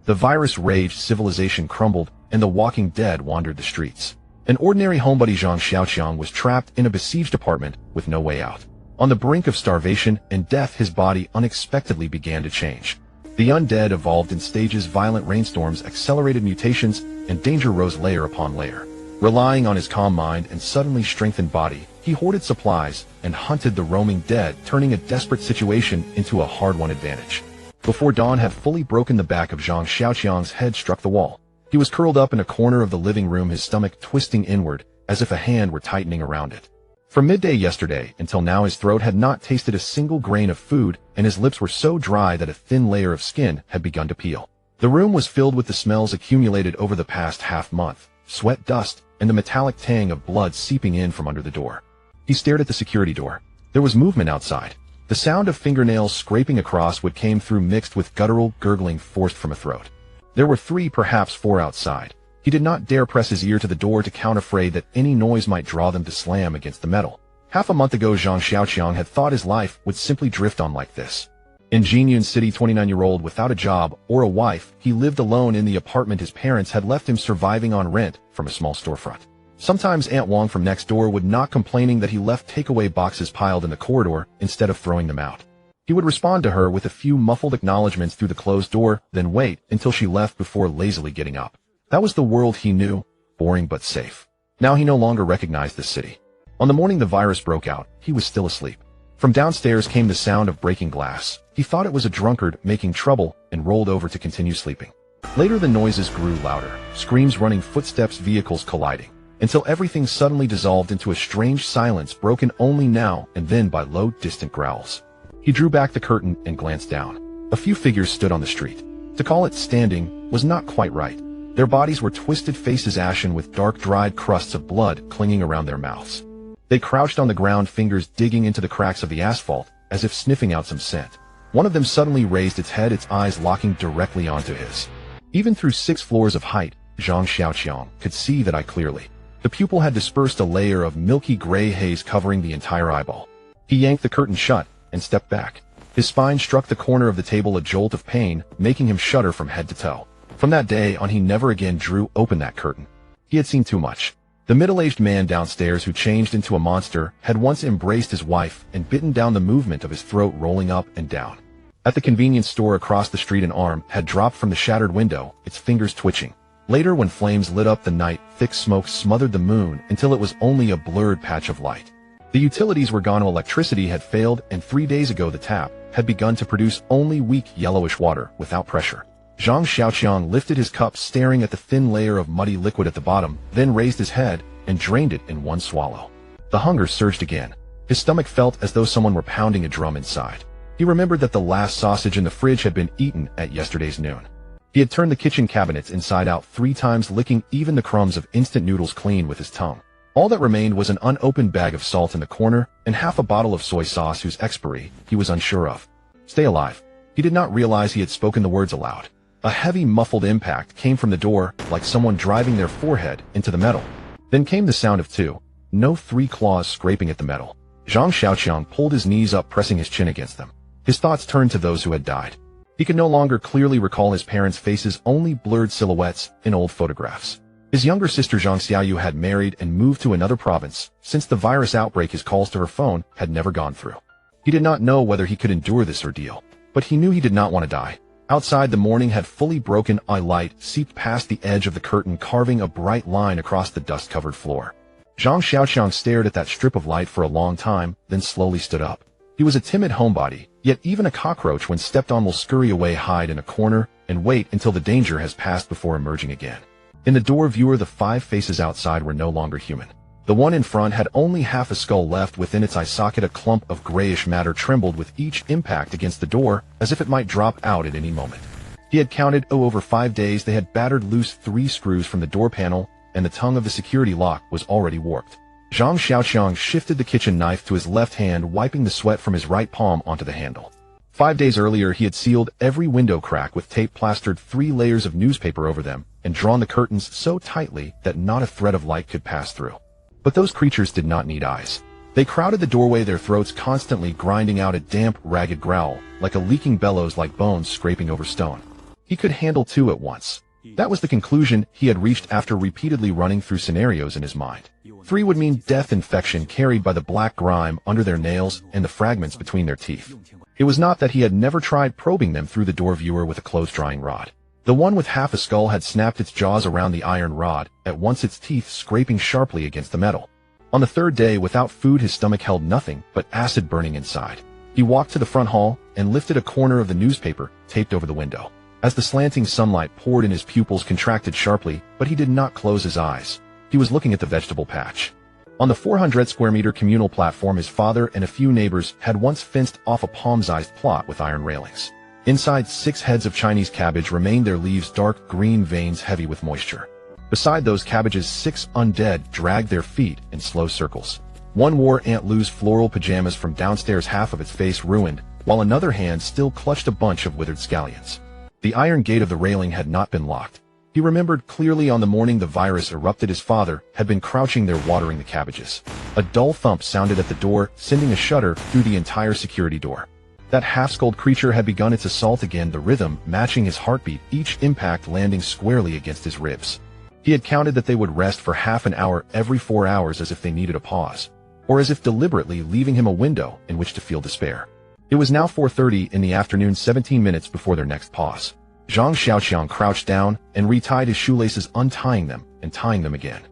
The virus raged, civilization crumbled, and the walking dead wandered the streets. An ordinary homebody Zhang Xiaoqiang was trapped in a besieged apartment with no way out. On the brink of starvation and death, his body unexpectedly began to change. The undead evolved in stages, violent rainstorms, accelerated mutations, and danger rose layer upon layer. Relying on his calm mind and suddenly strengthened body, he hoarded supplies and hunted the roaming dead, turning a desperate situation into a hard-won advantage. Before dawn had fully broken, the back of Zhang Xiaoqiang's head struck the wall. He was curled up in a corner of the living room, his stomach twisting inward as if a hand were tightening around it. From midday yesterday until now, his throat had not tasted a single grain of food, and his lips were so dry that a thin layer of skin had begun to peel. The room was filled with the smells accumulated over the past half-month: sweat, dust, and the metallic tang of blood seeping in from under the door. He stared at the security door. There was movement outside. The sound of fingernails scraping across wood came through, mixed with guttural gurgling forced from a throat. There were 3, perhaps 4 outside. He did not dare press his ear to the door to count, afraid that any noise might draw them to slam against the metal. Half a month ago, Zhang Xiaoqiang had thought his life would simply drift on like this. In Jinyun City, 29-year-old without a job or a wife, he lived alone in the apartment his parents had left him, surviving on rent from a small storefront. Sometimes Aunt Wang from next door would knock, complaining that he left takeaway boxes piled in the corridor instead of throwing them out. He would respond to her with a few muffled acknowledgments through the closed door, then wait until she left before lazily getting up. That was the world he knew, boring but safe. Now he no longer recognized the city. On the morning the virus broke out, he was still asleep. From downstairs came the sound of breaking glass. He thought it was a drunkard making trouble and rolled over to continue sleeping. Later the noises grew louder: screams, running footsteps, vehicles colliding, until everything suddenly dissolved into a strange silence, broken only now and then by low, distant growls. He drew back the curtain and glanced down. A few figures stood on the street. To call it standing was not quite right. Their bodies were twisted faces, ashen, with dark, dried crusts of blood clinging around their mouths. They crouched on the ground, fingers digging into the cracks of the asphalt, as if sniffing out some scent. One of them suddenly raised its head, its eyes locking directly onto his. Even through 6 floors of height, Zhang Xiaoqiang could see that eye clearly. The pupil had dispersed a layer of milky gray haze covering the entire eyeball. He yanked the curtain shut and stepped back. His spine struck the corner of the table, a jolt of pain making him shudder from head to toe. From that day on, he never again drew open that curtain. He had seen too much. The middle-aged man downstairs, who changed into a monster, had once embraced his wife and bitten down the movement of his throat, rolling up and down. At the convenience store across the street, an arm had dropped from the shattered window, its fingers twitching. Later, when flames lit up the night, thick smoke smothered the moon until it was only a blurred patch of light. The utilities were gone, electricity had failed, and 3 days ago the tap had begun to produce only weak yellowish water without pressure. Zhang Xiaoqiang lifted his cup, staring at the thin layer of muddy liquid at the bottom, then raised his head and drained it in one swallow. The hunger surged again. His stomach felt as though someone were pounding a drum inside. He remembered that the last sausage in the fridge had been eaten at yesterday's noon. He had turned the kitchen cabinets inside out 3 times, licking even the crumbs of instant noodles clean with his tongue. All that remained was an unopened bag of salt in the corner and half a bottle of soy sauce whose expiry he was unsure of. Stay alive. He did not realize he had spoken the words aloud. A heavy, muffled impact came from the door, like someone driving their forehead into the metal. Then came the sound of 2, no 3 claws scraping at the metal. Zhang Xiaoqiang pulled his knees up, pressing his chin against them. His thoughts turned to those who had died. He could no longer clearly recall his parents' faces, only blurred silhouettes in old photographs. His younger sister Zhang Xiaoyu had married and moved to another province. Since the virus outbreak, his calls to her phone had never gone through. He did not know whether he could endure this ordeal, but he knew he did not want to die. Outside, the morning had fully broken. A light seeped past the edge of the curtain, carving a bright line across the dust-covered floor. Zhang Xiaoqiang stared at that strip of light for a long time, then slowly stood up. He was a timid homebody, yet even a cockroach when stepped on will scurry away, hide in a corner, and wait until the danger has passed before emerging again. In the door viewer, the 5 faces outside were no longer human. The one in front had only half a skull left within its eye socket. A clump of grayish matter trembled with each impact against the door, as if it might drop out at any moment. He had counted over 5 days. They had battered loose 3 screws from the door panel, and the tongue of the security lock was already warped. Zhang Xiaoqiang shifted the kitchen knife to his left hand, wiping the sweat from his right palm onto the handle. 5 days earlier, he had sealed every window crack with tape, plastered 3 layers of newspaper over them, and drawn the curtains so tightly that not a thread of light could pass through. But those creatures did not need eyes. They crowded the doorway, their throats constantly grinding out a damp, ragged growl, like a leaking bellows, like bones scraping over stone. He could handle two at once. That was the conclusion he had reached after repeatedly running through scenarios in his mind. 3 would mean death infection carried by the black grime under their nails and the fragments between their teeth. It was not that he had never tried probing them through the door viewer with a clothes-drying rod. The one with half a skull had snapped its jaws around the iron rod, at once its teeth scraping sharply against the metal. On the third day, without food, his stomach held nothing but acid burning inside. He walked to the front hall and lifted a corner of the newspaper taped over the window. As the slanting sunlight poured in, his pupils contracted sharply, but he did not close his eyes. He was looking at the vegetable patch. On the 400-square-meter communal platform, his father and a few neighbors had once fenced off a palm-sized plot with iron railings. Inside, 6 heads of Chinese cabbage remained, their leaves dark green, veins heavy with moisture. Beside those cabbages, 6 undead dragged their feet in slow circles. One wore Aunt Lou's floral pajamas from downstairs, half of its face ruined, while another hand still clutched a bunch of withered scallions. The iron gate of the railing had not been locked. He remembered clearly on the morning the virus erupted, his father had been crouching there watering the cabbages. A dull thump sounded at the door, sending a shudder through the entire security door. That half-skulled creature had begun its assault again, the rhythm matching his heartbeat, each impact landing squarely against his ribs. He had counted that they would rest for half an hour every 4 hours, as if they needed a pause, or as if deliberately leaving him a window in which to feel despair. It was now 4:30 in the afternoon, 17 minutes before their next pause. Zhang Xiaoqiang crouched down and retied his shoelaces, untying them and tying them again.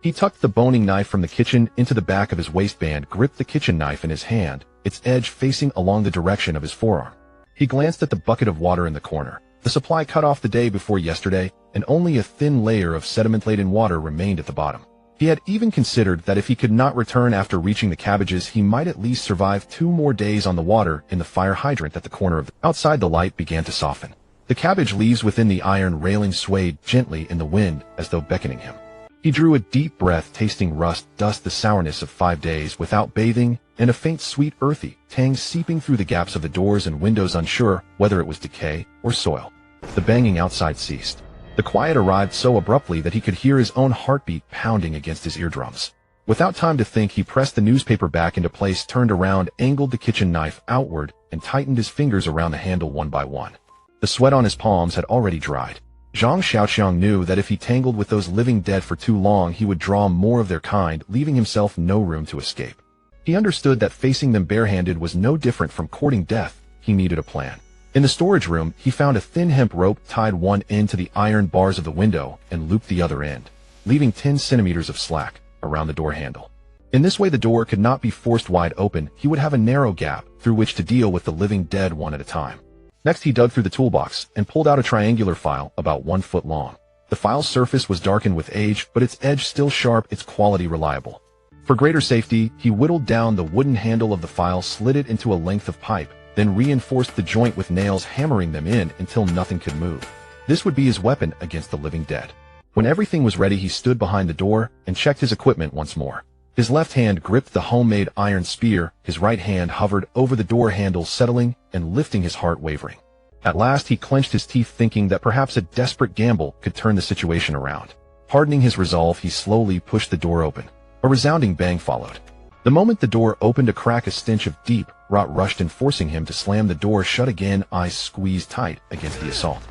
He tucked the boning knife from the kitchen into the back of his waistband, gripped the kitchen knife in his hand, its edge facing along the direction of his forearm. He glanced at the bucket of water in the corner. The supply cut off the day before yesterday, and only a thin layer of sediment-laden water remained at the bottom. He had even considered that if he could not return after reaching the cabbages, he might at least survive 2 more days on the water in the fire hydrant at the corner of the... Outside, the light began to soften. The cabbage leaves within the iron railing swayed gently in the wind as though beckoning him. He drew a deep breath, tasting rust, dust, the sourness of 5 days without bathing, and a faint sweet earthy tang seeping through the gaps of the doors and windows, unsure whether it was decay or soil. The banging outside ceased. The quiet arrived so abruptly that he could hear his own heartbeat pounding against his eardrums. Without time to think, he pressed the newspaper back into place, turned around, angled the kitchen knife outward, and tightened his fingers around the handle one by one. The sweat on his palms had already dried. Zhang Xiaoqiang knew that if he tangled with those living dead for too long, he would draw more of their kind, leaving himself no room to escape. He understood that facing them barehanded was no different from courting death. He needed a plan. In the storage room, he found a thin hemp rope, tied one end to the iron bars of the window, and looped the other end, leaving 10 centimeters of slack around the door handle. In this way, the door could not be forced wide open. He would have a narrow gap through which to deal with the living dead one at a time. Next, he dug through the toolbox and pulled out a triangular file about 1 foot long. The file's surface was darkened with age, but its edge still sharp, its quality reliable. For greater safety, he whittled down the wooden handle of the file, slid it into a length of pipe, then reinforced the joint with nails, hammering them in until nothing could move. This would be his weapon against the living dead. When everything was ready, he stood behind the door and checked his equipment once more. His left hand gripped the homemade iron spear, his right hand hovered over the door handle, settling and lifting, his heart wavering. At last, he clenched his teeth, thinking that perhaps a desperate gamble could turn the situation around. Hardening his resolve, he slowly pushed the door open. A resounding bang followed. The moment the door opened, a crack, a stench of deep rot rushed in, forcing him to slam the door shut again, eyes squeezed tight against the assault.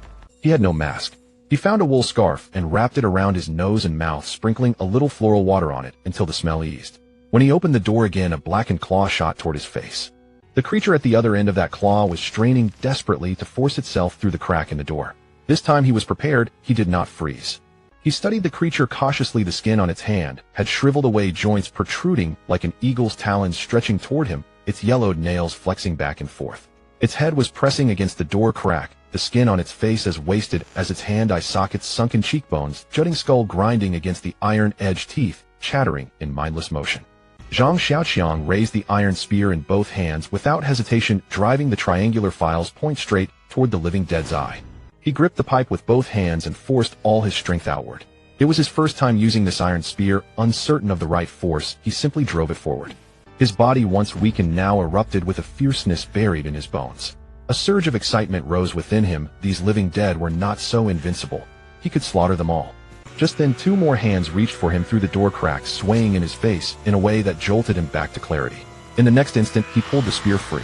He had no mask. He found a wool scarf and wrapped it around his nose and mouth, sprinkling a little floral water on it until the smell eased. When he opened the door again, a blackened claw shot toward his face. The creature at the other end of that claw was straining desperately to force itself through the crack in the door. This time he was prepared. He did not freeze. He studied the creature cautiously. The skin on its hand had shriveled away, joints protruding like an eagle's talons stretching toward him, its yellowed nails flexing back and forth. Its head was pressing against the door crack, the skin on its face as wasted as its hand, eye sockets, sunken cheekbones, jutting skull grinding against the iron-edged teeth, chattering in mindless motion. Zhang Xiaoqiang raised the iron spear in both hands without hesitation, driving the triangular file's point straight toward the living dead's eye. He gripped the pipe with both hands and forced all his strength outward. It was his first time using this iron spear. Uncertain of the right force, he simply drove it forward. His body, once weakened, now erupted with a fierceness buried in his bones. A surge of excitement rose within him. These living dead were not so invincible. He could slaughter them all. Just then, 2 more hands reached for him through the door crack, swaying in his face in a way that jolted him back to clarity. In the next instant, he pulled the spear free.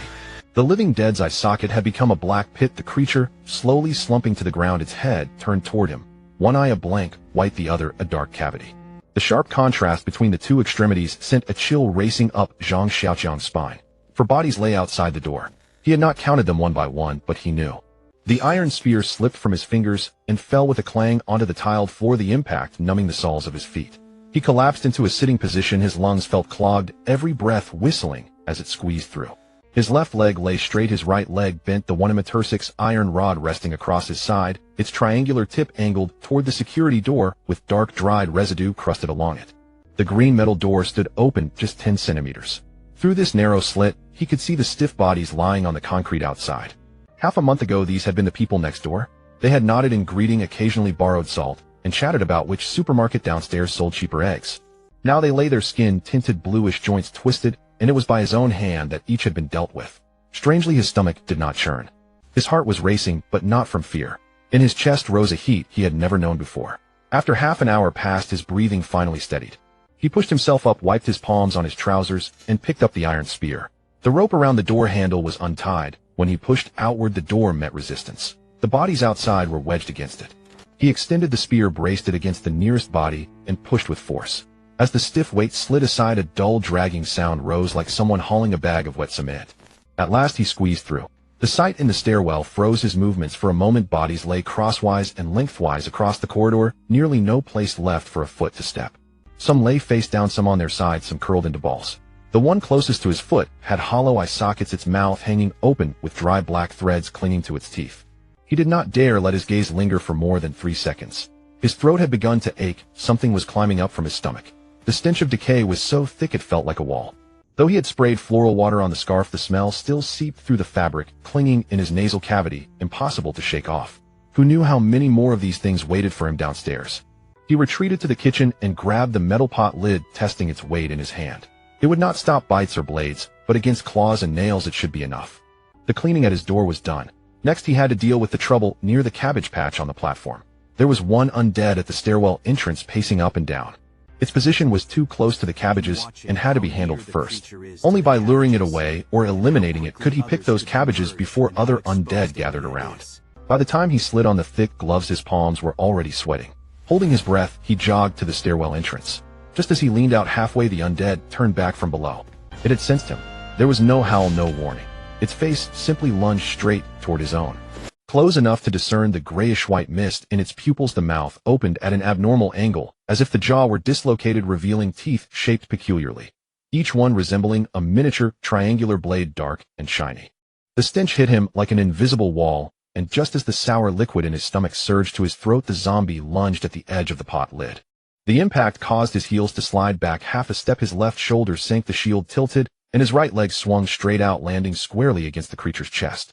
The living dead's eye socket had become a black pit. The creature, slowly slumping to the ground, its head turned toward him, one eye a blank white, the other a dark cavity. The sharp contrast between the two extremities sent a chill racing up Zhang Xiaoqiang's spine. For bodies lay outside the door. He had not counted them one by one, but he knew. The iron spear slipped from his fingers and fell with a clang onto the tiled floor, the impact numbing the soles of his feet. He collapsed into a sitting position. His lungs felt clogged, every breath whistling as it squeezed through. His left leg lay straight, his right leg bent, the 1m6 iron rod resting across his side, its triangular tip angled toward the security door with dark dried residue crusted along it. The green metal door stood open just 10 centimeters. Through this narrow slit, he could see the stiff bodies lying on the concrete outside. Half a month ago, these had been the people next door. They had nodded in greeting, occasionally borrowed salt, and chatted about which supermarket downstairs sold cheaper eggs. Now they lay, their skin-tinted bluish joints twisted, and it was by his own hand that each had been dealt with. Strangely, his stomach did not churn. His heart was racing, but not from fear. In his chest rose a heat he had never known before. After half an hour passed, his breathing finally steadied. He pushed himself up, wiped his palms on his trousers, and picked up the iron spear. The rope around the door handle was untied. When he pushed outward, the door met resistance. The bodies outside were wedged against it. He extended the spear, braced it against the nearest body, and pushed with force. As the stiff weight slid aside, a dull dragging sound rose like someone hauling a bag of wet cement. At last he squeezed through. The sight in the stairwell froze his movements for a moment. Bodies lay crosswise and lengthwise across the corridor, nearly no place left for a foot to step. Some lay face down, some on their sides, some curled into balls. The one closest to his foot had hollow eye sockets, its mouth hanging open with dry black threads clinging to its teeth. He did not dare let his gaze linger for more than 3 seconds. His throat had begun to ache. Something was climbing up from his stomach. The stench of decay was so thick it felt like a wall. Though he had sprayed floral water on the scarf, the smell still seeped through the fabric, clinging in his nasal cavity, impossible to shake off. Who knew how many more of these things waited for him downstairs? He retreated to the kitchen and grabbed the metal pot lid, testing its weight in his hand. It would not stop bites or blades, but against claws and nails it should be enough. The cleaning at his door was done. Next he had to deal with the trouble near the cabbage patch on the platform. There was one undead at the stairwell entrance, pacing up and down. Its position was too close to the cabbages and had to be handled first. Only by luring it away or eliminating it could he pick those cabbages before other undead gathered around. By the time he slid on the thick gloves, his palms were already sweating. Holding his breath, he jogged to the stairwell entrance. Just as he leaned out halfway, the undead turned back from below. It had sensed him. There was no howl, no warning. Its face simply lunged straight toward his own. Close enough to discern the grayish-white mist in its pupils, the mouth opened at an abnormal angle, as if the jaw were dislocated, revealing teeth shaped peculiarly, each one resembling a miniature triangular blade, dark and shiny. The stench hit him like an invisible wall, and just as the sour liquid in his stomach surged to his throat, the zombie lunged at the edge of the pot lid. The impact caused his heels to slide back half a step, his left shoulder sank, the shield tilted, and his right leg swung straight out, landing squarely against the creature's chest.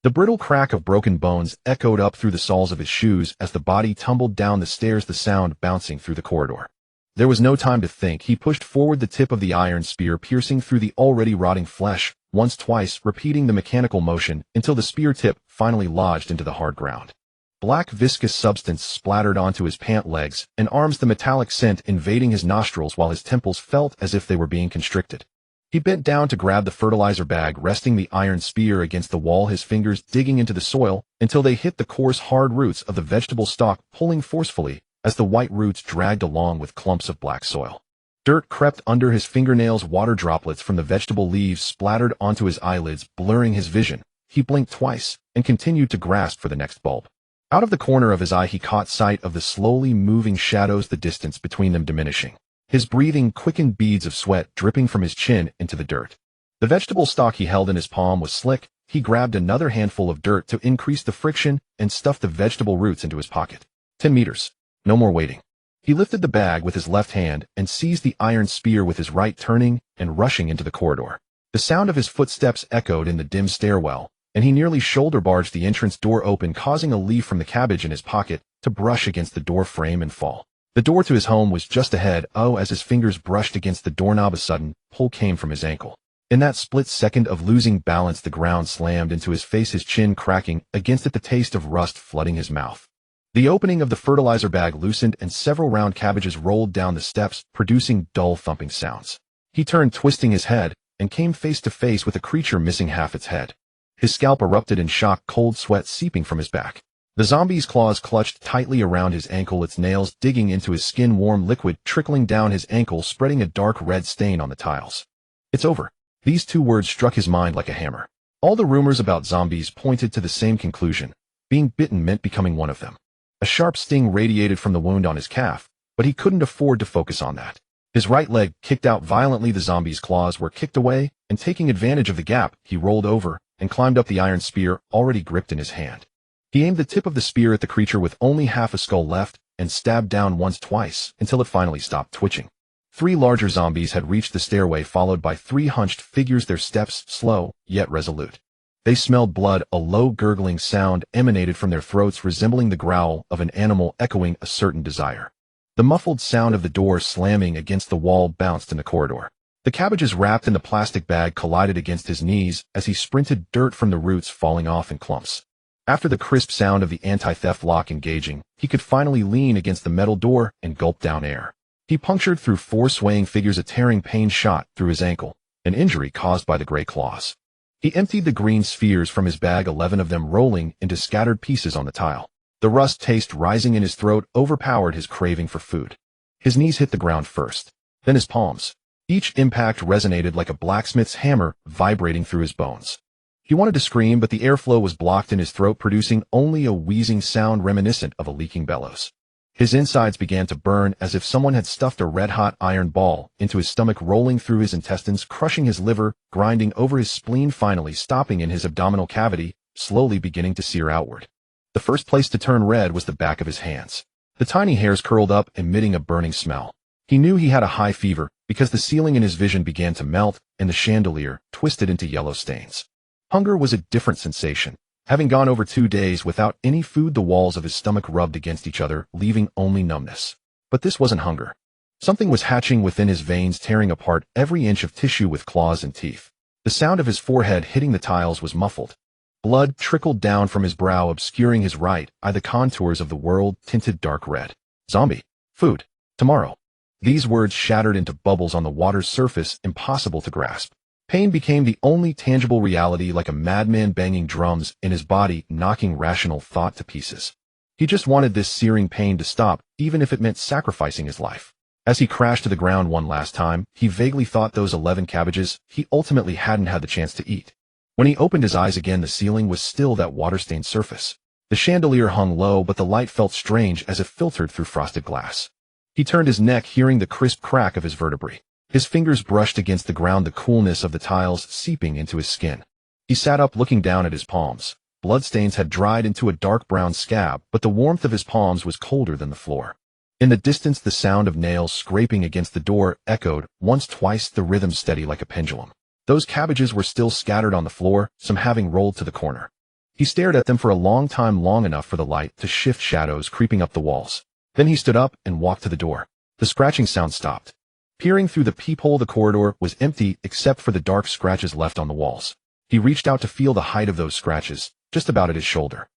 The brittle crack of broken bones echoed up through the soles of his shoes as the body tumbled down the stairs, the sound bouncing through the corridor. There was no time to think. He pushed forward, the tip of the iron spear piercing through the already rotting flesh, once, twice, repeating the mechanical motion until the spear tip finally lodged into the hard ground. Black viscous substance splattered onto his pant legs and arms, the metallic scent invading his nostrils while his temples felt as if they were being constricted. He bent down to grab the fertilizer bag, resting the iron spear against the wall, his fingers digging into the soil until they hit the coarse, hard roots of the vegetable stalk, pulling forcefully as the white roots dragged along with clumps of black soil. Dirt crept under his fingernails, water droplets from the vegetable leaves splattered onto his eyelids, blurring his vision. He blinked twice and continued to grasp for the next bulb. Out of the corner of his eye he caught sight of the slowly moving shadows, the distance between them diminishing. His breathing quickened, beads of sweat dripping from his chin into the dirt. The vegetable stalk he held in his palm was slick. He grabbed another handful of dirt to increase the friction and stuffed the vegetable roots into his pocket. 10 meters. No more waiting. He lifted the bag with his left hand and seized the iron spear with his right, turning and rushing into the corridor. The sound of his footsteps echoed in the dim stairwell, and he nearly shoulder barged the entrance door open, causing a leaf from the cabbage in his pocket to brush against the door frame and fall. The door to his home was just ahead. As his fingers brushed against the doorknob, a sudden pull came from his ankle. In that split second of losing balance, the ground slammed into his face, his chin cracking against it, the taste of rust flooding his mouth. The opening of the fertilizer bag loosened and several round cabbages rolled down the steps, producing dull thumping sounds. He turned, twisting his head, and came face to face with a creature missing half its head. His scalp erupted in shock, cold sweat seeping from his back. The zombie's claws clutched tightly around his ankle, its nails digging into his skin, warm liquid trickling down his ankle, spreading a dark red stain on the tiles. It's over. These two words struck his mind like a hammer. All the rumors about zombies pointed to the same conclusion. Being bitten meant becoming one of them. A sharp sting radiated from the wound on his calf, but he couldn't afford to focus on that. His right leg kicked out violently. The zombie's claws were kicked away, and taking advantage of the gap, he rolled over and climbed up the iron spear already gripped in his hand. He aimed the tip of the spear at the creature with only half a skull left and stabbed down once, twice, until it finally stopped twitching. 3 larger zombies had reached the stairway, followed by 3 hunched figures, their steps slow, yet resolute. They smelled blood. A low gurgling sound emanated from their throats, resembling the growl of an animal, echoing a certain desire. The muffled sound of the door slamming against the wall bounced in the corridor. The cabbages wrapped in the plastic bag collided against his knees as he sprinted, dirt from the roots falling off in clumps. After the crisp sound of the anti-theft lock engaging, he could finally lean against the metal door and gulp down air. He punctured through 4 swaying figures. A tearing pain shot through his ankle, an injury caused by the gray claws. He emptied the green spheres from his bag, 11 of them rolling into scattered pieces on the tile. The rust taste rising in his throat overpowered his craving for food. His knees hit the ground first, then his palms. Each impact resonated like a blacksmith's hammer, vibrating through his bones. He wanted to scream, but the airflow was blocked in his throat, producing only a wheezing sound reminiscent of a leaking bellows. His insides began to burn as if someone had stuffed a red-hot iron ball into his stomach, rolling through his intestines, crushing his liver, grinding over his spleen, finally stopping in his abdominal cavity, slowly beginning to sear outward. The first place to turn red was the back of his hands. The tiny hairs curled up, emitting a burning smell. He knew he had a high fever because the ceiling in his vision began to melt and the chandelier twisted into yellow stains. Hunger was a different sensation. Having gone over 2 days without any food, the walls of his stomach rubbed against each other, leaving only numbness. But this wasn't hunger. Something was hatching within his veins, tearing apart every inch of tissue with claws and teeth. The sound of his forehead hitting the tiles was muffled. Blood trickled down from his brow, obscuring his right eye. The contours of the world tinted dark red. Zombie. Food. Tomorrow. These words shattered into bubbles on the water's surface, impossible to grasp. Pain became the only tangible reality, like a madman banging drums in his body, knocking rational thought to pieces. He just wanted this searing pain to stop, even if it meant sacrificing his life. As he crashed to the ground one last time, he vaguely thought those 11 cabbages he ultimately hadn't had the chance to eat. When he opened his eyes again, the ceiling was still that water-stained surface. The chandelier hung low, but the light felt strange as it filtered through frosted glass. He turned his neck, hearing the crisp crack of his vertebrae. His fingers brushed against the ground, the coolness of the tiles seeping into his skin. He sat up, looking down at his palms. Bloodstains had dried into a dark brown scab, but the warmth of his palms was colder than the floor. In the distance, the sound of nails scraping against the door echoed, once, twice, the rhythm steady like a pendulum. Those cabbages were still scattered on the floor, some having rolled to the corner. He stared at them for a long time, long enough for the light to shift shadows creeping up the walls. Then he stood up and walked to the door. The scratching sound stopped. Peering through the peephole, the corridor was empty except for the dark scratches left on the walls. He reached out to feel the height of those scratches, just about at his shoulder.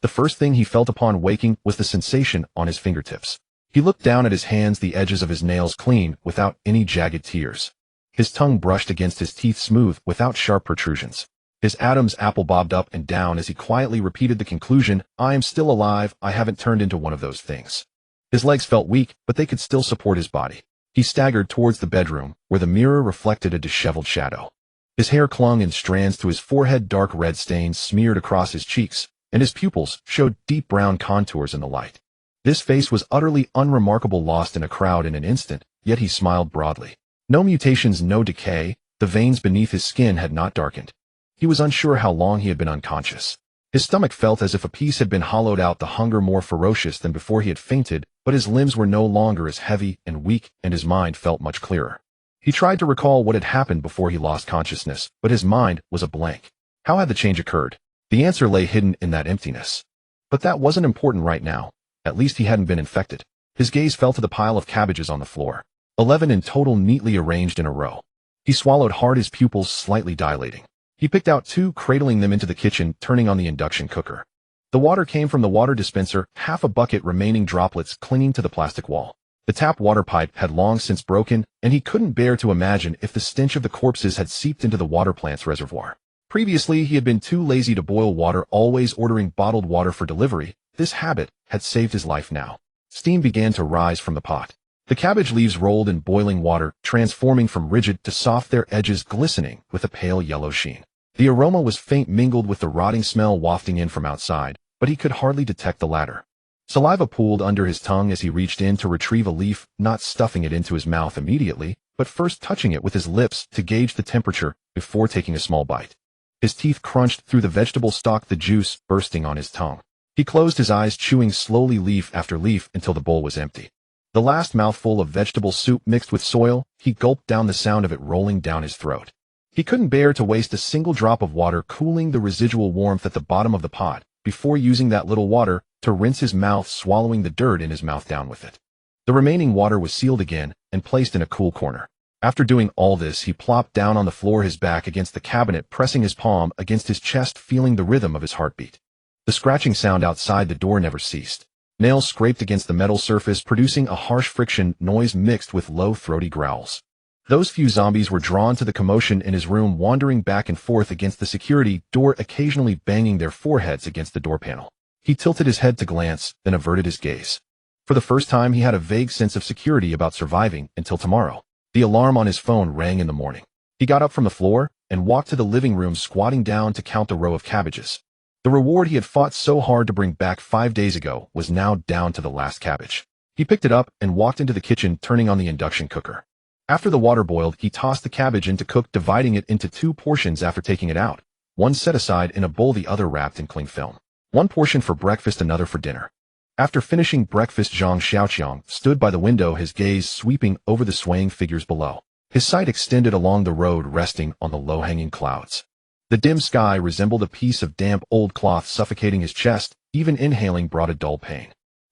The first thing he felt upon waking was the sensation on his fingertips. He looked down at his hands, the edges of his nails clean, without any jagged tears. His tongue brushed against his teeth, smooth, without sharp protrusions. His Adam's apple bobbed up and down as he quietly repeated the conclusion, "I am still alive, I haven't turned into one of those things." His legs felt weak, but they could still support his body. He staggered towards the bedroom, where the mirror reflected a disheveled shadow. His hair clung in strands to his forehead, dark red stains smeared across his cheeks, and his pupils showed deep brown contours in the light. This face was utterly unremarkable, lost in a crowd in an instant, yet he smiled broadly. No mutations, no decay, the veins beneath his skin had not darkened. He was unsure how long he had been unconscious. His stomach felt as if a piece had been hollowed out, the hunger more ferocious than before he had fainted, but his limbs were no longer as heavy and weak, and his mind felt much clearer. He tried to recall what had happened before he lost consciousness, but his mind was a blank. How had the change occurred? The answer lay hidden in that emptiness. But that wasn't important right now. At least he hadn't been infected. His gaze fell to the pile of cabbages on the floor. 11 in total, neatly arranged in a row. He swallowed hard, his pupils slightly dilating. He picked out 2, cradling them into the kitchen, turning on the induction cooker. The water came from the water dispenser, half a bucket remaining, droplets clinging to the plastic wall. The tap water pipe had long since broken, and he couldn't bear to imagine if the stench of the corpses had seeped into the water plant's reservoir. Previously, he had been too lazy to boil water, always ordering bottled water for delivery. This habit had saved his life now. Steam began to rise from the pot. The cabbage leaves rolled in boiling water, transforming from rigid to soft, their edges glistening with a pale yellow sheen. The aroma was faint, mingled with the rotting smell wafting in from outside, but he could hardly detect the latter. Saliva pooled under his tongue as he reached in to retrieve a leaf, not stuffing it into his mouth immediately, but first touching it with his lips to gauge the temperature before taking a small bite. His teeth crunched through the vegetable stock, the juice bursting on his tongue. He closed his eyes, chewing slowly leaf after leaf until the bowl was empty. The last mouthful of vegetable soup mixed with soil, he gulped down, the sound of it rolling down his throat. He couldn't bear to waste a single drop of water, cooling the residual warmth at the bottom of the pot, before using that little water to rinse his mouth, swallowing the dirt in his mouth down with it. The remaining water was sealed again and placed in a cool corner. After doing all this, he plopped down on the floor, his back against the cabinet, pressing his palm against his chest, feeling the rhythm of his heartbeat. The scratching sound outside the door never ceased. Nails scraped against the metal surface, producing a harsh friction noise mixed with low, throaty growls. Those few zombies were drawn to the commotion in his room, wandering back and forth against the security door, occasionally banging their foreheads against the door panel. He tilted his head to glance, then averted his gaze. For the first time, he had a vague sense of security about surviving until tomorrow. The alarm on his phone rang in the morning. He got up from the floor and walked to the living room, squatting down to count the row of cabbages. The reward he had fought so hard to bring back 5 days ago was now down to the last cabbage. He picked it up and walked into the kitchen, turning on the induction cooker. After the water boiled, he tossed the cabbage in to cook, dividing it into 2 portions after taking it out. One set aside in a bowl, the other wrapped in cling film. One portion for breakfast, another for dinner. After finishing breakfast, Zhang Xiaoqiang stood by the window, his gaze sweeping over the swaying figures below. His sight extended along the road, resting on the low-hanging clouds. The dim sky resembled a piece of damp old cloth, suffocating his chest. Even inhaling brought a dull pain.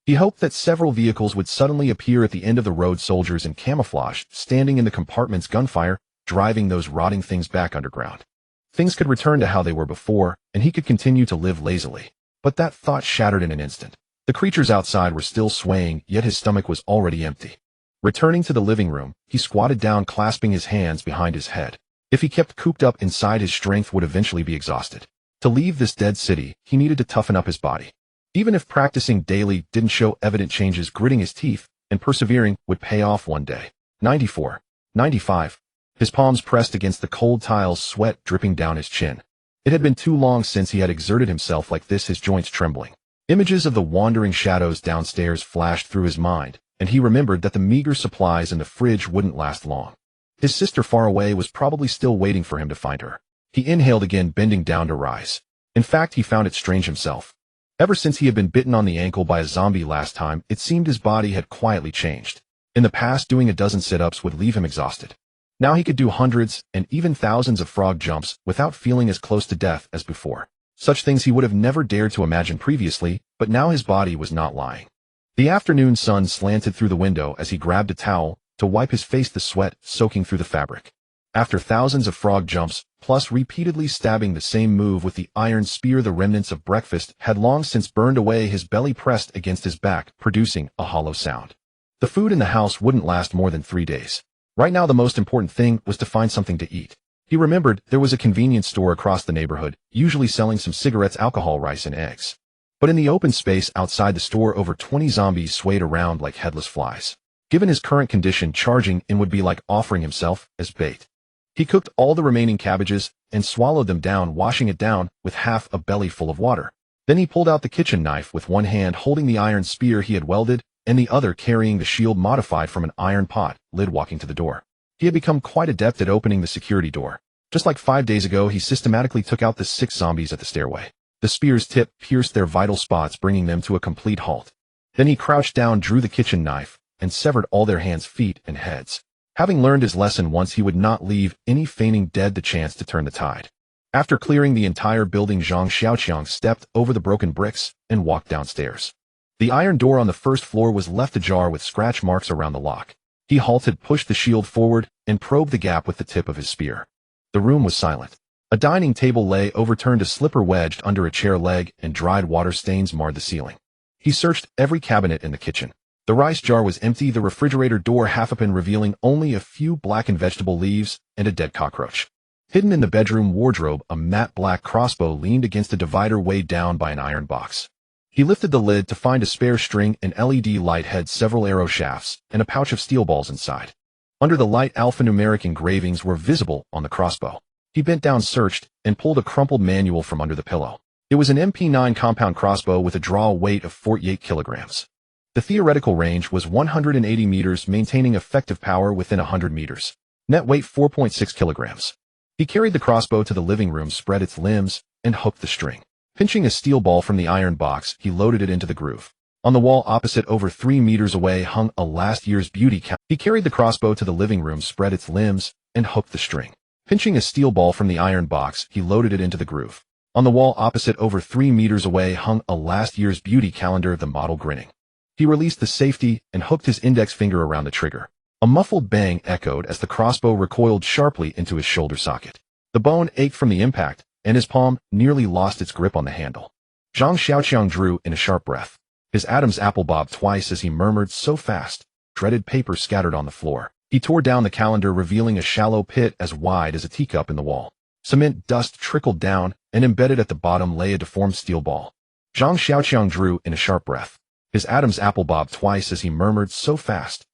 He hoped that several vehicles would suddenly appear at the end of the road, soldiers in camouflage, standing in the compartments, gunfire, driving those rotting things back underground. Things could return to how they were before, and he could continue to live lazily. But that thought shattered in an instant. The creatures outside were still swaying, yet his stomach was already empty. Returning to the living room, he squatted down, clasping his hands behind his head. If he kept cooped up inside, his strength would eventually be exhausted. To leave this dead city, he needed to toughen up his body. Even if practicing daily didn't show evident changes, gritting his teeth and persevering would pay off one day. 94. 95. His palms pressed against the cold tiles, sweat dripping down his chin. It had been too long since he had exerted himself like this, his joints trembling. Images of the wandering shadows downstairs flashed through his mind, and he remembered that the meager supplies in the fridge wouldn't last long. His sister far away was probably still waiting for him to find her. He inhaled again, bending down to rise. In fact, he found it strange himself. Ever since he had been bitten on the ankle by a zombie last time, it seemed his body had quietly changed. In the past, doing a dozen sit-ups would leave him exhausted. Now he could do hundreds and even thousands of frog jumps without feeling as close to death as before. Such things he would have never dared to imagine previously, but now his body was not lying. The afternoon sun slanted through the window as he grabbed a towel to wipe his face, the sweat soaking through the fabric. After thousands of frog jumps, plus repeatedly stabbing the same move with the iron spear, the remnants of breakfast had long since burned away. His belly pressed against his back, producing a hollow sound. The food in the house wouldn't last more than 3 days. Right now, the most important thing was to find something to eat. He remembered there was a convenience store across the neighborhood, usually selling some cigarettes, alcohol, rice, and eggs. But in the open space outside the store, over 20 zombies swayed around like headless flies. Given his current condition, charging in would be like offering himself as bait. He cooked all the remaining cabbages and swallowed them down, washing it down with half a belly full of water. Then he pulled out the kitchen knife, with one hand holding the iron spear he had welded and the other carrying the shield modified from an iron pot lid, walking to the door. He had become quite adept at opening the security door. Just like 5 days ago, he systematically took out the 6 zombies at the stairway. The spear's tip pierced their vital spots, bringing them to a complete halt. Then he crouched down, drew the kitchen knife, and severed all their hands, feet, and heads. Having learned his lesson once, he would not leave any feigning dead the chance to turn the tide. After clearing the entire building, Zhang Xiaoqiang stepped over the broken bricks and walked downstairs. The iron door on the first floor was left ajar with scratch marks around the lock. He halted, pushed the shield forward, and probed the gap with the tip of his spear. The room was silent. A dining table lay overturned, a slipper wedged under a chair leg, and dried water stains marred the ceiling. He searched every cabinet in the kitchen. The rice jar was empty, the refrigerator door half open, revealing only a few blackened vegetable leaves and a dead cockroach. Hidden in the bedroom wardrobe, a matte black crossbow leaned against a divider weighed down by an iron box. He lifted the lid to find a spare string, an LED light had several arrow shafts, and a pouch of steel balls inside. Under the light, alphanumeric engravings were visible on the crossbow. He bent down, searched, and pulled a crumpled manual from under the pillow. It was an MP9 compound crossbow with a draw weight of 48 kilograms. The theoretical range was 180 meters, maintaining effective power within 100 meters. Net weight 4.6 kilograms. He carried the crossbow to the living room, spread its limbs, and hooked the string. Pinching a steel ball from the iron box, he loaded it into the groove. On the wall opposite, over 3 meters away, hung a last year's beauty calendar. He carried the crossbow to the living room, spread its limbs, and hooked the string. Pinching a steel ball from the iron box, he loaded it into the groove. On the wall opposite, over 3 meters away, hung a last year's beauty calendar, the model grinning. He released the safety and hooked his index finger around the trigger. A muffled bang echoed as the crossbow recoiled sharply into his shoulder socket. The bone ached from the impact, and his palm nearly lost its grip on the handle. Zhang Xiaoqiang drew in a sharp breath. His Adam's apple bobbed twice as he murmured, "So fast." Dreaded paper scattered on the floor. He tore down the calendar, revealing a shallow pit as wide as a teacup in the wall. Cement dust trickled down, and embedded at the bottom lay a deformed steel ball. Zhang Xiaoqiang drew in a sharp breath. His Adam's apple bobbed twice as he murmured, "So fast."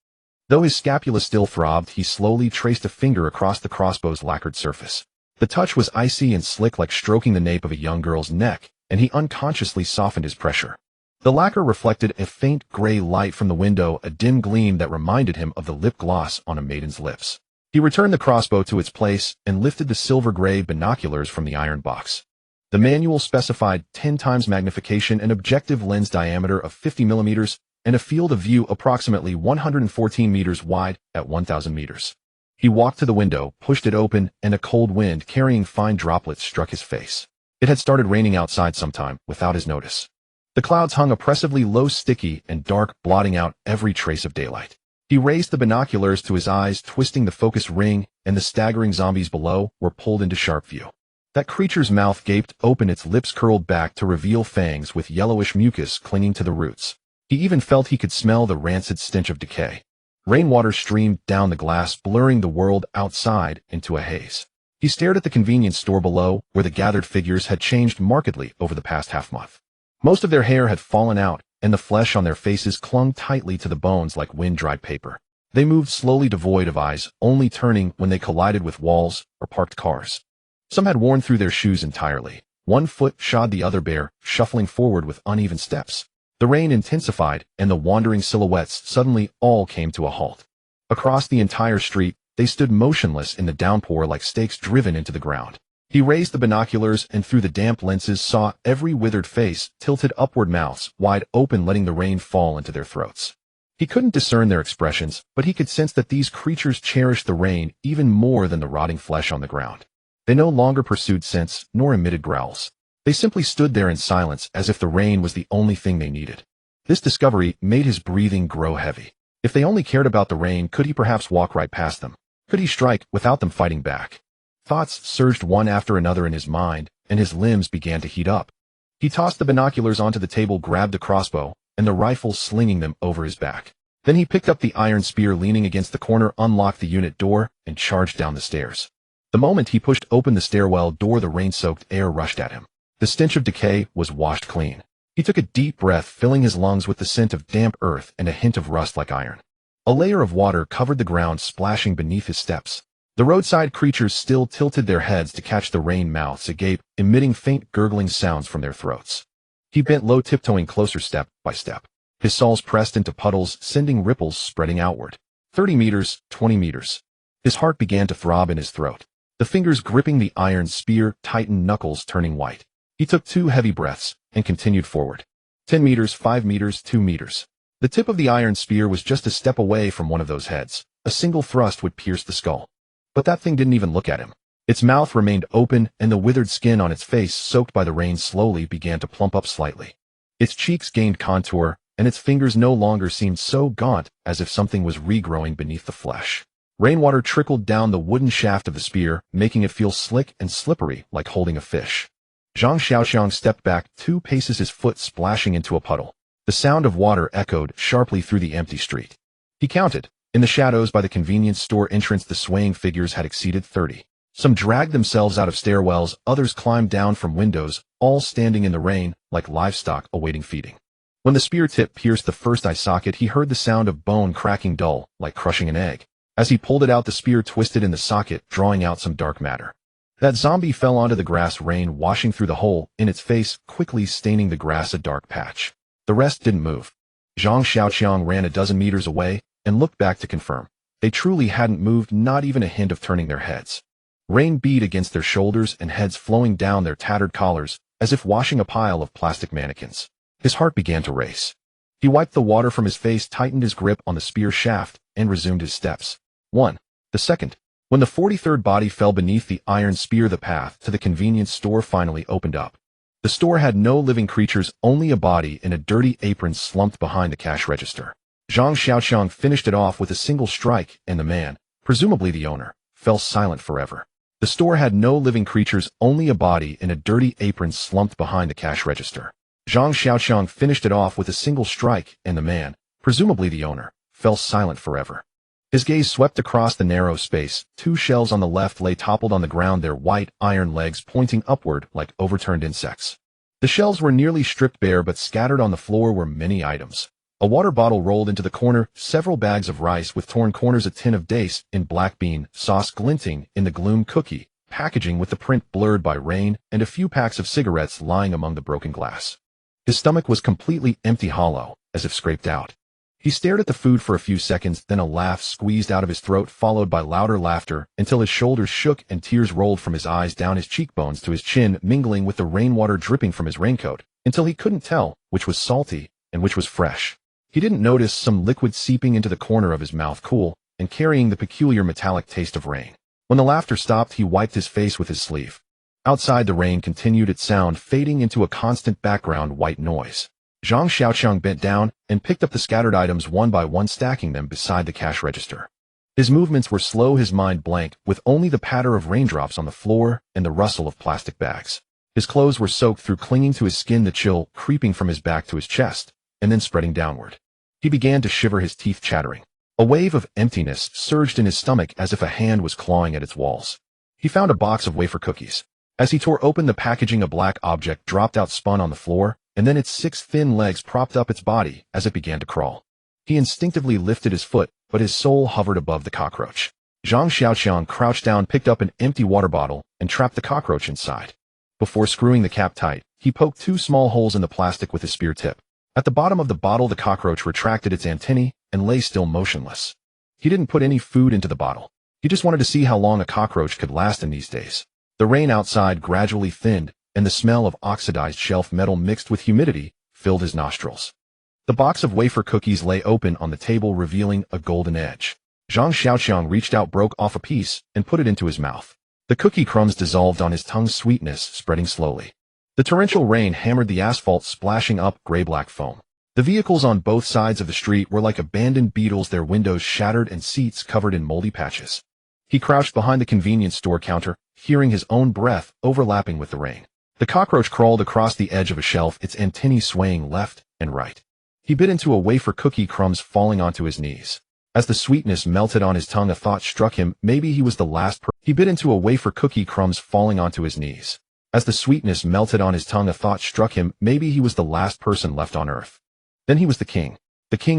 Though his scapula still throbbed, he slowly traced a finger across the crossbow's lacquered surface. The touch was icy and slick, like stroking the nape of a young girl's neck, and he unconsciously softened his pressure. The lacquer reflected a faint gray light from the window, a dim gleam that reminded him of the lip gloss on a maiden's lips. He returned the crossbow to its place and lifted the silver-gray binoculars from the iron box. The manual specified 10 times magnification, an objective lens diameter of 50 millimeters, and a field of view approximately 114 meters wide at 1,000 meters. He walked to the window, pushed it open, and a cold wind carrying fine droplets struck his face. It had started raining outside sometime, without his notice. The clouds hung oppressively low, sticky and dark, blotting out every trace of daylight. He raised the binoculars to his eyes, twisting the focus ring, and the staggering zombies below were pulled into sharp view. That creature's mouth gaped open, its lips curled back to reveal fangs with yellowish mucus clinging to the roots. He even felt he could smell the rancid stench of decay. Rainwater streamed down the glass, blurring the world outside into a haze. He stared at the convenience store below, where the gathered figures had changed markedly over the past half-month. Most of their hair had fallen out, and the flesh on their faces clung tightly to the bones like wind-dried paper. They moved slowly, devoid of eyes, only turning when they collided with walls or parked cars. Some had worn through their shoes entirely. One foot shod the other bare, shuffling forward with uneven steps. The rain intensified, and the wandering silhouettes suddenly all came to a halt. Across the entire street, they stood motionless in the downpour like stakes driven into the ground. He raised the binoculars and through the damp lenses saw every withered face, tilted upward, mouths wide open, letting the rain fall into their throats. He couldn't discern their expressions, but he could sense that these creatures cherished the rain even more than the rotting flesh on the ground. They no longer pursued scents, nor emitted growls. They simply stood there in silence, as if the rain was the only thing they needed. This discovery made his breathing grow heavy. If they only cared about the rain, could he perhaps walk right past them? Could he strike without them fighting back? Thoughts surged one after another in his mind, and his limbs began to heat up. He tossed the binoculars onto the table, grabbed the crossbow, and the rifle, slinging them over his back. Then he picked up the iron spear leaning against the corner, unlocked the unit door, and charged down the stairs. The moment he pushed open the stairwell door, the rain-soaked air rushed at him. The stench of decay was washed clean. He took a deep breath, filling his lungs with the scent of damp earth and a hint of rust like iron. A layer of water covered the ground, splashing beneath his steps. The roadside creatures still tilted their heads to catch the rain, mouths agape, emitting faint gurgling sounds from their throats. He bent low, tiptoeing closer step by step. His soles pressed into puddles, sending ripples spreading outward. 30 meters, 20 meters. His heart began to throb in his throat. The fingers gripping the iron spear tightened, knuckles turning white. He took 2 heavy breaths and continued forward. 10 meters, 5 meters, 2 meters. The tip of the iron spear was just a step away from one of those heads. A single thrust would pierce the skull. But that thing didn't even look at him. Its mouth remained open, and the withered skin on its face, soaked by the rain, slowly began to plump up slightly. Its cheeks gained contour, and its fingers no longer seemed so gaunt, as if something was regrowing beneath the flesh. Rainwater trickled down the wooden shaft of the spear, making it feel slick and slippery like holding a fish. Zhang Xiaoqiang stepped back 2 paces, his foot splashing into a puddle. The sound of water echoed sharply through the empty street. He counted. In the shadows by the convenience store entrance, the swaying figures had exceeded 30. Some dragged themselves out of stairwells, others climbed down from windows, all standing in the rain like livestock awaiting feeding. When the spear tip pierced the first eye socket, he heard the sound of bone cracking dull, like crushing an egg. As he pulled it out, the spear twisted in the socket, drawing out some dark matter. That zombie fell onto the grass, rain washing through the hole in its face, quickly staining the grass a dark patch. The rest didn't move. Zhang Xiaoqiang ran a dozen meters away and looked back to confirm. They truly hadn't moved, not even a hint of turning their heads. Rain beat against their shoulders and heads flowing down their tattered collars, as if washing a pile of plastic mannequins. His heart began to race. He wiped the water from his face, tightened his grip on the spear shaft, and resumed his steps. 1. The second. When the 43rd body fell beneath the iron spear, the path to the convenience store finally opened up. The store had no living creatures, only a body in a dirty apron slumped behind the cash register. Zhang Xiaoqiang finished it off with a single strike, and the man, presumably the owner, fell silent forever. The store had no living creatures, only a body in a dirty apron slumped behind the cash register. Zhang Xiaoqiang finished it off with a single strike, and the man, presumably the owner, fell silent forever. His gaze swept across the narrow space. 2 shelves on the left lay toppled on the ground, their white iron legs pointing upward like overturned insects. The shelves were nearly stripped bare, but scattered on the floor were many items. A water bottle rolled into the corner, several bags of rice with torn corners, a tin of dace in black bean sauce glinting in the gloom, cookie packaging with the print blurred by rain, and a few packs of cigarettes lying among the broken glass. His stomach was completely empty, hollow, as if scraped out. He stared at the food for a few seconds, then a laugh squeezed out of his throat, followed by louder laughter, until his shoulders shook and tears rolled from his eyes down his cheekbones to his chin, mingling with the rainwater dripping from his raincoat, until he couldn't tell which was salty and which was fresh. He didn't notice some liquid seeping into the corner of his mouth, cool and carrying the peculiar metallic taste of rain. When the laughter stopped, he wiped his face with his sleeve. Outside, the rain continued its sound, fading into a constant background white noise. Zhang Xiaoqiang bent down and picked up the scattered items one by one, stacking them beside the cash register. His movements were slow, his mind blank, with only the patter of raindrops on the floor and the rustle of plastic bags. His clothes were soaked through, clinging to his skin, the chill creeping from his back to his chest, and then spreading downward. He began to shiver, his teeth chattering. A wave of emptiness surged in his stomach as if a hand was clawing at its walls. He found a box of wafer cookies. As he tore open the packaging, a black object dropped out, spun on the floor, and then its 6 thin legs propped up its body as it began to crawl. He instinctively lifted his foot, but his soul hovered above the cockroach. Zhang Xiaoqiang crouched down, picked up an empty water bottle, and trapped the cockroach inside. Before screwing the cap tight, he poked 2 small holes in the plastic with his spear tip. At the bottom of the bottle, the cockroach retracted its antennae and lay still motionless. He didn't put any food into the bottle. He just wanted to see how long a cockroach could last in these days. The rain outside gradually thinned, and the smell of oxidized shelf metal mixed with humidity filled his nostrils. The box of wafer cookies lay open on the table, revealing a golden edge. Zhang Xiaoqiang reached out, broke off a piece, and put it into his mouth. The cookie crumbs dissolved on his tongue, sweetness spreading slowly. The torrential rain hammered the asphalt, splashing up gray-black foam. The vehicles on both sides of the street were like abandoned beetles, their windows shattered and seats covered in moldy patches. He crouched behind the convenience store counter, hearing his own breath overlapping with the rain. The cockroach crawled across the edge of a shelf, its antennae swaying left and right. He bit into a wafer cookie, crumbs falling onto his knees. As the sweetness melted on his tongue, a thought struck him. Maybe he was the last person. He bit into a wafer cookie, crumbs falling onto his knees. As the sweetness melted on his tongue, a thought struck him. Maybe he was the last person left on Earth. Then he was the king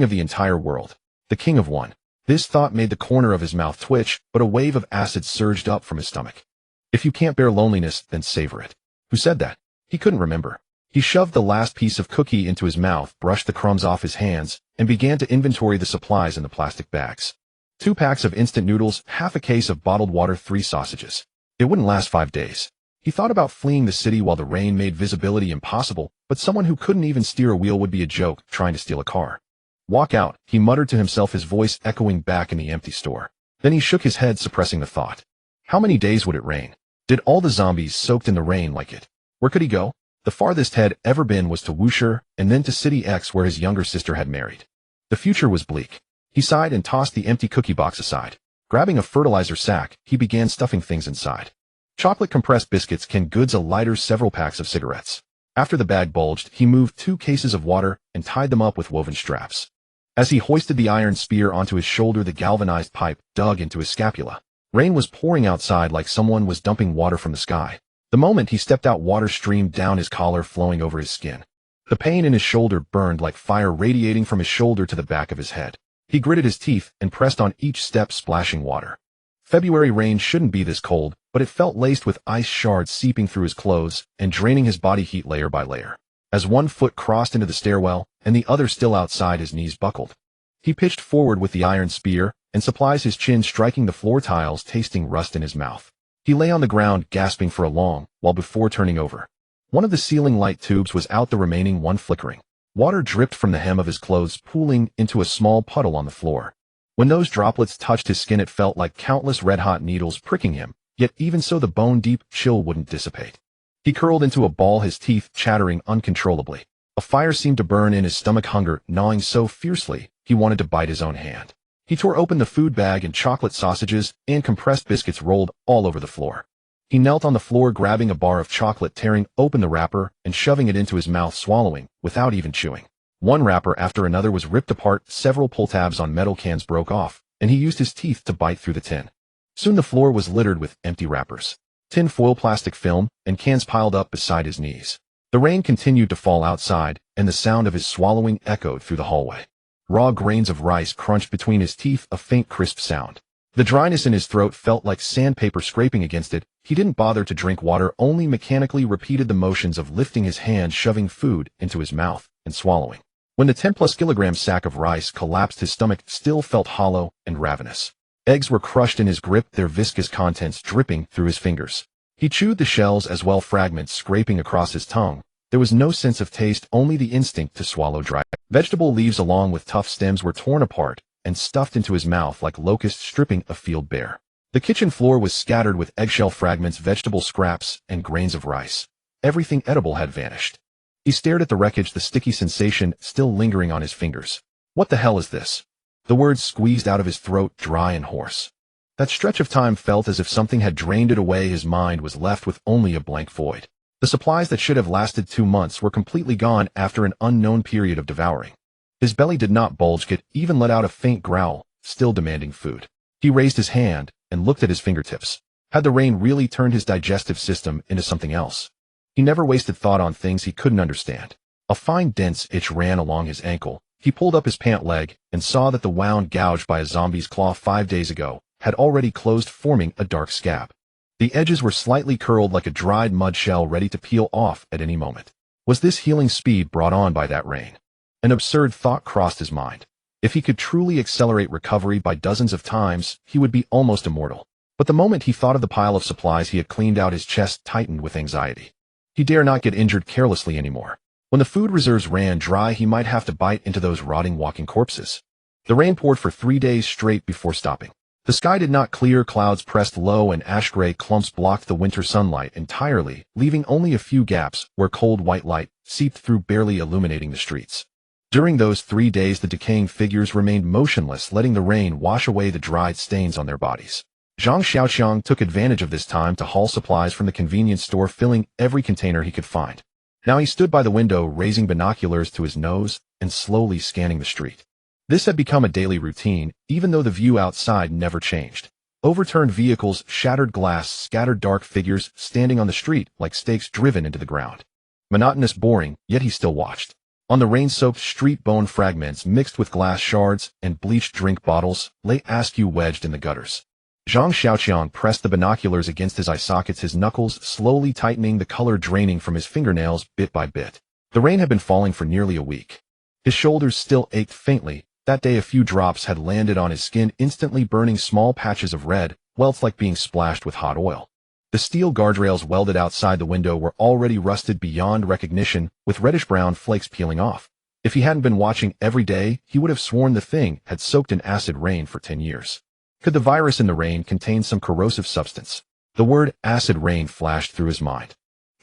of the entire world, the king of one. This thought made the corner of his mouth twitch, but a wave of acid surged up from his stomach. If you can't bear loneliness, then savor it. Who said that? He couldn't remember. He shoved the last piece of cookie into his mouth, brushed the crumbs off his hands, and began to inventory the supplies in the plastic bags. 2 packs of instant noodles, half a case of bottled water, 3 sausages. It wouldn't last 5 days. He thought about fleeing the city while the rain made visibility impossible, but someone who couldn't even steer a wheel would be a joke trying to steal a car. Walk out, he muttered to himself, his voice echoing back in the empty store. Then he shook his head, suppressing the thought. How many days would it rain? Did all the zombies soaked in the rain like it? Where could he go? The farthest he'd ever been was to Wuxi, and then to City X, where his younger sister had married. The future was bleak. He sighed and tossed the empty cookie box aside. Grabbing a fertilizer sack, he began stuffing things inside. Chocolate compressed biscuits, canned goods, a lighter, several packs of cigarettes. After the bag bulged, he moved 2 cases of water and tied them up with woven straps. As he hoisted the iron spear onto his shoulder, the galvanized pipe dug into his scapula. Rain was pouring outside like someone was dumping water from the sky. The moment he stepped out, water streamed down his collar, flowing over his skin. The pain in his shoulder burned like fire, radiating from his shoulder to the back of his head. He gritted his teeth and pressed on each step, splashing water. February rain shouldn't be this cold, but it felt laced with ice shards seeping through his clothes and draining his body heat layer by layer. As one foot crossed into the stairwell and the other still outside, his knees buckled. He pitched forward with the iron spear and supplies, his chin striking the floor tiles, tasting rust in his mouth. He lay on the ground, gasping for a long while before turning over. One of the ceiling light tubes was out, the remaining one flickering. Water dripped from the hem of his clothes, pooling into a small puddle on the floor. When those droplets touched his skin, it felt like countless red-hot needles pricking him, yet even so the bone-deep chill wouldn't dissipate. He curled into a ball, his teeth chattering uncontrollably. A fire seemed to burn in his stomach, hunger gnawing so fiercely he wanted to bite his own hand. He tore open the food bag, and chocolate sausages and compressed biscuits rolled all over the floor. He knelt on the floor, grabbing a bar of chocolate, tearing open the wrapper and shoving it into his mouth, swallowing without even chewing. One wrapper after another was ripped apart, several pull tabs on metal cans broke off, and he used his teeth to bite through the tin. Soon the floor was littered with empty wrappers, tin foil, plastic film, and cans piled up beside his knees. The rain continued to fall outside, and the sound of his swallowing echoed through the hallway. Raw grains of rice crunched between his teeth, a faint crisp sound. The dryness in his throat felt like sandpaper scraping against it. He didn't bother to drink water, only mechanically repeated the motions of lifting his hand, shoving food into his mouth, and swallowing. When the 10+ kilogram sack of rice collapsed, his stomach still felt hollow and ravenous. Eggs were crushed in his grip, their viscous contents dripping through his fingers. He chewed the shells as well, fragments scraping across his tongue. There was no sense of taste, only the instinct to swallow dry. Vegetable leaves along with tough stems were torn apart and stuffed into his mouth like locusts stripping a field bare. The kitchen floor was scattered with eggshell fragments, vegetable scraps, and grains of rice. Everything edible had vanished. He stared at the wreckage, the sticky sensation still lingering on his fingers. What the hell is this? The words squeezed out of his throat, dry and hoarse. That stretch of time felt as if something had drained it away. His mind was left with only a blank void. The supplies that should have lasted 2 months were completely gone after an unknown period of devouring. His belly did not bulge, it even let out a faint growl, still demanding food. He raised his hand and looked at his fingertips. Had the rain really turned his digestive system into something else? He never wasted thought on things he couldn't understand. A fine, dense itch ran along his ankle. He pulled up his pant leg and saw that the wound gouged by a zombie's claw 5 days ago had already closed, forming a dark scab. The edges were slightly curled like a dried mud shell, ready to peel off at any moment. Was this healing speed brought on by that rain? An absurd thought crossed his mind. If he could truly accelerate recovery by dozens of times, he would be almost immortal. But the moment he thought of the pile of supplies he had cleaned out, his chest tightened with anxiety. He dare not get injured carelessly anymore. When the food reserves ran dry, he might have to bite into those rotting walking corpses. The rain poured for 3 days straight before stopping. The sky did not clear, clouds pressed low and ash-gray clumps blocked the winter sunlight entirely, leaving only a few gaps where cold white light seeped through, barely illuminating the streets. During those 3 days, the decaying figures remained motionless, letting the rain wash away the dried stains on their bodies. Zhang Xiaoqiang took advantage of this time to haul supplies from the convenience store, filling every container he could find. Now he stood by the window, raising binoculars to his nose and slowly scanning the street. This had become a daily routine, even though the view outside never changed. Overturned vehicles, shattered glass, scattered dark figures standing on the street like stakes driven into the ground. Monotonous, boring, yet he still watched. On the rain-soaked street, bone fragments mixed with glass shards and bleached drink bottles lay askew, wedged in the gutters. Zhang Xiaoqiang pressed the binoculars against his eye sockets, his knuckles slowly tightening, the color draining from his fingernails bit by bit. The rain had been falling for nearly a week. His shoulders still ached faintly. That day a few drops had landed on his skin, instantly burning small patches of red, welts like being splashed with hot oil. The steel guardrails welded outside the window were already rusted beyond recognition, with reddish-brown flakes peeling off. If he hadn't been watching every day, he would have sworn the thing had soaked in acid rain for 10 years. Could the virus in the rain contain some corrosive substance? The word acid rain flashed through his mind.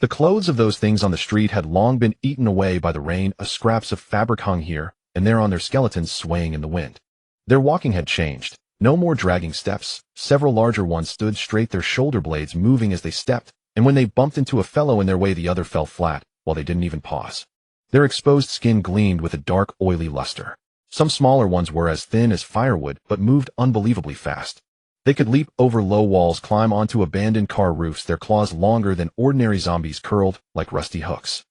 The clothes of those things on the street had long been eaten away by the rain, scraps of fabric hung here and there on their skeletons, swaying in the wind. Their walking had changed. No more dragging steps. Several larger ones stood straight, their shoulder blades moving as they stepped, and when they bumped into a fellow in their way, the other fell flat, while they didn't even pause. Their exposed skin gleamed with a dark, oily luster. Some smaller ones were as thin as firewood, but moved unbelievably fast. They could leap over low walls, climb onto abandoned car roofs, their claws longer than ordinary zombies, curled like rusty hooks.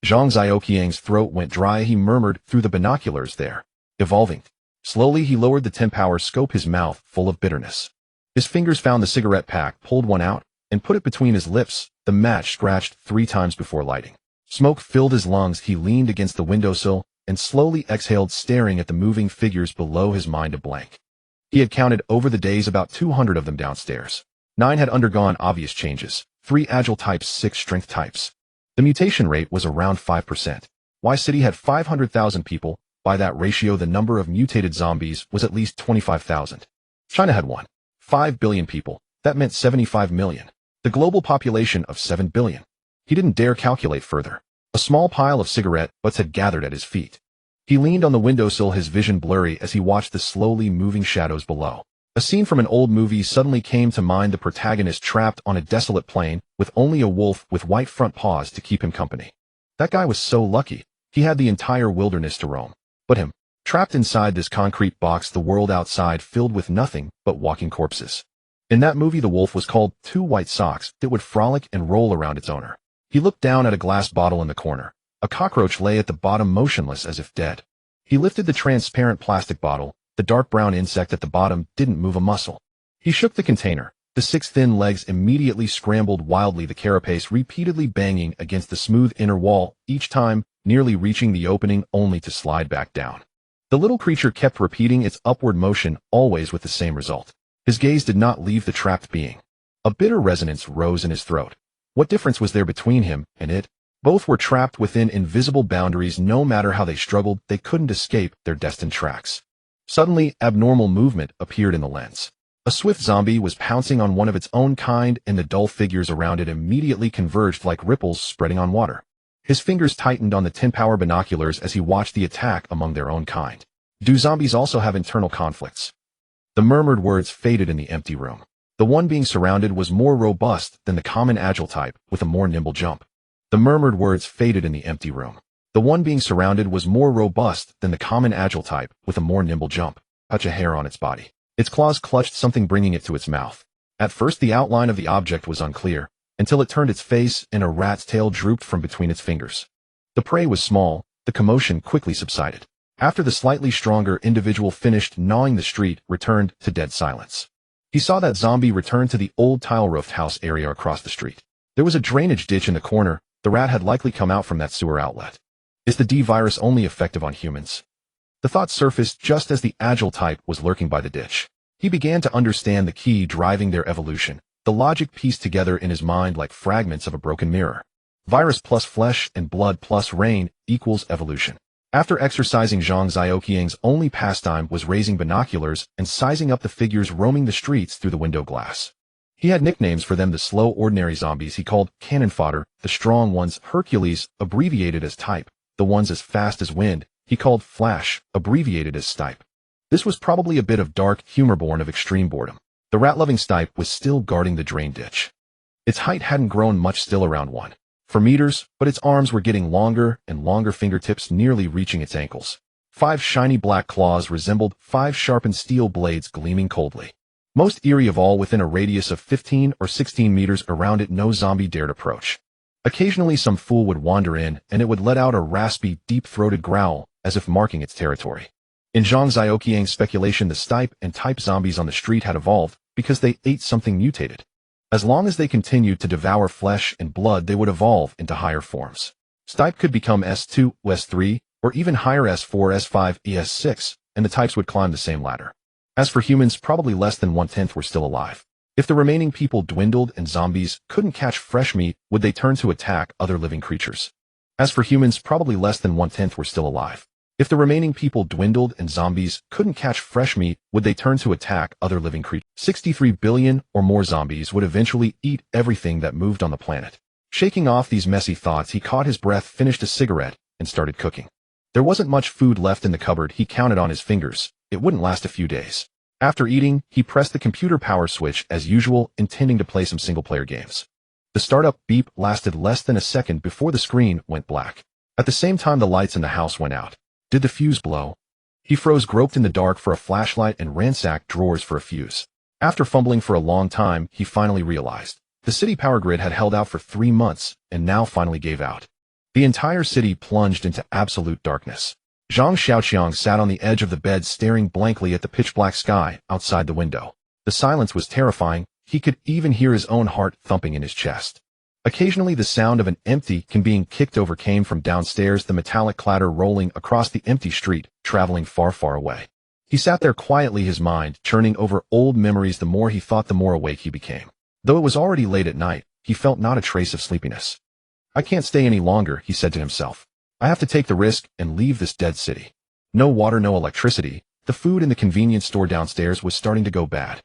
Zhang Xiaoqiang's throat went dry. He murmured through the binoculars, "They're evolving." Slowly, he lowered the 10-power scope, his mouth full of bitterness. His fingers found the cigarette pack, pulled one out, and put it between his lips. The match scratched 3 times before lighting. Smoke filled his lungs. He leaned against the windowsill and slowly exhaled, staring at the moving figures below, his mind a blank. He had counted over the days about 200 of them downstairs. 9 had undergone obvious changes, 3 agile types, 6 strength types. The mutation rate was around 5%. Y City had 500,000 people. By that ratio, the number of mutated zombies was at least 25,000. China had 1.5 billion people. That meant 75 million. The global population of 7 billion. He didn't dare calculate further. A small pile of cigarette butts had gathered at his feet. He leaned on the windowsill, his vision blurry as he watched the slowly moving shadows below. A scene from an old movie suddenly came to mind, the protagonist trapped on a desolate plain with only a wolf with white front paws to keep him company. That guy was so lucky. He had the entire wilderness to roam. But him, trapped inside this concrete box, the world outside filled with nothing but walking corpses. In that movie, the wolf was called 2 white socks that would frolic and roll around its owner. He looked down at a glass bottle in the corner. A cockroach lay at the bottom, motionless as if dead. He lifted the transparent plastic bottle. The dark brown insect at the bottom didn't move a muscle. He shook the container. The 6 thin legs immediately scrambled wildly, the carapace repeatedly banging against the smooth inner wall, each time nearly reaching the opening only to slide back down. The little creature kept repeating its upward motion, always with the same result. His gaze did not leave the trapped being. A bitter resonance rose in his throat. What difference was there between him and it? Both were trapped within invisible boundaries. No matter how they struggled, they couldn't escape their destined tracks. Suddenly, abnormal movement appeared in the lens. A swift zombie was pouncing on one of its own kind, and the dull figures around it immediately converged like ripples spreading on water. His fingers tightened on the 10-power binoculars as he watched the attack among their own kind. Do zombies also have internal conflicts? The murmured words faded in the empty room. The one being surrounded was more robust than the common agile type, with a more nimble jump. The murmured words faded in the empty room. The one being surrounded was more robust than the common agile type, with a more nimble jump. Touch a hair on its body. Its claws clutched something, bringing it to its mouth. At first, the outline of the object was unclear, until it turned its face and a rat's tail drooped from between its fingers. The prey was small. The commotion quickly subsided. After the slightly stronger individual finished gnawing, the street returned to dead silence. He saw that zombie return to the old tile-roofed house area across the street. There was a drainage ditch in the corner. The rat had likely come out from that sewer outlet. Is the D virus only effective on humans? The thought surfaced just as the agile type was lurking by the ditch. He began to understand the key driving their evolution. The logic pieced together in his mind like fragments of a broken mirror. Virus plus flesh and blood plus rain equals evolution. After exercising, Zhang Xiaoqiang's only pastime was raising binoculars and sizing up the figures roaming the streets through the window glass. He had nicknames for them. The slow, ordinary zombies he called cannon fodder, the strong ones Hercules, abbreviated as type, the ones as fast as wind he called Flash, abbreviated as Stipe. This was probably a bit of dark humor born of extreme boredom. The rat-loving Stipe was still guarding the drain ditch. Its height hadn't grown much, still around 1.4 meters, but its arms were getting longer and longer, fingertips nearly reaching its ankles. 5 shiny black claws resembled 5 sharpened steel blades gleaming coldly. Most eerie of all, within a radius of 15 or 16 meters around it, no zombie dared approach. Occasionally some fool would wander in, and it would let out a raspy, deep-throated growl, as if marking its territory. In Zhang Xiaoqiang's speculation, the Stipe and type zombies on the street had evolved because they ate something mutated. As long as they continued to devour flesh and blood, they would evolve into higher forms. Stipe could become S2, S3, or even higher S4, S5, S6, and the types would climb the same ladder. As for humans, probably less than 1/10 were still alive. If the remaining people dwindled and zombies couldn't catch fresh meat, would they turn to attack other living creatures? As for humans, probably less than 1/10 were still alive. If the remaining people dwindled and zombies couldn't catch fresh meat, would they turn to attack other living creatures? 63 billion or more zombies would eventually eat everything that moved on the planet. Shaking off these messy thoughts, he caught his breath, finished a cigarette, and started cooking. There wasn't much food left in the cupboard. He counted on his fingers. It wouldn't last a few days. After eating, he pressed the computer power switch as usual, intending to play some single-player games. The startup beep lasted less than a second before the screen went black. At the same time, the lights in the house went out. Did the fuse blow? He froze, groped in the dark for a flashlight, and ransacked drawers for a fuse. After fumbling for a long time, he finally realized. The city power grid had held out for 3 months, and now finally gave out. The entire city plunged into absolute darkness. Zhang Xiaoqiang sat on the edge of the bed staring blankly at the pitch-black sky outside the window. The silence was terrifying. He could even hear his own heart thumping in his chest. Occasionally the sound of an empty can being kicked over came from downstairs, the metallic clatter rolling across the empty street, traveling far, far away. He sat there quietly, his mind churning over old memories. The more he thought, the more awake he became. Though it was already late at night, he felt not a trace of sleepiness. I can't stay any longer, he said to himself. I have to take the risk and leave this dead city. No water, no electricity. The food in the convenience store downstairs was starting to go bad.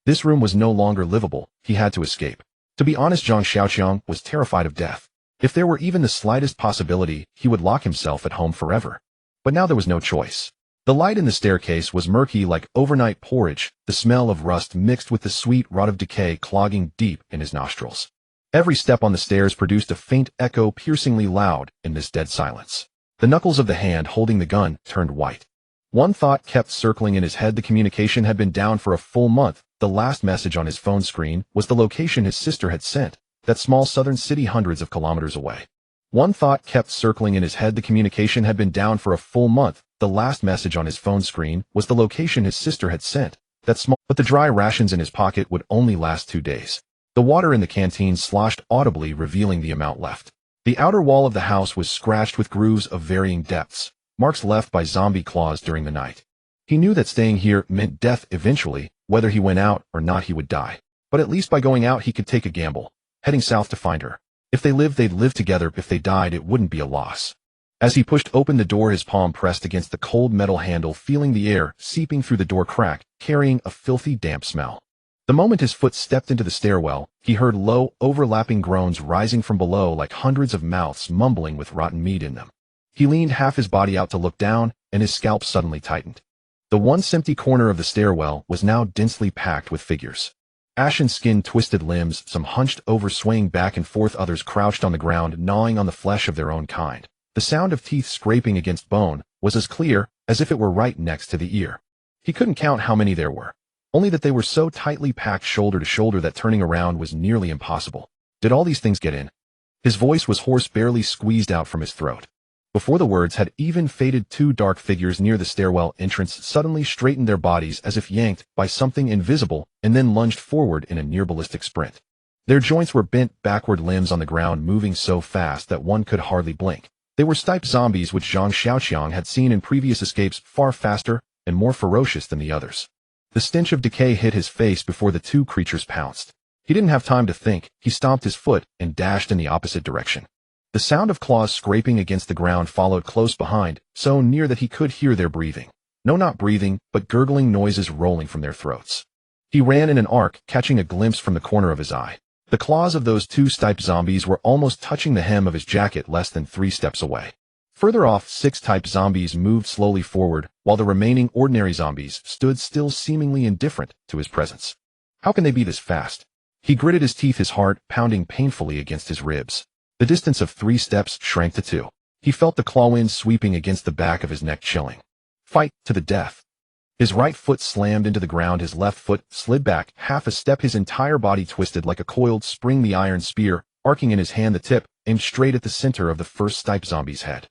This room was no longer livable. He had to escape. To be honest, Zhang Xiaoqiang was terrified of death. If there were even the slightest possibility, he would lock himself at home forever. But now there was no choice. The light in the staircase was murky like overnight porridge, the smell of rust mixed with the sweet rot of decay clogging deep in his nostrils. Every step on the stairs produced a faint echo, piercingly loud in this dead silence. The knuckles of the hand holding the gun turned white. One thought kept circling in his head. The communication had been down for a full month. The last message on his phone screen was the location his sister had sent, that small southern city hundreds of kilometers away. One thought kept circling in his head. The communication had been down for a full month. The last message on his phone screen was the location his sister had sent, but the dry rations in his pocket would only last 2 days. The water in the canteen sloshed audibly, revealing the amount left. The outer wall of the house was scratched with grooves of varying depths, marks left by zombie claws during the night. He knew that staying here meant death eventually. Whether he went out or not, he would die. But at least by going out, he could take a gamble, heading south to find her. If they lived, they'd live together. If they died, it wouldn't be a loss. As he pushed open the door, his palm pressed against the cold metal handle, feeling the air seeping through the door crack, carrying a filthy, damp smell. The moment his foot stepped into the stairwell, he heard low, overlapping groans rising from below like hundreds of mouths mumbling with rotten meat in them. He leaned half his body out to look down, and his scalp suddenly tightened. The once empty corner of the stairwell was now densely packed with figures. Ashen skin, twisted limbs, some hunched over, swaying back and forth, others crouched on the ground, gnawing on the flesh of their own kind. The sound of teeth scraping against bone was as clear as if it were right next to the ear. He couldn't count how many there were, only that they were so tightly packed shoulder to shoulder that turning around was nearly impossible. Did all these things get in? His voice was hoarse, barely squeezed out from his throat. Before the words had even faded, 2 dark figures near the stairwell entrance suddenly straightened their bodies as if yanked by something invisible and then lunged forward in a near-ballistic sprint. Their joints were bent backward, limbs on the ground moving so fast that one could hardly blink. They were steppe zombies which Zhang Xiaoqiang had seen in previous escapes, far faster and more ferocious than the others. The stench of decay hit his face before the 2 creatures pounced. He didn't have time to think. He stomped his foot and dashed in the opposite direction. The sound of claws scraping against the ground followed close behind, so near that he could hear their breathing. No, not breathing, but gurgling noises rolling from their throats. He ran in an arc, catching a glimpse from the corner of his eye. The claws of those 2 steppe zombies were almost touching the hem of his jacket, less than 3 steps away. Further off, 6 steppe zombies moved slowly forward, while the remaining ordinary zombies stood still, seemingly indifferent to his presence. How can they be this fast? He gritted his teeth, his heart pounding painfully against his ribs. The distance of 3 steps shrank to 2. He felt the claw wind sweeping against the back of his neck, chilling. Fight to the death. His right foot slammed into the ground, his left foot slid back half a step, his entire body twisted like a coiled spring, the iron spear arcing in his hand, the tip aimed straight at the center of the first steppe zombie's head.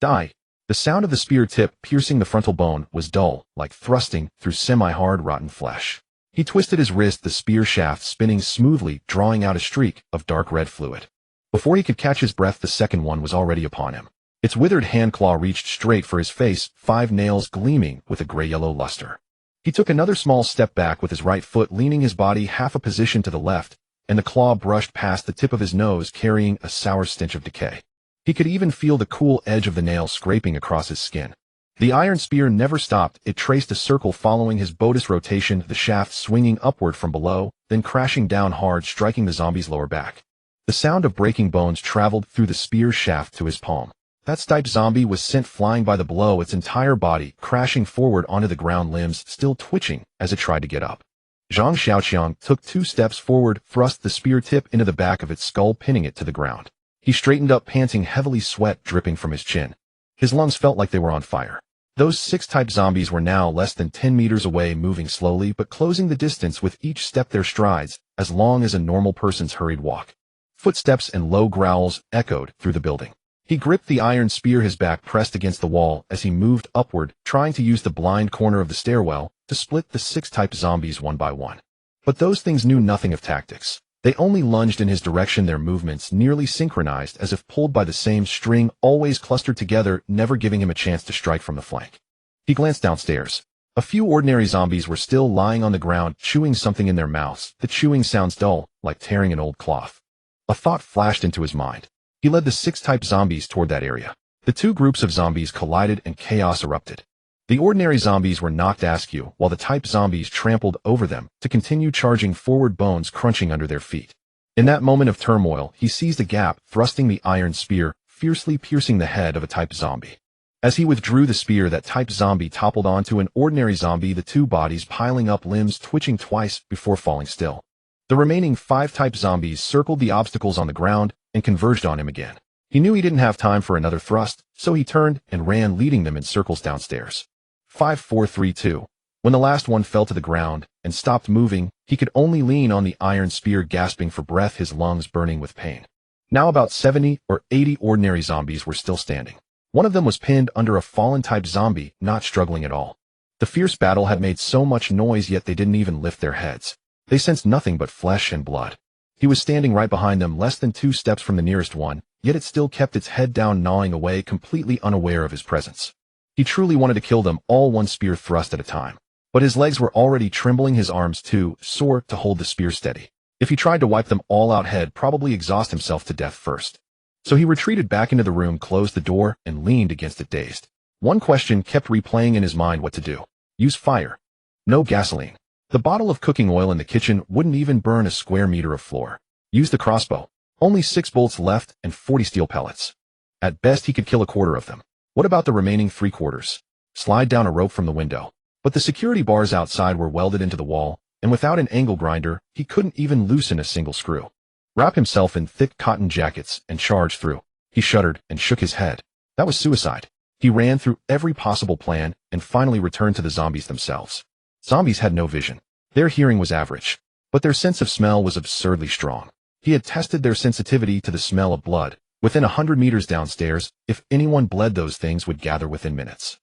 Die. The sound of the spear tip piercing the frontal bone was dull, like thrusting through semi-hard, rotten flesh. He twisted his wrist, the spear shaft spinning smoothly, drawing out a streak of dark red fluid. Before he could catch his breath, the second one was already upon him. Its withered hand claw reached straight for his face, 5 nails gleaming with a gray-yellow luster. He took another small step back with his right foot, leaning his body half a position to the left, and the claw brushed past the tip of his nose, carrying a sour stench of decay. He could even feel the cool edge of the nail scraping across his skin. The iron spear never stopped. It traced a circle following his Bodis rotation, the shaft swinging upward from below, then crashing down hard, striking the zombie's lower back. The sound of breaking bones traveled through the spear shaft to his palm. That steppe zombie was sent flying by the blow, its entire body crashing forward onto the ground, limbs still twitching as it tried to get up. Zhang Xiaoqiang took 2 steps forward, thrust the spear tip into the back of its skull, pinning it to the ground. He straightened up, panting heavily, sweat dripping from his chin. His lungs felt like they were on fire. Those 6-type zombies were now less than 10 meters away, moving slowly but closing the distance with each step their strides, as long as a normal person's hurried walk. Footsteps and low growls echoed through the building. He gripped the iron spear, his back pressed against the wall as he moved upward, trying to use the blind corner of the stairwell to split the 6-type zombies one by one. But those things knew nothing of tactics. They only lunged in his direction, their movements nearly synchronized as if pulled by the same string, always clustered together, never giving him a chance to strike from the flank. He glanced downstairs. A few ordinary zombies were still lying on the ground, chewing something in their mouths. The chewing sounds dull, like tearing an old cloth. A thought flashed into his mind. He led the 6-type zombies toward that area. The two groups of zombies collided and chaos erupted. The ordinary zombies were knocked askew, while the type zombies trampled over them to continue charging forward, bones crunching under their feet. In that moment of turmoil, he seized a gap, thrusting the iron spear, fiercely piercing the head of a type zombie. As he withdrew the spear, that type zombie toppled onto an ordinary zombie, the two bodies piling up, limbs twitching twice before falling still. The remaining 5 type zombies circled the obstacles on the ground and converged on him again. He knew he didn't have time for another thrust, so he turned and ran, leading them in circles downstairs. 5, 4, 3, 2. When the last one fell to the ground and stopped moving, he could only lean on the iron spear, gasping for breath, his lungs burning with pain. Now about 70 or 80 ordinary zombies were still standing. One of them was pinned under a fallen type zombie, not struggling at all. The fierce battle had made so much noise, yet they didn't even lift their heads. They sensed nothing but flesh and blood. He was standing right behind them, less than 2 steps from the nearest one, yet it still kept its head down, gnawing away, completely unaware of his presence. He truly wanted to kill them all, one spear thrust at a time. But his legs were already trembling, his arms too sore to hold the spear steady. If he tried to wipe them all out, he'd probably exhaust himself to death first. So he retreated back into the room, closed the door, and leaned against it, dazed. One question kept replaying in his mind: what to do. Use fire. No gasoline. The bottle of cooking oil in the kitchen wouldn't even burn a square meter of floor. Use the crossbow. Only 6 bolts left and 40 steel pellets. At best, he could kill a quarter of them. What about the remaining 3/4? Slide down a rope from the window. But the security bars outside were welded into the wall, and without an angle grinder, he couldn't even loosen a single screw. Wrap himself in thick cotton jackets and charge through. He shuddered and shook his head. That was suicide. He ran through every possible plan and finally returned to the zombies themselves. Zombies had no vision. Their hearing was average, but their sense of smell was absurdly strong. He had tested their sensitivity to the smell of blood. Within 100 meters downstairs, if anyone bled, those things would gather within minutes.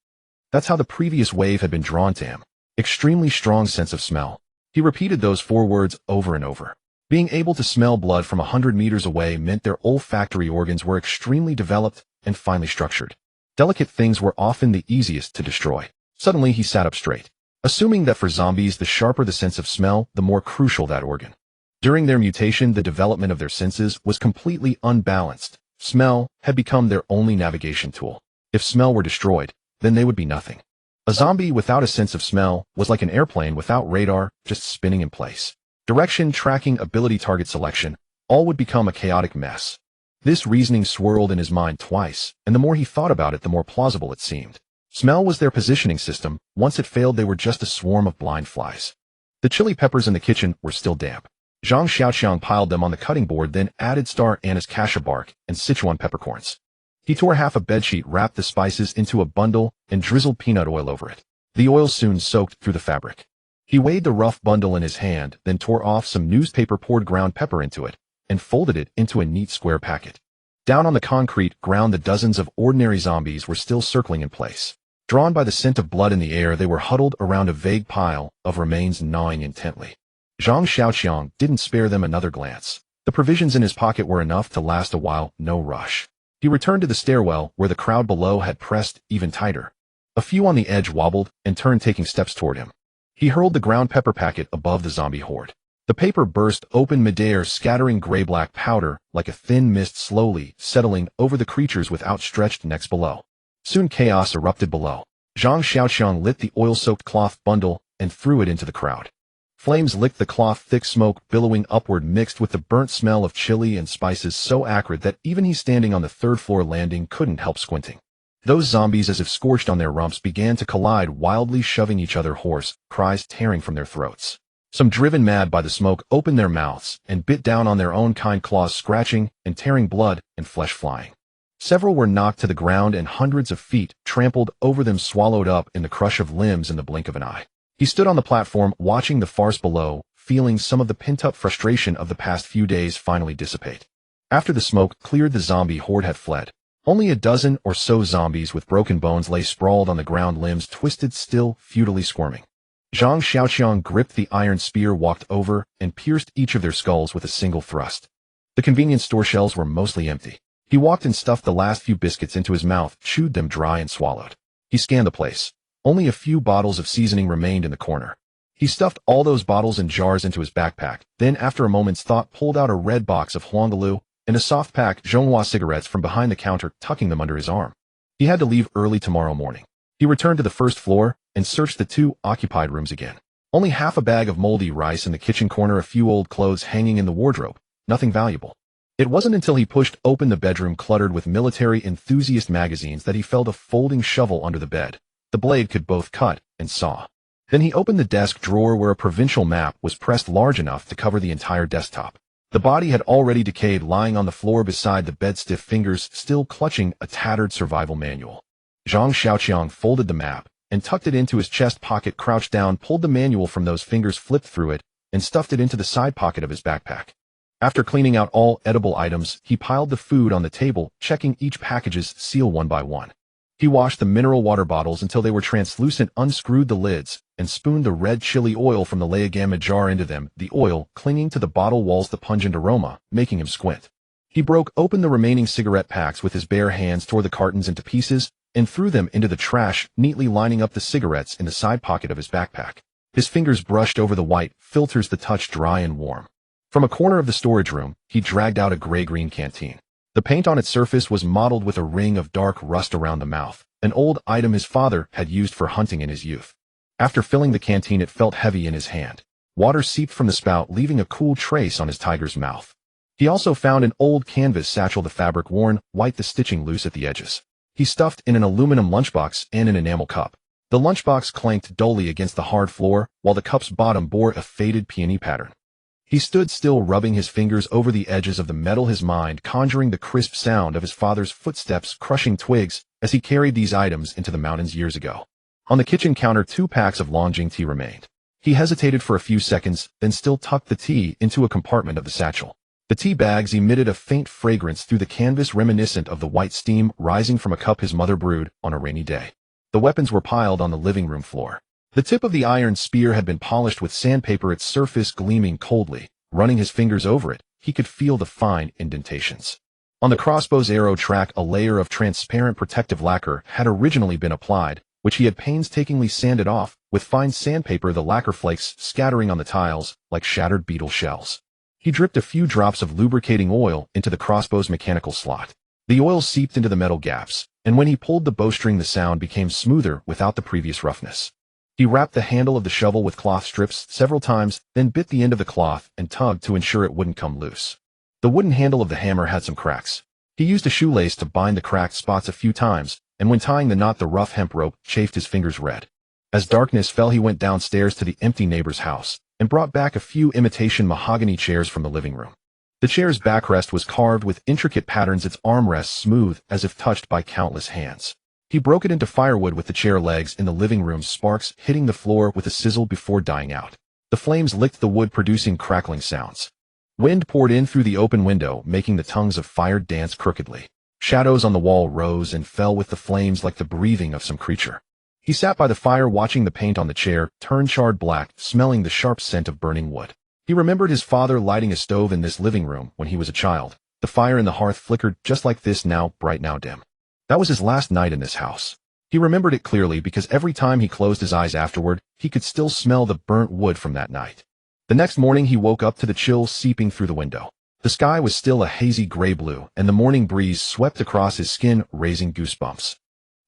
That's how the previous wave had been drawn to him. Extremely strong sense of smell. He repeated those 4 words over and over. Being able to smell blood from 100 meters away meant their olfactory organs were extremely developed and finely structured. Delicate things were often the easiest to destroy. Suddenly he sat up straight, assuming that for zombies, the sharper the sense of smell, the more crucial that organ. During their mutation, the development of their senses was completely unbalanced. Smell had become their only navigation tool. If smell were destroyed, then they would be nothing. A zombie without a sense of smell was like an airplane without radar, just spinning in place. Direction, tracking, ability, target selection, all would become a chaotic mess. This reasoning swirled in his mind twice, and the more he thought about it, the more plausible it seemed. Smell was their positioning system. Once it failed, they were just a swarm of blind flies. The chili peppers in the kitchen were still damp. Zhang Xiaoqiang piled them on the cutting board, then added star anise cassia bark and Sichuan peppercorns. He tore half a bedsheet, wrapped the spices into a bundle, and drizzled peanut oil over it. The oil soon soaked through the fabric. He weighed the rough bundle in his hand, then tore off some newspaper, poured ground pepper into it, and folded it into a neat square packet. Down on the concrete ground, the dozens of ordinary zombies were still circling in place. Drawn by the scent of blood in the air, they were huddled around a vague pile of remains, gnawing intently. Zhang Xiaoqiang didn't spare them another glance. The provisions in his pocket were enough to last a while, no rush. He returned to the stairwell, where the crowd below had pressed even tighter. A few on the edge wobbled and turned, taking steps toward him. He hurled the ground pepper packet above the zombie horde. The paper burst open midair, scattering gray-black powder like a thin mist, slowly settling over the creatures with outstretched necks below. Soon chaos erupted below. Zhang Xiaoqiang lit the oil-soaked cloth bundle and threw it into the crowd. Flames licked the cloth, thick smoke billowing upward, mixed with the burnt smell of chili and spices so acrid that even he, standing on the 3rd floor landing, couldn't help squinting. Those zombies, as if scorched on their rumps, began to collide, wildly shoving each other, hoarse cries tearing from their throats. Some, driven mad by the smoke, opened their mouths and bit down on their own kind, claws scratching and tearing, blood and flesh flying. Several were knocked to the ground and hundreds of feet trampled over them, swallowed up in the crush of limbs in the blink of an eye. He stood on the platform watching the farce below, feeling some of the pent-up frustration of the past few days finally dissipate. After the smoke cleared, the zombie horde had fled. Only a dozen or so zombies with broken bones lay sprawled on the ground, limbs twisted, still futilely squirming. Zhang Xiaoqiang gripped the iron spear, walked over, and pierced each of their skulls with a single thrust. The convenience store shelves were mostly empty. He walked and stuffed the last few biscuits into his mouth, chewed them dry and swallowed. He scanned the place. Only a few bottles of seasoning remained in the corner. He stuffed all those bottles and jars into his backpack, then after a moment's thought pulled out a red box of Huangalu and a soft pack Zhonghua cigarettes from behind the counter, tucking them under his arm. He had to leave early tomorrow morning. He returned to the first floor and searched the 2 occupied rooms again. Only half a bag of moldy rice in the kitchen corner, a few old clothes hanging in the wardrobe. Nothing valuable. It wasn't until he pushed open the bedroom cluttered with military enthusiast magazines that he felt a folding shovel under the bed. The blade could both cut and saw. Then he opened the desk drawer where a provincial map was pressed large enough to cover the entire desktop. The body had already decayed, lying on the floor beside the bed, stiff fingers still clutching a tattered survival manual. Zhang Xiaoqiang folded the map and tucked it into his chest pocket, crouched down, pulled the manual from those fingers, flipped through it, and stuffed it into the side pocket of his backpack. After cleaning out all edible items, he piled the food on the table, checking each package's seal one by one. He washed the mineral water bottles until they were translucent, unscrewed the lids, and spooned the red chili oil from the Layagama jar into them, the oil clinging to the bottle walls, the pungent aroma making him squint. He broke open the remaining cigarette packs with his bare hands, tore the cartons into pieces, and threw them into the trash, neatly lining up the cigarettes in the side pocket of his backpack. His fingers brushed over the white filters, the touch dry and warm. From a corner of the storage room, he dragged out a gray-green canteen. The paint on its surface was mottled with a ring of dark rust around the mouth, an old item his father had used for hunting in his youth. After filling the canteen, it felt heavy in his hand. Water seeped from the spout, leaving a cool trace on his tiger's mouth. He also found an old canvas satchel, the fabric worn white, the stitching loose at the edges. He stuffed in an aluminum lunchbox and an enamel cup. The lunchbox clanked dully against the hard floor, while the cup's bottom bore a faded peony pattern. He stood still, rubbing his fingers over the edges of the metal, his mind conjuring the crisp sound of his father's footsteps crushing twigs as he carried these items into the mountains years ago. On the kitchen counter, 2 packs of Longjing tea remained. He hesitated for a few seconds, then still tucked the tea into a compartment of the satchel. The tea bags emitted a faint fragrance through the canvas, reminiscent of the white steam rising from a cup his mother brewed on a rainy day. The weapons were piled on the living room floor. The tip of the iron spear had been polished with sandpaper, its surface gleaming coldly. Running his fingers over it, he could feel the fine indentations. On the crossbow's arrow track, a layer of transparent protective lacquer had originally been applied, which he had painstakingly sanded off with fine sandpaper, the lacquer flakes scattering on the tiles like shattered beetle shells. He dripped a few drops of lubricating oil into the crossbow's mechanical slot. The oil seeped into the metal gaps, and when he pulled the bowstring, the sound became smoother without the previous roughness. He wrapped the handle of the shovel with cloth strips several times, then bit the end of the cloth and tugged to ensure it wouldn't come loose. The wooden handle of the hammer had some cracks. He used a shoelace to bind the cracked spots a few times, and when tying the knot, the rough hemp rope chafed his fingers red. As darkness fell, he went downstairs to the empty neighbor's house and brought back a few imitation mahogany chairs from the living room. The chair's backrest was carved with intricate patterns, its armrests smooth as if touched by countless hands. He broke it into firewood with the chair legs in the living room, sparks hitting the floor with a sizzle before dying out. The flames licked the wood, producing crackling sounds. Wind poured in through the open window, making the tongues of fire dance crookedly. Shadows on the wall rose and fell with the flames like the breathing of some creature. He sat by the fire, watching the paint on the chair turn charred black, smelling the sharp scent of burning wood. He remembered his father lighting a stove in this living room when he was a child. The fire in the hearth flickered just like this, now bright, now dim. That was his last night in this house. He remembered it clearly because every time he closed his eyes afterward, he could still smell the burnt wood from that night. The next morning he woke up to the chill seeping through the window. The sky was still a hazy gray-blue, and the morning breeze swept across his skin, raising goosebumps.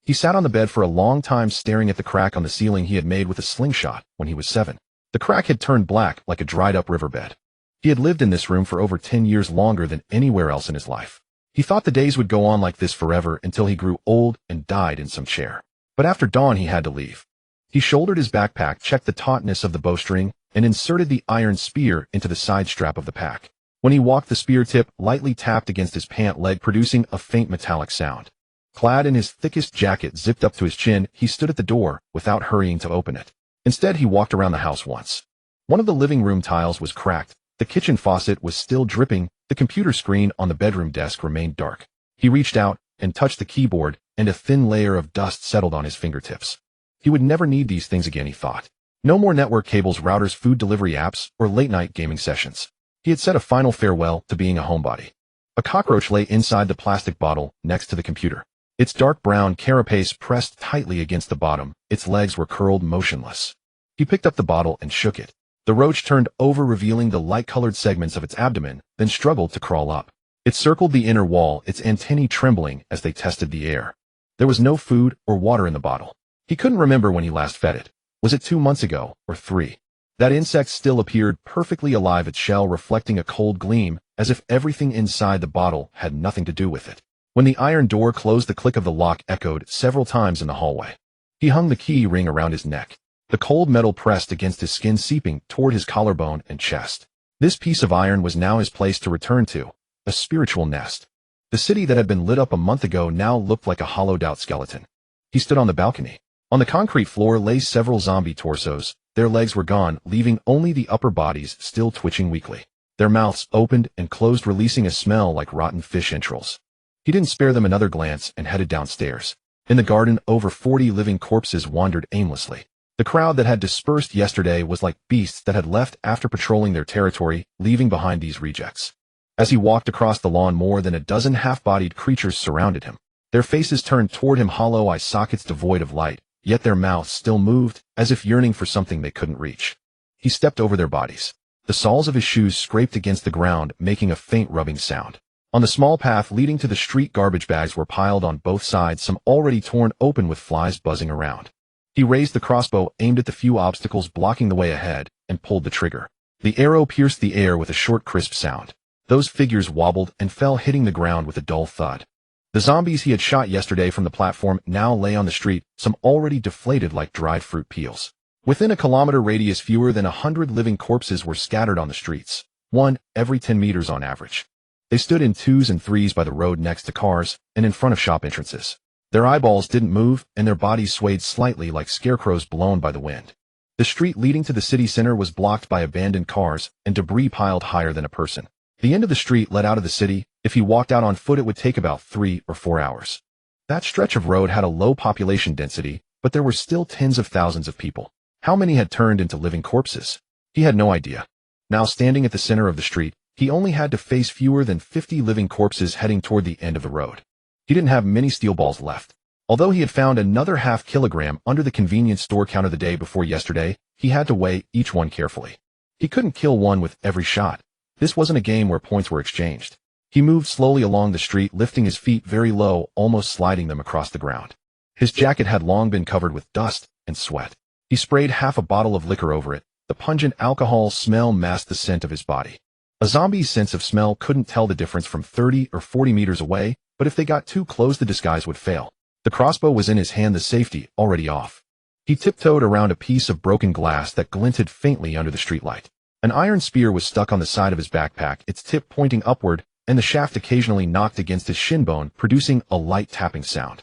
He sat on the bed for a long time, staring at the crack on the ceiling he had made with a slingshot when he was 7. The crack had turned black like a dried-up riverbed. He had lived in this room for over 10 years, longer than anywhere else in his life. He thought the days would go on like this forever until he grew old and died in some chair. But after dawn he had to leave. He shouldered his backpack, checked the tautness of the bowstring, and inserted the iron spear into the side strap of the pack. When he walked, the spear tip lightly tapped against his pant leg, producing a faint metallic sound. Clad in his thickest jacket zipped up to his chin, he stood at the door without hurrying to open it. Instead, he walked around the house once. One of the living room tiles was cracked, the kitchen faucet was still dripping, the computer screen on the bedroom desk remained dark. He reached out and touched the keyboard, and a thin layer of dust settled on his fingertips. He would never need these things again, he thought. No more network cables, routers, food delivery apps, or late-night gaming sessions. He had said a final farewell to being a homebody. A cockroach lay inside the plastic bottle next to the computer. Its dark brown carapace pressed tightly against the bottom, its legs were curled motionless. He picked up the bottle and shook it. The roach turned over, revealing the light-colored segments of its abdomen, then struggled to crawl up. It circled the inner wall, its antennae trembling as they tested the air. There was no food or water in the bottle. He couldn't remember when he last fed it. Was it 2 months ago, or 3? That insect still appeared perfectly alive, its shell reflecting a cold gleam, as if everything inside the bottle had nothing to do with it. When the iron door closed, the click of the lock echoed several times in the hallway. He hung the key ring around his neck. The cold metal pressed against his skin, seeping toward his collarbone and chest. This piece of iron was now his place to return to, a spiritual nest. The city that had been lit up a month ago now looked like a hollowed-out skeleton. He stood on the balcony. On the concrete floor lay several zombie torsos. Their legs were gone, leaving only the upper bodies still twitching weakly. Their mouths opened and closed, releasing a smell like rotten fish entrails. He didn't spare them another glance and headed downstairs. In the garden, over 40 living corpses wandered aimlessly. The crowd that had dispersed yesterday was like beasts that had left after patrolling their territory, leaving behind these rejects. As he walked across the lawn, more than a dozen half-bodied creatures surrounded him. Their faces turned toward him, hollow eye sockets devoid of light, yet their mouths still moved, as if yearning for something they couldn't reach. He stepped over their bodies. The soles of his shoes scraped against the ground, making a faint rubbing sound. On the small path leading to the street, garbage bags were piled on both sides, some already torn open with flies buzzing around. He raised the crossbow, aimed at the few obstacles blocking the way ahead, and pulled the trigger. The arrow pierced the air with a short, crisp sound. Those figures wobbled and fell, hitting the ground with a dull thud. The zombies he had shot yesterday from the platform now lay on the street, some already deflated like dried fruit peels. Within a kilometer radius, fewer than 100 living corpses were scattered on the streets, one every 10 meters on average. They stood in 2s and 3s by the road, next to cars, and in front of shop entrances. Their eyeballs didn't move, and their bodies swayed slightly like scarecrows blown by the wind. The street leading to the city center was blocked by abandoned cars and debris piled higher than a person. The end of the street led out of the city. If he walked out on foot, it would take about 3 or 4 hours. That stretch of road had a low population density, but there were still tens of thousands of people. How many had turned into living corpses? He had no idea. Now, standing at the center of the street, he only had to face fewer than 50 living corpses heading toward the end of the road. He didn't have many steel balls left. Although he had found another half kilogram under the convenience store counter the day before yesterday, he had to weigh each one carefully. He couldn't kill one with every shot. This wasn't a game where points were exchanged. He moved slowly along the street, lifting his feet very low, almost sliding them across the ground. His jacket had long been covered with dust and sweat. He sprayed half a bottle of liquor over it. The pungent alcohol smell masked the scent of his body. A zombie's sense of smell couldn't tell the difference from 30 or 40 meters away, but if they got too close, the disguise would fail. The crossbow was in his hand, the safety already off. He tiptoed around a piece of broken glass that glinted faintly under the streetlight. An iron spear was stuck on the side of his backpack, its tip pointing upward, and the shaft occasionally knocked against his shin bone, producing a light tapping sound.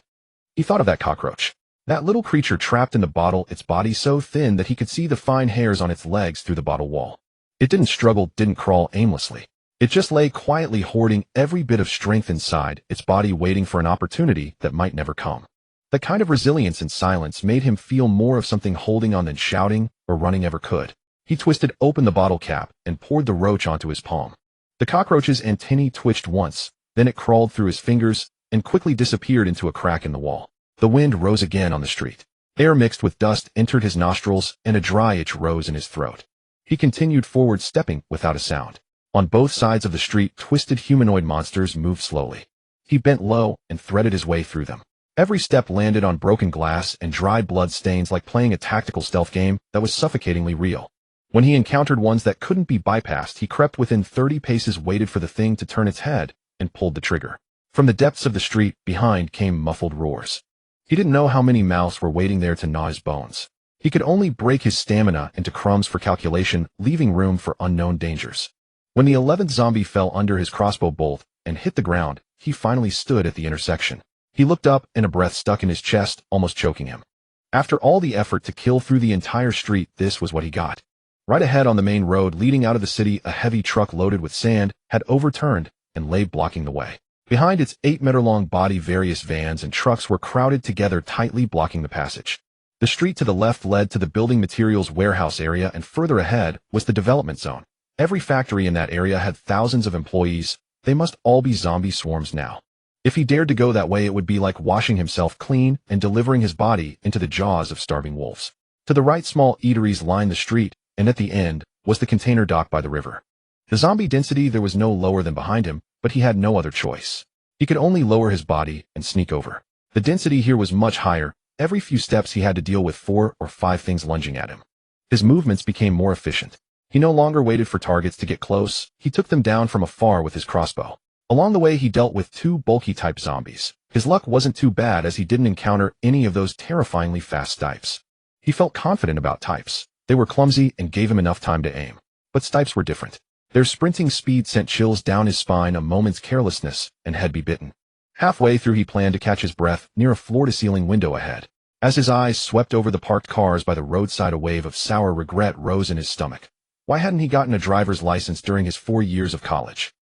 He thought of that cockroach. That little creature trapped in the bottle, its body so thin that he could see the fine hairs on its legs through the bottle wall. It didn't struggle, didn't crawl aimlessly. It just lay quietly, hoarding every bit of strength inside, its body waiting for an opportunity that might never come. That kind of resilience and silence made him feel more of something holding on than shouting or running ever could. He twisted open the bottle cap and poured the roach onto his palm. The cockroach's antennae twitched once, then it crawled through his fingers and quickly disappeared into a crack in the wall. The wind rose again on the street. Air mixed with dust entered his nostrils, and a dry itch rose in his throat. He continued forward, stepping without a sound. On both sides of the street, twisted humanoid monsters moved slowly. He bent low and threaded his way through them. Every step landed on broken glass and dried blood stains, like playing a tactical stealth game that was suffocatingly real. When he encountered ones that couldn't be bypassed, he crept within 30 paces, waited for the thing to turn its head, and pulled the trigger. From the depths of the street behind came muffled roars. He didn't know how many mouths were waiting there to gnaw his bones. He could only break his stamina into crumbs for calculation, leaving room for unknown dangers. When the 11th zombie fell under his crossbow bolt and hit the ground, he finally stood at the intersection. He looked up and a breath stuck in his chest, almost choking him. After all the effort to kill through the entire street, this was what he got. Right ahead on the main road leading out of the city, a heavy truck loaded with sand had overturned and lay blocking the way. Behind its 8-meter-long body, various vans and trucks were crowded together, tightly blocking the passage. The street to the left led to the building materials warehouse area, and further ahead was the development zone. Every factory in that area had thousands of employees. They must all be zombie swarms now. If he dared to go that way, it would be like washing himself clean and delivering his body into the jaws of starving wolves. To the right, small eateries lined the street, and at the end was the container dock by the river. The zombie density there was no lower than behind him, but he had no other choice. He could only lower his body and sneak over. The density here was much higher. Every few steps he had to deal with 4 or 5 things lunging at him. His movements became more efficient. He no longer waited for targets to get close. He took them down from afar with his crossbow. Along the way, he dealt with 2 bulky type zombies. His luck wasn't too bad, as he didn't encounter any of those terrifyingly fast stipes. He felt confident about types. They were clumsy and gave him enough time to aim. But stipes were different. Their sprinting speed sent chills down his spine. A moment's carelessness and he'd be bitten. Halfway through, he planned to catch his breath near a floor-to-ceiling window ahead. As his eyes swept over the parked cars by the roadside, a wave of sour regret rose in his stomach. Why hadn't he gotten a driver's license during his 4 years of college?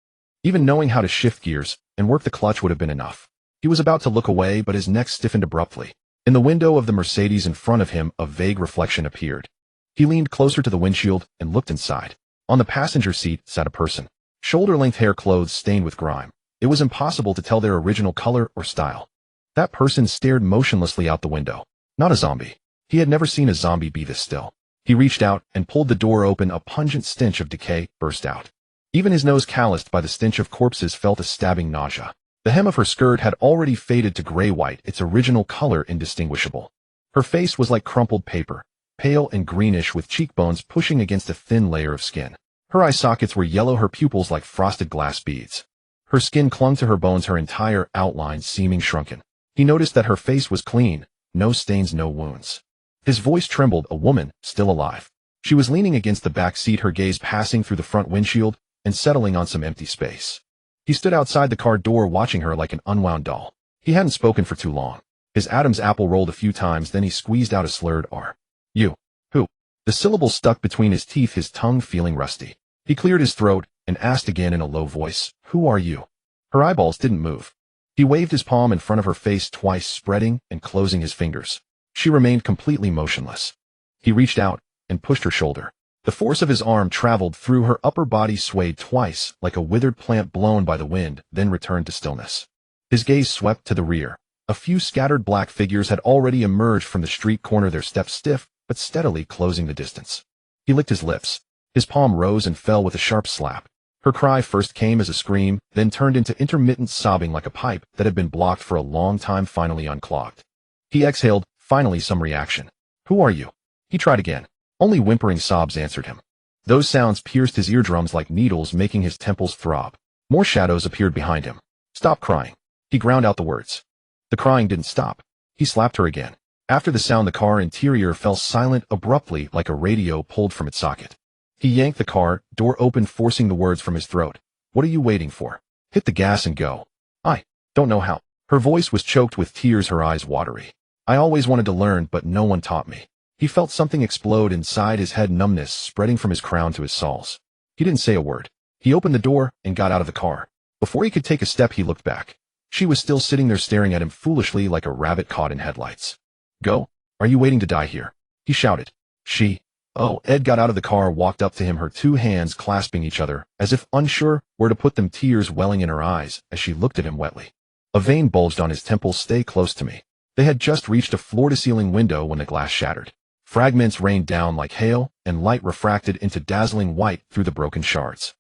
Even knowing how to shift gears and work the clutch would have been enough. He was about to look away, but his neck stiffened abruptly. In the window of the Mercedes in front of him, a vague reflection appeared. He leaned closer to the windshield and looked inside. On the passenger seat sat a person. Shoulder-length hair, clothes stained with grime. It was impossible to tell their original color or style. That person stared motionlessly out the window. Not a zombie. He had never seen a zombie be this still. He reached out and pulled the door open. A pungent stench of decay burst out. Even his nose, calloused by the stench of corpses, felt a stabbing nausea. The hem of her skirt had already faded to gray-white, its original color indistinguishable. Her face was like crumpled paper, pale and greenish, with cheekbones pushing against a thin layer of skin. Her eye sockets were yellow, her pupils like frosted glass beads. Her skin clung to her bones, her entire outline seeming shrunken. He noticed that her face was clean, no stains, no wounds. His voice trembled. A woman, still alive. She was leaning against the back seat, her gaze passing through the front windshield and settling on some empty space. He stood outside the car door, watching her like an unwound doll. He hadn't spoken for too long. His Adam's apple rolled a few times, then he squeezed out a slurred R. You. Who? The syllable stuck between his teeth, his tongue feeling rusty. He cleared his throat and asked again in a low voice, "Who are you?" Her eyeballs didn't move. He waved his palm in front of her face twice, spreading and closing his fingers. She remained completely motionless. He reached out and pushed her shoulder. The force of his arm traveled through her upper body, swayed twice like a withered plant blown by the wind, then returned to stillness. His gaze swept to the rear. A few scattered black figures had already emerged from the street corner, their steps stiff but steadily closing the distance. He licked his lips. His palm rose and fell with a sharp slap. Her cry first came as a scream, then turned into intermittent sobbing like a pipe that had been blocked for a long time, finally unclogged. He exhaled, finally some reaction. "Who are you?" He tried again. Only whimpering sobs answered him. Those sounds pierced his eardrums like needles, making his temples throb. More shadows appeared behind him. "Stop crying." He ground out the words. The crying didn't stop. He slapped her again. After the sound, the car interior fell silent abruptly, like a radio pulled from its socket. He yanked the car door open, forcing the words from his throat. "What are you waiting for? Hit the gas and go." "I don't know how." Her voice was choked with tears, her eyes watery. "I always wanted to learn, but no one taught me." He felt something explode inside his head, numbness spreading from his crown to his soles. He didn't say a word. He opened the door and got out of the car. Before he could take a step, he looked back. She was still sitting there, staring at him foolishly like a rabbit caught in headlights. "Go? Are you waiting to die here?" he shouted. She. Oh, Ed got out of the car, walked up to him, her two hands clasping each other, as if unsure where to put them, tears welling in her eyes as she looked at him wetly. A vein bulged on his temple. "Stay close to me." They had just reached a floor-to-ceiling window when the glass shattered. Fragments rained down like hail, and light refracted into dazzling white through the broken shards.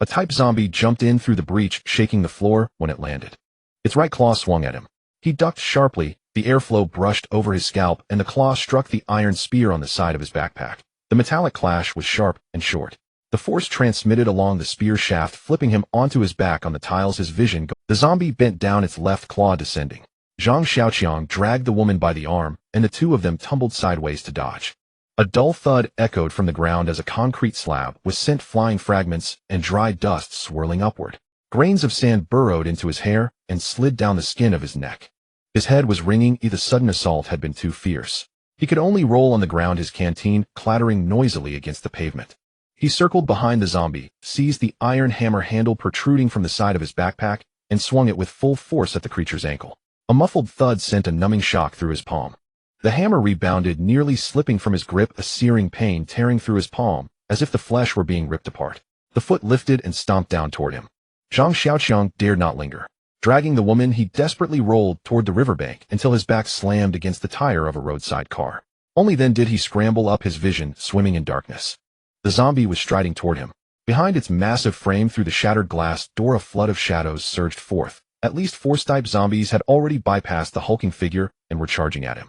A type zombie jumped in through the breach, shaking the floor when it landed. Its right claw swung at him. He ducked sharply, the airflow brushed over his scalp, and the claw struck the iron spear on the side of his backpack. The metallic clash was sharp and short. The force transmitted along the spear shaft, flipping him onto his back on the tiles, his vision. The zombie bent down, its left claw descending. Zhang Xiaoqiang dragged the woman by the arm, and the two of them tumbled sideways to dodge. A dull thud echoed from the ground as a concrete slab was sent flying, fragments and dry dust swirling upward. Grains of sand burrowed into his hair and slid down the skin of his neck. His head was ringing. The sudden assault had been too fierce. He could only roll on the ground, his canteen clattering noisily against the pavement. He circled behind the zombie, seized the iron hammer handle protruding from the side of his backpack, and swung it with full force at the creature's ankle. A muffled thud sent a numbing shock through his palm. The hammer rebounded, nearly slipping from his grip, a searing pain tearing through his palm, as if the flesh were being ripped apart. The foot lifted and stomped down toward him. Zhang Xiaoqiang dared not linger. Dragging the woman, he desperately rolled toward the riverbank until his back slammed against the tire of a roadside car. Only then did he scramble up, his vision swimming in darkness. The zombie was striding toward him. Behind its massive frame, through the shattered glass door, a flood of shadows surged forth. At least 4 Stipe zombies had already bypassed the hulking figure and were charging at him.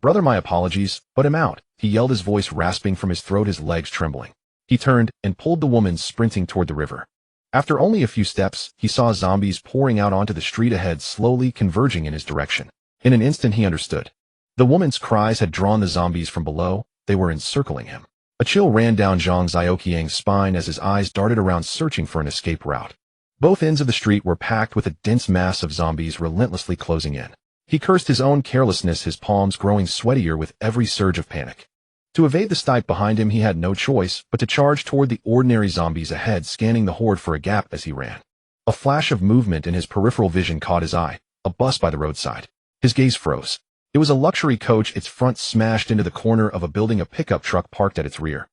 "Brother, my apologies, but I'm out," he yelled, his voice rasping from his throat, his legs trembling. He turned and pulled the woman, sprinting toward the river. After only a few steps, he saw zombies pouring out onto the street ahead, slowly converging in his direction. In an instant he understood. The woman's cries had drawn the zombies from below. They were encircling him. A chill ran down Zhang Xiaoqiang's spine as his eyes darted around, searching for an escape route. Both ends of the street were packed with a dense mass of zombies relentlessly closing in. He cursed his own carelessness, his palms growing sweatier with every surge of panic. To evade the Stipe behind him, he had no choice but to charge toward the ordinary zombies ahead, scanning the horde for a gap as he ran. A flash of movement in his peripheral vision caught his eye, a bus by the roadside. His gaze froze. It was a luxury coach, its front smashed into the corner of a building, a pickup truck parked at its rear.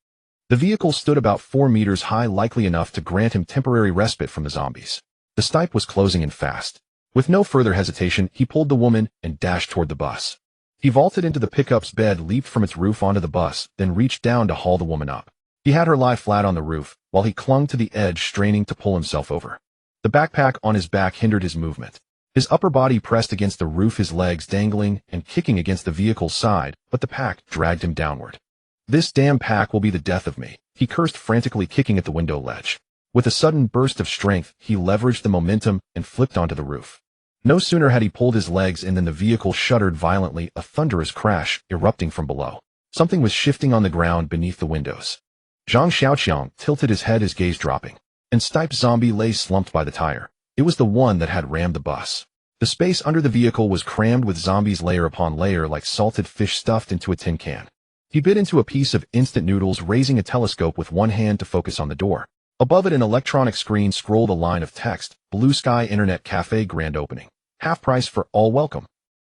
The vehicle stood about 4 meters high, likely enough to grant him temporary respite from the zombies. The Stipe was closing in fast. With no further hesitation, he pulled the woman and dashed toward the bus. He vaulted into the pickup's bed, leaped from its roof onto the bus, then reached down to haul the woman up. He had her lie flat on the roof, while he clung to the edge, straining to pull himself over. The backpack on his back hindered his movement. His upper body pressed against the roof, his legs dangling and kicking against the vehicle's side, but the pack dragged him downward. "This damn pack will be the death of me," he cursed, frantically kicking at the window ledge. With a sudden burst of strength, he leveraged the momentum and flipped onto the roof. No sooner had he pulled his legs in than the vehicle shuddered violently, a thunderous crash erupting from below. Something was shifting on the ground beneath the windows. Zhang Xiaoqiang tilted his head, his gaze dropping. And Stipe's zombie lay slumped by the tire. It was the one that had rammed the bus. The space under the vehicle was crammed with zombies, layer upon layer, like salted fish stuffed into a tin can. He bit into a piece of instant noodles, raising a telescope with one hand to focus on the door. Above it, an electronic screen scrolled a line of text: Blue Sky Internet Cafe grand opening. Half price for all, welcome.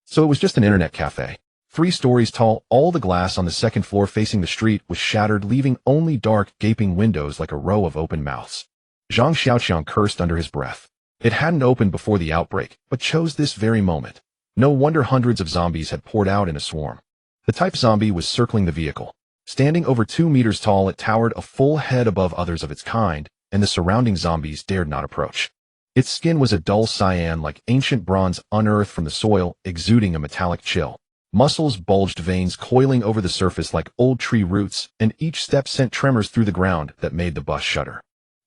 So it was just an internet cafe. 3 stories tall, all the glass on the second floor facing the street was shattered, leaving only dark, gaping windows like a row of open mouths. Zhang Xiaoqiang cursed under his breath. It hadn't opened before the outbreak, but chose this very moment. No wonder hundreds of zombies had poured out in a swarm. The type zombie was circling the vehicle. Standing over 2 meters tall, it towered a full head above others of its kind, and the surrounding zombies dared not approach. Its skin was a dull cyan, like ancient bronze unearthed from the soil, exuding a metallic chill. Muscles bulged, veins coiling over the surface like old tree roots, and each step sent tremors through the ground that made the bus shudder.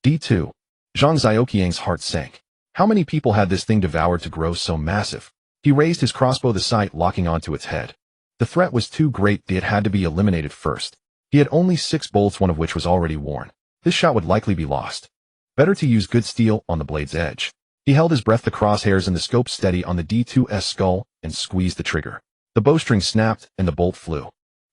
D2. Zhang Xiaoqiang's heart sank. How many people had this thing devoured to grow so massive? He raised his crossbow, the sight locking onto its head. The threat was too great. It had to be eliminated first. He had only 6 bolts, one of which was already worn. This shot would likely be lost. Better to use good steel on the blade's edge. He held his breath, the crosshairs and the scope steady on the D2's skull, and squeezed the trigger. The bowstring snapped, and the bolt flew.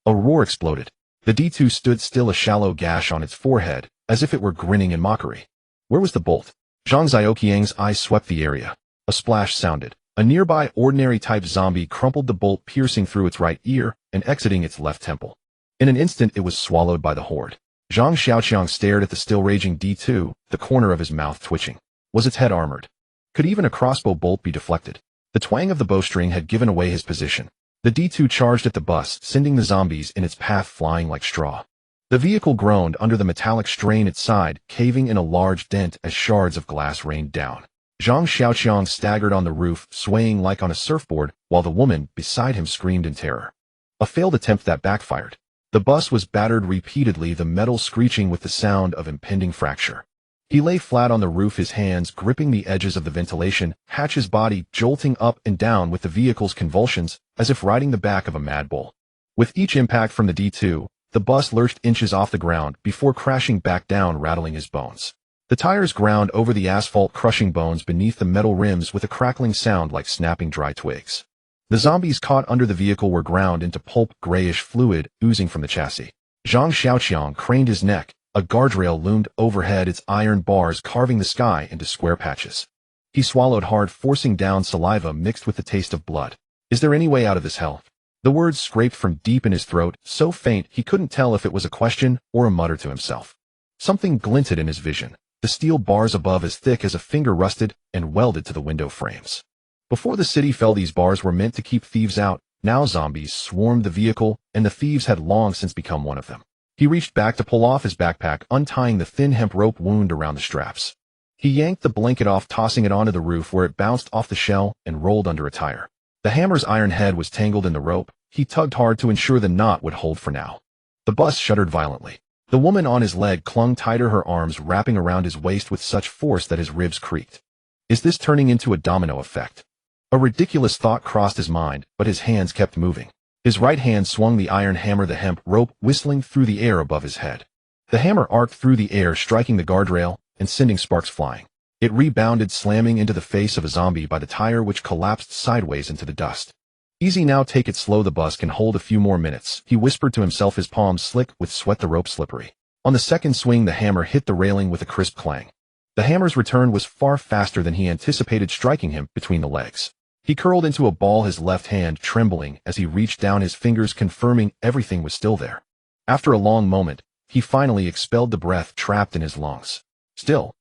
A roar exploded. The D2 stood still, a shallow gash on its forehead, as if it were grinning in mockery. Where was the bolt? Zhang Xiaoqiang's eyes swept the area. A splash sounded. A nearby ordinary-type zombie crumpled, the bolt piercing through its right ear and exiting its left temple. In an instant, it was swallowed by the horde. Zhang Xiaoqiang stared at the still-raging D2, the corner of his mouth twitching. Was its head armored? Could even a crossbow bolt be deflected? The twang of the bowstring had given away his position. The D2 charged at the bus, sending the zombies in its path flying like straw. The vehicle groaned under the metallic strain, its side caving in a large dent as shards of glass rained down. Zhang Xiaoqiang staggered on the roof, swaying like on a surfboard, while the woman beside him screamed in terror. A failed attempt that backfired. The bus was battered repeatedly, the metal screeching with the sound of impending fracture. He lay flat on the roof, his hands gripping the edges of the ventilation hatch, his body jolting up and down with the vehicle's convulsions, as if riding the back of a mad bull. With each impact from the D2, The bus lurched inches off the ground before crashing back down, rattling his bones. The tires ground over the asphalt, crushing bones beneath the metal rims with a crackling sound like snapping dry twigs. The zombies caught under the vehicle were ground into pulp, grayish fluid oozing from the chassis. Zhang Xiaoqiang craned his neck. A guardrail loomed overhead, its iron bars carving the sky into square patches. He swallowed hard, forcing down saliva mixed with the taste of blood. Is there any way out of this hell? The words scraped from deep in his throat, so faint he couldn't tell if it was a question or a mutter to himself. Something glinted in his vision. The steel bars above, as thick as a finger, rusted and welded to the window frames. Before the city fell, these bars were meant to keep thieves out. Now zombies swarmed the vehicle, and the thieves had long since become one of them. He reached back to pull off his backpack, untying the thin hemp rope wound around the straps. He yanked the blanket off, tossing it onto the roof where it bounced off the shell and rolled under a tire. The hammer's iron head was tangled in the rope. He tugged hard to ensure the knot would hold for now. The bus shuddered violently. The woman on his leg clung tighter, her arms wrapping around his waist with such force that his ribs creaked. Is this turning into a domino effect? A ridiculous thought crossed his mind, but his hands kept moving. His right hand swung the iron hammer, the hemp rope whistling through the air above his head. The hammer arced through the air, striking the guardrail and sending sparks flying. It rebounded, slamming into the face of a zombie by the tire, which collapsed sideways into the dust. Easy now, take it slow, the bus can hold a few more minutes, he whispered to himself, his palms slick with sweat, the rope slippery. On the second swing, the hammer hit the railing with a crisp clang. The hammer's return was far faster than he anticipated, striking him between the legs. He curled into a ball, his left hand trembling as he reached down, his fingers confirming everything was still there. After a long moment, he finally expelled the breath trapped in his lungs. Still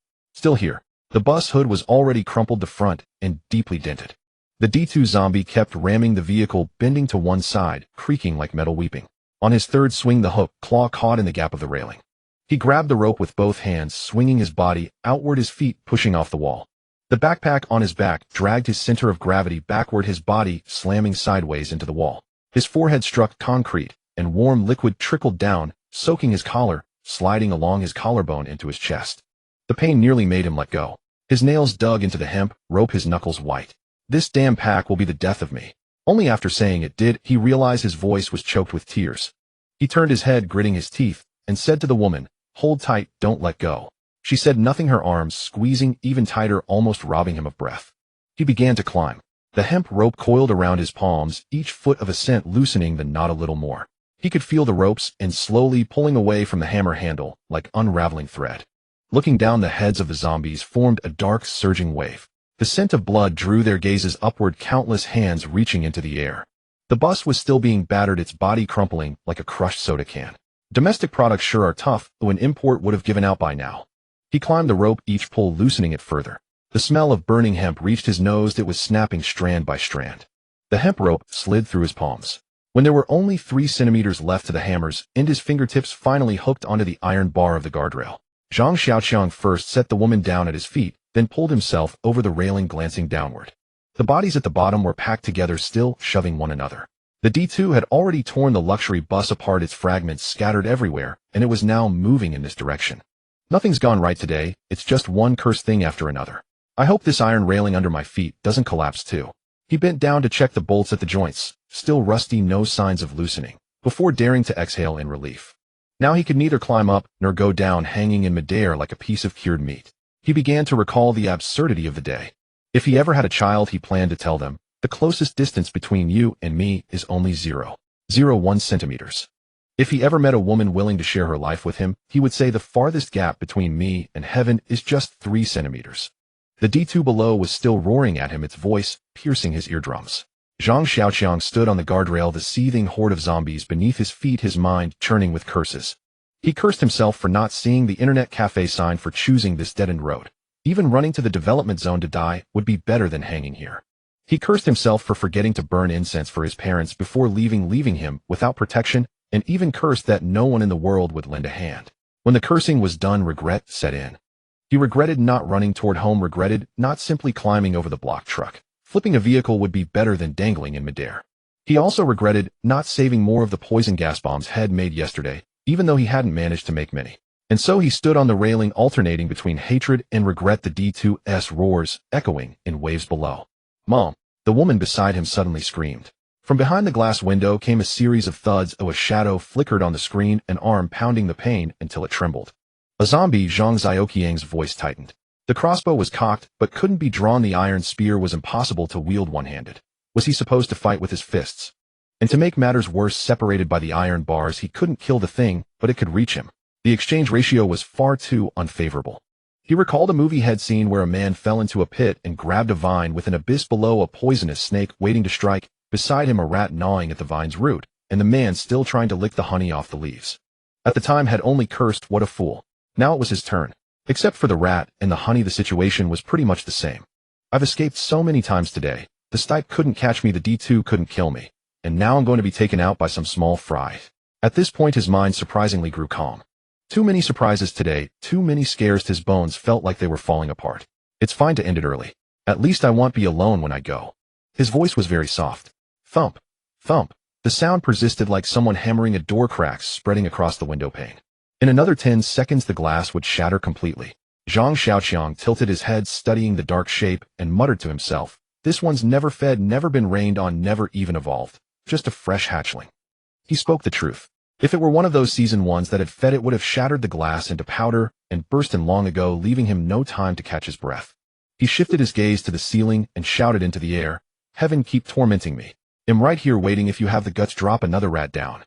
here. The bus hood was already crumpled to front and deeply dented. The D2 zombie kept ramming the vehicle, bending to one side, creaking like metal weeping. On his third swing, the hook claw caught in the gap of the railing. He grabbed the rope with both hands, swinging his body outward, his feet pushing off the wall. The backpack on his back dragged his center of gravity backward, his body slamming sideways into the wall. His forehead struck concrete, and warm liquid trickled down, soaking his collar, sliding along his collarbone into his chest. The pain nearly made him let go. His nails dug into the hemp rope, his knuckles white. This damn pack will be the death of me. Only after saying it did he realize his voice was choked with tears. He turned his head, gritting his teeth, and said to the woman, "Hold tight, don't let go." She said nothing, her arms squeezing even tighter, almost robbing him of breath. He began to climb. The hemp rope coiled around his palms, each foot of ascent loosening the knot a little more. He could feel the ropes and slowly pulling away from the hammer handle like unraveling thread. Looking down, the heads of the zombies formed a dark, surging wave. The scent of blood drew their gazes upward, countless hands reaching into the air. The bus was still being battered, its body crumpling like a crushed soda can. Domestic products sure are tough, though an import would have given out by now. He climbed the rope, each pull loosening it further. The smell of burning hemp reached his nose, it was snapping strand by strand. The hemp rope slid through his palms. When there were only 3 centimeters left to the hammers, and his fingertips finally hooked onto the iron bar of the guardrail. Zhang Xiaoqiang first set the woman down at his feet, then pulled himself over the railing, glancing downward. The bodies at the bottom were packed together, still shoving one another. The D2 had already torn the luxury bus apart, its fragments scattered everywhere, and it was now moving in this direction. Nothing's gone right today, it's just one cursed thing after another. I hope this iron railing under my feet doesn't collapse too. He bent down to check the bolts at the joints, still rusty, no signs of loosening, before daring to exhale in relief. Now he could neither climb up nor go down, hanging in midair like a piece of cured meat. He began to recall the absurdity of the day. If he ever had a child, he planned to tell them, the closest distance between you and me is only 0.01 centimeters. If he ever met a woman willing to share her life with him, he would say the farthest gap between me and heaven is just 3 centimeters. The D2 below was still roaring at him, its voice piercing his eardrums. Zhang Xiaoqiang stood on the guardrail, the seething horde of zombies beneath his feet, his mind churning with curses. He cursed himself for not seeing the internet cafe sign, for choosing this dead-end road. Even running to the development zone to die would be better than hanging here. He cursed himself for forgetting to burn incense for his parents before leaving him without protection, and even cursed that no one in the world would lend a hand. When the cursing was done, regret set in. He regretted not running toward home, regretted not simply climbing over the block truck. Flipping a vehicle would be better than dangling in midair. He also regretted not saving more of the poison gas bombs Head made yesterday, even though he hadn't managed to make many. And so he stood on the railing, alternating between hatred and regret, the D2's roars echoing in waves below. "Mom!" The woman beside him suddenly screamed. From behind the glass window came a series of thuds. A shadow flickered on the screen, an arm pounding the pane until it trembled. A zombie, Zhang Xiaoqiang's voice tightened. The crossbow was cocked, but couldn't be drawn. The iron spear was impossible to wield one-handed. Was he supposed to fight with his fists? And to make matters worse, separated by the iron bars, he couldn't kill the thing, but it could reach him. The exchange ratio was far too unfavorable. He recalled a movie head scene where a man fell into a pit and grabbed a vine, with an abyss below, a poisonous snake waiting to strike, beside him a rat gnawing at the vine's root, and the man still trying to lick the honey off the leaves. At the time had only cursed, what a fool. Now it was his turn. Except for the rat and the honey, the situation was pretty much the same. I've escaped so many times today. The stipe couldn't catch me, the D2 couldn't kill me, and now I'm going to be taken out by some small fry. At this point his mind surprisingly grew calm. Too many surprises today, too many scares. His bones felt like they were falling apart. It's fine to end it early. At least I won't be alone when I go. His voice was very soft. Thump, thump. The sound persisted, like someone hammering at door cracks spreading across the window pane. In another 10 seconds the glass would shatter completely. Zhang Xiaoqiang tilted his head, studying the dark shape, and muttered to himself, "This one's never fed, never been rained on, never even evolved. Just a fresh hatchling." He spoke the truth. If it were one of those season ones that had fed, it would have shattered the glass into powder and burst in long ago, leaving him no time to catch his breath. He shifted his gaze to the ceiling and shouted into the air, "Heaven, keep tormenting me. I'm right here waiting. If you have the guts, drop another rat down."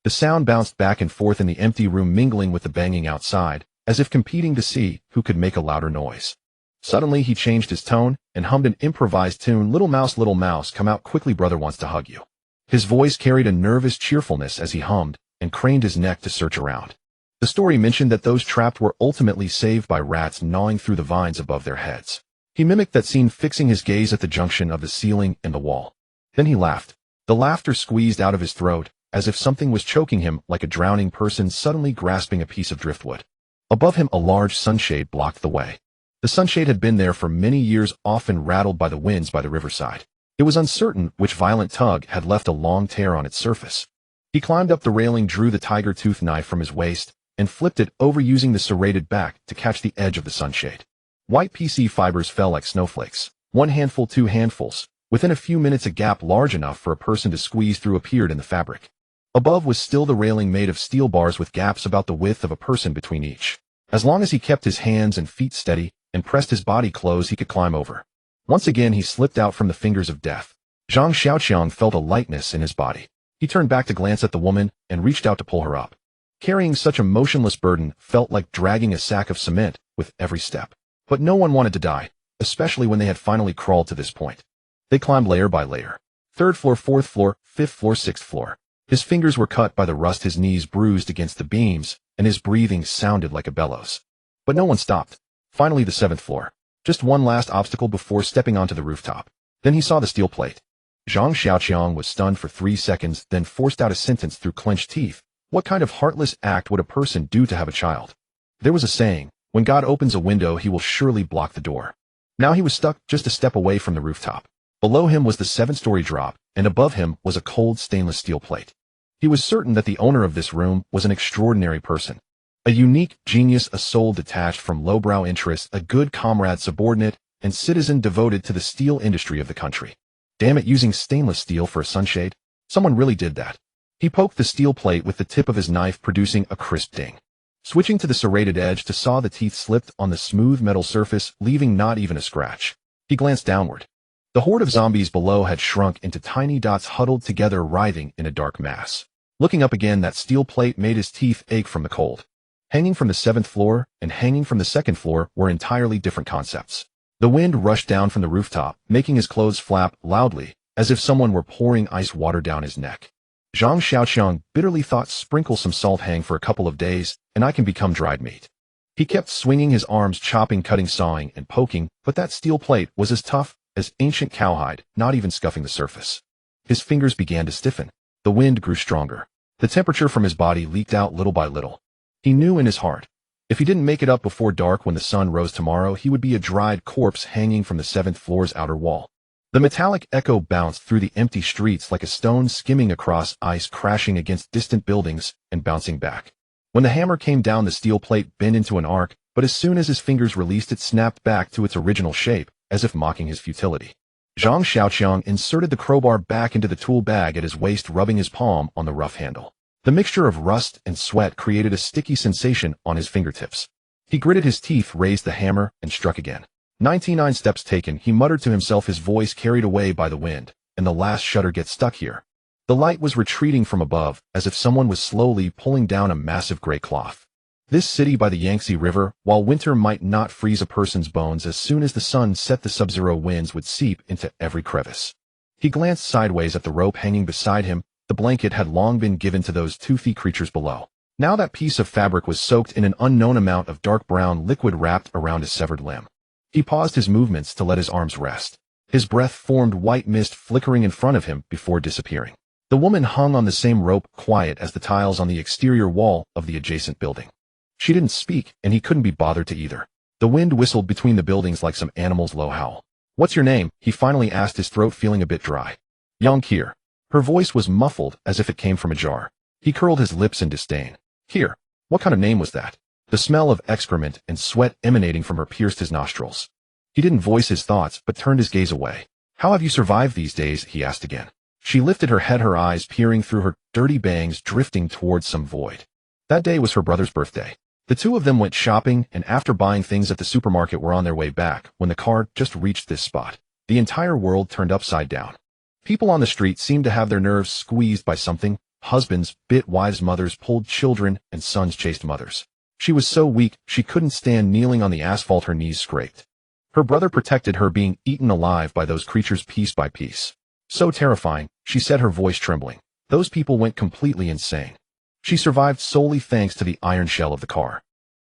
The sound bounced back and forth in the empty room, mingling with the banging outside, as if competing to see who could make a louder noise. Suddenly he changed his tone and hummed an improvised tune, little mouse, come out quickly, brother wants to hug you." His voice carried a nervous cheerfulness as he hummed and craned his neck to search around. The story mentioned that those trapped were ultimately saved by rats gnawing through the vines above their heads. He mimicked that scene, fixing his gaze at the junction of the ceiling and the wall. Then he laughed. The laughter squeezed out of his throat, as if something was choking him, like a drowning person suddenly grasping a piece of driftwood. Above him a large sunshade blocked the way. The sunshade had been there for many years, often rattled by the winds by the riverside. It was uncertain which violent tug had left a long tear on its surface. He climbed up the railing, drew the tiger tooth knife from his waist, and flipped it over, using the serrated back to catch the edge of the sunshade. White PC fibers fell like snowflakes. One handful, two handfuls. Within a few minutes a gap large enough for a person to squeeze through appeared in the fabric. Above was still the railing, made of steel bars with gaps about the width of a person between each. As long as he kept his hands and feet steady and pressed his body close, he could climb over. Once again he slipped out from the fingers of death. Zhang Xiaoqiang felt a lightness in his body. He turned back to glance at the woman and reached out to pull her up. Carrying such a motionless burden felt like dragging a sack of cement with every step. But no one wanted to die, especially when they had finally crawled to this point. They climbed layer by layer. 3rd floor, 4th floor, 5th floor, 6th floor. His fingers were cut by the rust, his knees bruised against the beams, and his breathing sounded like a bellows. But no one stopped. Finally the 7th floor. Just one last obstacle before stepping onto the rooftop. Then he saw the steel plate. Zhang Xiaoqiang was stunned for 3 seconds, then forced out a sentence through clenched teeth. What kind of heartless act would a person do to have a child? There was a saying, when God opens a window, he will surely block the door. Now he was stuck just a step away from the rooftop. Below him was the 7-story drop, and above him was a cold stainless steel plate. He was certain that the owner of this room was an extraordinary person. A unique genius, a soul detached from lowbrow interests, a good comrade, subordinate, and citizen devoted to the steel industry of the country. Damn it, using stainless steel for a sunshade? Someone really did that. He poked the steel plate with the tip of his knife, producing a crisp ding. Switching to the serrated edge to saw, the teeth slipped on the smooth metal surface, leaving not even a scratch. He glanced downward. The horde of zombies below had shrunk into tiny dots, huddled together, writhing in a dark mass. Looking up again, that steel plate made his teeth ache from the cold. Hanging from the 7th floor and hanging from the 2nd floor were entirely different concepts. The wind rushed down from the rooftop, making his clothes flap loudly, as if someone were pouring ice water down his neck. Zhang Xiaoqiang bitterly thought, sprinkle some salt, hang for a couple of days, and I can become dried meat. He kept swinging his arms, chopping, cutting, sawing, and poking, but that steel plate was as tough as ancient cowhide, not even scuffing the surface. His fingers began to stiffen. The wind grew stronger. The temperature from his body leaked out little by little. He knew in his heart, if he didn't make it up before dark when the sun rose tomorrow, he would be a dried corpse hanging from the 7th floor's outer wall. The metallic echo bounced through the empty streets like a stone skimming across ice, crashing against distant buildings and bouncing back. When the hammer came down, the steel plate bent into an arc, but as soon as his fingers released, it snapped back to its original shape, as if mocking his futility. Zhang Xiaoqiang inserted the crowbar back into the tool bag at his waist, rubbing his palm on the rough handle. The mixture of rust and sweat created a sticky sensation on his fingertips. He gritted his teeth, raised the hammer, and struck again. 99 steps taken, he muttered to himself, his voice carried away by the wind, and the last shutter gets stuck here. The light was retreating from above, as if someone was slowly pulling down a massive gray cloth. This city by the Yangtze River, while winter might not freeze a person's bones, as soon as the sun set the sub-zero winds would seep into every crevice. He glanced sideways at the rope hanging beside him. The blanket had long been given to those toothy creatures below. Now that piece of fabric was soaked in an unknown amount of dark brown liquid wrapped around his severed limb. He paused his movements to let his arms rest. His breath formed white mist flickering in front of him before disappearing. The woman hung on the same rope, quiet as the tiles on the exterior wall of the adjacent building. She didn't speak, and he couldn't be bothered to either. The wind whistled between the buildings like some animal's low howl. "What's your name?" he finally asked, his throat feeling a bit dry. "Yang Kier." Her voice was muffled, as if it came from a jar. He curled his lips in disdain. "Here, what kind of name was that?" The smell of excrement and sweat emanating from her pierced his nostrils. He didn't voice his thoughts, but turned his gaze away. "How have you survived these days?" he asked again. She lifted her head, her eyes peering through her dirty bangs, drifting towards some void. That day was her brother's birthday. The two of them went shopping, and after buying things at the supermarket were on their way back when the car just reached this spot. The entire world turned upside down. People on the street seemed to have their nerves squeezed by something. Husbands bit wives, mothers pulled children, and sons chased mothers. She was so weak, she couldn't stand kneeling on the asphalt, her knees scraped. Her brother protected her, being eaten alive by those creatures piece by piece. "So terrifying," she said, her voice trembling. "Those people went completely insane." She survived solely thanks to the iron shell of the car.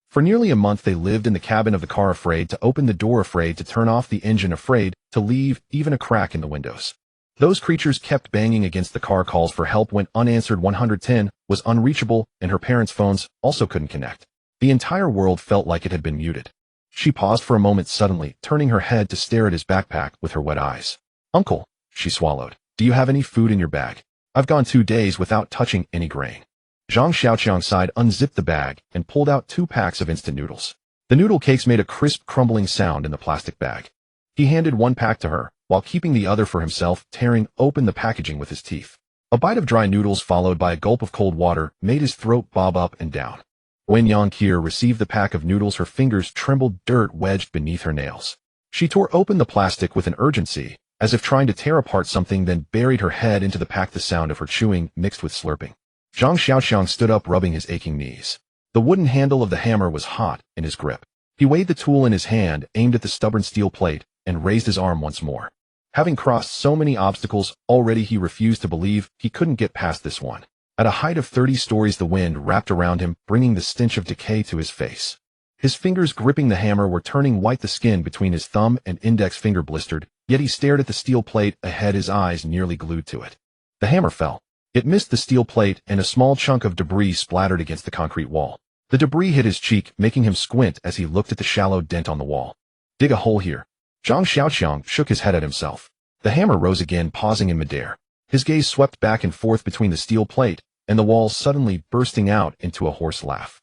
For nearly a month they lived in the cabin of the car, afraid to open the door, afraid to turn off the engine, afraid to leave even a crack in the windows. Those creatures kept banging against the car. Calls for help went unanswered. 110 was unreachable, and her parents' phones also couldn't connect. The entire world felt like it had been muted. She paused for a moment, suddenly turning her head to stare at his backpack with her wet eyes. "Uncle," she swallowed, "do you have any food in your bag? I've gone 2 days without touching any grain." Zhang Xiaoqiang sighed, unzipped the bag, and pulled out 2 packs of instant noodles. The noodle cakes made a crisp, crumbling sound in the plastic bag. He handed 1 pack to her, while keeping the other for himself, tearing open the packaging with his teeth. A bite of dry noodles followed by a gulp of cold water made his throat bob up and down. When Yang Kier received the pack of noodles, her fingers trembled, dirt wedged beneath her nails. She tore open the plastic with an urgency, as if trying to tear apart something, then buried her head into the pack, the sound of her chewing mixed with slurping. Zhang Xiaoqiang stood up, rubbing his aching knees. The wooden handle of the hammer was hot in his grip. He weighed the tool in his hand, aimed at the stubborn steel plate, and raised his arm once more. Having crossed so many obstacles already, he refused to believe he couldn't get past this one. At a height of 30 stories, the wind wrapped around him, bringing the stench of decay to his face. His fingers gripping the hammer were turning white, the skin between his thumb and index finger blistered, yet he stared at the steel plate ahead, his eyes nearly glued to it. The hammer fell. It missed the steel plate, and a small chunk of debris splattered against the concrete wall. The debris hit his cheek, making him squint as he looked at the shallow dent on the wall. "Dig a hole here." Zhang Xiaoqiang shook his head at himself. The hammer rose again, pausing in midair. His gaze swept back and forth between the steel plate and the wall, suddenly bursting out into a hoarse laugh.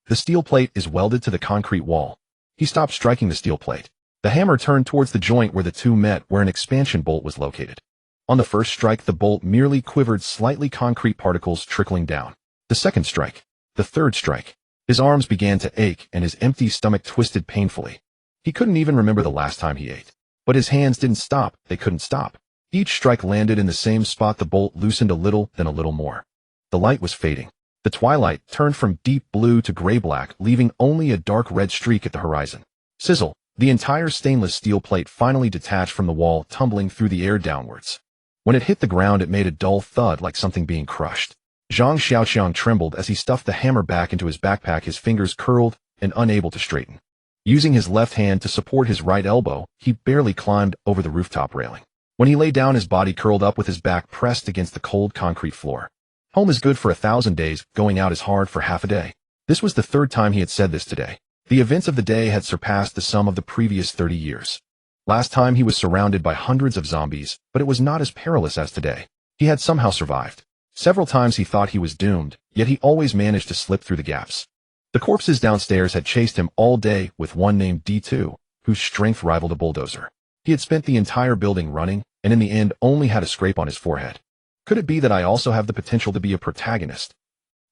"The steel plate is welded to the concrete wall." He stopped striking the steel plate. The hammer turned towards the joint where the two met, where an expansion bolt was located. On the first strike, the bolt merely quivered slightly, concrete particles trickling down. The second strike. The third strike. His arms began to ache, and his empty stomach twisted painfully. He couldn't even remember the last time he ate. But his hands didn't stop. They couldn't stop. Each strike landed in the same spot. The bolt loosened a little, then a little more. The light was fading. The twilight turned from deep blue to gray-black, leaving only a dark red streak at the horizon. Sizzle! The entire stainless steel plate finally detached from the wall, tumbling through the air downwards. When it hit the ground, it made a dull thud like something being crushed. Zhang Xiaoqiang trembled as he stuffed the hammer back into his backpack, his fingers curled and unable to straighten. Using his left hand to support his right elbow, he barely climbed over the rooftop railing. When he lay down, his body curled up with his back pressed against the cold concrete floor. Home is good for 1,000 days, going out is hard for half a day. This was the 3rd time he had said this today. The events of the day had surpassed the sum of the previous 30 years. Last time he was surrounded by hundreds of zombies, but it was not as perilous as today. He had somehow survived. Several times he thought he was doomed, yet he always managed to slip through the gaps. The corpses downstairs had chased him all day, with one named D2, whose strength rivaled a bulldozer. He had spent the entire building running, and in the end only had a scrape on his forehead. Could it be that I also have the potential to be a protagonist?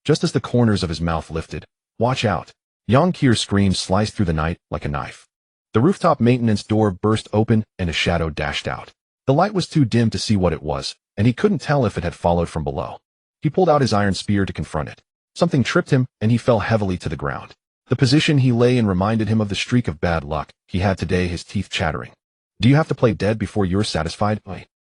Just as the corners of his mouth lifted, "Watch out!" Yang Qir's scream sliced through the night like a knife. The rooftop maintenance door burst open and a shadow dashed out. The light was too dim to see what it was, and he couldn't tell if it had followed from below. He pulled out his iron spear to confront it. Something tripped him, and he fell heavily to the ground. The position he lay in reminded him of the streak of bad luck he had today, his teeth chattering. "Do you have to play dead before you're satisfied?"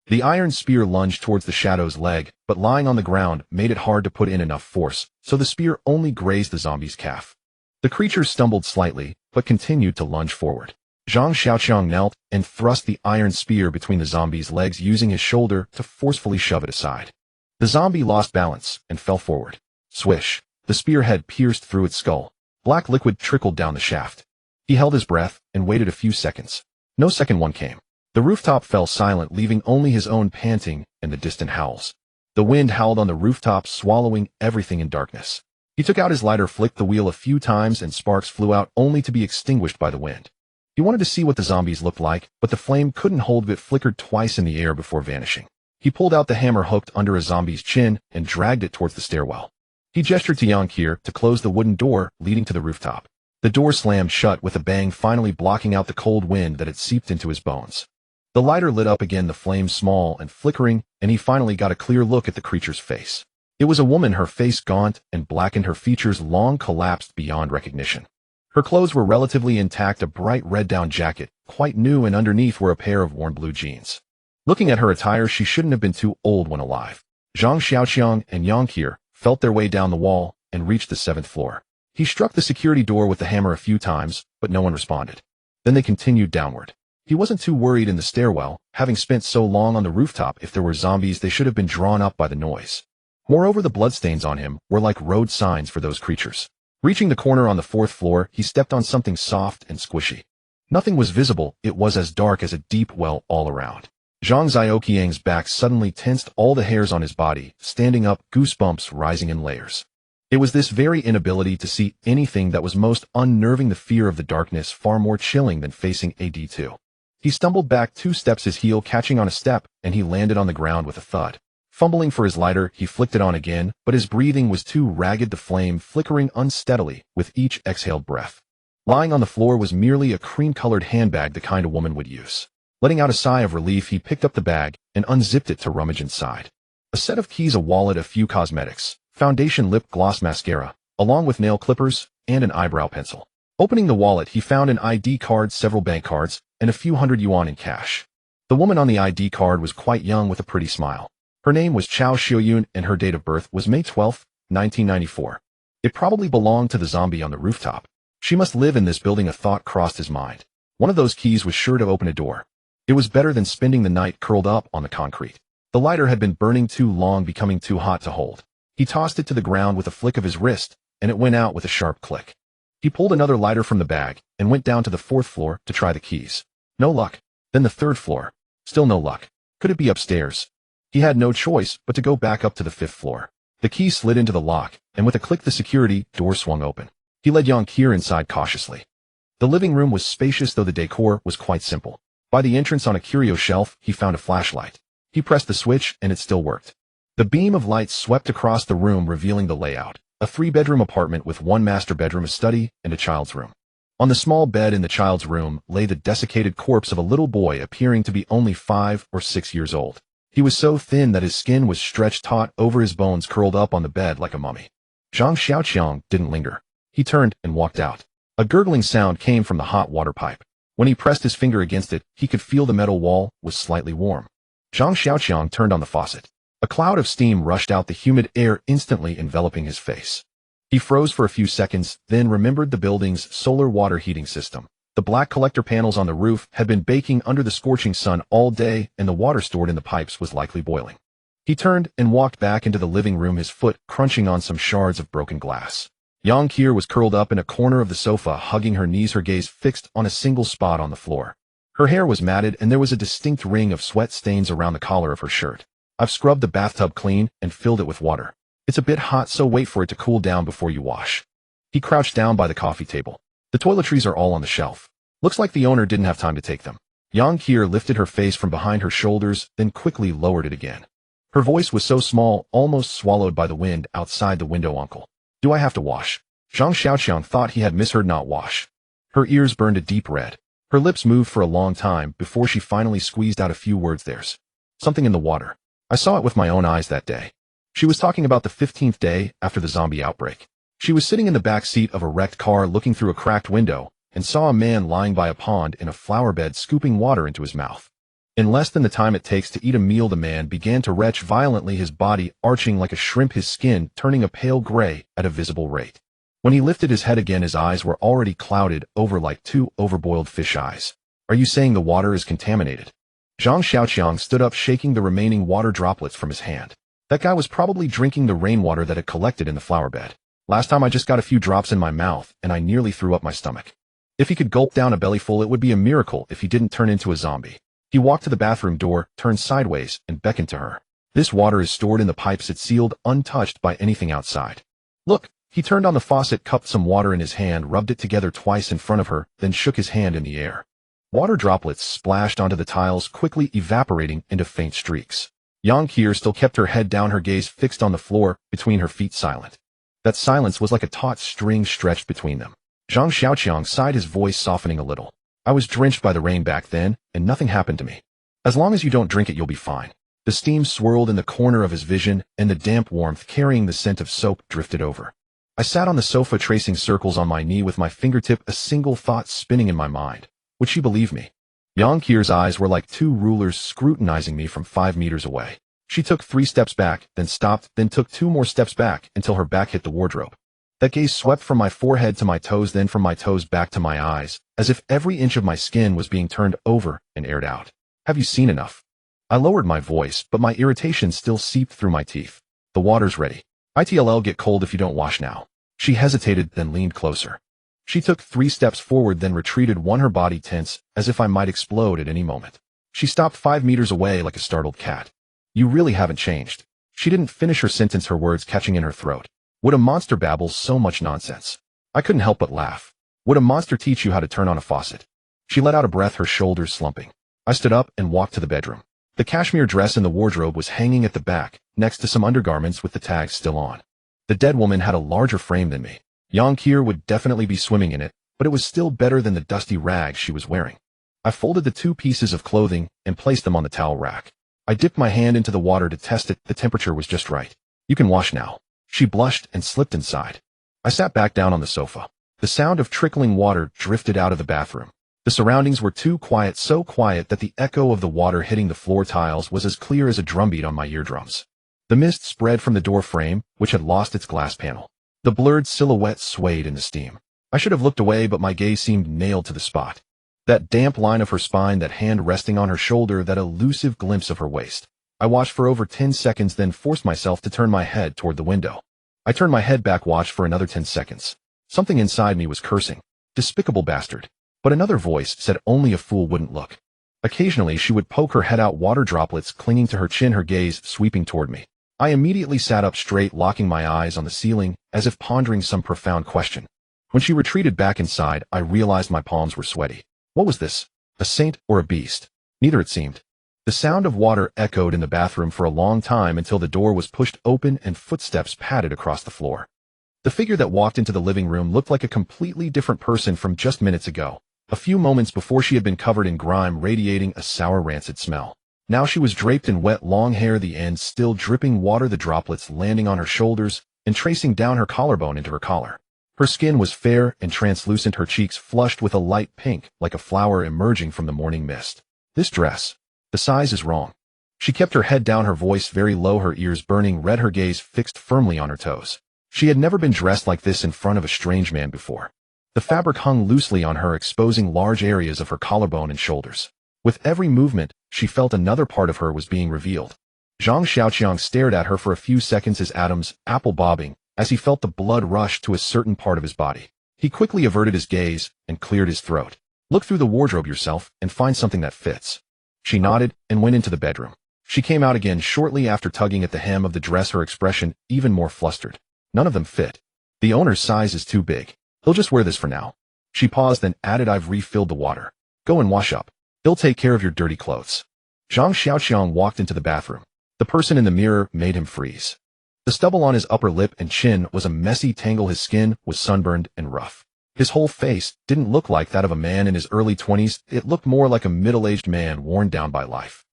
The iron spear lunged towards the shadow's leg, but lying on the ground made it hard to put in enough force, so the spear only grazed the zombie's calf. The creature stumbled slightly, but continued to lunge forward. Zhang Xiaoqiang knelt and thrust the iron spear between the zombie's legs, using his shoulder to forcefully shove it aside. The zombie lost balance and fell forward. Swish! The spear head pierced through its skull. Black liquid trickled down the shaft. He held his breath and waited a few seconds. No second one came. The rooftop fell silent, leaving only his own panting and the distant howls. The wind howled on the rooftop, swallowing everything in darkness. He took out his lighter, flicked the wheel a few times, and sparks flew out, only to be extinguished by the wind. He wanted to see what the zombies looked like, but the flame couldn't hold it, flickered twice in the air before vanishing. He pulled out the hammer hooked under a zombie's chin and dragged it towards the stairwell. He gestured to Yang Qir to close the wooden door leading to the rooftop. The door slammed shut with a bang, finally blocking out the cold wind that had seeped into his bones. The lighter lit up again, the flame small and flickering, and he finally got a clear look at the creature's face. It was a woman, her face gaunt and blackened, her features long collapsed beyond recognition. Her clothes were relatively intact, a bright red down jacket, quite new, and underneath were a pair of worn blue jeans. Looking at her attire, she shouldn't have been too old when alive. Zhang Xiaoqiang and Yang Qir felt their way down the wall and reached the 7th floor. He struck the security door with the hammer a few times, but no one responded. Then they continued downward. He wasn't too worried in the stairwell, having spent so long on the rooftop. If there were zombies, they should have been drawn up by the noise. Moreover, the bloodstains on him were like road signs for those creatures. Reaching the corner on the 4th floor, he stepped on something soft and squishy. Nothing was visible. It was as dark as a deep well all around. Zhang Xiaoqiang's back suddenly tensed, all the hairs on his body standing up, goosebumps rising in layers. It was this very inability to see anything that was most unnerving, the fear of the darkness, far more chilling than facing AD2. He stumbled back 2 steps, his heel catching on a step, and he landed on the ground with a thud. Fumbling for his lighter, he flicked it on again, but his breathing was too ragged, the flame flickering unsteadily with each exhaled breath. Lying on the floor was merely a cream-colored handbag, the kind a woman would use. Letting out a sigh of relief, he picked up the bag and unzipped it to rummage inside. A set of keys, a wallet, a few cosmetics, foundation, lip gloss, mascara, along with nail clippers and an eyebrow pencil. Opening the wallet, he found an ID card, several bank cards, and a few hundred yuan in cash. The woman on the ID card was quite young with a pretty smile. Her name was Chao Xiuyun and her date of birth was May 12, 1994. It probably belonged to the zombie on the rooftop. She must live in this building, a thought crossed his mind. One of those keys was sure to open a door. It was better than spending the night curled up on the concrete. The lighter had been burning too long, becoming too hot to hold. He tossed it to the ground with a flick of his wrist, and it went out with a sharp click. He pulled another lighter from the bag and went down to the 4th floor to try the keys. No luck. Then the 3rd floor. Still no luck. Could it be upstairs? He had no choice but to go back up to the 5th floor. The key slid into the lock, and with a click the security door swung open. He led Yang Qir inside cautiously. The living room was spacious, though the decor was quite simple. By the entrance on a curio shelf, he found a flashlight. He pressed the switch, and it still worked. The beam of light swept across the room, revealing the layout. A 3-bedroom apartment with 1 master bedroom, a study, and a child's room. On the small bed in the child's room lay the desiccated corpse of a little boy appearing to be only 5 or 6 years old. He was so thin that his skin was stretched taut over his bones, curled up on the bed like a mummy. Zhang Xiaoqiang didn't linger. He turned and walked out. A gurgling sound came from the hot water pipe. When he pressed his finger against it, he could feel the metal wall was slightly warm. Zhang Xiaoqiang turned on the faucet. A cloud of steam rushed out, the humid air instantly enveloping his face. He froze for a few seconds, then remembered the building's solar water heating system. The black collector panels on the roof had been baking under the scorching sun all day, and the water stored in the pipes was likely boiling. He turned and walked back into the living room, his foot crunching on some shards of broken glass. Yang Qir was curled up in a corner of the sofa, hugging her knees, her gaze fixed on a single spot on the floor. Her hair was matted, and there was a distinct ring of sweat stains around the collar of her shirt. "I've scrubbed the bathtub clean and filled it with water. It's a bit hot, so wait for it to cool down before you wash." He crouched down by the coffee table. The toiletries are all on the shelf. Looks like the owner didn't have time to take them. Yang Kier lifted her face from behind her shoulders, then quickly lowered it again. Her voice was so small, almost swallowed by the wind outside the window. Uncle, do I have to wash? Zhang Xiaoqiang thought he had misheard not wash. Her ears burned a deep red. Her lips moved for a long time before she finally squeezed out a few words. There's something in the water. I saw it with my own eyes that day. She was talking about the 15th day after the zombie outbreak. She was sitting in the back seat of a wrecked car looking through a cracked window and saw a man lying by a pond in a flower bed scooping water into his mouth. In less than the time it takes to eat a meal, the man began to retch violently, his body arching like a shrimp, his skin turning a pale gray at a visible rate. When he lifted his head again, his eyes were already clouded over like two overboiled fish eyes. Are you saying the water is contaminated? Zhang Xiaoqiang stood up, shaking the remaining water droplets from his hand. That guy was probably drinking the rainwater that had collected in the flower bed. Last time I just got a few drops in my mouth and I nearly threw up my stomach. If he could gulp down a bellyful, it would be a miracle if he didn't turn into a zombie. He walked to the bathroom door, turned sideways, and beckoned to her. This water is stored in the pipes. It's sealed, untouched by anything outside. Look. He turned on the faucet, cupped some water in his hand, rubbed it together twice in front of her, then shook his hand in the air. Water droplets splashed onto the tiles, quickly evaporating into faint streaks. Yang Kier still kept her head down, her gaze fixed on the floor, between her feet, silent. That silence was like a taut string stretched between them. Zhang Xiaoqiang sighed, his voice softening a little. I was drenched by the rain back then, and nothing happened to me. As long as you don't drink it, you'll be fine. The steam swirled in the corner of his vision, and the damp warmth carrying the scent of soap drifted over. I sat on the sofa, tracing circles on my knee with my fingertip, a single thought spinning in my mind. Would she believe me? Yang Kier's eyes were like two rulers scrutinizing me from 5 meters away. She took 3 steps back, then stopped, then took 2 more steps back until her back hit the wardrobe. That gaze swept from my forehead to my toes, then from my toes back to my eyes, as if every inch of my skin was being turned over and aired out. Have you seen enough? I lowered my voice, but my irritation still seeped through my teeth. The water's ready. It'll get cold if you don't wash now. She hesitated, then leaned closer. She took 3 steps forward, then retreated, one, her body tense, as if I might explode at any moment. She stopped 5 meters away like a startled cat. You really haven't changed. She didn't finish her sentence, her words catching in her throat. Would a monster babble so much nonsense? I couldn't help but laugh. Would a monster teach you how to turn on a faucet? She let out a breath, her shoulders slumping. I stood up and walked to the bedroom. The cashmere dress in the wardrobe was hanging at the back, next to some undergarments with the tags still on. The dead woman had a larger frame than me. Yang Kier would definitely be swimming in it, but it was still better than the dusty rags she was wearing. I folded the 2 pieces of clothing and placed them on the towel rack. I dipped my hand into the water to test it. The temperature was just right. You can wash now. She blushed and slipped inside. I sat back down on the sofa. The sound of trickling water drifted out of the bathroom. The surroundings were too quiet, so quiet that the echo of the water hitting the floor tiles was as clear as a drumbeat on my eardrums. The mist spread from the door frame, which had lost its glass panel. The blurred silhouette swayed in the steam. I should have looked away, but my gaze seemed nailed to the spot. That damp line of her spine, that hand resting on her shoulder, that elusive glimpse of her waist. I watched for over 10 seconds, then forced myself to turn my head toward the window. I turned my head back, watched for another 10 seconds. Something inside me was cursing. Despicable bastard. But another voice said only a fool wouldn't look. Occasionally she would poke her head out, water droplets clinging to her chin, her gaze sweeping toward me. I immediately sat up straight, locking my eyes on the ceiling, as if pondering some profound question. When she retreated back inside, I realized my palms were sweaty. What was this? A saint or a beast? Neither, it seemed. The sound of water echoed in the bathroom for a long time until the door was pushed open and footsteps padded across the floor. The figure that walked into the living room looked like a completely different person from just minutes ago. A few moments before she had been covered in grime, radiating a sour, rancid smell. Now she was draped in wet, long hair, the ends still dripping water, the droplets landing on her shoulders and tracing down her collarbone into her collar. Her skin was fair and translucent, her cheeks flushed with a light pink, like a flower emerging from the morning mist. This dress. The size is wrong. She kept her head down, her voice very low, her ears burning red, her gaze fixed firmly on her toes. She had never been dressed like this in front of a strange man before. The fabric hung loosely on her, exposing large areas of her collarbone and shoulders. With every movement, she felt another part of her was being revealed. Zhang Xiaoqiang stared at her for a few seconds, his atoms apple bobbing, as he felt the blood rush to a certain part of his body. He quickly averted his gaze and cleared his throat. Look through the wardrobe yourself and find something that fits. She nodded and went into the bedroom. She came out again shortly after, tugging at the hem of the dress, her expression even more flustered. None of them fit. The owner's size is too big. He'll just wear this for now. She paused, then added, I've refilled the water. Go and wash up. He'll take care of your dirty clothes. Zhang Xiaoqiang walked into the bathroom. The person in the mirror made him freeze. The stubble on his upper lip and chin was a messy tangle. His skin was sunburned and rough. His whole face didn't look like that of a man in his early 20s. It looked more like a middle-aged man worn down by life.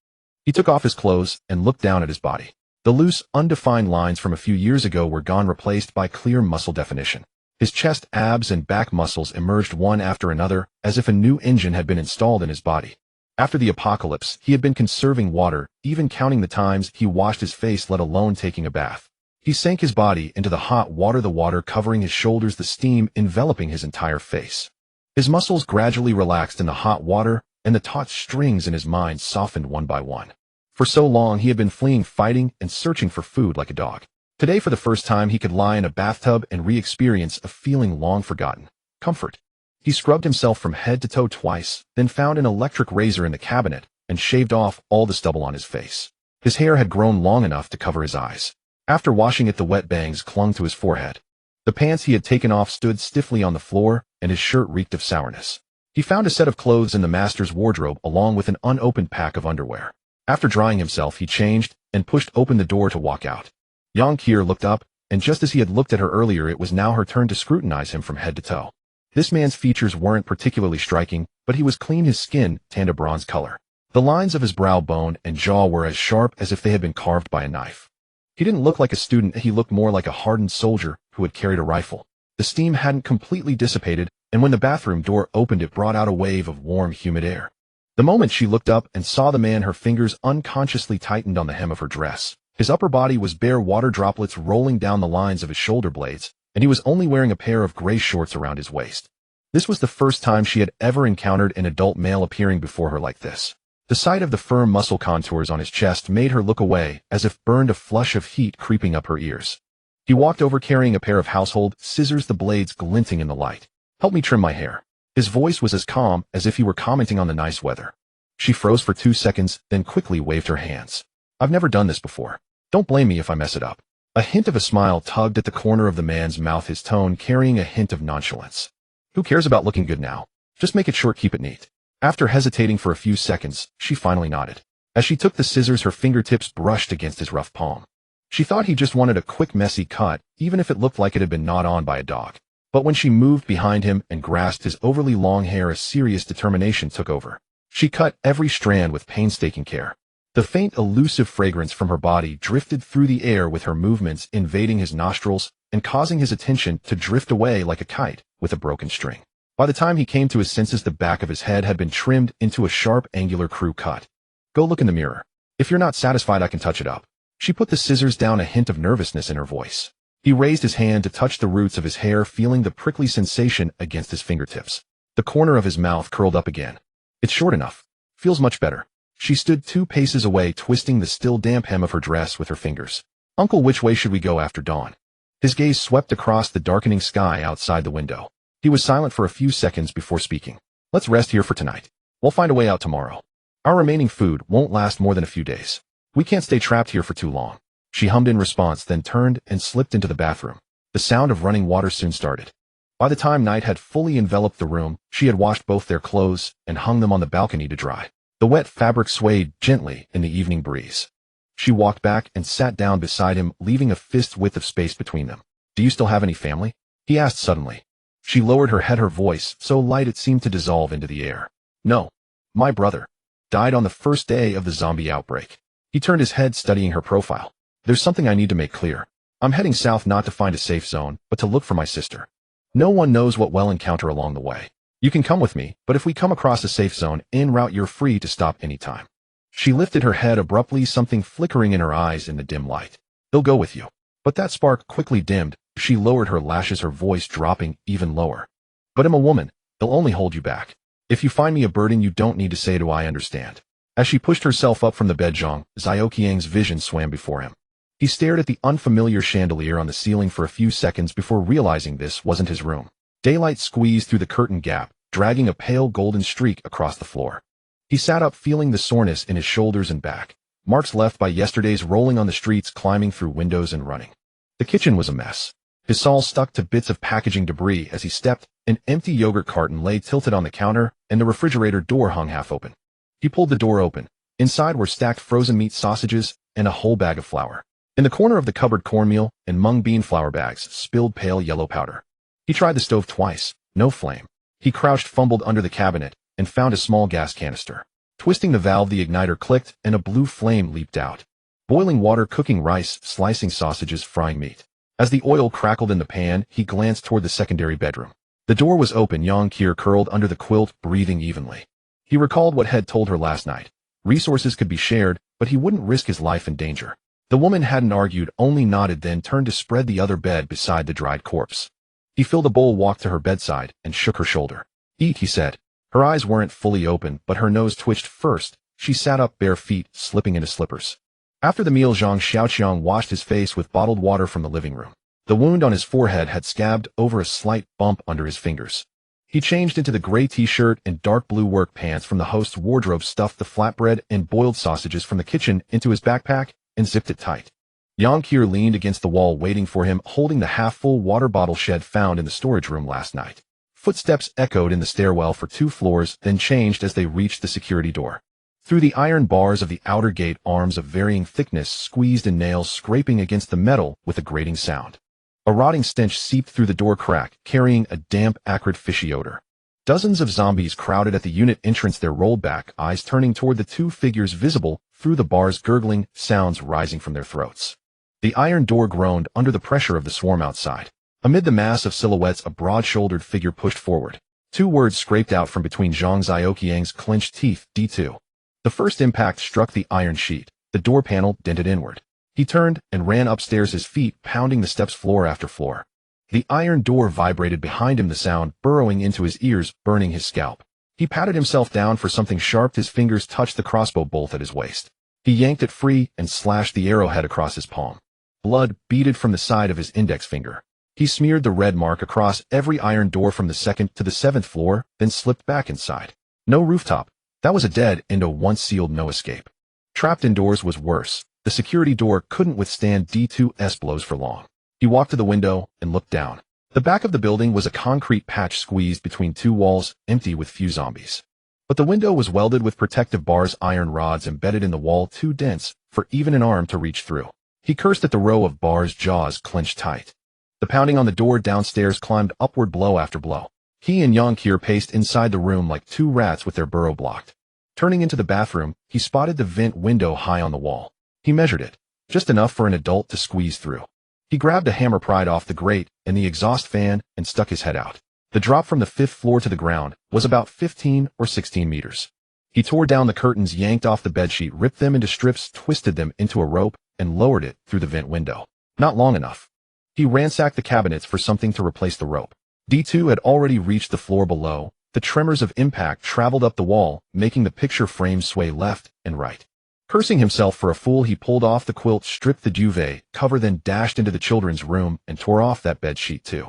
He took off his clothes and looked down at his body. The loose, undefined lines from a few years ago were gone, replaced by clear muscle definition. His chest, abs, and back muscles emerged one after another, as if a new engine had been installed in his body. After the apocalypse, he had been conserving water, even counting the times he washed his face, let alone taking a bath. He sank his body into the hot water, the water covering his shoulders, the steam enveloping his entire face. His muscles gradually relaxed in the hot water, and the taut strings in his mind softened one by one. For so long he had been fleeing, fighting, and searching for food like a dog. Today, for the first time, he could lie in a bathtub and re-experience a feeling long forgotten: comfort. He scrubbed himself from head to toe twice, then found an electric razor in the cabinet and shaved off all the stubble on his face. His hair had grown long enough to cover his eyes. After washing it, the wet bangs clung to his forehead. The pants he had taken off stood stiffly on the floor, and his shirt reeked of sourness. He found a set of clothes in the master's wardrobe along with an unopened pack of underwear. After drying himself, he changed and pushed open the door to walk out. Yang Qier looked up, and just as he had looked at her earlier, it was now her turn to scrutinize him from head to toe. This man's features weren't particularly striking, but he was clean. His skin tanned a bronze color. The lines of his brow bone and jaw were as sharp as if they had been carved by a knife. He didn't look like a student. He looked more like a hardened soldier who had carried a rifle. The steam hadn't completely dissipated, and when the bathroom door opened, it brought out a wave of warm, humid air. The moment she looked up and saw the man, her fingers unconsciously tightened on the hem of her dress. His upper body was bare, water droplets rolling down the lines of his shoulder blades, and he was only wearing a pair of gray shorts around his waist. This was the first time she had ever encountered an adult male appearing before her like this. The sight of the firm muscle contours on his chest made her look away, as if burned, a flush of heat creeping up her ears. He walked over carrying a pair of household scissors, the blades glinting in the light. "Help me trim my hair." His voice was as calm as if he were commenting on the nice weather. She froze for 2 seconds, then quickly waved her hands. "I've never done this before. Don't blame me if I mess it up." A hint of a smile tugged at the corner of the man's mouth, his tone carrying a hint of nonchalance. "Who cares about looking good now? Just make it short, keep it neat." After hesitating for a few seconds, she finally nodded. As she took the scissors, her fingertips brushed against his rough palm. She thought he just wanted a quick, messy cut, even if it looked like it had been gnawed on by a dog. But when she moved behind him and grasped his overly long hair, a serious determination took over. She cut every strand with painstaking care. The faint, elusive fragrance from her body drifted through the air with her movements, invading his nostrils and causing his attention to drift away like a kite with a broken string. By the time he came to his senses, the back of his head had been trimmed into a sharp, angular crew cut. "Go look in the mirror. If you're not satisfied, I can touch it up." She put the scissors down, a hint of nervousness in her voice. He raised his hand to touch the roots of his hair, feeling the prickly sensation against his fingertips. The corner of his mouth curled up again. "It's short enough. Feels much better." She stood 2 paces away, twisting the still damp hem of her dress with her fingers. "Uncle, which way should we go after dawn?" His gaze swept across the darkening sky outside the window. He was silent for a few seconds before speaking. "Let's rest here for tonight. We'll find a way out tomorrow. Our remaining food won't last more than a few days. We can't stay trapped here for too long." She hummed in response, then turned and slipped into the bathroom. The sound of running water soon started. By the time night had fully enveloped the room, she had washed both their clothes and hung them on the balcony to dry. The wet fabric swayed gently in the evening breeze. She walked back and sat down beside him, leaving a fist width of space between them. "Do you still have any family?" he asked suddenly. She lowered her head, her voice so light it seemed to dissolve into the air. "No. My brother died on the first day of the zombie outbreak." He turned his head, studying her profile. "There's something I need to make clear. I'm heading south not to find a safe zone, but to look for my sister. No one knows what we'll encounter along the way. You can come with me, but if we come across a safe zone en route, you're free to stop anytime." She lifted her head abruptly, something flickering in her eyes in the dim light. "They'll go with you." But that spark quickly dimmed. She lowered her lashes, her voice dropping even lower. "But I'm a woman. They'll only hold you back. If you find me a burden, you don't need to say do I understand." As she pushed herself up from the bed, Zhang Xiaoqiang's vision swam before him. He stared at the unfamiliar chandelier on the ceiling for a few seconds before realizing this wasn't his room. Daylight squeezed through the curtain gap, dragging a pale golden streak across the floor. He sat up, feeling the soreness in his shoulders and back, marks left by yesterday's rolling on the streets, climbing through windows and running. The kitchen was a mess. His soul stuck to bits of packaging debris as he stepped. An empty yogurt carton lay tilted on the counter, and the refrigerator door hung half open. He pulled the door open. Inside were stacked frozen meat sausages and a whole bag of flour. In the corner of the cupboard, cornmeal and mung bean flour bags spilled pale yellow powder. He tried the stove twice. No flame. He crouched, fumbled under the cabinet, and found a small gas canister. Twisting the valve, the igniter clicked, and a blue flame leaped out. Boiling water, cooking rice, slicing sausages, frying meat. As the oil crackled in the pan, he glanced toward the secondary bedroom. The door was open. Yang Kier curled under the quilt, breathing evenly. He recalled what Head told her last night. Resources could be shared, but he wouldn't risk his life in danger. The woman hadn't argued, only nodded, then turned to spread the other bed beside the dried corpse. He filled a bowl, walked to her bedside, and shook her shoulder. "Eat," he said. Her eyes weren't fully open, but her nose twitched first. She sat up, bare feet, slipping into slippers. After the meal, Zhang Xiaoqiang washed his face with bottled water from the living room. The wound on his forehead had scabbed over a slight bump under his fingers. He changed into the gray t-shirt and dark blue work pants from the host's wardrobe, stuffed the flatbread and boiled sausages from the kitchen into his backpack, and zipped it tight. Yang Kier leaned against the wall, waiting for him, holding the half-full water bottle Shed found in the storage room last night. Footsteps echoed in the stairwell for 2 floors, then changed as they reached the security door. Through the iron bars of the outer gate, arms of varying thickness squeezed and nails scraping against the metal with a grating sound. A rotting stench seeped through the door crack, carrying a damp, acrid, fishy odor. Dozens of zombies crowded at the unit entrance, their rolled back eyes turning toward the 2 figures visible through the bars, gurgling sounds rising from their throats. The iron door groaned under the pressure of the swarm outside. Amid the mass of silhouettes, a broad-shouldered figure pushed forward. 2 words scraped out from between Zhang Xiaoqiang's clenched teeth: D2. The first impact struck the iron sheet. The door panel dented inward. He turned and ran upstairs, his feet pounding the steps floor after floor. The iron door vibrated behind him, the sound burrowing into his ears, burning his scalp. He patted himself down for something sharp. His fingers touched the crossbow bolt at his waist. He yanked it free and slashed the arrowhead across his palm. Blood beaded from the side of his index finger. He smeared the red mark across every iron door from the 2nd to the 7th floor, then slipped back inside. No rooftop. That was a dead end. Once sealed, no escape. Trapped indoors was worse. The security door couldn't withstand D2's blows for long. He walked to the window and looked down. The back of the building was a concrete patch squeezed between 2 walls, empty with few zombies. But the window was welded with protective bars, iron rods embedded in the wall too dense for even an arm to reach through. He cursed at the row of bars, jaws clenched tight. The pounding on the door downstairs climbed upward, blow after blow. He and Yang Kier paced inside the room like 2 rats with their burrow blocked. Turning into the bathroom, he spotted the vent window high on the wall. He measured it, just enough for an adult to squeeze through. He grabbed a hammer, pried off the grate and the exhaust fan, and stuck his head out. The drop from the 5th floor to the ground was about 15 or 16 meters. He tore down the curtains, yanked off the bedsheet, ripped them into strips, twisted them into a rope, and lowered it through the vent window. Not long enough. He ransacked the cabinets for something to replace the rope. D2 had already reached the floor below. The tremors of impact traveled up the wall, making the picture frame sway left and right. Cursing himself for a fool, he pulled off the quilt, stripped the duvet cover, then dashed into the children's room and tore off that bed sheet too.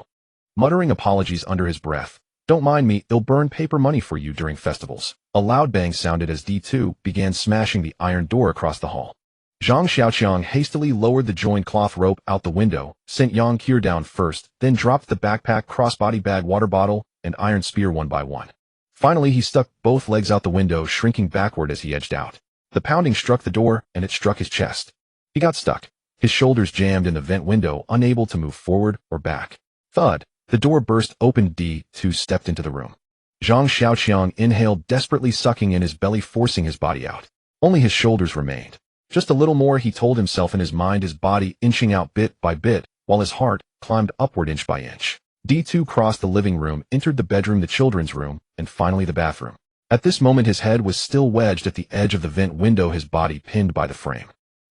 Muttering apologies under his breath. "Don't mind me, it'll burn paper money for you during festivals." A loud bang sounded as D2 began smashing the iron door across the hall. Zhang Xiaoqiang hastily lowered the joined cloth rope out the window, sent Yang Kier down first, then dropped the backpack, crossbody bag, water bottle, and iron spear one by one. Finally, he stuck both legs out the window, shrinking backward as he edged out. The pounding struck the door, and it struck his chest. He got stuck. His shoulders jammed in the vent window, unable to move forward or back. Thud. The door burst open. D2 stepped into the room. Zhang Xiaoqiang inhaled, desperately sucking in his belly, forcing his body out. Only his shoulders remained. Just a little more, he told himself in his mind, his body inching out bit by bit, while his heart climbed upward inch by inch. D2 crossed the living room, entered the bedroom, the children's room, and finally the bathroom. At this moment, his head was still wedged at the edge of the vent window, his body pinned by the frame.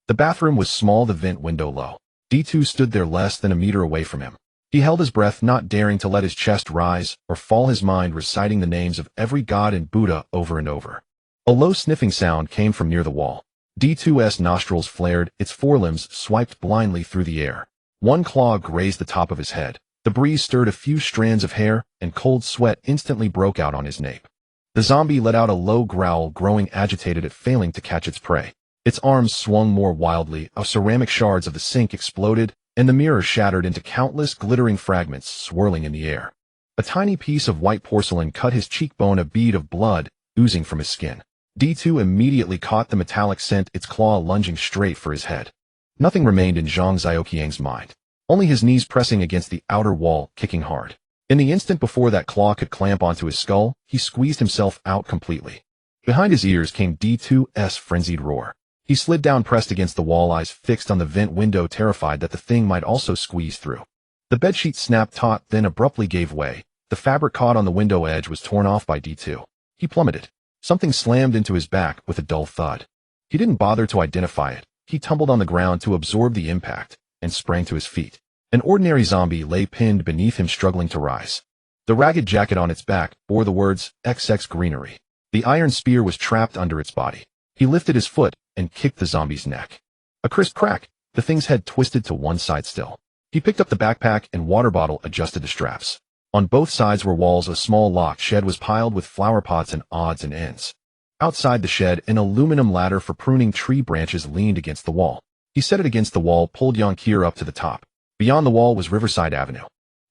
The bathroom was small, the vent window low. D2 stood there less than a meter away from him. He held his breath, not daring to let his chest rise or fall, his mind reciting the names of every god and Buddha over and over. A low sniffing sound came from near the wall. D2's nostrils flared, its forelimbs swiped blindly through the air. One claw grazed the top of his head. The breeze stirred a few strands of hair, and cold sweat instantly broke out on his nape. The zombie let out a low growl, growing agitated at failing to catch its prey. Its arms swung more wildly, ceramic shards of the sink exploded, and the mirror shattered into countless glittering fragments, swirling in the air. A tiny piece of white porcelain cut his cheekbone, a bead of blood oozing from his skin. D2 immediately caught the metallic scent, its claw lunging straight for his head. Nothing remained in Zhang Xiaoqiang's mind. Only his knees pressing against the outer wall, kicking hard. In the instant before that claw could clamp onto his skull, he squeezed himself out completely. Behind his ears came D2's frenzied roar. He slid down pressed against the wall, eyes fixed on the vent window, terrified that the thing might also squeeze through. The bedsheet snapped taut, then abruptly gave way. The fabric caught on the window edge was torn off by D2. He plummeted. Something slammed into his back with a dull thud. He didn't bother to identify it. He tumbled on the ground to absorb the impact and sprang to his feet. An ordinary zombie lay pinned beneath him, struggling to rise. The ragged jacket on its back bore the words, XX Greenery. The iron spear was trapped under its body. He lifted his foot and kicked the zombie's neck. A crisp crack, the thing's head twisted to one side still. He picked up the backpack and water bottle, adjusted the straps. On both sides were walls. A small locked shed was piled with flower pots and odds and ends. Outside the shed, an aluminum ladder for pruning tree branches leaned against the wall. He set it against the wall, pulled Yonkir up to the top. Beyond the wall was Riverside Avenue.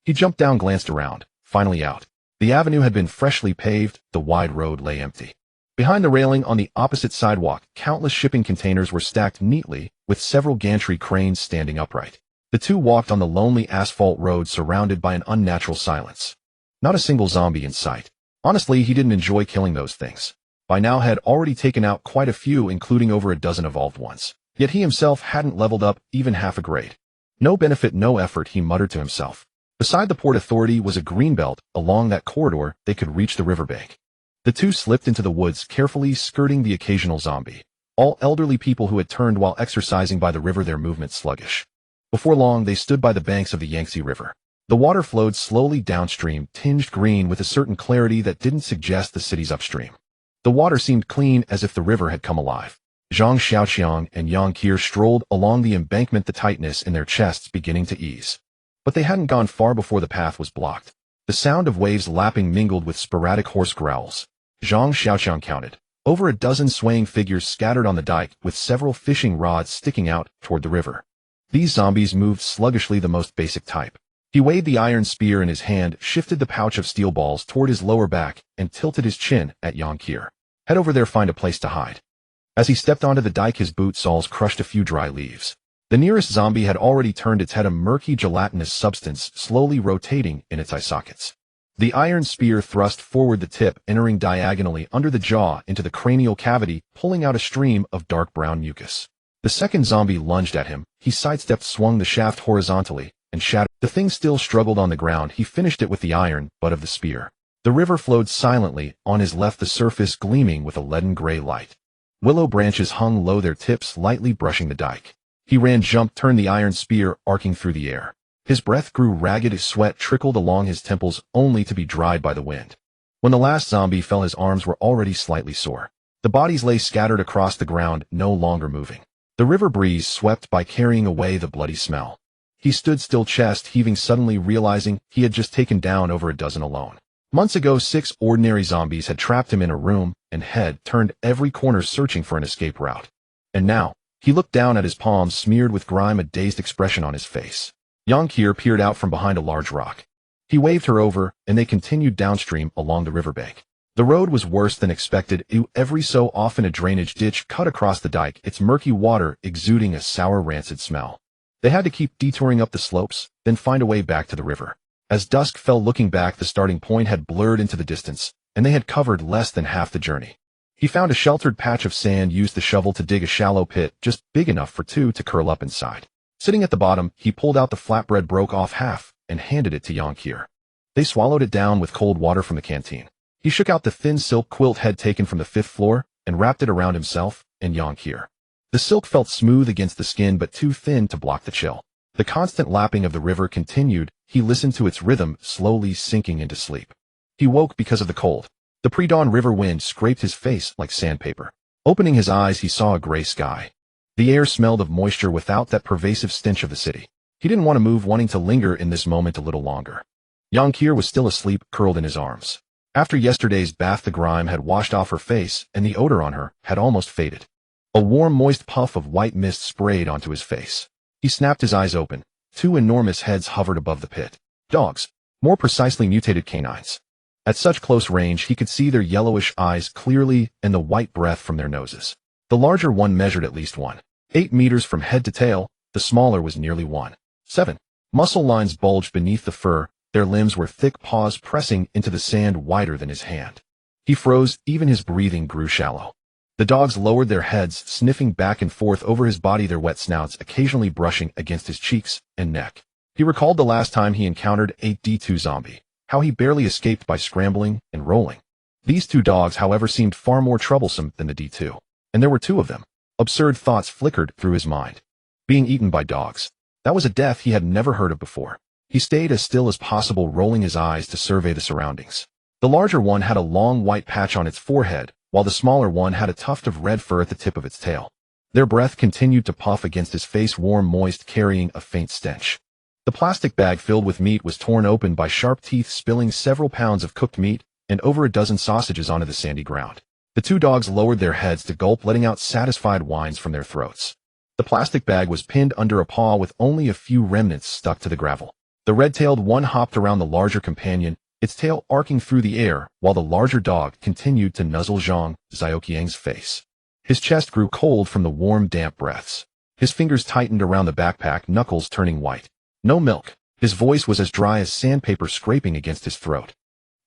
He jumped down, glanced around, finally out. The avenue had been freshly paved, the wide road lay empty. Behind the railing on the opposite sidewalk, countless shipping containers were stacked neatly, with several gantry cranes standing upright. The two walked on the lonely asphalt road, surrounded by an unnatural silence. Not a single zombie in sight. Honestly, he didn't enjoy killing those things. By now had already taken out quite a few, including over a dozen evolved ones. Yet he himself hadn't leveled up even half a grade. No benefit, no effort, he muttered to himself. Beside the Port Authority was a greenbelt. Along that corridor, they could reach the riverbank. The two slipped into the woods, carefully skirting the occasional zombie. All elderly people who had turned while exercising by the river, their movement sluggish. Before long, they stood by the banks of the Yangtze River. The water flowed slowly downstream, tinged green with a certain clarity that didn't suggest the city's upstream. The water seemed clean, as if the river had come alive. Zhang Xiaoqiang and Yonkir strolled along the embankment, the tightness in their chests beginning to ease. But they hadn't gone far before the path was blocked. The sound of waves lapping mingled with sporadic hoarse growls. Zhang Xiaoqiang counted. Over a dozen swaying figures scattered on the dike, with several fishing rods sticking out toward the river. These zombies moved sluggishly, the most basic type. He weighed the iron spear in his hand, shifted the pouch of steel balls toward his lower back, and tilted his chin at Yonkir. Head over there, find a place to hide. As he stepped onto the dike, his boot soles crushed a few dry leaves. The nearest zombie had already turned its head, a murky gelatinous substance slowly rotating in its eye sockets. The iron spear thrust forward, the tip entering diagonally under the jaw into the cranial cavity, pulling out a stream of dark brown mucus. The second zombie lunged at him. He sidestepped, swung the shaft horizontally, and shattered. The thing still struggled on the ground. He finished it with the iron butt of the spear. The river flowed silently, on his left the surface gleaming with a leaden gray light. Willow branches hung low, their tips lightly brushing the dike. He ran, jumped, turned the iron spear arcing through the air. His breath grew ragged, his sweat trickled along his temples, only to be dried by the wind. When the last zombie fell, his arms were already slightly sore. The bodies lay scattered across the ground, no longer moving. The river breeze swept by, carrying away the bloody smell. He stood still, chest heaving, suddenly realizing he had just taken down over a dozen alone. Months ago, 6 ordinary zombies had trapped him in a room and had turned every corner searching for an escape route. And now, he looked down at his palms smeared with grime, a dazed expression on his face. Yonkir peered out from behind a large rock. He waved her over, and they continued downstream along the riverbank. The road was worse than expected. Every so often a drainage ditch cut across the dike, its murky water exuding a sour, rancid smell. They had to keep detouring up the slopes, then find a way back to the river. As dusk fell, looking back, the starting point had blurred into the distance, and they had covered less than half the journey. He found a sheltered patch of sand, used the shovel to dig a shallow pit just big enough for two to curl up inside. Sitting at the bottom, he pulled out the flatbread, broke off half, and handed it to Yonkir. They swallowed it down with cold water from the canteen. He shook out the thin silk quilt head taken from the 5th floor and wrapped it around himself and Yonkir. The silk felt smooth against the skin, but too thin to block the chill. The constant lapping of the river continued. He listened to its rhythm, slowly sinking into sleep. He woke because of the cold. The pre-dawn river wind scraped his face like sandpaper. Opening his eyes, he saw a gray sky. The air smelled of moisture without that pervasive stench of the city. He didn't want to move, wanting to linger in this moment a little longer. Yonkir was still asleep, curled in his arms. After yesterday's bath, the grime had washed off her face, and the odor on her had almost faded. A warm, moist puff of white mist sprayed onto his face. He snapped his eyes open. 2 enormous heads hovered above the pit. Dogs. More precisely, mutated canines. At such close range, he could see their yellowish eyes clearly and the white breath from their noses. The larger one measured at least 1.8 meters from head to tail. The smaller was nearly 1.7. Muscle lines bulged beneath the fur. Their limbs were thick paws pressing into the sand wider than his hand. He froze, even his breathing grew shallow. The dogs lowered their heads, sniffing back and forth over his body, their wet snouts occasionally brushing against his cheeks and neck. He recalled the last time he encountered a D2 zombie, how he barely escaped by scrambling and rolling. These two dogs, however, seemed far more troublesome than the D2. And there were two of them. Absurd thoughts flickered through his mind. Being eaten by dogs. That was a death he had never heard of before. He stayed as still as possible, rolling his eyes to survey the surroundings. The larger one had a long white patch on its forehead, while the smaller one had a tuft of red fur at the tip of its tail. Their breath continued to puff against his face, warm, moist, carrying a faint stench. The plastic bag filled with meat was torn open by sharp teeth, spilling several pounds of cooked meat and over a dozen sausages onto the sandy ground. The two dogs lowered their heads to gulp, letting out satisfied whines from their throats. The plastic bag was pinned under a paw with only a few remnants stuck to the gravel. The red-tailed one hopped around the larger companion, its tail arcing through the air, while the larger dog continued to nuzzle Zhang Xiaoqiang's face. His chest grew cold from the warm, damp breaths. His fingers tightened around the backpack, knuckles turning white. No milk. His voice was as dry as sandpaper scraping against his throat.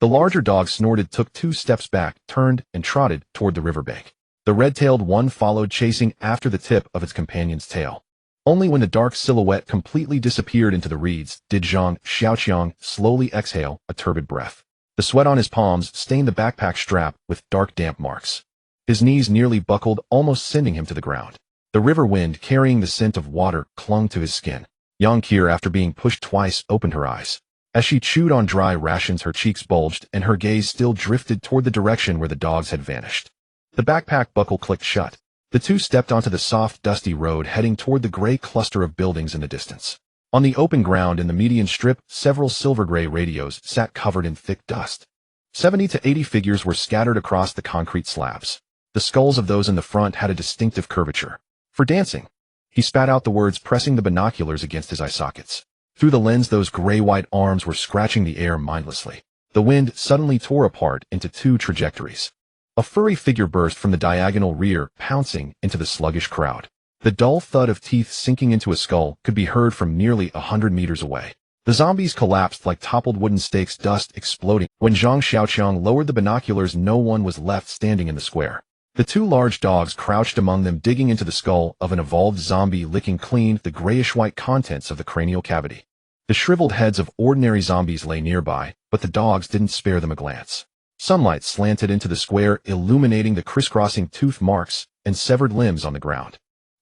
The larger dog snorted, took 2 steps back, turned, and trotted toward the riverbank. The red-tailed one followed, chasing after the tip of its companion's tail. Only when the dark silhouette completely disappeared into the reeds did Zhang Xiaoqiang slowly exhale a turbid breath. The sweat on his palms stained the backpack strap with dark, damp marks. His knees nearly buckled, almost sending him to the ground. The river wind, carrying the scent of water, clung to his skin. Yang Qir, after being pushed twice, opened her eyes. As she chewed on dry rations, her cheeks bulged, and her gaze still drifted toward the direction where the dogs had vanished. The backpack buckle clicked shut. The two stepped onto the soft, dusty road, heading toward the gray cluster of buildings in the distance. On the open ground in the median strip, several silver-gray radios sat covered in thick dust. 70 to 80 figures were scattered across the concrete slabs. The skulls of those in the front had a distinctive curvature. For dancing. He spat out the words, pressing the binoculars against his eye sockets. Through the lens, those gray-white arms were scratching the air mindlessly. The wind suddenly tore apart into 2 trajectories. A furry figure burst from the diagonal rear, pouncing into the sluggish crowd. The dull thud of teeth sinking into a skull could be heard from nearly 100 meters away. The zombies collapsed like toppled wooden stakes, dust exploding. When Zhang Xiaoqiang lowered the binoculars, no one was left standing in the square. The 2 large dogs crouched among them, digging into the skull of an evolved zombie, licking clean the grayish-white contents of the cranial cavity. The shriveled heads of ordinary zombies lay nearby, but the dogs didn't spare them a glance. Sunlight slanted into the square, illuminating the crisscrossing tooth marks and severed limbs on the ground.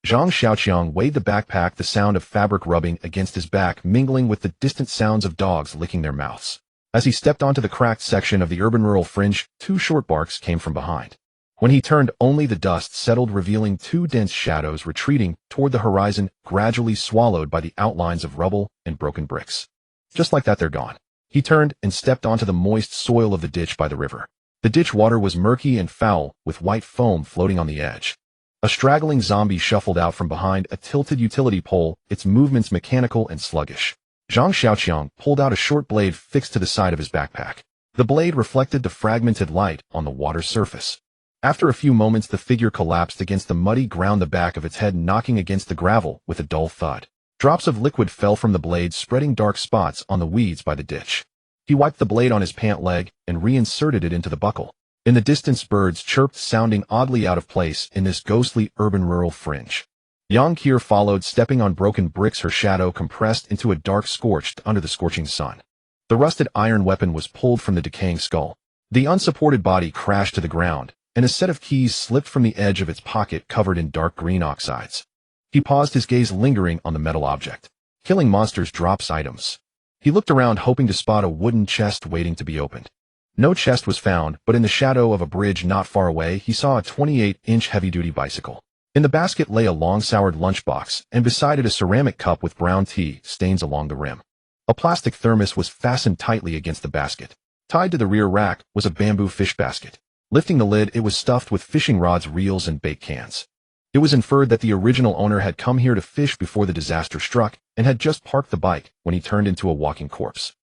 Zhang Xiaoqiang weighed the backpack, the sound of fabric rubbing against his back mingling with the distant sounds of dogs licking their mouths. As he stepped onto the cracked section of the urban-rural fringe, 2 short barks came from behind. When he turned, only the dust settled, revealing 2 dense shadows retreating toward the horizon, gradually swallowed by the outlines of rubble and broken bricks. Just like that, they're gone. He turned and stepped onto the moist soil of the ditch by the river. The ditch water was murky and foul, with white foam floating on the edge. A straggling zombie shuffled out from behind a tilted utility pole, its movements mechanical and sluggish. Zhang Xiaoqiang pulled out a short blade fixed to the side of his backpack. The blade reflected the fragmented light on the water's surface. After a few moments, the figure collapsed against the muddy ground, the back of its head knocking against the gravel with a dull thud. Drops of liquid fell from the blade, spreading dark spots on the weeds by the ditch. He wiped the blade on his pant leg and reinserted it into the buckle. In the distance, birds chirped, sounding oddly out of place in this ghostly urban-rural fringe. Yang Qir followed, stepping on broken bricks, her shadow compressed into a dark, scorched under the scorching sun. The rusted iron weapon was pulled from the decaying skull. The unsupported body crashed to the ground, and a set of keys slipped from the edge of its pocket, covered in dark green oxides. He paused, his gaze lingering on the metal object. Killing monsters drops items. He looked around, hoping to spot a wooden chest waiting to be opened. No chest was found, but in the shadow of a bridge not far away, he saw a 28-inch heavy-duty bicycle. In the basket lay a long-soured lunchbox, and beside it a ceramic cup with brown tea stains along the rim. A plastic thermos was fastened tightly against the basket. Tied to the rear rack was a bamboo fish basket. Lifting the lid, it was stuffed with fishing rods, reels, and bait cans. It was inferred that the original owner had come here to fish before the disaster struck and had just parked the bike when he turned into a walking corpse.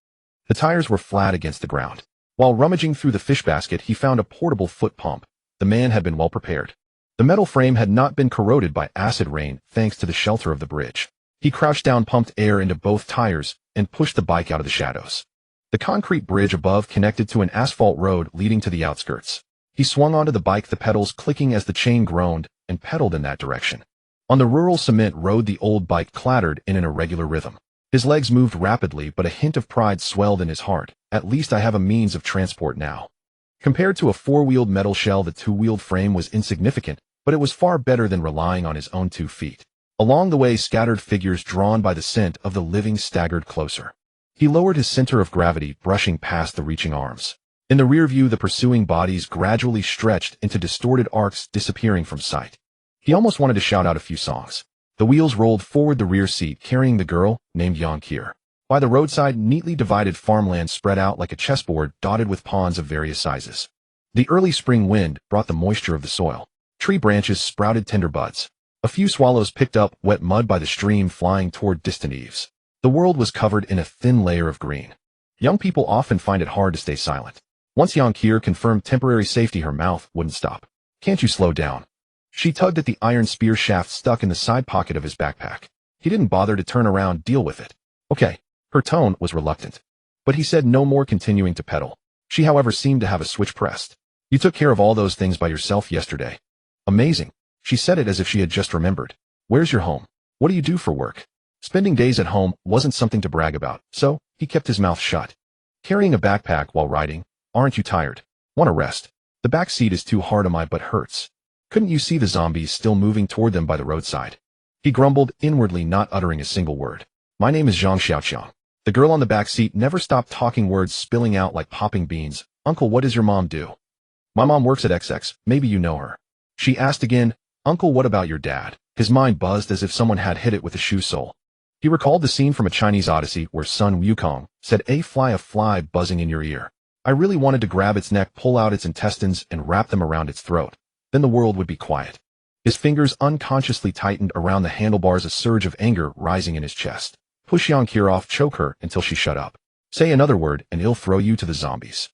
The tires were flat against the ground. While rummaging through the fish basket, he found a portable foot pump. The man had been well prepared. The metal frame had not been corroded by acid rain thanks to the shelter of the bridge. He crouched down, pumped air into both tires, and pushed the bike out of the shadows. The concrete bridge above connected to an asphalt road leading to the outskirts. He swung onto the bike, the pedals clicking as the chain groaned, and pedaled in that direction. On the rural cement road, the old bike clattered in an irregular rhythm. His legs moved rapidly, but a hint of pride swelled in his heart. At least I have a means of transport now. Compared to a four-wheeled metal shell, the two-wheeled frame was insignificant, but it was far better than relying on his own 2 feet. Along the way, scattered figures drawn by the scent of the living staggered closer. He lowered his center of gravity, brushing past the reaching arms. In the rear view, the pursuing bodies gradually stretched into distorted arcs, disappearing from sight. He almost wanted to shout out a few songs. The wheels rolled forward, the rear seat carrying the girl, named Yonkir. By the roadside, neatly divided farmland spread out like a chessboard, dotted with pawns of various sizes. The early spring wind brought the moisture of the soil. Tree branches sprouted tender buds. A few swallows picked up wet mud by the stream, flying toward distant eaves. The world was covered in a thin layer of green. Young people often find it hard to stay silent. Once Yonkir confirmed temporary safety, her mouth wouldn't stop. "Can't you slow down?" She tugged at the iron spear shaft stuck in the side pocket of his backpack. He didn't bother to turn around, deal with it. "Okay." Her tone was reluctant. But he said no more, continuing to pedal. She, however, seemed to have a switch pressed. "You took care of all those things by yourself yesterday." "Amazing." She said it as if she had just remembered. "Where's your home? What do you do for work?" Spending days at home wasn't something to brag about, so he kept his mouth shut. "Carrying a backpack while riding. Aren't you tired? Want to rest? The back seat is too hard on my butt, hurts." Couldn't you see the zombies still moving toward them by the roadside? He grumbled, inwardly not uttering a single word. "My name is Zhang Xiaoqiang." The girl on the back seat never stopped talking, words spilling out like popping beans. "Uncle, what does your mom do?" "My mom works at XX, maybe you know her." She asked again, "Uncle, what about your dad?" His mind buzzed as if someone had hit it with a shoe sole. He recalled the scene from A Chinese Odyssey where Sun Wukong said, a fly buzzing in your ear. I really wanted to grab its neck, pull out its intestines, and wrap them around its throat. Then the world would be quiet. His fingers unconsciously tightened around the handlebars, a surge of anger rising in his chest. "Push Yonkir off, choke her until she shut up. Say another word and it'll throw you to the zombies."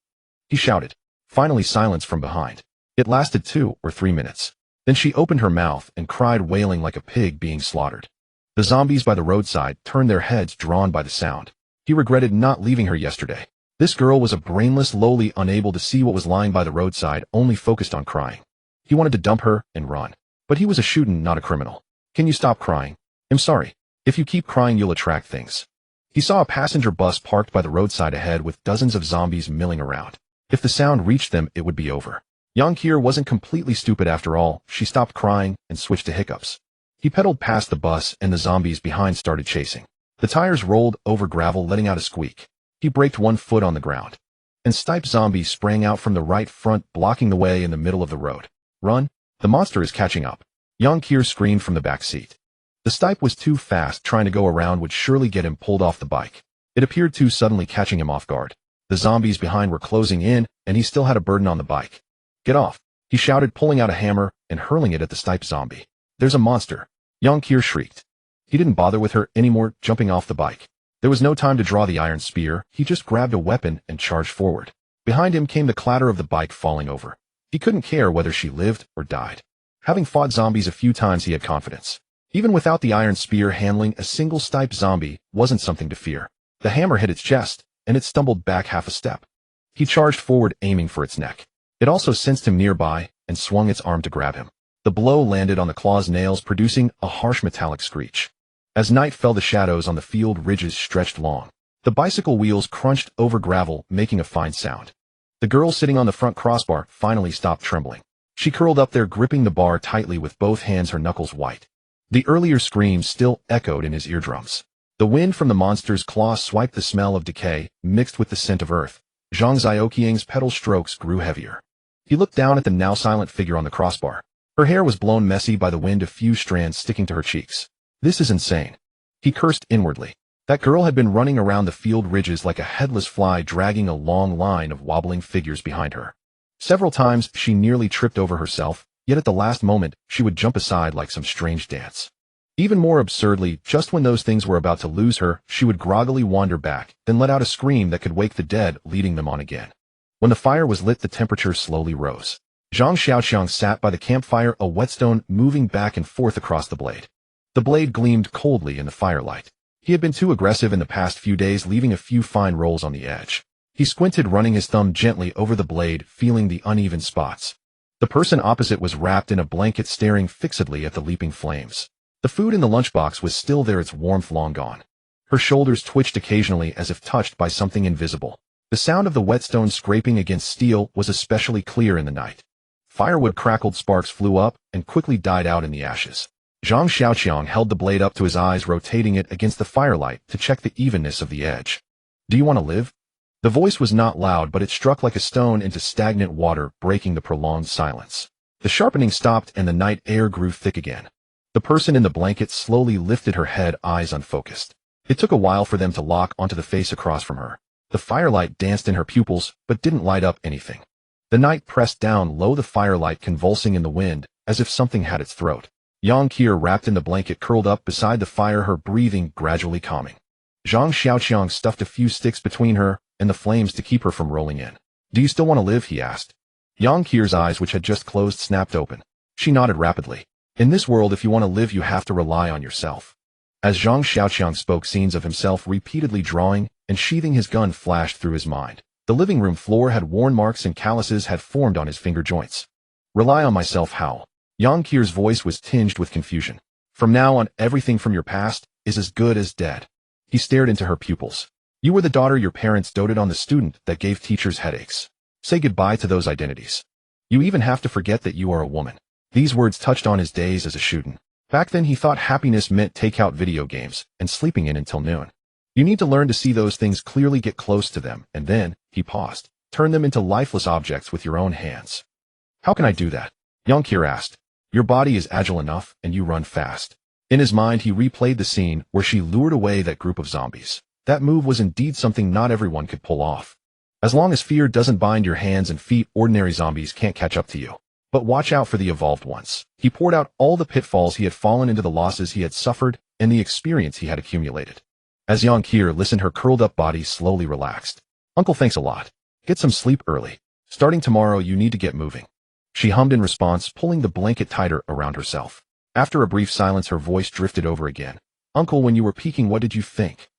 He shouted. Finally, silence from behind. It lasted 2 or 3 minutes. Then she opened her mouth and cried, wailing like a pig being slaughtered. The zombies by the roadside turned their heads, drawn by the sound. He regretted not leaving her yesterday. This girl was a brainless lowly, unable to see what was lying by the roadside, only focused on crying. He wanted to dump her and run. But he was a shootin', not a criminal. "Can you stop crying? I'm sorry. If you keep crying, you'll attract things." He saw a passenger bus parked by the roadside ahead with dozens of zombies milling around. If the sound reached them, it would be over. Yonkir wasn't completely stupid after all. She stopped crying and switched to hiccups. He pedaled past the bus and the zombies behind started chasing. The tires rolled over gravel, letting out a squeak. He braked 1 foot on the ground. And Stipe zombie sprang out from the right front, blocking the way in the middle of the road. "Run! The monster is catching up!" Yonkir screamed from the back seat. The Stipe was too fast. Trying to go around would surely get him pulled off the bike. It appeared too suddenly, catching him off guard. The zombies behind were closing in, and he still had a burden on the bike. "Get off!" he shouted, pulling out a hammer and hurling it at the Stipe zombie. "There's a monster!" Yonkir shrieked. He didn't bother with her anymore, jumping off the bike. There was no time to draw the iron spear. He just grabbed a weapon and charged forward. Behind him came the clatter of the bike falling over. He couldn't care whether she lived or died. Having fought zombies a few times, he had confidence. Even without the iron spear, handling a single Stipe zombie wasn't something to fear. The hammer hit its chest, and it stumbled back half a step. He charged forward, aiming for its neck. It also sensed him nearby and swung its arm to grab him. The blow landed on the claw's nails, producing a harsh metallic screech. As night fell, the shadows on the field ridges stretched long. The bicycle wheels crunched over gravel, making a fine sound. The girl sitting on the front crossbar finally stopped trembling. She curled up there, gripping the bar tightly with both hands, her knuckles white. The earlier screams still echoed in his eardrums. The wind from the monster's claw swiped the smell of decay, mixed with the scent of earth. Zhang Xiaoqiang's pedal strokes grew heavier. He looked down at the now silent figure on the crossbar. Her hair was blown messy by the wind, a few strands sticking to her cheeks. "This is insane." He cursed inwardly. That girl had been running around the field ridges like a headless fly, dragging a long line of wobbling figures behind her. Several times she nearly tripped over herself, yet at the last moment she would jump aside like some strange dance. Even more absurdly, just when those things were about to lose her, she would groggily wander back, then let out a scream that could wake the dead, leading them on again. When the fire was lit, the temperature slowly rose. Zhang Xiaoqiang sat by the campfire, a whetstone moving back and forth across the blade. The blade gleamed coldly in the firelight. He had been too aggressive in the past few days, leaving a few fine rolls on the edge. He squinted, running his thumb gently over the blade, feeling the uneven spots. The person opposite was wrapped in a blanket, staring fixedly at the leaping flames. The food in the lunchbox was still there, its warmth long gone. Her shoulders twitched occasionally as if touched by something invisible. The sound of the whetstone scraping against steel was especially clear in the night. Firewood crackled, sparks flew up, and quickly died out in the ashes. Zhang Xiaoqiang held the blade up to his eyes, rotating it against the firelight to check the evenness of the edge. "Do you want to live?" The voice was not loud, but it struck like a stone into stagnant water, breaking the prolonged silence. The sharpening stopped and the night air grew thick again. The person in the blanket slowly lifted her head, eyes unfocused. It took a while for them to lock onto the face across from her. The firelight danced in her pupils, but didn't light up anything. The night pressed down low, the firelight convulsing in the wind, as if something had its throat. Yang Qier, wrapped in the blanket, curled up beside the fire, her breathing gradually calming. Zhang Xiaoqiang stuffed a few sticks between her and the flames to keep her from rolling in. "Do you still want to live?" he asked. Yang Qier's eyes, which had just closed, snapped open. She nodded rapidly. "In this world, if you want to live, you have to rely on yourself." As Zhang Xiaoqiang spoke, scenes of himself repeatedly drawing and sheathing his gun flashed through his mind. The living room floor had worn marks and calluses had formed on his finger joints. "Rely on myself, how?" Yang Qier's voice was tinged with confusion. "From now on, everything from your past is as good as dead." He stared into her pupils. "You were the daughter your parents doted on, the student that gave teachers headaches. Say goodbye to those identities. You even have to forget that you are a woman." These words touched on his days as a student. Back then he thought happiness meant takeout video games and sleeping in until noon. You need to learn to see those things clearly, get close to them, and then, he paused, turn them into lifeless objects with your own hands. "How can I do that?" Yang Qier asked. "Your body is agile enough, and you run fast." In his mind he replayed the scene where she lured away that group of zombies. That move was indeed something not everyone could pull off. As long as fear doesn't bind your hands and feet, ordinary zombies can't catch up to you. But watch out for the evolved ones. He poured out all the pitfalls he had fallen into, the losses he had suffered, and the experience he had accumulated. As Yang Qier listened, her curled-up body slowly relaxed. "Uncle, thanks a lot. Get some sleep early. Starting tomorrow, you need to get moving." She hummed in response, pulling the blanket tighter around herself. After a brief silence, her voice drifted over again. "Uncle, when you were peeking, what did you think?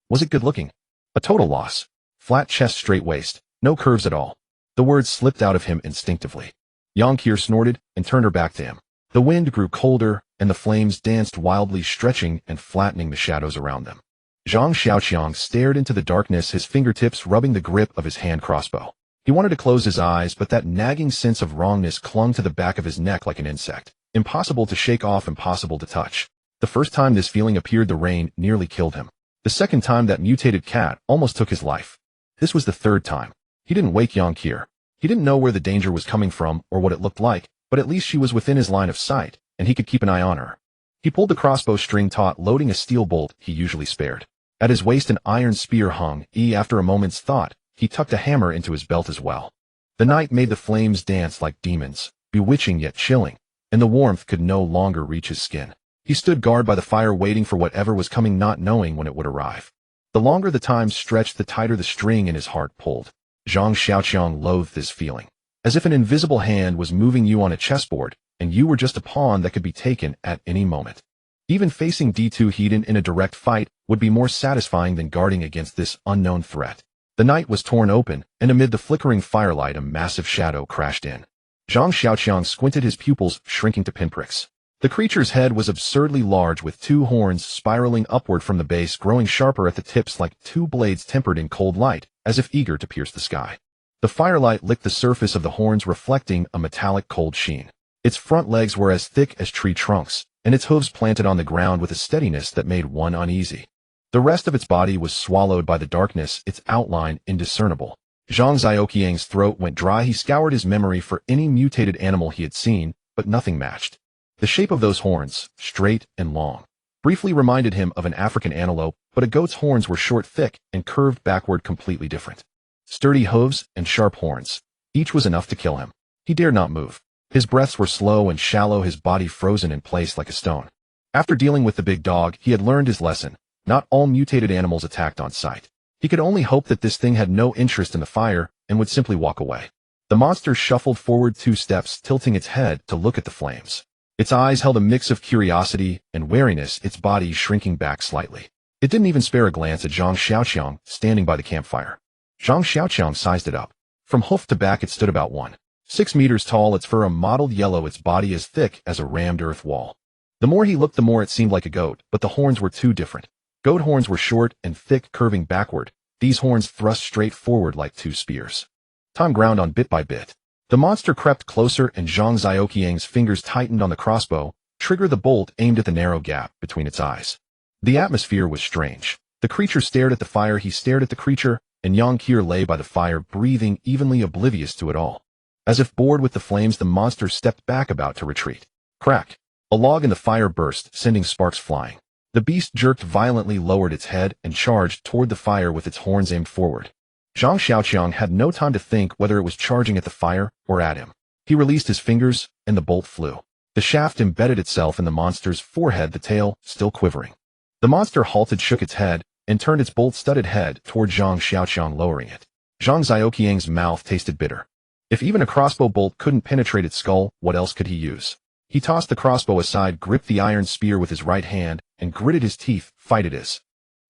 Was it good-looking?" "A total loss. Flat chest, straight waist, no curves at all." The words slipped out of him instinctively. Yang Qier snorted and turned her back to him. The wind grew colder, and the flames danced wildly, stretching and flattening the shadows around them. Zhang Xiaoqiang stared into the darkness, his fingertips rubbing the grip of his hand crossbow. He wanted to close his eyes, but that nagging sense of wrongness clung to the back of his neck like an insect. Impossible to shake off, impossible to touch. The first time this feeling appeared, the rain nearly killed him. The second time, that mutated cat almost took his life. This was the third time. He didn't wake Yang Qier. He didn't know where the danger was coming from or what it looked like, but at least she was within his line of sight, and he could keep an eye on her. He pulled the crossbow string taut, loading a steel bolt he usually spared. At his waist an iron spear hung. After a moment's thought, he tucked a hammer into his belt as well. The night made the flames dance like demons, bewitching yet chilling, and the warmth could no longer reach his skin. He stood guard by the fire, waiting for whatever was coming, not knowing when it would arrive. The longer the time stretched, the tighter the string in his heart pulled. Zhang Xiaoqiang loathed this feeling. As if an invisible hand was moving you on a chessboard, and you were just a pawn that could be taken at any moment. Even facing 𝑃2 in a direct fight would be more satisfying than guarding against this unknown threat. The night was torn open, and amid the flickering firelight a massive shadow crashed in. Zhang Xiaoqiang squinted, his pupils shrinking to pinpricks. The creature's head was absurdly large, with two horns spiraling upward from the base, growing sharper at the tips like two blades tempered in cold light, as if eager to pierce the sky. The firelight licked the surface of the horns, reflecting a metallic cold sheen. Its front legs were as thick as tree trunks, and its hooves planted on the ground with a steadiness that made one uneasy. The rest of its body was swallowed by the darkness, its outline indiscernible. Zhang Xiaoqiang's throat went dry. He scoured his memory for any mutated animal he had seen, but nothing matched. The shape of those horns, straight and long, briefly reminded him of an African antelope, but a goat's horns were short, thick, and curved backward, completely different. Sturdy hooves and sharp horns. Each was enough to kill him. He dared not move. His breaths were slow and shallow, his body frozen in place like a stone. After dealing with the big dog, he had learned his lesson. Not all mutated animals attacked on sight. He could only hope that this thing had no interest in the fire and would simply walk away. The monster shuffled forward 2 steps, tilting its head to look at the flames. Its eyes held a mix of curiosity and wariness, its body shrinking back slightly. It didn't even spare a glance at Zhang Xiaoqiang standing by the campfire. Zhang Xiaoqiang sized it up. From hoof to back it stood about 1.6 meters tall, its fur a mottled yellow, its body as thick as a rammed earth wall. The more he looked, the more it seemed like a goat, but the horns were too different. Goat horns were short and thick, curving backward. These horns thrust straight forward like 2 spears. Time ground on bit by bit. The monster crept closer and Zhang Xiaoqiang's fingers tightened on the crossbow, trigger the bolt aimed at the narrow gap between its eyes. The atmosphere was strange. The creature stared at the fire, he stared at the creature, and Yang Qier lay by the fire, breathing evenly, oblivious to it all. As if bored with the flames, the monster stepped back, about to retreat. Crack! A log in the fire burst, sending sparks flying. The beast jerked violently, lowered its head, and charged toward the fire with its horns aimed forward. Zhang Xiaoqiang had no time to think whether it was charging at the fire or at him. He released his fingers, and the bolt flew. The shaft embedded itself in the monster's forehead, the tail still quivering. The monster halted, shook its head, and turned its bolt-studded head toward Zhang Xiaoqiang, lowering it. Zhang Xiaoqiang's mouth tasted bitter. If even a crossbow bolt couldn't penetrate its skull, what else could he use? He tossed the crossbow aside, gripped the iron spear with his right hand, and gritted his teeth. Fight it is.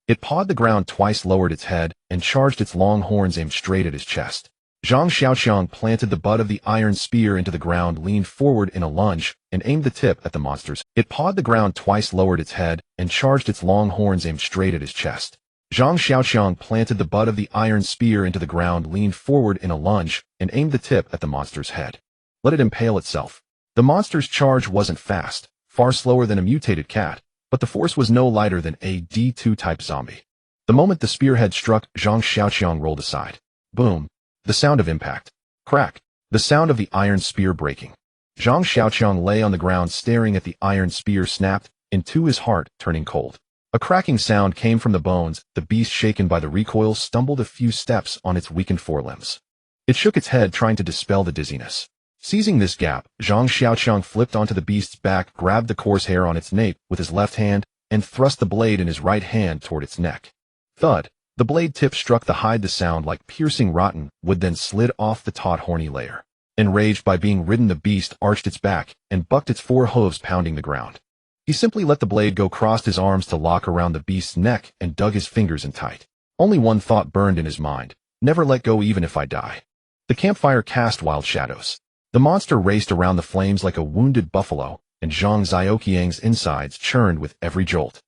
It pawed the ground twice, lowered its head, and charged its long horns aimed straight at his chest. Zhang Xiaoqiang planted the butt of the iron spear into the ground, leaned forward in a lunge, and aimed the tip at the monsters. It pawed the ground twice, lowered its head, and charged its long horns aimed straight at his chest. Zhang Xiaoqiang planted the butt of the iron spear into the ground, leaned forward in a lunge, and aimed the tip at the monster's head. Let it impale itself. The monster's charge wasn't fast, far slower than a mutated cat, but the force was no lighter than a D2 type zombie. The moment the spearhead struck, Zhang Xiaoqiang rolled aside. Boom. The sound of impact. Crack. The sound of the iron spear breaking. Zhang Xiaoqiang lay on the ground staring at the iron spear, snapped into his heart, turning cold. A cracking sound came from the bones. The beast, shaken by the recoil, stumbled a few steps on its weakened forelimbs. It shook its head, trying to dispel the dizziness. Seizing this gap, Zhang Xiaoqiang flipped onto the beast's back, grabbed the coarse hair on its nape with his left hand, and thrust the blade in his right hand toward its neck. Thud. The blade tip struck the hide. The sound, like piercing rotten wood, then slid off the taut, horny layer. Enraged by being ridden, the beast arched its back and bucked its 4 hooves, pounding the ground. He simply let the blade go, crossed his arms to lock around the beast's neck, and dug his fingers in tight. Only one thought burned in his mind: never let go, even if I die. The campfire cast wild shadows. The monster raced around the flames like a wounded buffalo, and Zhang Xiaoqiang's insides churned with every jolt.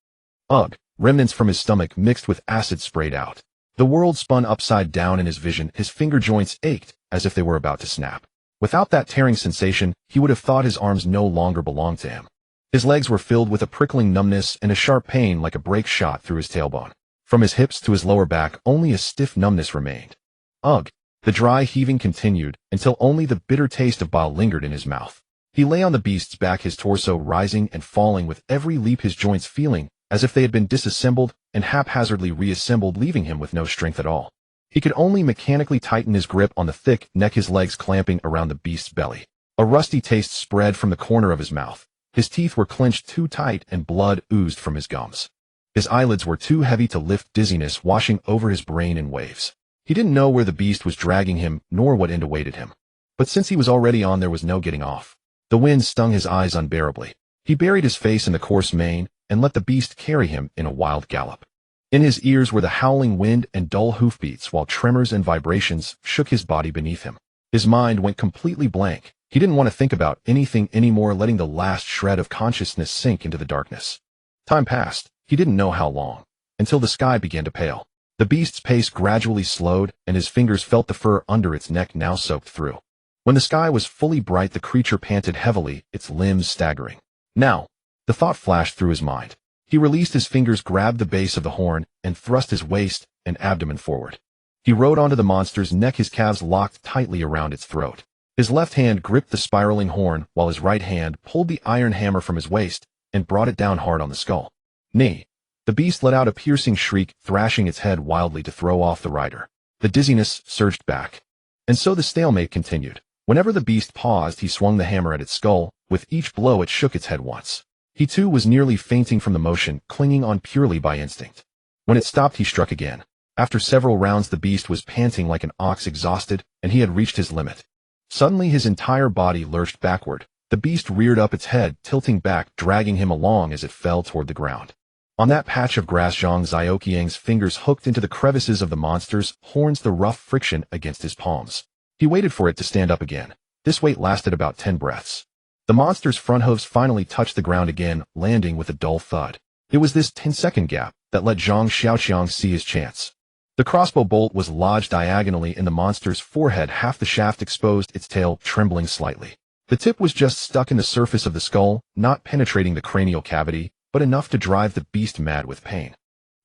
Ugh! Remnants from his stomach mixed with acid sprayed out. The world spun upside down in his vision. His finger joints ached as if they were about to snap. Without that tearing sensation, he would have thought his arms no longer belonged to him. His legs were filled with a prickling numbness and a sharp pain like a break shot through his tailbone. From his hips to his lower back, only a stiff numbness remained. Ugh! The dry heaving continued until only the bitter taste of bile lingered in his mouth. He lay on the beast's back, his torso rising and falling with every leap, his joints feeling as if they had been disassembled and haphazardly reassembled, leaving him with no strength at all. He could only mechanically tighten his grip on the thick neck, his legs clamping around the beast's belly. A rusty taste spread from the corner of his mouth. His teeth were clenched too tight and blood oozed from his gums. His eyelids were too heavy to lift, dizziness washing over his brain in waves. He didn't know where the beast was dragging him, nor what end awaited him. But since he was already on, there was no getting off. The wind stung his eyes unbearably. He buried his face in the coarse mane and let the beast carry him in a wild gallop. In his ears were the howling wind and dull hoofbeats, while tremors and vibrations shook his body beneath him. His mind went completely blank. He didn't want to think about anything anymore, letting the last shred of consciousness sink into the darkness. Time passed. He didn't know how long, until the sky began to pale. The beast's pace gradually slowed, and his fingers felt the fur under its neck now soaked through. When the sky was fully bright, the creature panted heavily, its limbs staggering. Now, the thought flashed through his mind. He released his fingers, grabbed the base of the horn, and thrust his waist and abdomen forward. He rode onto the monster's neck, his calves locked tightly around its throat. His left hand gripped the spiraling horn, while his right hand pulled the iron hammer from his waist and brought it down hard on the skull. Knee. The beast let out a piercing shriek, thrashing its head wildly to throw off the rider. The dizziness surged back. And so the stalemate continued. Whenever the beast paused, he swung the hammer at its skull. With each blow, it shook its head once. He too was nearly fainting from the motion, clinging on purely by instinct. When it stopped, he struck again. After several rounds the beast was panting like an ox exhausted, and he had reached his limit. Suddenly his entire body lurched backward. The beast reared up its head, tilting back, dragging him along as it fell toward the ground. On that patch of grass Zhang Xiaoqiang's fingers hooked into the crevices of the monster's horns, the rough friction against his palms. He waited for it to stand up again. This wait lasted about 10 breaths. The monster's front hooves finally touched the ground again, landing with a dull thud. It was this 10-second gap that let Zhang Xiaoqiang see his chance. The crossbow bolt was lodged diagonally in the monster's forehead, half the shaft exposed, its tail trembling slightly. The tip was just stuck in the surface of the skull, not penetrating the cranial cavity, but enough to drive the beast mad with pain.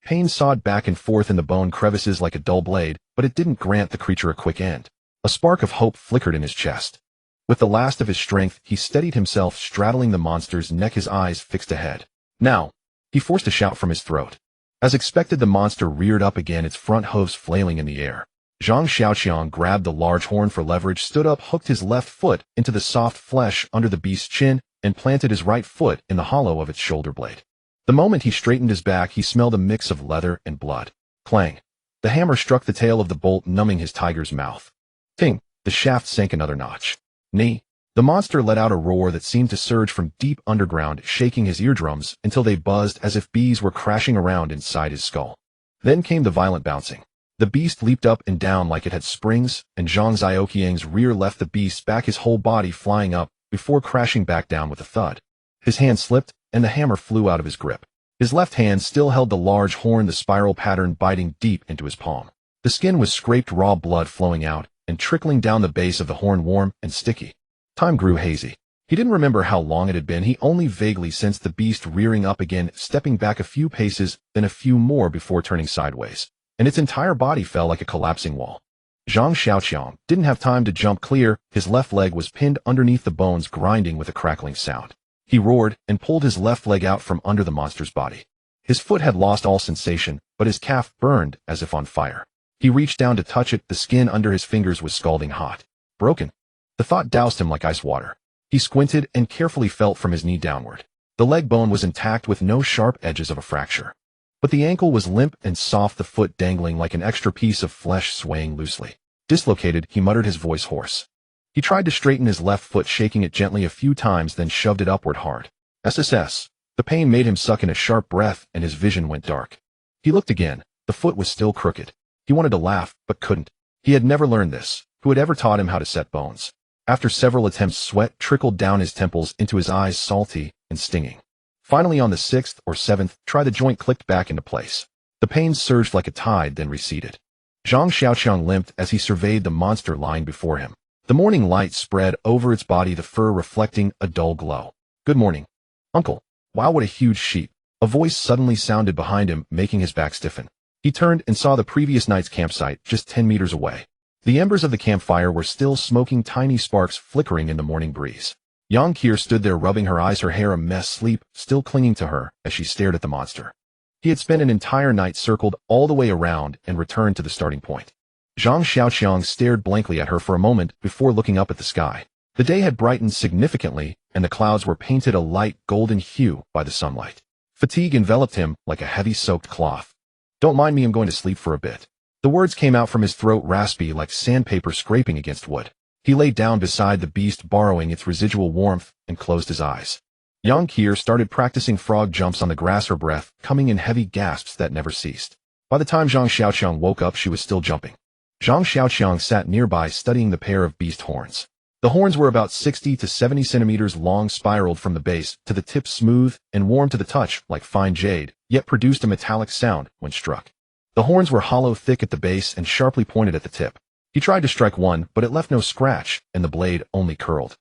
Pain sawed back and forth in the bone crevices like a dull blade, but it didn't grant the creature a quick end. A spark of hope flickered in his chest. With the last of his strength, he steadied himself, straddling the monster's neck, his eyes fixed ahead. Now! He forced a shout from his throat. As expected, the monster reared up again, its front hooves flailing in the air. Zhang Xiaoqiang grabbed the large horn for leverage, stood up, hooked his left foot into the soft flesh under the beast's chin, and planted his right foot in the hollow of its shoulder blade. The moment he straightened his back, he smelled a mix of leather and blood. Clang! The hammer struck the tail of the bolt, numbing his tiger's mouth. Ting! The shaft sank another notch. Knee! The monster let out a roar that seemed to surge from deep underground, shaking his eardrums until they buzzed as if bees were crashing around inside his skull. Then came the violent bouncing. The beast leaped up and down like it had springs, and Zhang Xiaoqiang's rear left the beast's back, his whole body flying up, before crashing back down with a thud. His hand slipped, and the hammer flew out of his grip. His left hand still held the large horn, the spiral pattern biting deep into his palm. The skin was scraped, raw blood flowing out, and trickling down the base of the horn, warm and sticky. Time grew hazy. He didn't remember how long it had been. He only vaguely sensed the beast rearing up again, stepping back a few paces, then a few more before turning sideways, and its entire body fell like a collapsing wall. Zhang Xiaoqiang didn't have time to jump clear. His left leg was pinned underneath the bones, grinding with a crackling sound. He roared and pulled his left leg out from under the monster's body. His foot had lost all sensation, but his calf burned as if on fire. He reached down to touch it. The skin under his fingers was scalding hot. Broken. The thought doused him like ice water. He squinted and carefully felt from his knee downward. The leg bone was intact with no sharp edges of a fracture. But the ankle was limp and soft, the foot dangling like an extra piece of flesh swaying loosely. Dislocated, he muttered, his voice hoarse. He tried to straighten his left foot, shaking it gently a few times, then shoved it upward hard. SSS. The pain made him suck in a sharp breath, and his vision went dark. He looked again. The foot was still crooked. He wanted to laugh, but couldn't. He had never learned this. Who had ever taught him how to set bones? After several attempts, sweat trickled down his temples, into his eyes, salty and stinging. Finally, on the 6th or 7th try, the joint clicked back into place. The pain surged like a tide, then receded. Zhang Xiaoqiang limped as he surveyed the monster lying before him. The morning light spread over its body, the fur reflecting a dull glow. Good morning, Uncle. Wow, what a huge sheep. A voice suddenly sounded behind him, making his back stiffen. He turned and saw the previous night's campsite, just 10 meters away. The embers of the campfire were still smoking, tiny sparks flickering in the morning breeze. Yang Kier stood there, rubbing her eyes, her hair a mess, sleep still clinging to her as she stared at the monster. He had spent an entire night circled all the way around and returned to the starting point. Zhang Xiaoqiang stared blankly at her for a moment before looking up at the sky. The day had brightened significantly, and the clouds were painted a light golden hue by the sunlight. Fatigue enveloped him like a heavy soaked cloth. Don't mind me, I'm going to sleep for a bit. The words came out from his throat, raspy like sandpaper scraping against wood. He lay down beside the beast, borrowing its residual warmth, and closed his eyes. Yang Kier started practicing frog jumps on the grass, her breath coming in heavy gasps that never ceased. By the time Zhang Xiaoqiang woke up, she was still jumping. Zhang Xiaoqiang sat nearby, studying the pair of beast horns. The horns were about 60 to 70 centimeters long, spiraled from the base to the tip, smooth and warm to the touch like fine jade, yet produced a metallic sound when struck. The horns were hollow, thick at the base, and sharply pointed at the tip. He tried to strike one, but it left no scratch, and the blade only curled.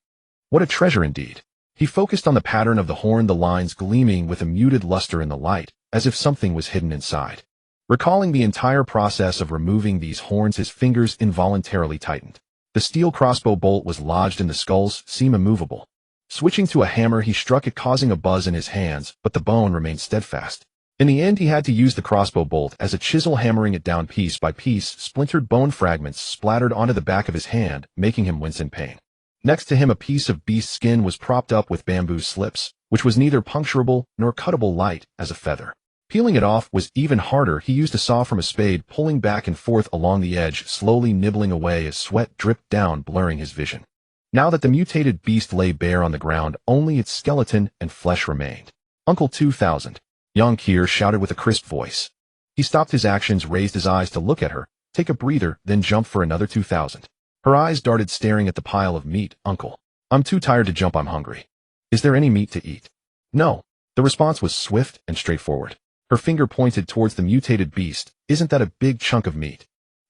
What a treasure indeed! He focused on the pattern of the horn, the lines gleaming with a muted luster in the light, as if something was hidden inside. Recalling the entire process of removing these horns, his fingers involuntarily tightened. The steel crossbow bolt was lodged in the skull's seam, immovable. Switching to a hammer, he struck it, causing a buzz in his hands, but the bone remained steadfast. In the end, he had to use the crossbow bolt as a chisel, hammering it down piece by piece. Splintered bone fragments splattered onto the back of his hand, making him wince in pain. Next to him, a piece of beast skin was propped up with bamboo slips, which was neither puncturable nor cuttable, light as a feather. Peeling it off was even harder. He used a saw from a spade, pulling back and forth along the edge, slowly nibbling away as sweat dripped down, blurring his vision. Now that the mutated beast lay bare on the ground, only its skeleton and flesh remained. Uncle 2000. Young Kier shouted with a crisp voice. He stopped his actions, raised his eyes to look at her, take a breather, then jump for another 2000. Her eyes darted, staring at the pile of meat. Uncle, I'm too tired to jump. I'm hungry. Is there any meat to eat? No. The response was swift and straightforward. Her finger pointed towards the mutated beast. Isn't that a big chunk of meat?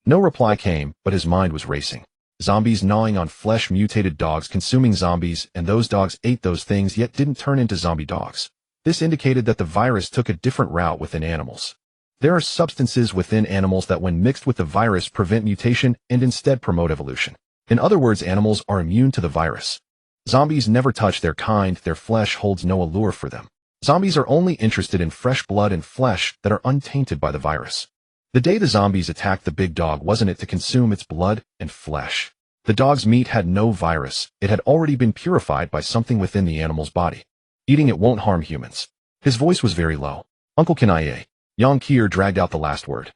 No reply came, but his mind was racing. Zombies gnawing on flesh, mutated dogs consuming zombies, and those dogs ate those things yet didn't turn into zombie dogs. This indicated that the virus took a different route within animals. There are substances within animals that when mixed with the virus prevent mutation and instead promote evolution. In other words, animals are immune to the virus. Zombies never touch their kind, their flesh holds no allure for them. Zombies are only interested in fresh blood and flesh that are untainted by the virus. The day the zombies attacked the big dog, wasn't it to consume its blood and flesh? The dog's meat had no virus. It had already been purified by something within the animal's body. Eating it won't harm humans. His voice was very low. Uncle, can I? Young Kier dragged out the last word.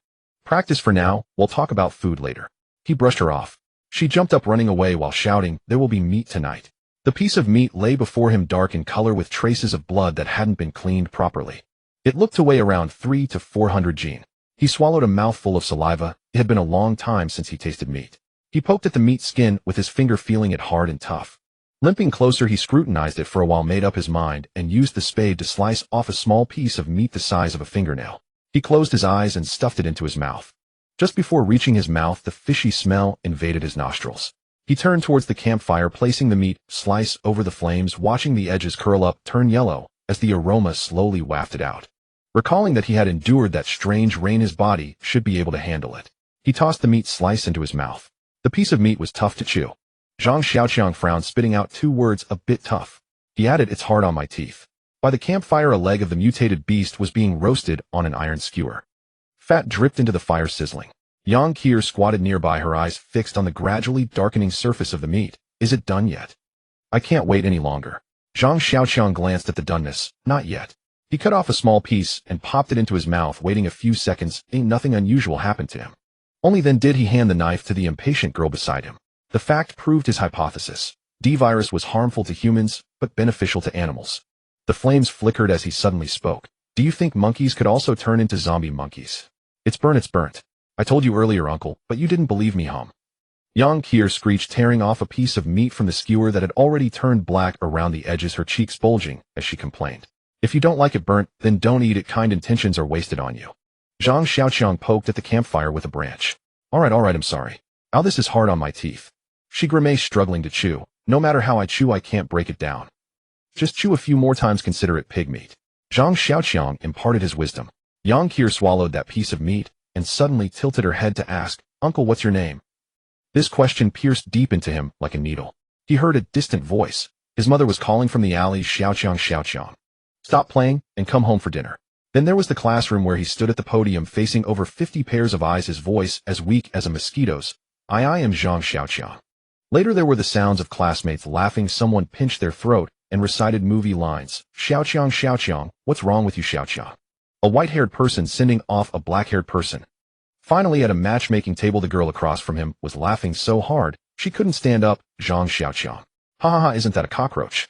Practice for now, we'll talk about food later. He brushed her off. She jumped up, running away while shouting, there will be meat tonight. The piece of meat lay before him, dark in color with traces of blood that hadn't been cleaned properly. It looked to weigh around 300 to 400 gene. He swallowed a mouthful of saliva. It had been a long time since he tasted meat. He poked at the meat skin with his finger, feeling it hard and tough. Limping closer, he scrutinized it for a while, made up his mind, and used the spade to slice off a small piece of meat the size of a fingernail. He closed his eyes and stuffed it into his mouth. Just before reaching his mouth, the fishy smell invaded his nostrils. He turned towards the campfire, placing the meat slice over the flames, watching the edges curl up, turn yellow, as the aroma slowly wafted out. Recalling that he had endured that strange rain, his body should be able to handle it. He tossed the meat slice into his mouth. The piece of meat was tough to chew. Zhang Xiaoqiang frowned, spitting out two words, a bit tough. He added, it's hard on my teeth. By the campfire, a leg of the mutated beast was being roasted on an iron skewer. Fat dripped into the fire, sizzling. Yang Kier squatted nearby, her eyes fixed on the gradually darkening surface of the meat. Is it done yet? I can't wait any longer. Zhang Xiaoqiang glanced at the doneness. Not yet. He cut off a small piece and popped it into his mouth, waiting a few seconds. Ain't nothing unusual happened to him. Only then did he hand the knife to the impatient girl beside him. The fact proved his hypothesis. D-virus was harmful to humans, but beneficial to animals. The flames flickered as he suddenly spoke. Do you think monkeys could also turn into zombie monkeys? It's burnt. I told you earlier, uncle, but you didn't believe me, Yang Kier screeched, tearing off a piece of meat from the skewer that had already turned black around the edges, her cheeks bulging as she complained. If you don't like it burnt, then don't eat it. Kind intentions are wasted on you. Zhang Xiaoqiang poked at the campfire with a branch. All right, I'm sorry. Now this is hard on my teeth. She grimaced, struggling to chew. No matter how I chew, I can't break it down. Just chew a few more times, consider it pig meat. Zhang Xiaoqiang imparted his wisdom. Yang Kier swallowed that piece of meat and suddenly tilted her head to ask, Uncle, what's your name? This question pierced deep into him like a needle. He heard a distant voice. His mother was calling from the alley, Xiaoqiang. Stop playing and come home for dinner. Then there was the classroom where he stood at the podium, facing over 50 pairs of eyes, his voice as weak as a mosquito's. I am Zhang Xiaoqiang. Later there were the sounds of classmates laughing. Someone pinched their throat and recited movie lines. Xiaoqiang, what's wrong with you, Xiaoqiang? A white-haired person sending off a black-haired person. Finally, at a matchmaking table, the girl across from him was laughing so hard she couldn't stand up. Zhang Xiaoqiang. Ha ha ha, isn't that a cockroach?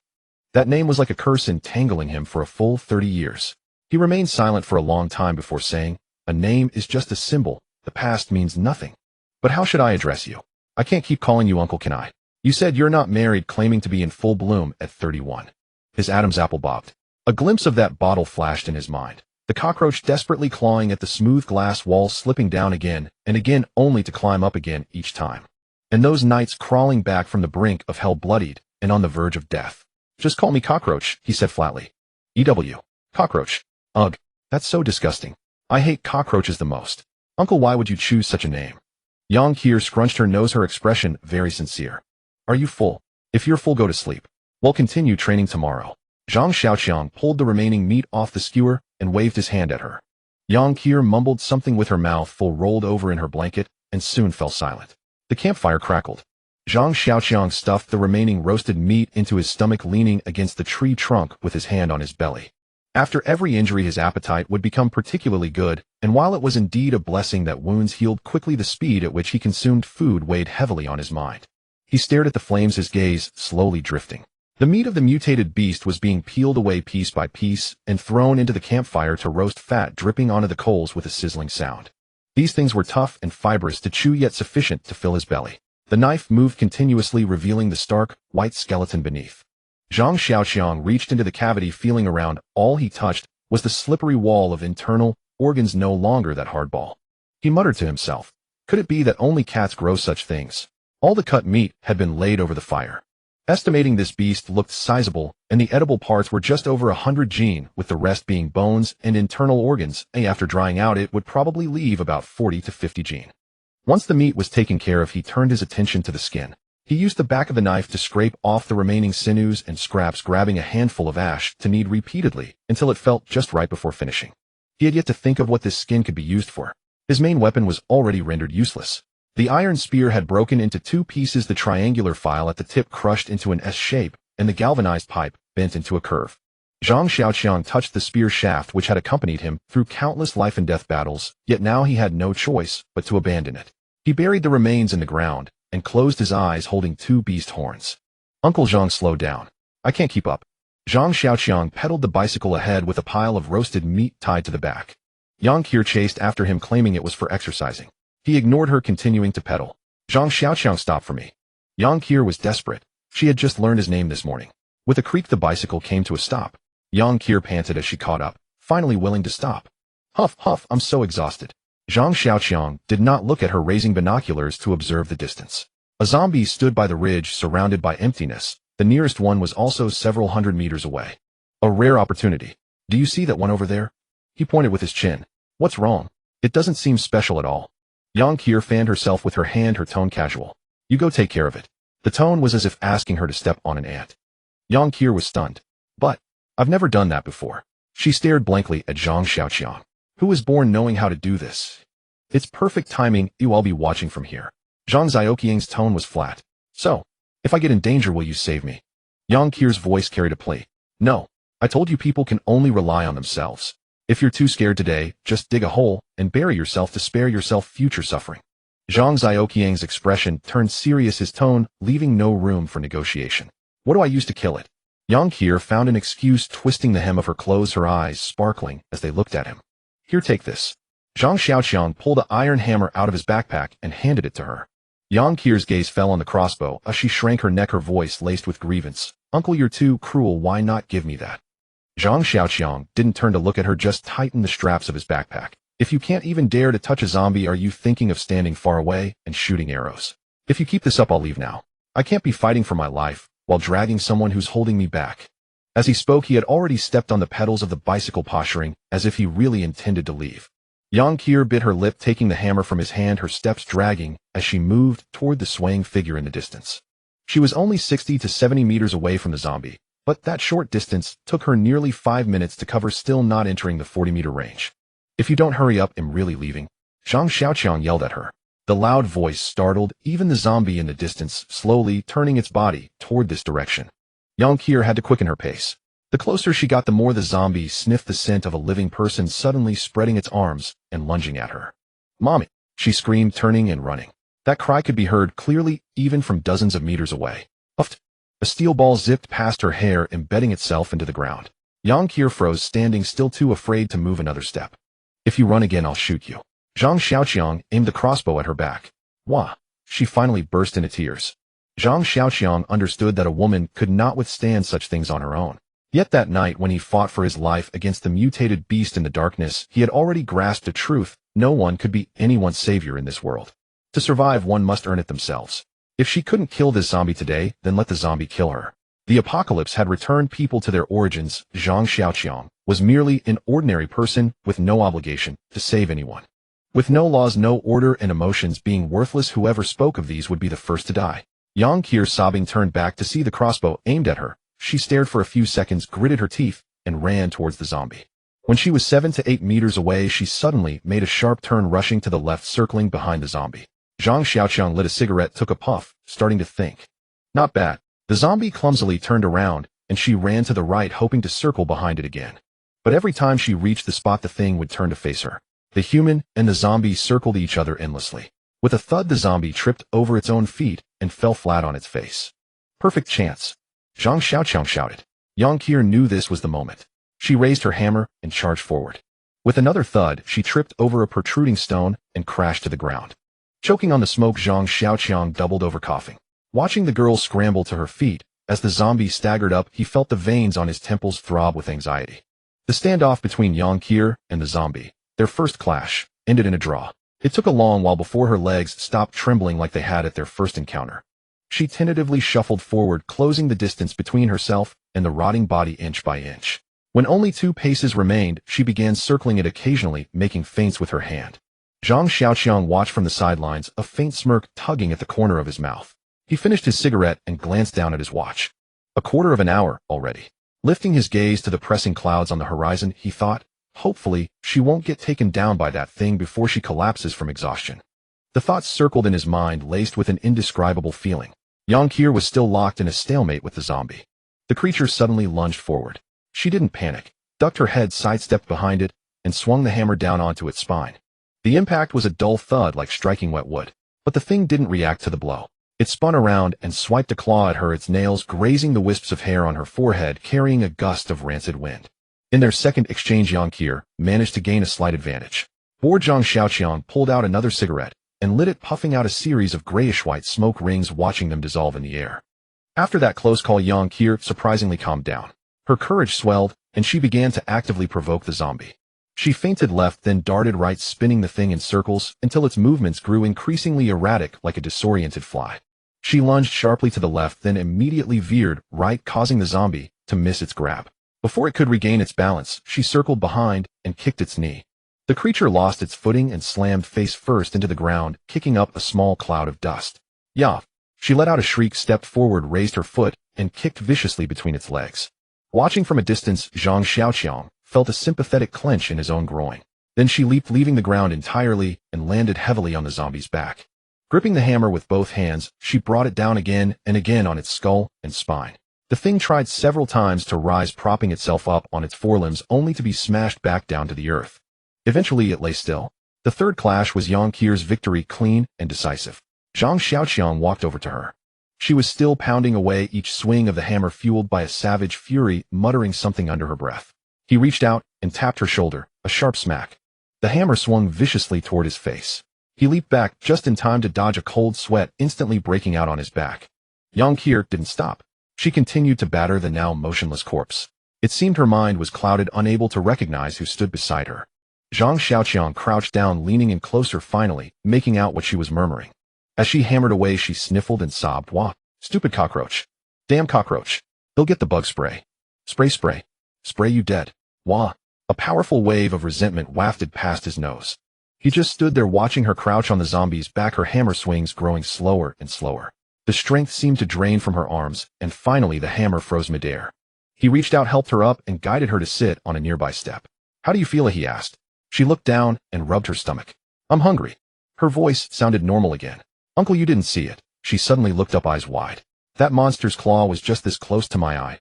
That name was like a curse, entangling him for a full 30 years. He remained silent for a long time before saying, a name is just a symbol. The past means nothing. But how should I address you? I can't keep calling you uncle, can I? You said you're not married, claiming to be in full bloom at 31. His Adam's apple bobbed. A glimpse of that bottle flashed in his mind. The cockroach desperately clawing at the smooth glass wall, slipping down again and again, only to climb up again each time. And those nights crawling back from the brink of hell, bloodied and on the verge of death. Just call me Cockroach, he said flatly. EW. Cockroach. Ugh, that's so disgusting. I hate cockroaches the most. Uncle, why would you choose such a name? Yang Kier scrunched her nose, her expression very sincere. Are you full? If you're full, go to sleep. We'll continue training tomorrow. Zhang Xiaoqiang pulled the remaining meat off the skewer and waved his hand at her. Yang Kier mumbled something with her mouth full, rolled over in her blanket, and soon fell silent. The campfire crackled. Zhang Xiaoqiang stuffed the remaining roasted meat into his stomach, leaning against the tree trunk with his hand on his belly. After every injury his appetite would become particularly good, and while it was indeed a blessing that wounds healed quickly, the speed at which he consumed food weighed heavily on his mind. He stared at the flames, his gaze slowly drifting. The meat of the mutated beast was being peeled away piece by piece and thrown into the campfire to roast, fat dripping onto the coals with a sizzling sound. These things were tough and fibrous to chew, yet sufficient to fill his belly. The knife moved continuously, revealing the stark, white skeleton beneath. Zhang Xiaoqiang reached into the cavity, feeling around. All he touched was the slippery wall of internal organs, no longer that hard ball. He muttered to himself, could it be that only cats grow such things? All the cut meat had been laid over the fire. Estimating this beast looked sizable, and the edible parts were just over 100 gene, with the rest being bones and internal organs. After drying out, it would probably leave about 40 to 50 gene. Once the meat was taken care of, he turned his attention to the skin. He used the back of the knife to scrape off the remaining sinews and scraps, grabbing a handful of ash to knead repeatedly until it felt just right before finishing. He had yet to think of what this skin could be used for. His main weapon was already rendered useless. The iron spear had broken into two pieces, the triangular file at the tip crushed into an S shape, and the galvanized pipe bent into a curve. Zhang Xiaoqiang touched the spear shaft which had accompanied him through countless life-and-death battles, yet now he had no choice but to abandon it. He buried the remains in the ground and closed his eyes, holding two beast horns. Uncle Zhang slowed down. I can't keep up. Zhang Xiaoqiang pedaled the bicycle ahead with a pile of roasted meat tied to the back. Yang Qir chased after him, claiming it was for exercising. He ignored her, continuing to pedal. Zhang Xiaoqiang, stop for me. Yang Qir was desperate. She had just learned his name this morning. With a creak, the bicycle came to a stop. Yang Qir panted as she caught up, finally willing to stop. Huff, huff, I'm so exhausted. Zhang Xiaoqiang did not look at her, raising binoculars to observe the distance. A zombie stood by the ridge, surrounded by emptiness. The nearest one was also several hundred meters away. A rare opportunity. Do you see that one over there? He pointed with his chin. What's wrong? It doesn't seem special at all. Yang Qir fanned herself with her hand, her tone casual. You go take care of it. The tone was as if asking her to step on an ant. Yang Qir was stunned. But I've never done that before. She stared blankly at Zhang Xiaoqiang. Who was born knowing how to do this? It's perfect timing. I'll be watching from here. Zhang Xiaoqiang's tone was flat. So, if I get in danger, will you save me? Yang Qir's voice carried a plea. No. I told you people can only rely on themselves. If you're too scared today, just dig a hole and bury yourself to spare yourself future suffering. Zhang Xiaoqiang's expression turned serious, his tone leaving no room for negotiation. What do I use to kill it? Yang Qir found an excuse, twisting the hem of her clothes, her eyes sparkling as they looked at him. Here, take this. Zhang Xiaoqiang pulled an iron hammer out of his backpack and handed it to her. Yang Qir's gaze fell on the crossbow as she shrank her neck, her voice laced with grievance. Uncle, you're too cruel. Why not give me that? Zhang Xiaoqiang didn't turn to look at her, just tightened the straps of his backpack. If you can't even dare to touch a zombie, are you thinking of standing far away and shooting arrows? If you keep this up, I'll leave now. I can't be fighting for my life while dragging someone who's holding me back. As he spoke, he had already stepped on the pedals of the bicycle, posturing as if he really intended to leave. Yang Qir bit her lip, taking the hammer from his hand, her steps dragging as she moved toward the swaying figure in the distance. She was only 60 to 70 meters away from the zombie, but that short distance took her nearly 5 minutes to cover, still not entering the 40-meter range. If you don't hurry up, I'm really leaving. Zhang Xiaoqiang yelled at her. The loud voice startled even the zombie in the distance, slowly turning its body toward this direction. Yang Qir had to quicken her pace. The closer she got, the more the zombie sniffed the scent of a living person, suddenly spreading its arms and lunging at her. Mommy! She screamed, turning and running. That cry could be heard clearly even from dozens of meters away. Puffed! A steel ball zipped past her hair, embedding itself into the ground. Yang Qir froze, standing still, too afraid to move another step. If you run again, I'll shoot you. Zhang Xiaoqiang aimed the crossbow at her back. Wah! She finally burst into tears. Zhang Xiaoqiang understood that a woman could not withstand such things on her own. Yet that night, when he fought for his life against the mutated beast in the darkness, he had already grasped the truth. No one could be anyone's savior in this world. To survive, one must earn it themselves. If she couldn't kill this zombie today, then let the zombie kill her. The apocalypse had returned people to their origins. Zhang Xiaoqiang was merely an ordinary person with no obligation to save anyone. With no laws, no order, and emotions being worthless, whoever spoke of these would be the first to die. Yang Qir, sobbing, turned back to see the crossbow aimed at her. She stared for a few seconds, gritted her teeth, and ran towards the zombie. When she was 7 to 8 meters away, she suddenly made a sharp turn, rushing to the left, circling behind the zombie. Zhang Xiaoqiang lit a cigarette, took a puff, starting to think. Not bad. The zombie clumsily turned around, and she ran to the right, hoping to circle behind it again. But every time she reached the spot, the thing would turn to face her. The human and the zombie circled each other endlessly. With a thud, the zombie tripped over its own feet and fell flat on its face. Perfect chance. Zhang Xiaoqiang shouted. Yang Qier knew this was the moment. She raised her hammer and charged forward. With another thud, she tripped over a protruding stone and crashed to the ground. Choking on the smoke, Zhang Xiaoqiang doubled over, coughing. Watching the girl scramble to her feet, as the zombie staggered up, he felt the veins on his temples throb with anxiety. The standoff between Yang Qier and the zombie, their first clash, ended in a draw. It took a long while before her legs stopped trembling like they had at their first encounter. She tentatively shuffled forward, closing the distance between herself and the rotting body inch by inch. When only 2 paces remained, she began circling it, occasionally making feints with her hand. Zhang Xiaoqiang watched from the sidelines, a faint smirk tugging at the corner of his mouth. He finished his cigarette and glanced down at his watch. A quarter of an hour already. Lifting his gaze to the pressing clouds on the horizon, he thought, hopefully, she won't get taken down by that thing before she collapses from exhaustion. The thoughts circled in his mind, laced with an indescribable feeling. Yang Qier was still locked in a stalemate with the zombie. The creature suddenly lunged forward. She didn't panic, ducked her head, sidestepped behind it, and swung the hammer down onto its spine. The impact was a dull thud like striking wet wood, but the thing didn't react to the blow. It spun around and swiped a claw at her, its nails grazing the wisps of hair on her forehead, carrying a gust of rancid wind. In their second exchange, Yang Qier managed to gain a slight advantage. Zhang Xiaoqiang pulled out another cigarette and lit it, puffing out a series of grayish-white smoke rings, watching them dissolve in the air. After that close call, Yang Qier surprisingly calmed down. Her courage swelled, and she began to actively provoke the zombie. She feinted left, then darted right, spinning the thing in circles until its movements grew increasingly erratic like a disoriented fly. She lunged sharply to the left, then immediately veered right, causing the zombie to miss its grab. Before it could regain its balance, she circled behind and kicked its knee. The creature lost its footing and slammed face first into the ground, kicking up a small cloud of dust. "Yah!" She let out a shriek, stepped forward, raised her foot, and kicked viciously between its legs. Watching from a distance, Zhang Xiaoqiang felt a sympathetic clench in his own groin. Then she leaped, leaving the ground entirely, and landed heavily on the zombie's back. Gripping the hammer with both hands, she brought it down again and again on its skull and spine. The thing tried several times to rise, propping itself up on its forelimbs, only to be smashed back down to the earth. Eventually it lay still. The third clash was Yang Qier's victory, clean and decisive. Zhang Xiaoqiang walked over to her. She was still pounding away, each swing of the hammer fueled by a savage fury, muttering something under her breath. He reached out and tapped her shoulder, a sharp smack. The hammer swung viciously toward his face. He leaped back just in time to dodge a cold sweat instantly breaking out on his back. Yang Qier didn't stop. She continued to batter the now motionless corpse. It seemed her mind was clouded, unable to recognize who stood beside her. Zhang Xiaoqiang crouched down, leaning in closer, finally making out what she was murmuring. As she hammered away, she sniffled and sobbed, "Wah, stupid cockroach. Damn cockroach. He'll get the bug spray. Spray, spray. Spray you dead. Wah." A powerful wave of resentment wafted past his nose. He just stood there watching her crouch on the zombie's back, her hammer swings growing slower and slower. The strength seemed to drain from her arms, and finally the hammer froze midair. He reached out, helped her up, and guided her to sit on a nearby step. "How do you feel?" he asked. She looked down and rubbed her stomach. "I'm hungry." Her voice sounded normal again. "Uncle, you didn't see it." She suddenly looked up, eyes wide. "That monster's claw was just this close to my eye.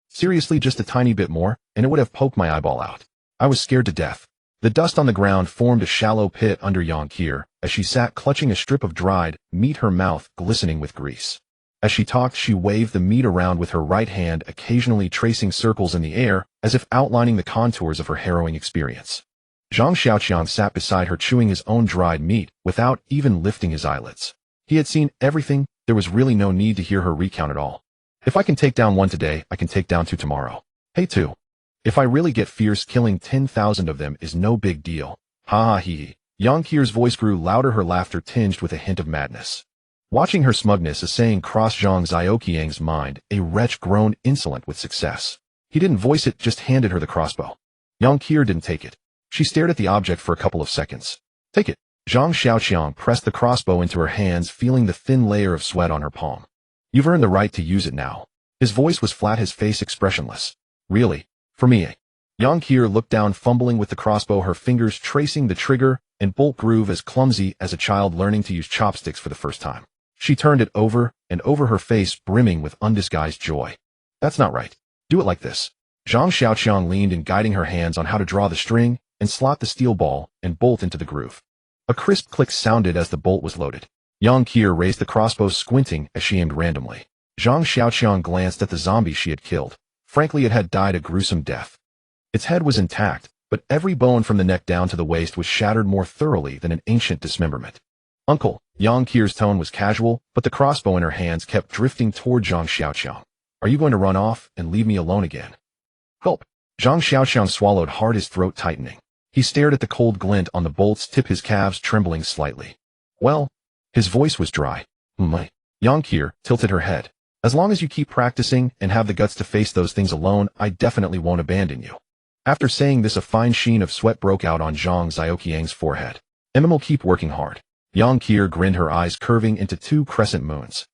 Seriously, just a tiny bit more, and it would have poked my eyeball out. I was scared to death." The dust on the ground formed a shallow pit under Yang Qier as she sat clutching a strip of dried meat, her mouth glistening with grease. As she talked, she waved the meat around with her right hand, occasionally tracing circles in the air as if outlining the contours of her harrowing experience. Zhang Xiaoqiang sat beside her, chewing his own dried meat without even lifting his eyelids. He had seen everything. There was really no need to hear her recount it all. "If I can take down one today, I can take down 2 tomorrow. Hey, 2. If I really get fierce, killing 10,000 of them is no big deal. Ha ha hee hee." Yang Qier's voice grew louder, her laughter tinged with a hint of madness. Watching her smugness, a saying crossed Zhang Xiaoqiang's mind, a wretch grown insolent with success. He didn't voice it, just handed her the crossbow. Yang Qier didn't take it. She stared at the object for a couple of seconds. "Take it." Zhang Xiaoqiang pressed the crossbow into her hands, feeling the thin layer of sweat on her palm. "You've earned the right to use it now." His voice was flat, his face expressionless. "Really? For me?" Yang Qier looked down, fumbling with the crossbow, her fingers tracing the trigger and bolt groove as clumsy as a child learning to use chopsticks for the first time. She turned it over and over, her face brimming with undisguised joy. "That's not right. Do it like this." Zhang Xiaoqiang leaned in, guiding her hands on how to draw the string and slot the steel ball and bolt into the groove. A crisp click sounded as the bolt was loaded. Yang Qier raised the crossbow, squinting as she aimed randomly. Zhang Xiaoqiang glanced at the zombie she had killed. Frankly, it had died a gruesome death. Its head was intact, but every bone from the neck down to the waist was shattered more thoroughly than an ancient dismemberment. Uncle, Yang Qier's tone was casual, but the crossbow in her hands kept drifting toward Zhang Xiaoqiang. Are you going to run off and leave me alone again? Gulp. Zhang Xiaoqiang swallowed hard, his throat tightening. He stared at the cold glint on the bolt's tip, his calves trembling slightly. Well, his voice was dry. Yang Qier tilted her head. As long as you keep practicing and have the guts to face those things alone, I definitely won't abandon you. After saying this, a fine sheen of sweat broke out on Zhang Xiaoqiang's forehead. Will keep working hard. Yang Qier grinned, her eyes curving into two crescent moons.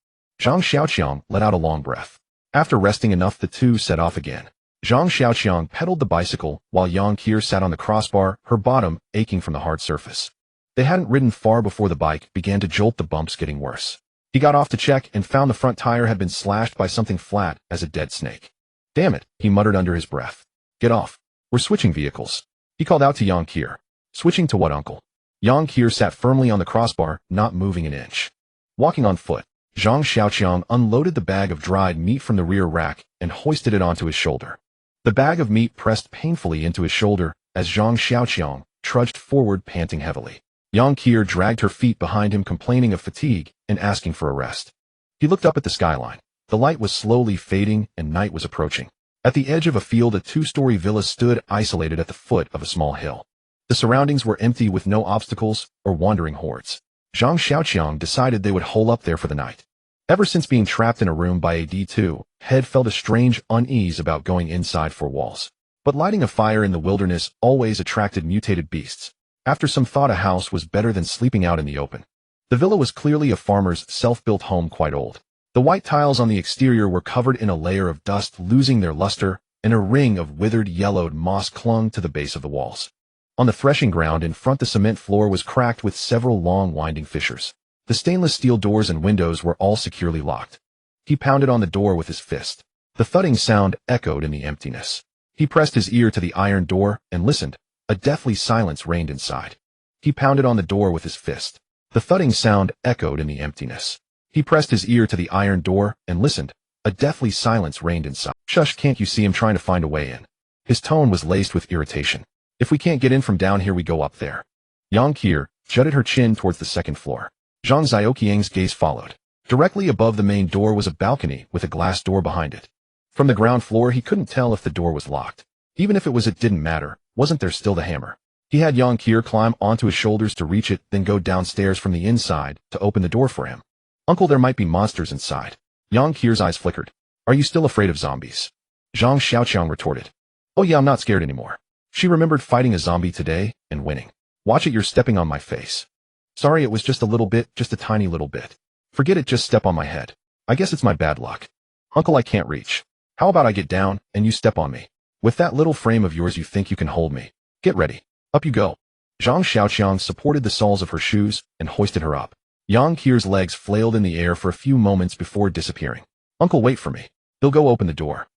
Zhang Xiaoqiang let out a long breath. After resting enough, the two set off again. Zhang Xiaoqiang pedaled the bicycle while Yang Qier sat on the crossbar, her bottom aching from the hard surface. They hadn't ridden far before the bike began to jolt, the bumps getting worse. He got off to check and found the front tire had been slashed by something flat as a dead snake. Damn it, he muttered under his breath. Get off. We're switching vehicles. He called out to Yang Qier. Switching to what, uncle? Yang Qier sat firmly on the crossbar, not moving an inch. Walking on foot, Zhang Xiaoqiang unloaded the bag of dried meat from the rear rack and hoisted it onto his shoulder. The bag of meat pressed painfully into his shoulder as Zhang Xiaoqiang trudged forward, panting heavily. Yang Qier dragged her feet behind him, complaining of fatigue and asking for a rest. He looked up at the skyline. The light was slowly fading and night was approaching. At the edge of a field, a two-story villa stood isolated at the foot of a small hill. The surroundings were empty, with no obstacles or wandering hordes. Zhang Xiaoqiang decided they would hole up there for the night. Ever since being trapped in a room by a D2, Head felt a strange unease about going inside four walls. But lighting a fire in the wilderness always attracted mutated beasts. After some thought, a house was better than sleeping out in the open. The villa was clearly a farmer's self-built home, quite old. The white tiles on the exterior were covered in a layer of dust, losing their luster, and a ring of withered, yellowed moss clung to the base of the walls. On the threshing ground in front, the cement floor was cracked with several long, winding fissures. The stainless steel doors and windows were all securely locked. He pounded on the door with his fist. The thudding sound echoed in the emptiness. He pressed his ear to the iron door and listened. A deathly silence reigned inside. He pounded on the door with his fist. The thudding sound echoed in the emptiness. He pressed his ear to the iron door and listened. A deathly silence reigned inside. Shush, can't you see I'm trying to find a way in? His tone was laced with irritation. If we can't get in from down here, we go up there. Yang Qier jutted her chin towards the second floor. Zhang Xiaoqiang's gaze followed. Directly above the main door was a balcony with a glass door behind it. From the ground floor, he couldn't tell if the door was locked. Even if it was, it didn't matter. Wasn't there still the hammer? He had Yang Qier climb onto his shoulders to reach it, then go downstairs from the inside to open the door for him. Uncle, there might be monsters inside. Yang Qier's eyes flickered. Are you still afraid of zombies? Zhang Xiaoqiang retorted. Oh yeah, I'm not scared anymore. She remembered fighting a zombie today and winning. Watch it, you're stepping on my face. Sorry, it was just a little bit, just a tiny little bit. Forget it, just step on my head. I guess it's my bad luck. Uncle, I can't reach. How about I get down and you step on me? With that little frame of yours, you think you can hold me? Get ready. Up you go. Zhang Xiaoqiang supported the soles of her shoes and hoisted her up. Yang Qier's legs flailed in the air for a few moments before disappearing. Uncle, wait for me. He'll go open the door.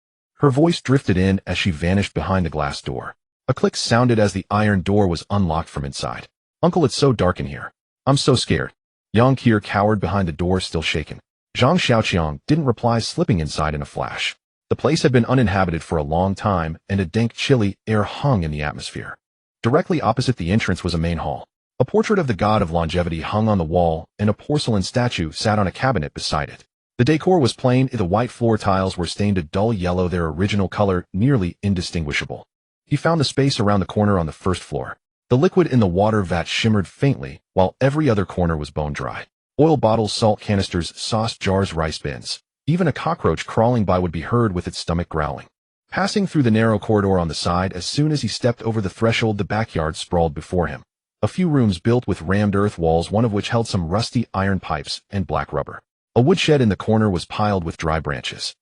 Her voice drifted in as she vanished behind the glass door. A click sounded as the iron door was unlocked from inside. Uncle, it's so dark in here. I'm so scared. Yang Qier cowered behind the door, still shaken. Zhang Xiaoqiang didn't reply, slipping inside in a flash. The place had been uninhabited for a long time, and a dank, chilly air hung in the atmosphere. Directly opposite the entrance was a main hall. A portrait of the god of longevity hung on the wall, and a porcelain statue sat on a cabinet beside it. The decor was plain. The white floor tiles were stained a dull yellow, their original color nearly indistinguishable. He found the space around the corner on the first floor. The liquid in the water vat shimmered faintly, while every other corner was bone dry. Oil bottles, salt canisters, sauce jars, rice bins. Even a cockroach crawling by would be heard with its stomach growling. Passing through the narrow corridor on the side, as soon as he stepped over the threshold, the backyard sprawled before him. A few rooms built with rammed earth walls, one of which held some rusty iron pipes and black rubber. A woodshed in the corner was piled with dry branches.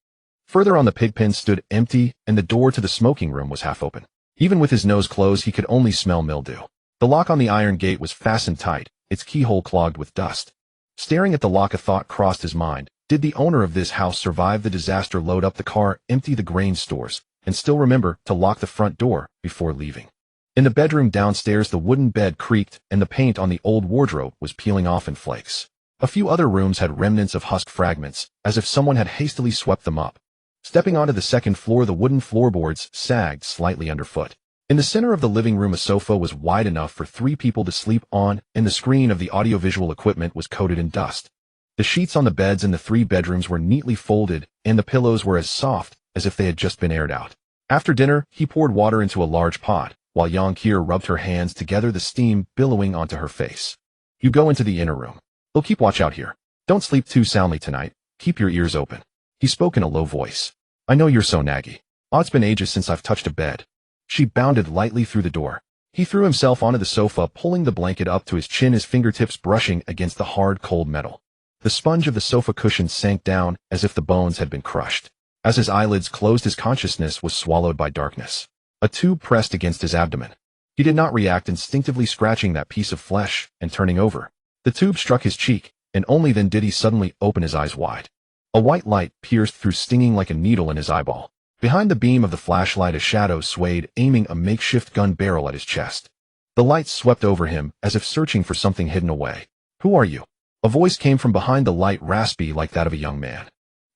Further on, the pigpen stood empty, and the door to the smoking room was half open. Even with his nose closed, he could only smell mildew. The lock on the iron gate was fastened tight, its keyhole clogged with dust. Staring at the lock, a thought crossed his mind. Did the owner of this house survive the disaster, load up the car, empty the grain stores, and still remember to lock the front door before leaving. In the bedroom downstairs, the wooden bed creaked and the paint on the old wardrobe was peeling off in flakes. A few other rooms had remnants of husk fragments, as if someone had hastily swept them up. Stepping onto the second floor, the wooden floorboards sagged slightly underfoot. In the center of the living room, a sofa was wide enough for 3 people to sleep on, and the screen of the audiovisual equipment was coated in dust. The sheets on the beds in the 3 bedrooms were neatly folded, and the pillows were as soft as if they had just been aired out. After dinner, he poured water into a large pot, while Yang Kier rubbed her hands together, the steam billowing onto her face. You go into the inner room. They'll keep watch out here. Don't sleep too soundly tonight. Keep your ears open. He spoke in a low voice. I know you're so naggy. It's been ages since I've touched a bed. She bounded lightly through the door. He threw himself onto the sofa, pulling the blanket up to his chin, his fingertips brushing against the hard, cold metal. The sponge of the sofa cushion sank down as if the bones had been crushed. As his eyelids closed, his consciousness was swallowed by darkness. A tube pressed against his abdomen. He did not react, instinctively scratching that piece of flesh and turning over. The tube struck his cheek, and only then did he suddenly open his eyes wide. A white light pierced through, stinging like a needle in his eyeball. Behind the beam of the flashlight, a shadow swayed, aiming a makeshift gun barrel at his chest. The light swept over him, as if searching for something hidden away. Who are you? A voice came from behind the light, raspy like that of a young man.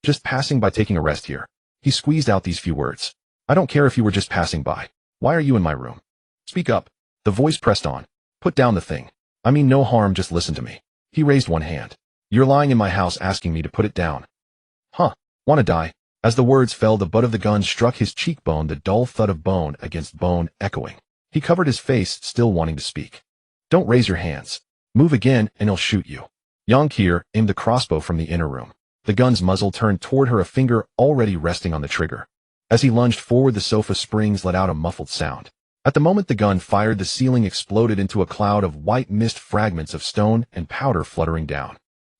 Just passing by, taking a rest here. He squeezed out these few words. I don't care if you were just passing by. Why are you in my room? Speak up. The voice pressed on. Put down the thing. I mean no harm, just listen to me. He raised one hand. You're lying in my house asking me to put it down. Huh. Wanna die? As the words fell, the butt of the gun struck his cheekbone, the dull thud of bone against bone echoing. He covered his face, still wanting to speak. Don't raise your hands. Move again, and he'll shoot you. Yang Kier aimed the crossbow from the inner room. The gun's muzzle turned toward her, a finger already resting on the trigger. As he lunged forward, the sofa springs let out a muffled sound. At the moment the gun fired, the ceiling exploded into a cloud of white mist, fragments of stone and powder fluttering down.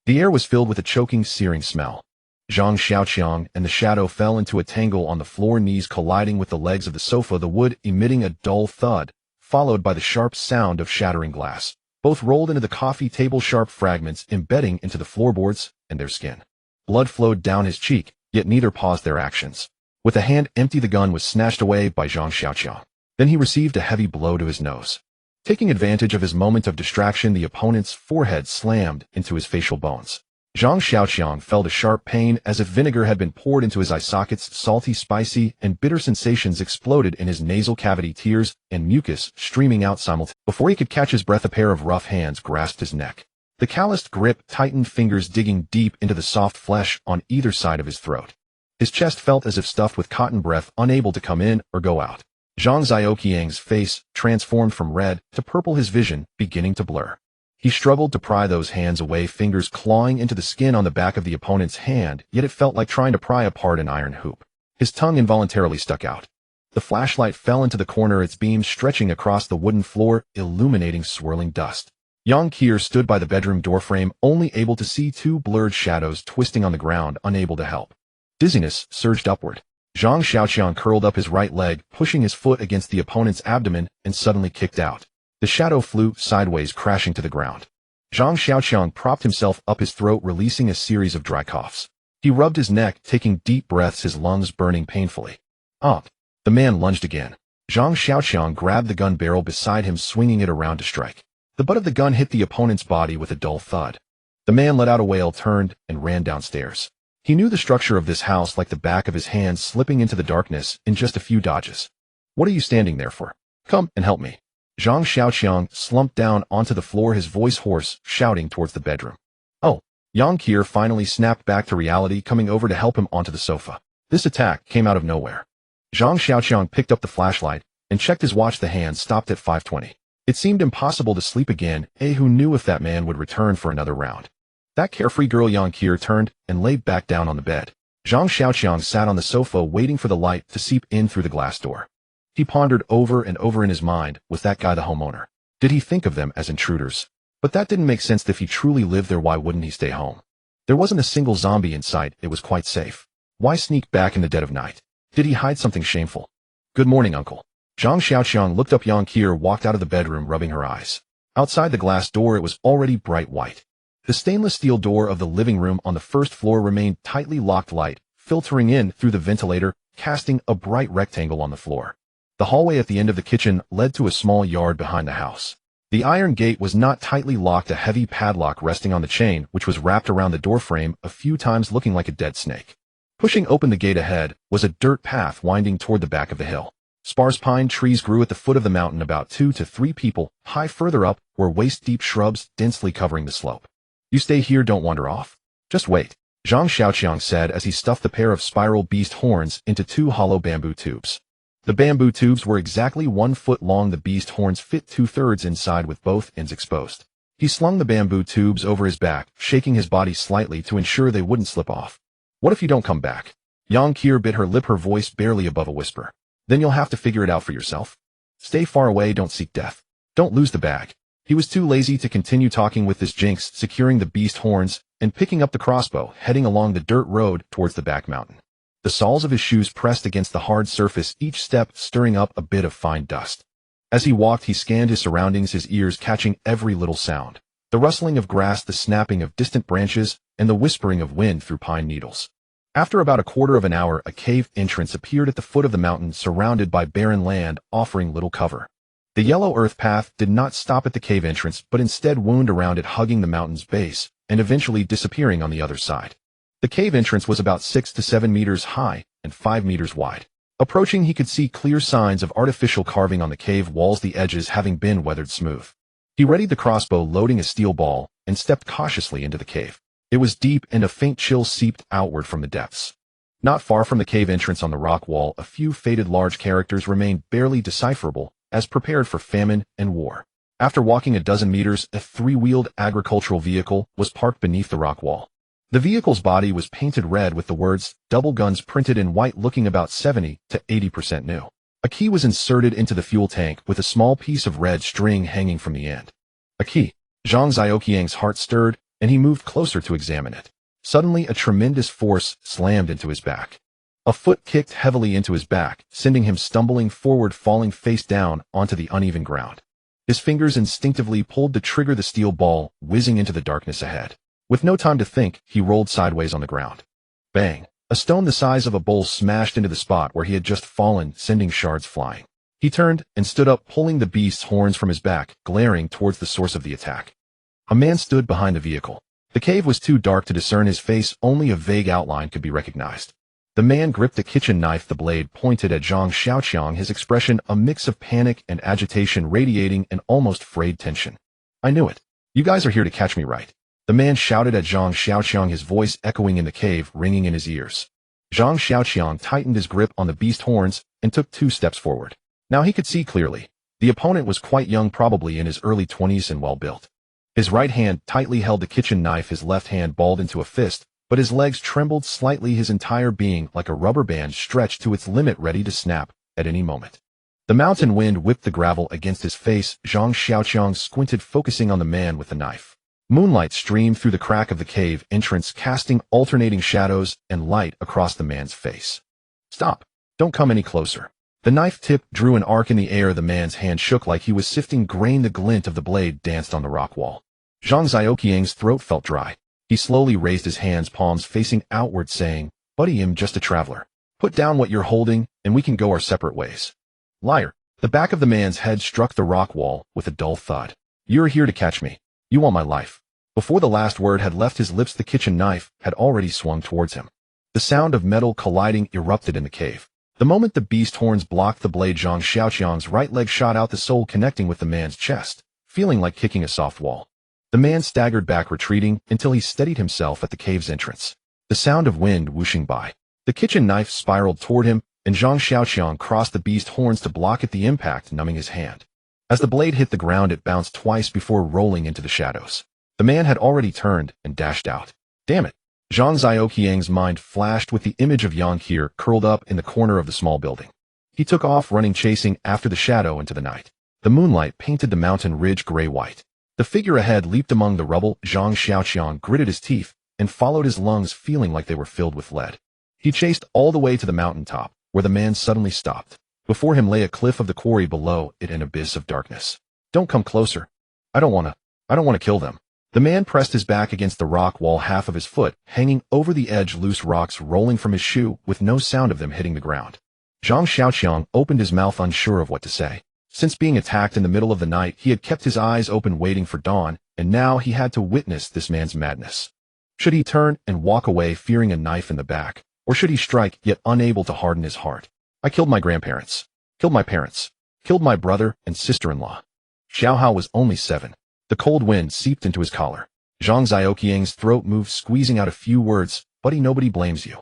The air was filled with a choking, searing smell. Zhang Xiaoqiang and the shadow fell into a tangle on the floor, knees colliding with the legs of the sofa, the wood emitting a dull thud, followed by the sharp sound of shattering glass. Both rolled into the coffee table, sharp fragments embedding into the floorboards and their skin. Blood flowed down his cheek, yet neither paused their actions. With a hand empty, the gun was snatched away by Zhang Xiaoqiang. Then he received a heavy blow to his nose. Taking advantage of his moment of distraction, the opponent's forehead slammed into his facial bones. Zhang Xiaoqiang felt a sharp pain, as if vinegar had been poured into his eye sockets. Salty, spicy, and bitter sensations exploded in his nasal cavity, tears and mucus streaming out simultaneously. Before he could catch his breath, a pair of rough hands grasped his neck. The calloused grip tightened, fingers digging deep into the soft flesh on either side of his throat. His chest felt as if stuffed with cotton, breath unable to come in or go out. Zhang Xiaoqiang's face transformed from red to purple, his vision beginning to blur. He struggled to pry those hands away, fingers clawing into the skin on the back of the opponent's hand, yet it felt like trying to pry apart an iron hoop. His tongue involuntarily stuck out. The flashlight fell into the corner, its beam stretching across the wooden floor, illuminating swirling dust. Yang Kier stood by the bedroom doorframe, only able to see 2 blurred shadows twisting on the ground, unable to help. Dizziness surged upward. Zhang Xiaoqiang curled up his right leg, pushing his foot against the opponent's abdomen, and suddenly kicked out. The shadow flew sideways, crashing to the ground. Zhang Xiaoqiang propped himself up, his throat releasing a series of dry coughs. He rubbed his neck, taking deep breaths, his lungs burning painfully. Up. The man lunged again. Zhang Xiaoqiang grabbed the gun barrel beside him, swinging it around to strike. The butt of the gun hit the opponent's body with a dull thud. The man let out a wail, turned, and ran downstairs. He knew the structure of this house like the back of his hand, slipping into the darkness in just a few dodges. What are you standing there for? Come and help me. Zhang Xiaoqiang slumped down onto the floor, his voice hoarse, shouting towards the bedroom. Oh. Yang Kier finally snapped back to reality, coming over to help him onto the sofa. This attack came out of nowhere. Zhang Xiaoqiang picked up the flashlight and checked his watch. The hand stopped at 5:20. It seemed impossible to sleep again. Who knew if that man would return for another round? That carefree girl. Yang Kier turned and laid back down on the bed. Zhang Xiaoqiang sat on the sofa, waiting for the light to seep in through the glass door. He pondered over and over in his mind, was that guy the homeowner? Did he think of them as intruders? But that didn't make sense. If he truly lived there, why wouldn't he stay home? There wasn't a single zombie in sight. It was quite safe. Why sneak back in the dead of night? Did he hide something shameful? Good morning, uncle. Zhang Xiaoqiang looked up. Yang Kier walked out of the bedroom, rubbing her eyes. Outside the glass door, it was already bright white. The stainless steel door of the living room on the first floor remained tightly locked, light filtering in through the ventilator, casting a bright rectangle on the floor. The hallway at the end of the kitchen led to a small yard behind the house. The iron gate was not tightly locked, a heavy padlock resting on the chain, which was wrapped around the doorframe a few times, looking like a dead snake. Pushing open the gate ahead was a dirt path winding toward the back of the hill. Sparse pine trees grew at the foot of the mountain, about 2 to 3 people high. Further up were waist-deep shrubs densely covering the slope. "You stay here, don't wander off. Just wait," Zhang Xiaoqiang said as he stuffed the pair of spiral beast horns into 2 hollow bamboo tubes. The bamboo tubes were exactly 1 foot long. The beast horns fit 2/3 inside with both ends exposed. He slung the bamboo tubes over his back, shaking his body slightly to ensure they wouldn't slip off. "What if you don't come back?" Yang Qier bit her lip, her voice barely above a whisper. "Then you'll have to figure it out for yourself. Stay far away, don't seek death. Don't lose the bag." He was too lazy to continue talking with this jinx, securing the beast horns and picking up the crossbow, heading along the dirt road towards the back mountain. The soles of his shoes pressed against the hard surface, each step stirring up a bit of fine dust. As he walked, he scanned his surroundings, his ears catching every little sound. The rustling of grass, the snapping of distant branches, and the whispering of wind through pine needles. After about a quarter of an hour, a cave entrance appeared at the foot of the mountain, surrounded by barren land, offering little cover. The yellow earth path did not stop at the cave entrance, but instead wound around it, hugging the mountain's base, and eventually disappearing on the other side. The cave entrance was about 6 to 7 meters high and 5 meters wide. Approaching, he could see clear signs of artificial carving on the cave walls, the edges having been weathered smooth. He readied the crossbow, loading a steel ball, and stepped cautiously into the cave. It was deep, and a faint chill seeped outward from the depths. Not far from the cave entrance on the rock wall, a few faded large characters remained barely decipherable, as prepared for famine and war. After walking a dozen meters, a 3-wheeled agricultural vehicle was parked beneath the rock wall. The vehicle's body was painted red with the words "double guns" printed in white, looking about 70 to 80% new. A key was inserted into the fuel tank with a small piece of red string hanging from the end. A key. Zhang Xiaoqiang's heart stirred, and he moved closer to examine it. Suddenly, a tremendous force slammed into his back. A foot kicked heavily into his back, sending him stumbling forward, falling face down onto the uneven ground. His fingers instinctively pulled the trigger, the steel ball whizzing into the darkness ahead. With no time to think, he rolled sideways on the ground. Bang! A stone the size of a bowl smashed into the spot where he had just fallen, sending shards flying. He turned and stood up, pulling the beast's horns from his back, glaring towards the source of the attack. A man stood behind the vehicle. The cave was too dark to discern his face, only a vague outline could be recognized. The man gripped a kitchen knife, the blade pointed at Zhang Xiaoqiang, his expression a mix of panic and agitation, radiating an almost frayed tension. "I knew it. You guys are here to catch me, right?" The man shouted at Zhang Xiaoqiang, his voice echoing in the cave, ringing in his ears. Zhang Xiaoqiang tightened his grip on the beast horns and took 2 steps forward. Now he could see clearly. The opponent was quite young, probably in his early 20s, and well-built. His right hand tightly held the kitchen knife, his left hand balled into a fist, but his legs trembled slightly, his entire being like a rubber band stretched to its limit, ready to snap at any moment. The mountain wind whipped the gravel against his face. Zhang Xiaoqiang squinted, focusing on the man with the knife. Moonlight streamed through the crack of the cave entrance, casting alternating shadows and light across the man's face. "Stop! Don't come any closer." The knife tip drew an arc in the air. The man's hand shook like he was sifting grain. The glint of the blade danced on the rock wall. Zhang Xiaoqiang's throat felt dry. He slowly raised his hands, palms facing outward, saying, "Buddy, I'm just a traveler. Put down what you're holding, and we can go our separate ways." "Liar." The back of the man's head struck the rock wall with a dull thud. "You're here to catch me. You want my life." Before the last word had left his lips, the kitchen knife had already swung towards him. The sound of metal colliding erupted in the cave. The moment the beast horns blocked the blade, Zhang Xiaoqiang's right leg shot out, the sole connecting with the man's chest, feeling like kicking a soft wall. The man staggered back, retreating until he steadied himself at the cave's entrance. The sound of wind whooshing by. The kitchen knife spiraled toward him, and Zhang Xiaoqiang crossed the beast horns to block it, the impact numbing his hand. As the blade hit the ground, it bounced twice before rolling into the shadows. The man had already turned and dashed out. "Damn it." Zhang Xiaoqiang's mind flashed with the image of Yang Qier curled up in the corner of the small building. He took off running, chasing after the shadow into the night. The moonlight painted the mountain ridge gray-white. The figure ahead leaped among the rubble. Zhang Xiaoqiang gritted his teeth and followed, his lungs feeling like they were filled with lead. He chased all the way to the mountaintop, where the man suddenly stopped. Before him lay a cliff of the quarry, below it an abyss of darkness. "Don't come closer. I don't want to kill them." The man pressed his back against the rock wall, half of his foot hanging over the edge, loose rocks rolling from his shoe with no sound of them hitting the ground. Zhang Xiaoqiang opened his mouth, unsure of what to say. Since being attacked in the middle of the night, he had kept his eyes open waiting for dawn, and now he had to witness this man's madness. Should he turn and walk away fearing a knife in the back, or should he strike yet unable to harden his heart? I killed my grandparents, killed my parents, killed my brother and sister-in-law. Xiao Hao was only 7. The cold wind seeped into his collar. Zhang Xiaoqiang's throat moved, squeezing out a few words, "Buddy, nobody blames you."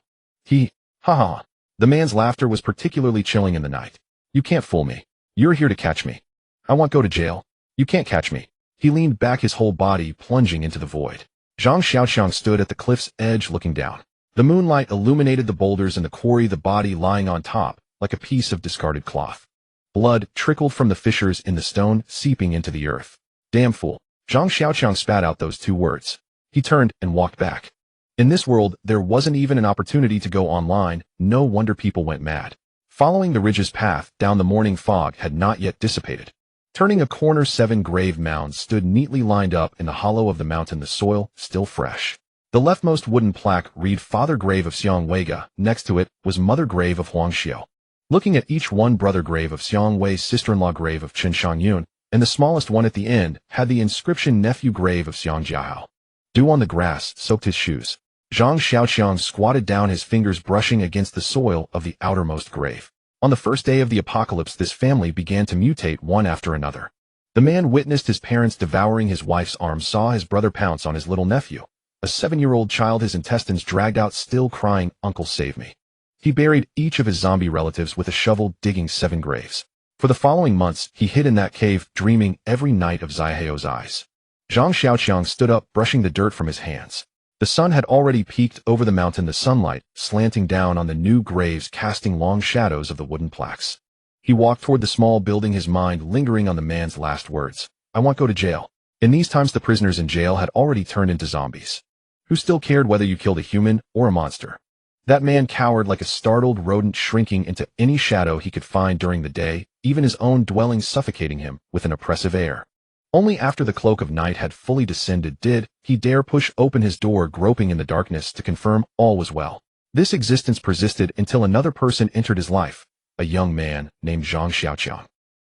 Ha ha. The man's laughter was particularly chilling in the night. "You can't fool me. You're here to catch me. I won't go to jail. You can't catch me." He leaned back, his whole body plunging into the void. Zhang Xiaoqiang stood at the cliff's edge looking down. The moonlight illuminated the boulders in the quarry, the body lying on top, like a piece of discarded cloth. Blood trickled from the fissures in the stone, seeping into the earth. "Damn fool." Zhang Xiaoqiang spat out those 2 words. He turned and walked back. In this world, there wasn't even an opportunity to go online. No wonder people went mad. Following the ridge's path down, the morning fog had not yet dissipated. Turning a corner, 7 grave mounds stood neatly lined up in the hollow of the mountain, the soil still fresh. The leftmost wooden plaque read Father Grave of Xiang Weiga. Next to it was Mother Grave of Huang Xiao. Looking at each one, Brother Grave of Xiang Wei, Sister-in-law Grave of Chen Shangyun, and the smallest one at the end had the inscription Nephew Grave of Xiang Jiahao. Dew on the grass soaked his shoes. Zhang Xiaoqiang squatted down, his fingers brushing against the soil of the outermost grave. On the first day of the apocalypse, this family began to mutate one after another. The man witnessed his parents devouring his wife's arm, saw his brother pounce on his little nephew, a 7-year-old child, his intestines dragged out, still crying, "Uncle, save me." He buried each of his zombie relatives with a shovel, digging 7 graves. For the following months, he hid in that cave, dreaming every night of Zaiheo's eyes. Zhang Xiaoqiang stood up, brushing the dirt from his hands. The sun had already peeked over the mountain, the sunlight slanting down on the new graves, casting long shadows of the wooden plaques. He walked toward the small building, his mind lingering on the man's last words. "I won't go to jail." In these times, the prisoners in jail had already turned into zombies. Who still cared whether you killed a human or a monster? That man cowered like a startled rodent, shrinking into any shadow he could find during the day, even his own dwelling suffocating him with an oppressive air. Only after the cloak of night had fully descended did he dare push open his door, groping in the darkness to confirm all was well. This existence persisted until another person entered his life, a young man named Zhang Xiaoqiang.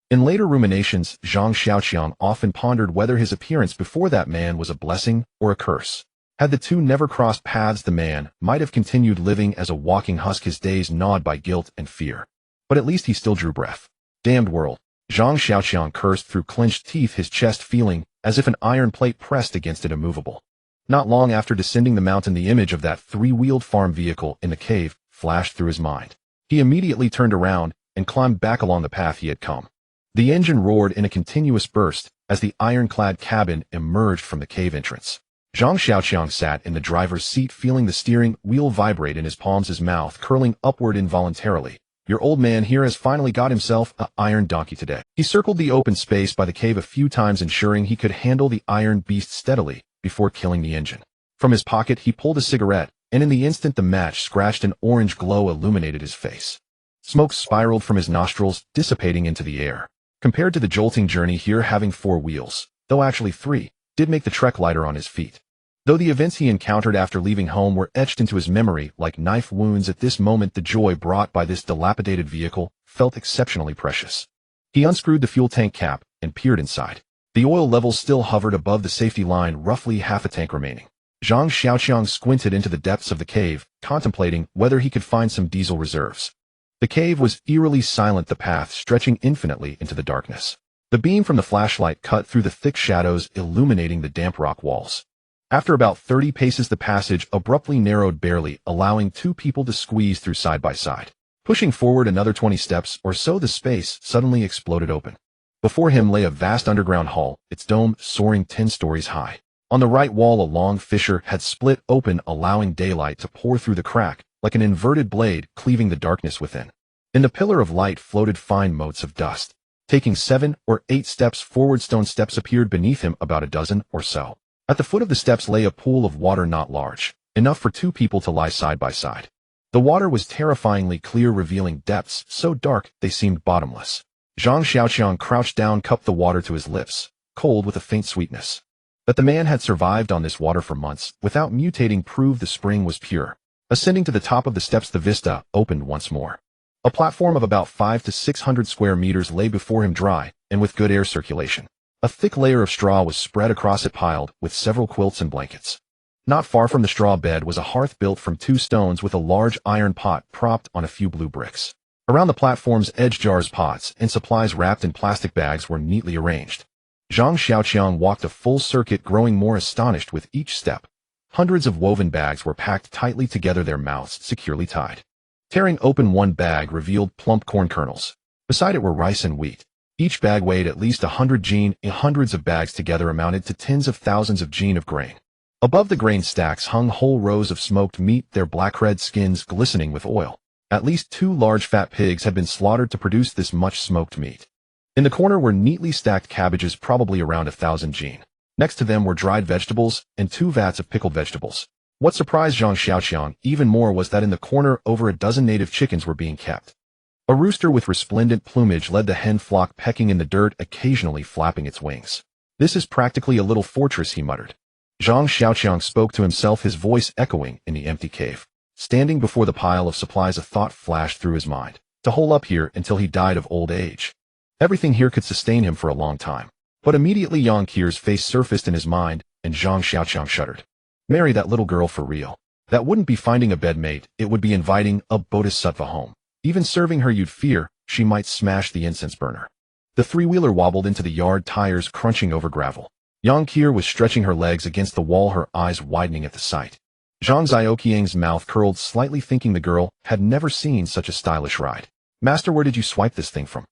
In later ruminations, Zhang Xiaoqiang often pondered whether his appearance before that man was a blessing or a curse. Had the two never crossed paths, the man might have continued living as a walking husk, his days gnawed by guilt and fear. But at least he still drew breath. Damned world. Zhang Xiaoqiang cursed through clenched teeth, his chest feeling as if an iron plate pressed against it, immovable. Not long after descending the mountain, the image of that 3-wheeled farm vehicle in the cave flashed through his mind. He immediately turned around and climbed back along the path he had come. The engine roared in a continuous burst as the ironclad cabin emerged from the cave entrance. Zhang Xiaoqiang sat in the driver's seat, feeling the steering wheel vibrate in his palms, his mouth curling upward involuntarily. Your old man here has finally got himself an iron donkey today. He circled the open space by the cave a few times, ensuring he could handle the iron beast steadily before killing the engine. From his pocket, he pulled a cigarette, and in the instant the match scratched, an orange glow illuminated his face. Smoke spiraled from his nostrils, dissipating into the air. Compared to the jolting journey here, having 4 wheels, though actually 3, did make the trek lighter on his feet. Though the events he encountered after leaving home were etched into his memory like knife wounds, at this moment the joy brought by this dilapidated vehicle felt exceptionally precious. He unscrewed the fuel tank cap and peered inside. The oil levels still hovered above the safety line, roughly half a tank remaining. Zhang Xiaoqiang squinted into the depths of the cave, contemplating whether he could find some diesel reserves. The cave was eerily silent, the path stretching infinitely into the darkness. The beam from the flashlight cut through the thick shadows, illuminating the damp rock walls. After about 30 paces, the passage abruptly narrowed, barely allowing 2 people to squeeze through side by side. Pushing forward another 20 steps or so, the space suddenly exploded open. Before him lay a vast underground hall, its dome soaring 10 stories high. On the right wall, a long fissure had split open, allowing daylight to pour through the crack, like an inverted blade cleaving the darkness within. In the pillar of light floated fine motes of dust. Taking 7 or 8 steps forward, stone steps appeared beneath him, about a dozen or so. At the foot of the steps lay a pool of water, not large, enough for 2 people to lie side by side. The water was terrifyingly clear, revealing depths so dark they seemed bottomless. Zhang Xiaoqiang crouched down, cupped the water to his lips, cold with a faint sweetness. That the man had survived on this water for months without mutating proved the spring was pure. Ascending to the top of the steps, the vista opened once more. A platform of about 500 to 600 square meters lay before him, dry and with good air circulation. A thick layer of straw was spread across it, piled with several quilts and blankets. Not far from the straw bed was a hearth built from 2 stones with a large iron pot propped on a few blue bricks. Around the platform's edge, jars, pots, and supplies wrapped in plastic bags were neatly arranged. Zhang Xiaoqiang walked a full circuit, growing more astonished with each step. Hundreds of woven bags were packed tightly together, their mouths securely tied. Tearing open one bag revealed plump corn kernels. Beside it were rice and wheat. Each bag weighed at least 100 jin, and hundreds of bags together amounted to tens of thousands of jin of grain. Above the grain stacks hung whole rows of smoked meat, their black-red skins glistening with oil. At least 2 large fat pigs had been slaughtered to produce this much smoked meat. In the corner were neatly stacked cabbages, probably around 1,000 jin. Next to them were dried vegetables and 2 vats of pickled vegetables. What surprised Zhang Xiaoqiang even more was that in the corner over a dozen native chickens were being kept. A rooster with resplendent plumage led the hen flock, pecking in the dirt, occasionally flapping its wings. "This is practically a little fortress," he muttered. Zhang Xiaoqiang spoke to himself, his voice echoing in the empty cave. Standing before the pile of supplies, a thought flashed through his mind: to hole up here until he died of old age. Everything here could sustain him for a long time. But immediately Yang Qir's face surfaced in his mind, and Zhang Xiaoqiang shuddered. Marry that little girl for real. That wouldn't be finding a bedmate, it would be inviting a bodhisattva home. Even serving her, you'd fear she might smash the incense burner. The 3-wheeler wobbled into the yard, tires crunching over gravel. Yang Qir was stretching her legs against the wall, her eyes widening at the sight. Zhang Xiaoqiang's mouth curled slightly, thinking the girl had never seen such a stylish ride. "Master, where did you swipe this thing from?"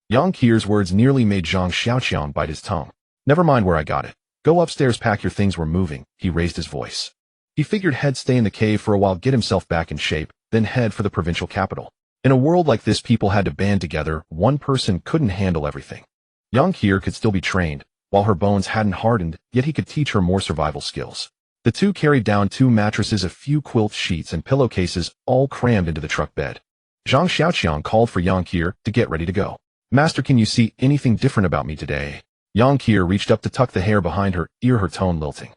Yang Qir's words nearly made Zhang Xiaoqiang bite his tongue. "Never mind where I got it. Go upstairs, pack your things, we're moving." He raised his voice. He figured he'd stay in the cave for a while, get himself back in shape, then head for the provincial capital. In a world like this, people had to band together. One person couldn't handle everything. Yang Qir could still be trained, while her bones hadn't hardened, yet he could teach her more survival skills. The two carried down 2 mattresses, a few quilt sheets, and pillowcases, all crammed into the truck bed. Zhang Xiaoqiang called for Yang Qir to get ready to go. "Master, can you see anything different about me today?" Yang Qir reached up to tuck the hair behind her ear, her tone lilting.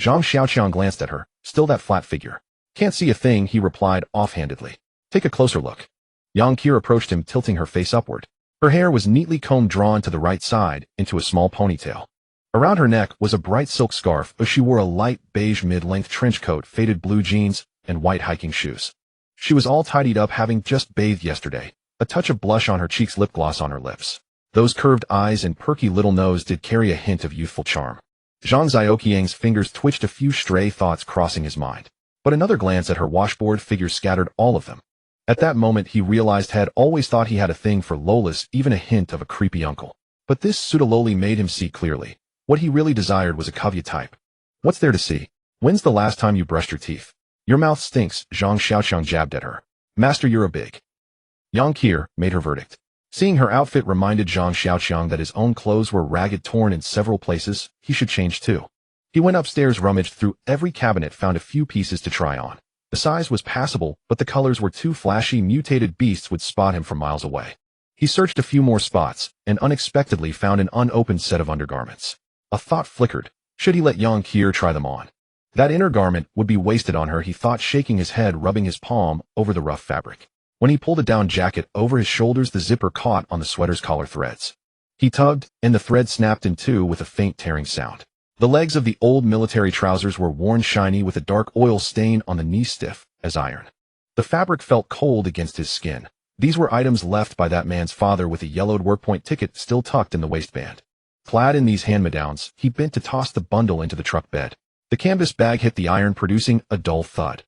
Zhang Xiaoqiang glanced at her, still that flat figure. "Can't see a thing," he replied offhandedly. "Take a closer look." Yang Qir approached him, tilting her face upward. Her hair was neatly combed, drawn to the right side into a small ponytail. Around her neck was a bright silk scarf, but she wore a light beige mid-length trench coat, faded blue jeans, and white hiking shoes. She was all tidied up, having just bathed yesterday. A touch of blush on her cheeks, lip gloss on her lips. Those curved eyes and perky little nose did carry a hint of youthful charm. Zhang Xiaoqiang's fingers twitched, a few stray thoughts crossing his mind. But another glance at her washboard figure scattered all of them. At that moment he realized had always thought he had a thing for Lolas, even a hint of a creepy uncle. But this pseudololi made him see clearly. What he really desired was a Kavya type. "What's there to see? When's the last time you brushed your teeth? Your mouth stinks," Zhang Xiaoqiang jabbed at her. "Master, you're a big." Yang Qir made her verdict. Seeing her outfit reminded Zhang Xiaoqiang that his own clothes were ragged, torn in several places. He should change too. He went upstairs, rummaged through every cabinet, found a few pieces to try on. The size was passable, but the colors were too flashy. Mutated beasts would spot him from miles away. He searched a few more spots, and unexpectedly found an unopened set of undergarments. A thought flickered. Should he let Yang Qir try them on? That inner garment would be wasted on her, he thought, shaking his head, rubbing his palm over the rough fabric. When he pulled a down jacket over his shoulders, the zipper caught on the sweater's collar threads. He tugged, and the thread snapped in two with a faint tearing sound. The legs of the old military trousers were worn shiny, with a dark oil stain on the knee, stiff as iron. The fabric felt cold against his skin. These were items left by that man's father, with a yellowed workpoint ticket still tucked in the waistband. Clad in these hand-me-downs, he bent to toss the bundle into the truck bed. The canvas bag hit the iron, producing a dull thud.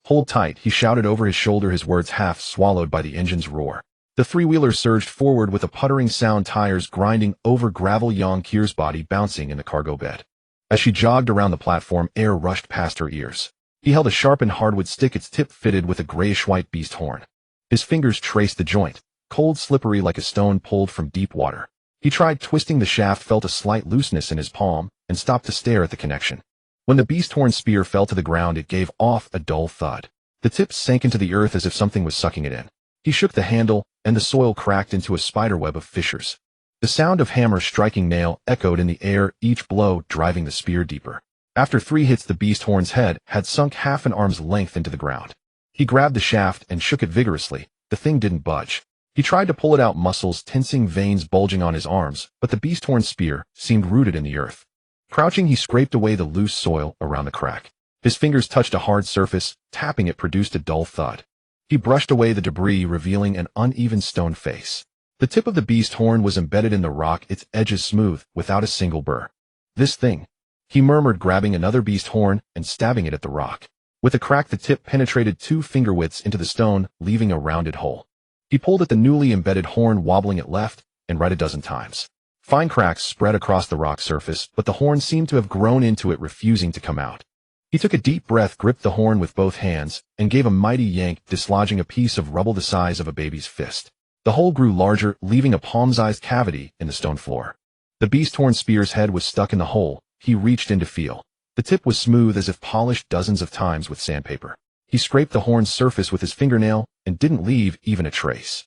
"Hold tight," he shouted over his shoulder, his words half swallowed by the engine's roar. The three-wheeler surged forward with a puttering sound, tires grinding over gravel, Yang Qir's body bouncing in the cargo bed. As she jogged around the platform, air rushed past her ears. He held a sharpened hardwood stick, its tip fitted with a grayish-white beast horn. His fingers traced the joint, cold, slippery like a stone pulled from deep water. He tried twisting the shaft, felt a slight looseness in his palm, and stopped to stare at the connection. When the beast horn spear fell to the ground, it gave off a dull thud. The tip sank into the earth as if something was sucking it in. He shook the handle, and the soil cracked into a spiderweb of fissures. The sound of hammer striking nail echoed in the air, each blow driving the spear deeper. After 3 hits, the beast horn's head had sunk half an arm's length into the ground. He grabbed the shaft and shook it vigorously. The thing didn't budge. He tried to pull it out, muscles tensing, veins bulging on his arms, but the beast horn's spear seemed rooted in the earth. Crouching, he scraped away the loose soil around the crack. His fingers touched a hard surface. Tapping it produced a dull thud. He brushed away the debris, revealing an uneven stone face. The tip of the beast horn was embedded in the rock, its edges smooth, without a single burr. This thing, he murmured, grabbing another beast horn and stabbing it at the rock. With a crack, the tip penetrated 2 finger widths into the stone, leaving a rounded hole. He pulled at the newly embedded horn, wobbling it left and right a dozen times. Fine cracks spread across the rock surface, but the horn seemed to have grown into it, refusing to come out. He took a deep breath, gripped the horn with both hands, and gave a mighty yank, dislodging a piece of rubble the size of a baby's fist. The hole grew larger, leaving a palm-sized cavity in the stone floor. The beast horn spear's head was stuck in the hole. He reached in to feel. The tip was smooth, as if polished dozens of times with sandpaper. He scraped the horn's surface with his fingernail and didn't leave even a trace.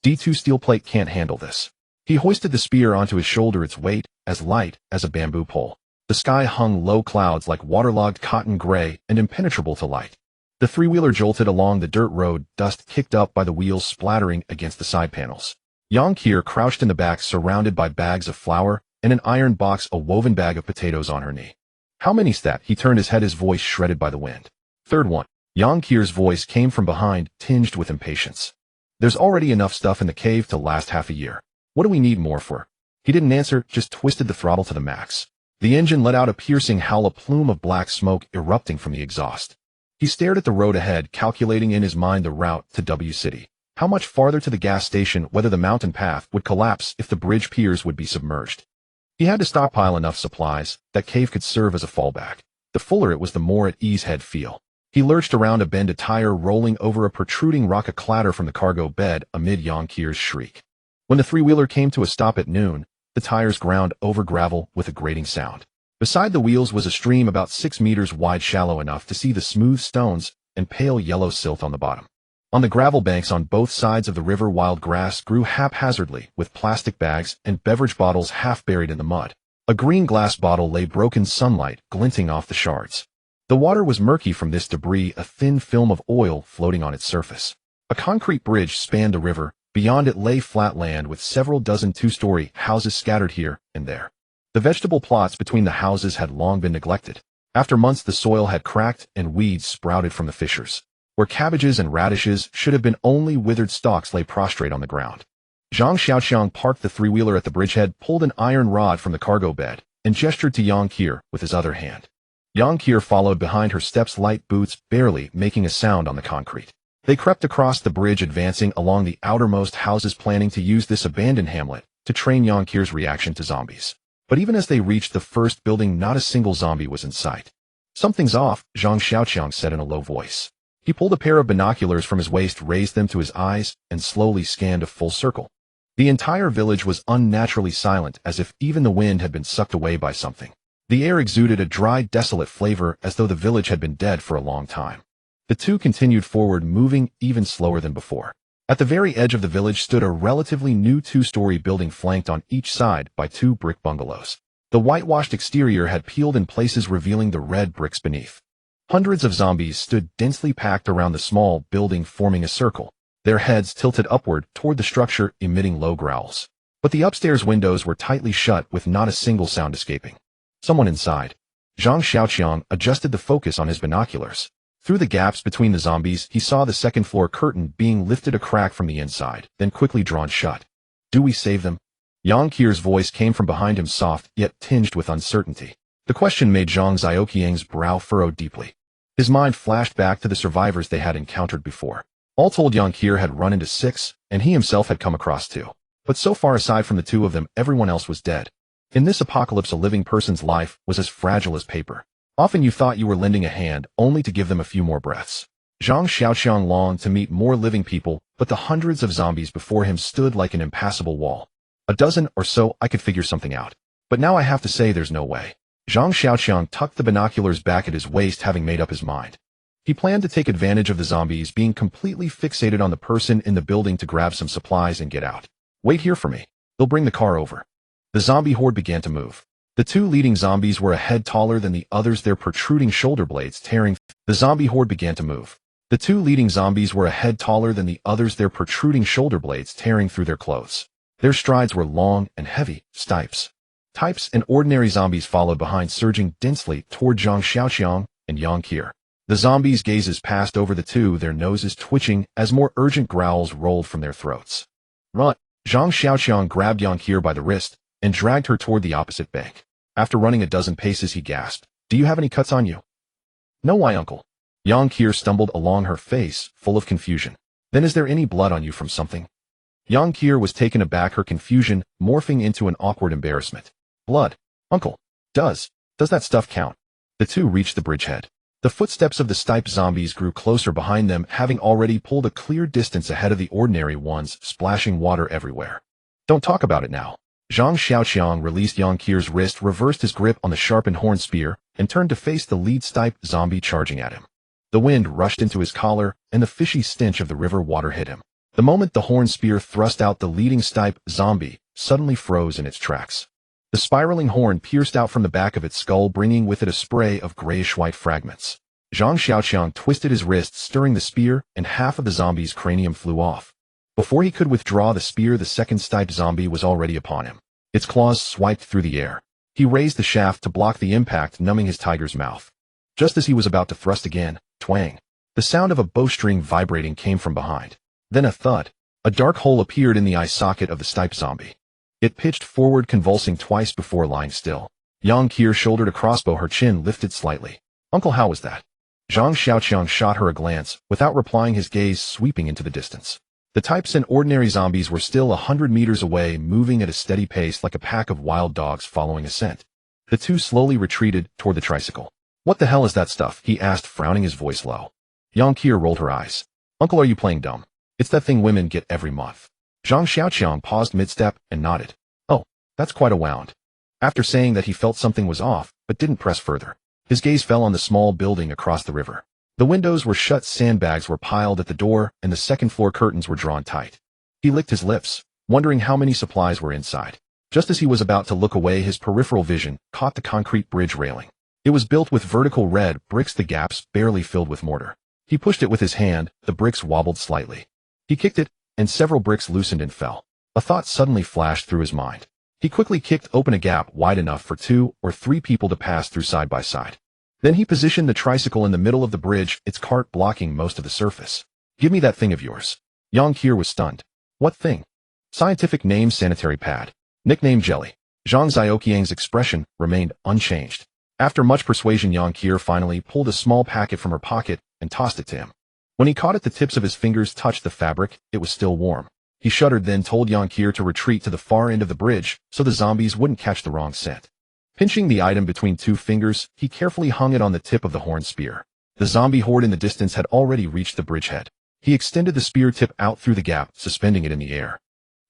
D2 steel plate can't handle this. He hoisted the spear onto his shoulder, its weight as light as a bamboo pole. The sky hung low, clouds like waterlogged cotton, gray and impenetrable to light. The 3-wheeler jolted along the dirt road, dust kicked up by the wheels splattering against the side panels. Yonkir crouched in the back, surrounded by bags of flour and an iron box, a woven bag of potatoes on her knee. How many's that? He turned his head, his voice shredded by the wind. 3rd one. Yonkir's voice came from behind, tinged with impatience. There's already enough stuff in the cave to last half a year. What do we need more for? He didn't answer, just twisted the throttle to the max. The engine let out a piercing howl, a plume of black smoke erupting from the exhaust. He stared at the road ahead, calculating in his mind the route to W City. How much farther to the gas station, whether the mountain path would collapse if the bridge piers would be submerged. He had to stockpile enough supplies. That cave could serve as a fallback. The fuller it was, the more at ease he'd feel. He lurched around a bend, a tire rolling over a protruding rock, a clatter from the cargo bed amid Yonkir's shriek. When the 3-wheeler came to a stop at noon, the tires ground over gravel with a grating sound. Beside the wheels was a stream about 6 meters wide, shallow enough to see the smooth stones and pale yellow silt on the bottom. On the gravel banks on both sides of the river, wild grass grew haphazardly, with plastic bags and beverage bottles half buried in the mud. A green glass bottle lay, broken sunlight glinting off the shards. The water was murky from this debris, a thin film of oil floating on its surface. A concrete bridge spanned the river. Beyond it lay flat land with several dozen 2-story houses scattered here and there. The vegetable plots between the houses had long been neglected. After months, the soil had cracked and weeds sprouted from the fissures. Where cabbages and radishes should have been, only withered stalks lay prostrate on the ground. Zhang Xiaoqiang parked the 3-wheeler at the bridgehead, pulled an iron rod from the cargo bed, and gestured to Yonkir with his other hand. Yonkir followed behind her steps, light boots barely making a sound on the concrete. They crept across the bridge, advancing along the outermost houses, planning to use this abandoned hamlet to train Yonkir's reaction to zombies. But even as they reached the first building, not a single zombie was in sight. Something's off, Zhang Xiaoqiang said in a low voice. He pulled a pair of binoculars from his waist, raised them to his eyes, and slowly scanned a full circle. The entire village was unnaturally silent, as if even the wind had been sucked away by something. The air exuded a dry, desolate flavor, as though the village had been dead for a long time. The two continued forward, moving even slower than before. At the very edge of the village stood a relatively new 2-story building, flanked on each side by 2 brick bungalows. The whitewashed exterior had peeled in places, revealing the red bricks beneath. Hundreds of zombies stood densely packed around the small building, forming a circle, their heads tilted upward toward the structure, emitting low growls. But the upstairs windows were tightly shut, with not a single sound escaping. Someone inside. Zhang Xiaoqiang adjusted the focus on his binoculars. Through the gaps between the zombies, he saw the second-floor curtain being lifted a crack from the inside, then quickly drawn shut. Do we save them? Yonkir's voice came from behind him, soft, yet tinged with uncertainty. The question made Zhang Xiaoqiang's brow furrow deeply. His mind flashed back to the survivors they had encountered before. All told, Yonkir had run into 6, and he himself had come across 2. But so far, aside from the 2 of them, everyone else was dead. In this apocalypse, a living person's life was as fragile as paper. Often you thought you were lending a hand, only to give them a few more breaths. Zhang Xiaoqiang longed to meet more living people, but the hundreds of zombies before him stood like an impassable wall. A dozen or so, I could figure something out. But now I have to say there's no way. Zhang Xiaoqiang tucked the binoculars back at his waist, having made up his mind. He planned to take advantage of the zombies being completely fixated on the person in the building to grab some supplies and get out. Wait here for me. They'll bring the car over. The zombie horde began to move. The two leading zombies were a head taller than the others, their protruding shoulder blades tearing. The zombie horde began to move. The two leading zombies were a head taller than the others, their protruding shoulder blades tearing through their clothes. Their strides were long and heavy. Types and ordinary zombies followed behind, surging densely toward Zhang Xiaoqiang and Yang Qier. The zombies' gazes passed over the two, their noses twitching as more urgent growls rolled from their throats. Run! Zhang Xiaoqiang grabbed Yang Qier by the wrist and dragged her toward the opposite bank. After running a dozen paces, he gasped, "Do you have any cuts on you?" "No, why, uncle?" Yang Qier stumbled along, her face full of confusion. "Then is there any blood on you from something?" Yang Qier was taken aback, her confusion morphing into an awkward embarrassment. "Blood? Uncle, does that stuff count?" The two reached the bridgehead. The footsteps of the steppe zombies grew closer behind them, having already pulled a clear distance ahead of the ordinary ones, splashing water everywhere. "Don't talk about it now." Zhang Xiaoqiang released Yang Qier's wrist, reversed his grip on the sharpened horn spear, and turned to face the lead steppe zombie charging at him. The wind rushed into his collar, and the fishy stench of the river water hit him. The moment the horn spear thrust out, the leading steppe zombie suddenly froze in its tracks. The spiraling horn pierced out from the back of its skull, bringing with it a spray of grayish-white fragments. Zhang Xiaoqiang twisted his wrist, stirring the spear, and half of the zombie's cranium flew off. Before he could withdraw the spear, the second steppe zombie was already upon him. Its claws swiped through the air. He raised the shaft to block the impact, numbing his tiger's mouth. Just as he was about to thrust again, twang! The sound of a bowstring vibrating came from behind. Then a thud. A dark hole appeared in the eye socket of the steppe zombie. It pitched forward, convulsing twice before lying still. Yang Qier shouldered a crossbow, her chin lifted slightly. "Uncle, how was that?" Zhang Xiaoqiang shot her a glance, without replying, his gaze sweeping into the distance. The types and ordinary zombies were still 100 meters away, moving at a steady pace like a pack of wild dogs following a scent. The two slowly retreated toward the tricycle. "What the hell is that stuff?" he asked, frowning, his voice low. Yang Qier rolled her eyes. "Uncle, are you playing dumb? It's that thing women get every month." Zhang Xiaoqiang paused mid-step and nodded. "Oh, that's quite a wound." After saying that, he felt something was off, but didn't press further. His gaze fell on the small building across the river. The windows were shut, sandbags were piled at the door, and the second-floor curtains were drawn tight. He licked his lips, wondering how many supplies were inside. Just as he was about to look away, his peripheral vision caught the concrete bridge railing. It was built with vertical red bricks, the gaps barely filled with mortar. He pushed it with his hand, the bricks wobbled slightly. He kicked it, and several bricks loosened and fell. A thought suddenly flashed through his mind. He quickly kicked open a gap wide enough for 2 or 3 people to pass through side by side. Then he positioned the tricycle in the middle of the bridge, its cart blocking most of the surface. "Give me that thing of yours." Yang Qier was stunned. "What thing?" "Scientific name, sanitary pad. Nickname Jelly." Zhang Xiaoqiang's expression remained unchanged. After much persuasion, Yang Qier finally pulled a small packet from her pocket and tossed it to him. When he caught it, the tips of his fingers touched the fabric. It was still warm. He shuddered, then told Yang Qier to retreat to the far end of the bridge so the zombies wouldn't catch the wrong scent. Pinching the item between 2 fingers, he carefully hung it on the tip of the horn spear. The zombie horde in the distance had already reached the bridgehead. He extended the spear tip out through the gap, suspending it in the air.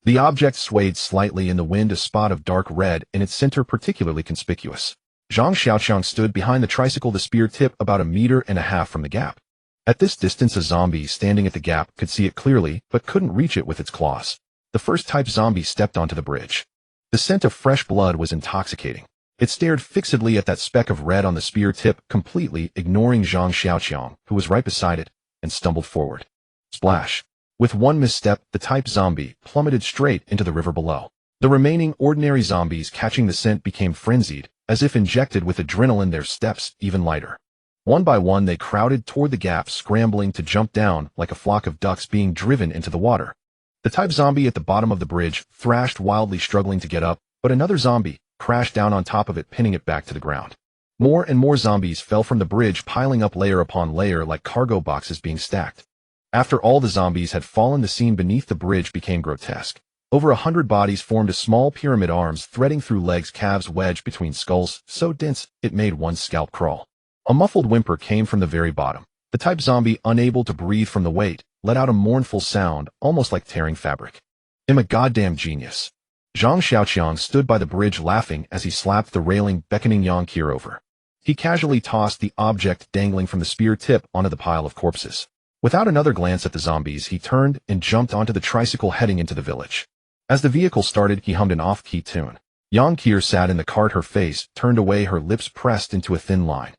The object swayed slightly in the wind, a spot of dark red in its center particularly conspicuous. Zhang Xiaoqiang stood behind the tricycle, the spear tip about 1.5 meters from the gap. At this distance, a zombie standing at the gap could see it clearly, but couldn't reach it with its claws. The first type zombie stepped onto the bridge. The scent of fresh blood was intoxicating. It stared fixedly at that speck of red on the spear tip, completely ignoring Zhang Xiaoqiang, who was right beside it, and stumbled forward. Splash! With one misstep, the type zombie plummeted straight into the river below. The remaining ordinary zombies, catching the scent, became frenzied, as if injected with adrenaline, their steps even lighter. One by one, they crowded toward the gap, scrambling to jump down like a flock of ducks being driven into the water. The type zombie at the bottom of the bridge thrashed wildly, struggling to get up, but another zombie crashed down on top of it, pinning it back to the ground. More and more zombies fell from the bridge, piling up layer upon layer like cargo boxes being stacked. After all the zombies had fallen, the scene beneath the bridge became grotesque. Over 100 bodies formed a small pyramid, arms threading through legs, calves wedged between skulls, so dense it made one's scalp crawl. A muffled whimper came from the very bottom. The type zombie, unable to breathe from the weight, let out a mournful sound, almost like tearing fabric. "I'm a goddamn genius." Zhang Xiaoqiang stood by the bridge, laughing as he slapped the railing, beckoning Yang Qier over. He casually tossed the object dangling from the spear tip onto the pile of corpses. Without another glance at the zombies, he turned and jumped onto the tricycle, heading into the village. As the vehicle started, he hummed an off-key tune. Yang Qier sat in the cart, her face turned away, her lips pressed into a thin line.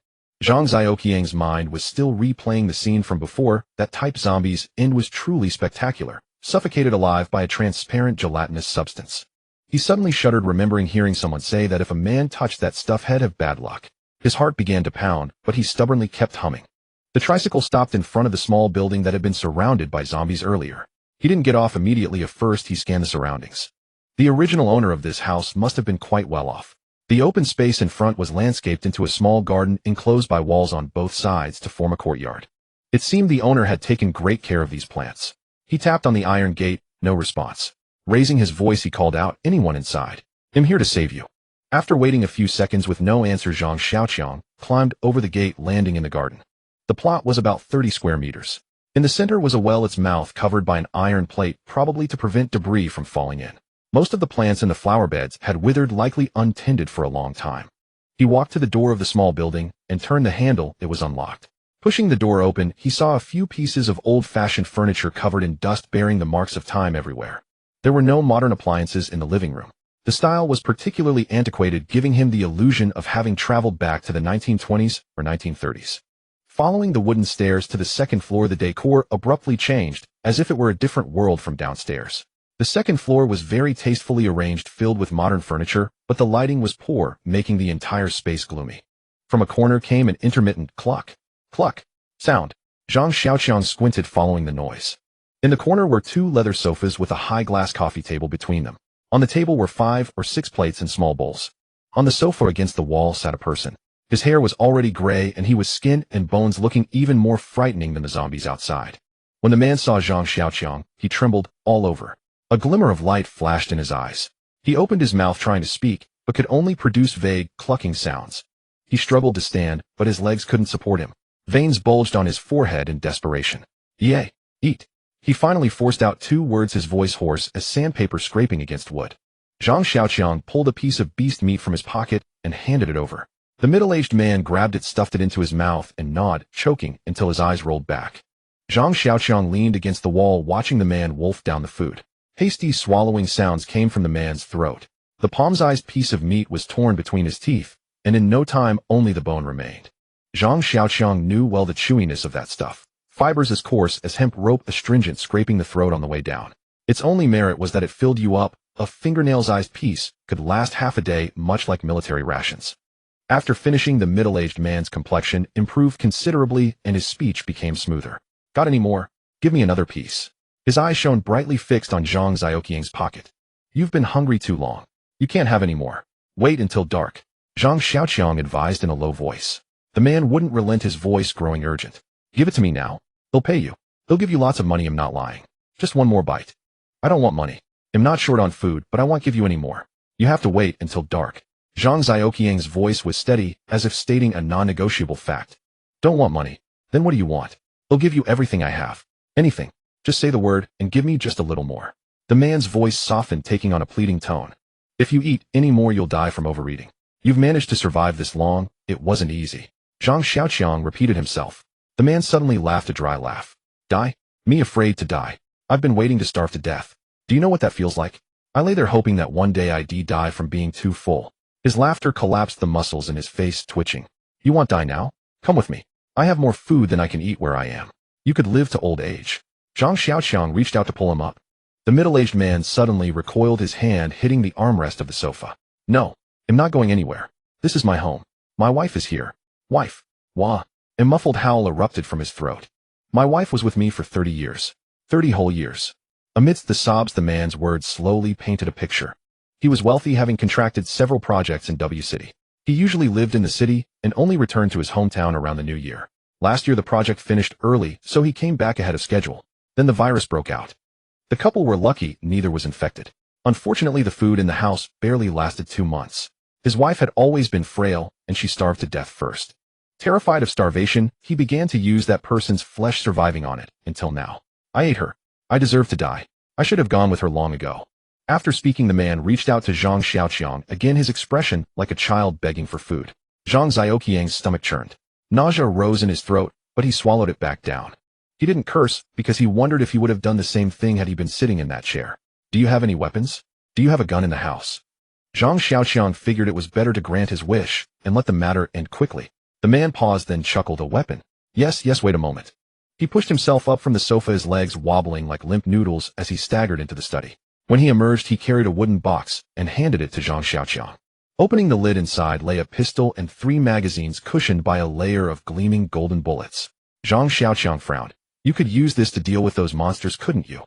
Zhang Xiaoqiang's mind was still replaying the scene from before. That type zombie's end was truly spectacular, suffocated alive by a transparent gelatinous substance. He suddenly shuddered, remembering hearing someone say that if a man touched that stuff, he'd have bad luck. His heart began to pound, but he stubbornly kept humming. The tricycle stopped in front of the small building that had been surrounded by zombies earlier. He didn't get off immediately. At first, he scanned the surroundings. The original owner of this house must have been quite well off. The open space in front was landscaped into a small garden enclosed by walls on both sides to form a courtyard. It seemed the owner had taken great care of these plants. He tapped on the iron gate, no response. Raising his voice, he called out, "Anyone inside? I'm here to save you." After waiting a few seconds with no answer, Zhang Xiaoqiang climbed over the gate, landing in the garden. The plot was about 30 square meters. In the center was a well, its mouth covered by an iron plate, probably to prevent debris from falling in. Most of the plants in the flower beds had withered, likely untended for a long time. He walked to the door of the small building and turned the handle. It was unlocked. Pushing the door open, he saw a few pieces of old-fashioned furniture covered in dust, bearing the marks of time everywhere. There were no modern appliances in the living room. The style was particularly antiquated, giving him the illusion of having traveled back to the 1920s or 1930s. Following the wooden stairs to the second floor, the decor abruptly changed, as if it were a different world from downstairs. The second floor was very tastefully arranged, filled with modern furniture, but the lighting was poor, making the entire space gloomy. From a corner came an intermittent cluck, cluck sound. Zhang Xiaoqiang squinted, following the noise. In the corner were two leather sofas with a high glass coffee table between them. On the table were 5 or 6 plates and small bowls. On the sofa against the wall sat a person. His hair was already gray, and he was skin and bones, looking even more frightening than the zombies outside. When the man saw Zhang Xiaoqiang, he trembled all over. A glimmer of light flashed in his eyes. He opened his mouth trying to speak, but could only produce vague, clucking sounds. He struggled to stand, but his legs couldn't support him. Veins bulged on his forehead in desperation. "Yay, eat." He finally forced out 2 words, his voice hoarse as sandpaper scraping against wood. Zhang Xiaoqiang pulled a piece of beast meat from his pocket and handed it over. The middle-aged man grabbed it, stuffed it into his mouth, and gnawed, choking until his eyes rolled back. Zhang Xiaoqiang leaned against the wall, watching the man wolf down the food. Hasty swallowing sounds came from the man's throat. The palm-sized piece of meat was torn between his teeth, and in no time only the bone remained. Zhang Xiaoqiang knew well the chewiness of that stuff. Fibers as coarse as hemp rope, astringent, scraping the throat on the way down. Its only merit was that it filled you up. A fingernail-sized piece could last half a day, much like military rations. After finishing, the middle-aged man's complexion improved considerably and his speech became smoother. "Got any more? Give me another piece." His eyes shone brightly, fixed on Zhang Xiaoqiang's pocket. "You've been hungry too long. You can't have any more. Wait until dark," Zhang Xiaoqiang advised in a low voice. The man wouldn't relent, his voice growing urgent. "Give it to me now. They'll pay you. They'll give you lots of money. I'm not lying. Just one more bite." "I don't want money. I'm not short on food, but I won't give you any more. You have to wait until dark." Zhang Xiaoqiang's voice was steady, as if stating a non-negotiable fact. "Don't want money. Then what do you want?" "They'll give you everything I have. Anything. Just say the word and give me just a little more." The man's voice softened, taking on a pleading tone. "If you eat any more, you'll die from overeating. You've managed to survive this long. It wasn't easy." Zhang Xiaoqiang repeated himself. The man suddenly laughed a dry laugh. "Die? Me afraid to die? I've been waiting to starve to death. Do you know what that feels like? I lay there hoping that one day I'd die from being too full." His laughter collapsed, the muscles in his face twitching. "You want die now? Come with me. I have more food than I can eat where I am. You could live to old age." Zhang Xiaoqiang reached out to pull him up. The middle-aged man suddenly recoiled, his hand hitting the armrest of the sofa. "No, I'm not going anywhere. This is my home. My wife is here. Wife. Wah." A muffled howl erupted from his throat. "My wife was with me for 30 years. 30 whole years." Amidst the sobs, the man's words slowly painted a picture. He was wealthy, having contracted several projects in W City. He usually lived in the city and only returned to his hometown around the new year. Last year the project finished early, so he came back ahead of schedule. Then the virus broke out. The couple were lucky neither was infected. Unfortunately, the food in the house barely lasted 2 months. His wife had always been frail, and she starved to death first. Terrified of starvation, he began to use that person's flesh, surviving on it, until now. "I ate her. I deserve to die. I should have gone with her long ago." After speaking, the man reached out to Zhang Xiaoqiang, again his expression like a child begging for food. Zhang Xiaoqiang's stomach churned. Nausea rose in his throat, but he swallowed it back down. He didn't curse, because he wondered if he would have done the same thing had he been sitting in that chair. Do you have any weapons? Do you have a gun in the house? Zhang Xiaoqiang figured it was better to grant his wish and let the matter end quickly. The man paused, then chuckled. A weapon? Yes, wait a moment. He pushed himself up from the sofa, his legs wobbling like limp noodles as he staggered into the study. When he emerged, he carried a wooden box and handed it to Zhang Xiaoqiang. Opening the lid, inside lay a pistol and 3 magazines cushioned by a layer of gleaming golden bullets. Zhang Xiaoqiang frowned. You could use this to deal with those monsters, couldn't you?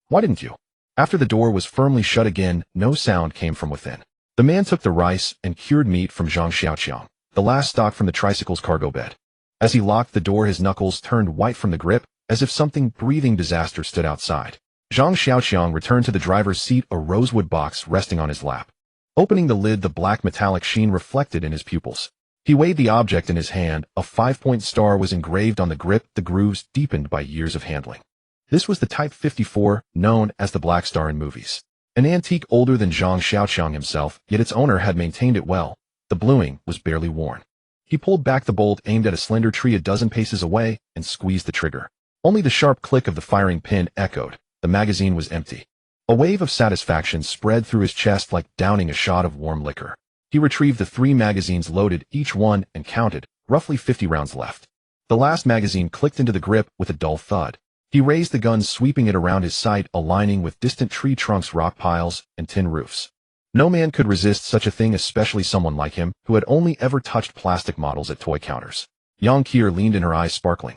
Why didn't you? After the door was firmly shut again, no sound came from within. The man took the rice and cured meat from Zhang Xiaoqiang, the last stock from the tricycle's cargo bed. As he locked the door, his knuckles turned white from the grip, as if something breathing disaster stood outside. Zhang Xiaoqiang returned to the driver's seat, a rosewood box resting on his lap. Opening the lid, the black metallic sheen reflected in his pupils. He weighed the object in his hand. A 5-point star was engraved on the grip, the grooves deepened by years of handling. This was the Type 54, known as the Black Star in movies. An antique older than Zhang Xiaoqiang himself, yet its owner had maintained it well. The bluing was barely worn. He pulled back the bolt, aimed at a slender tree a dozen paces away, and squeezed the trigger. Only the sharp click of the firing pin echoed. The magazine was empty. A wave of satisfaction spread through his chest like downing a shot of warm liquor. He retrieved the 3 magazines, loaded each one, and counted, roughly 50 rounds left. The last magazine clicked into the grip with a dull thud. He raised the gun, sweeping it around his sight, aligning with distant tree trunks, rock piles, and tin roofs. No man could resist such a thing, especially someone like him, who had only ever touched plastic models at toy counters. Yang Qier leaned in, her eyes sparkling.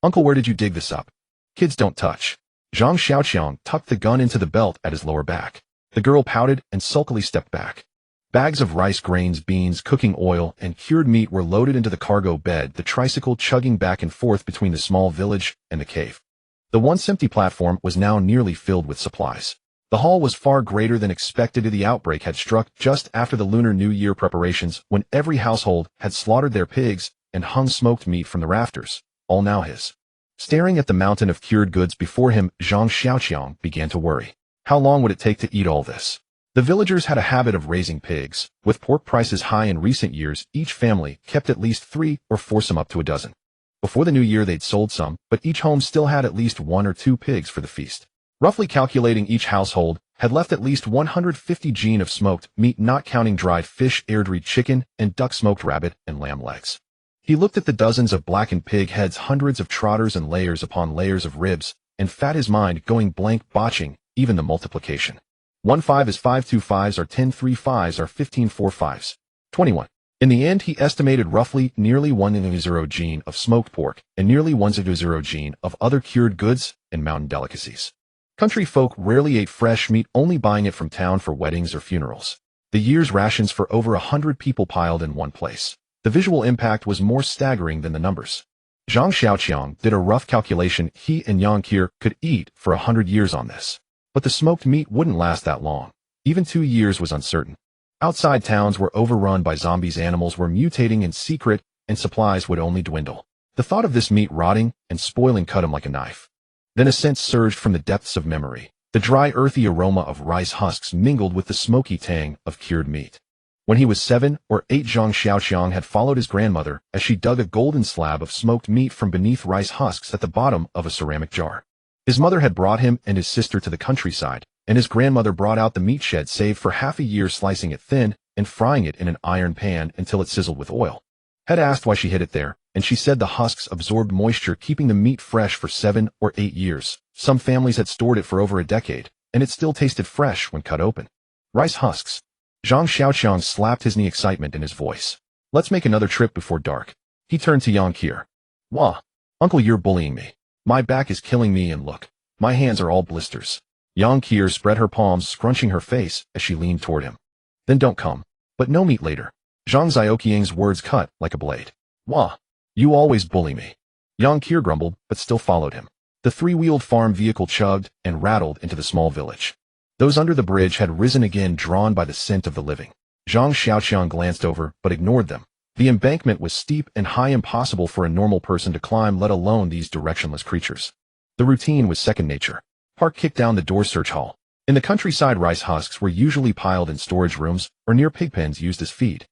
Uncle, where did you dig this up? Kids don't touch. Zhang Xiaoqiang tucked the gun into the belt at his lower back. The girl pouted and sulkily stepped back. Bags of rice grains, beans, cooking oil, and cured meat were loaded into the cargo bed, the tricycle chugging back and forth between the small village and the cave. The once empty platform was now nearly filled with supplies. The haul was far greater than expected. The outbreak had struck just after the Lunar New Year preparations, when every household had slaughtered their pigs and hung smoked meat from the rafters, all now his. Staring at the mountain of cured goods before him, Zhang Xiaoqiang began to worry. How long would it take to eat all this? The villagers had a habit of raising pigs. With pork prices high in recent years, each family kept at least 3 or 4, some up to a dozen. Before the new year they'd sold some, but each home still had at least 1 or 2 pigs for the feast. Roughly calculating, each household had left at least 150 gene of smoked meat, not counting dried fish, airdry chicken, and duck, smoked rabbit, and lamb legs. He looked at the dozens of blackened pig heads, hundreds of trotters, and layers upon layers of ribs, and fat, his mind going blank, botching even the multiplication. 1 5 is 5, 2 5s are 10, 3 5s are 15, 4 5s. 21. In the end, he estimated roughly nearly 1.0 gene of smoked pork and nearly 1.0 gene of other cured goods and mountain delicacies. Country folk rarely ate fresh meat, only buying it from town for weddings or funerals. The year's rations for over 100 people piled in one place. The visual impact was more staggering than the numbers. Zhang Xiaoqiang did a rough calculation. He and Yang Qier could eat for 100 years on this. But the smoked meat wouldn't last that long. Even 2 years was uncertain. Outside towns were overrun by zombies, animals were mutating in secret, and supplies would only dwindle. The thought of this meat rotting and spoiling cut him like a knife. Then a scent surged from the depths of memory. The dry, earthy aroma of rice husks mingled with the smoky tang of cured meat. When he was 7 or 8, Zhang Xiaoqiang had followed his grandmother as she dug a golden slab of smoked meat from beneath rice husks at the bottom of a ceramic jar. His mother had brought him and his sister to the countryside, and his grandmother brought out the meat shed, saved for half a year, slicing it thin and frying it in an iron pan until it sizzled with oil. Had asked why she hid it there, and she said the husks absorbed moisture, keeping the meat fresh for 7 or 8 years. Some families had stored it for over a decade, and it still tasted fresh when cut open. Rice husks. Zhang Xiaoqiang slapped his knee, excitement in his voice. Let's make another trip before dark. He turned to Yang Qier. Wah, uncle, you're bullying me. My back is killing me, and look, my hands are all blisters. Yang Qier spread her palms, scrunching her face as she leaned toward him. Then don't come. But no meat later. Zhang Xiaoqiang's words cut like a blade. Wah, you always bully me. Yang Qier grumbled, but still followed him. The 3-wheeled farm vehicle chugged and rattled into the small village. Those under the bridge had risen again, drawn by the scent of the living. Zhang Xiaoqiang glanced over, but ignored them. The embankment was steep and high, impossible for a normal person to climb, let alone these directionless creatures. The routine was second nature. Park kicked down the door. Search hall. In the countryside, rice husks were usually piled in storage rooms or near pig pens used as feed.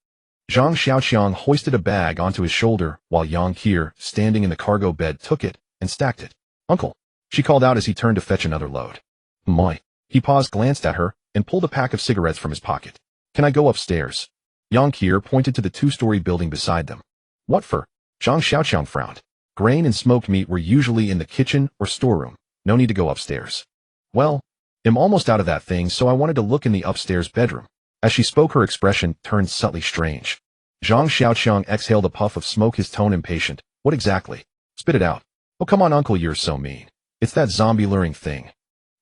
Zhang Xiaoqiang hoisted a bag onto his shoulder, while Yang Qier, standing in the cargo bed, took it and stacked it. Uncle, she called out as he turned to fetch another load. Moi. He paused, glanced at her, and pulled a pack of cigarettes from his pocket. Can I go upstairs? Yang Qier pointed to the two-story building beside them. What for? Zhang Xiaoqiang frowned. Grain and smoked meat were usually in the kitchen or storeroom. No need to go upstairs. Well, I'm almost out of that thing, so I wanted to look in the upstairs bedroom. As she spoke, her expression turned subtly strange. Zhang Xiaoqiang exhaled a puff of smoke, his tone impatient. What exactly? Spit it out. Oh, come on, uncle, you're so mean. It's that zombie luring thing.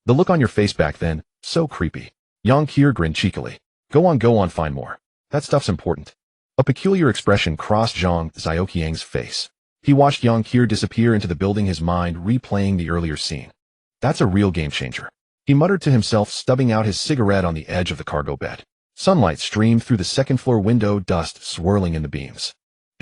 The look on your face back then, so creepy. Yang Qier grinned cheekily. Go on, find more. That stuff's important. A peculiar expression crossed Zhang Xiaoqiang's face. He watched Yang Qier disappear into the building, his mind replaying the earlier scene. That's a real game changer. He muttered to himself, stubbing out his cigarette on the edge of the cargo bed. Sunlight streamed through the second-floor window, dust swirling in the beams.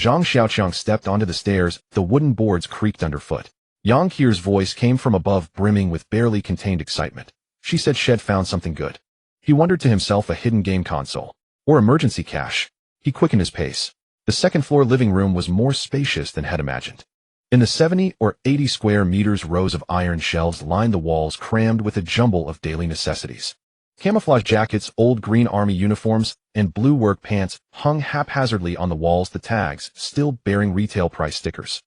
Zhang Xiaoqiang stepped onto the stairs, the wooden boards creaked underfoot. Yang Qier's voice came from above, brimming with barely contained excitement. She said she'd found something good. He wondered to himself, a hidden game console. Or emergency cache. He quickened his pace. The second-floor living room was more spacious than had imagined. In the 70 or 80 square meters, rows of iron shelves lined the walls, crammed with a jumble of daily necessities. Camouflage jackets, old green army uniforms, and blue work pants hung haphazardly on the walls, the tags still bearing retail price stickers.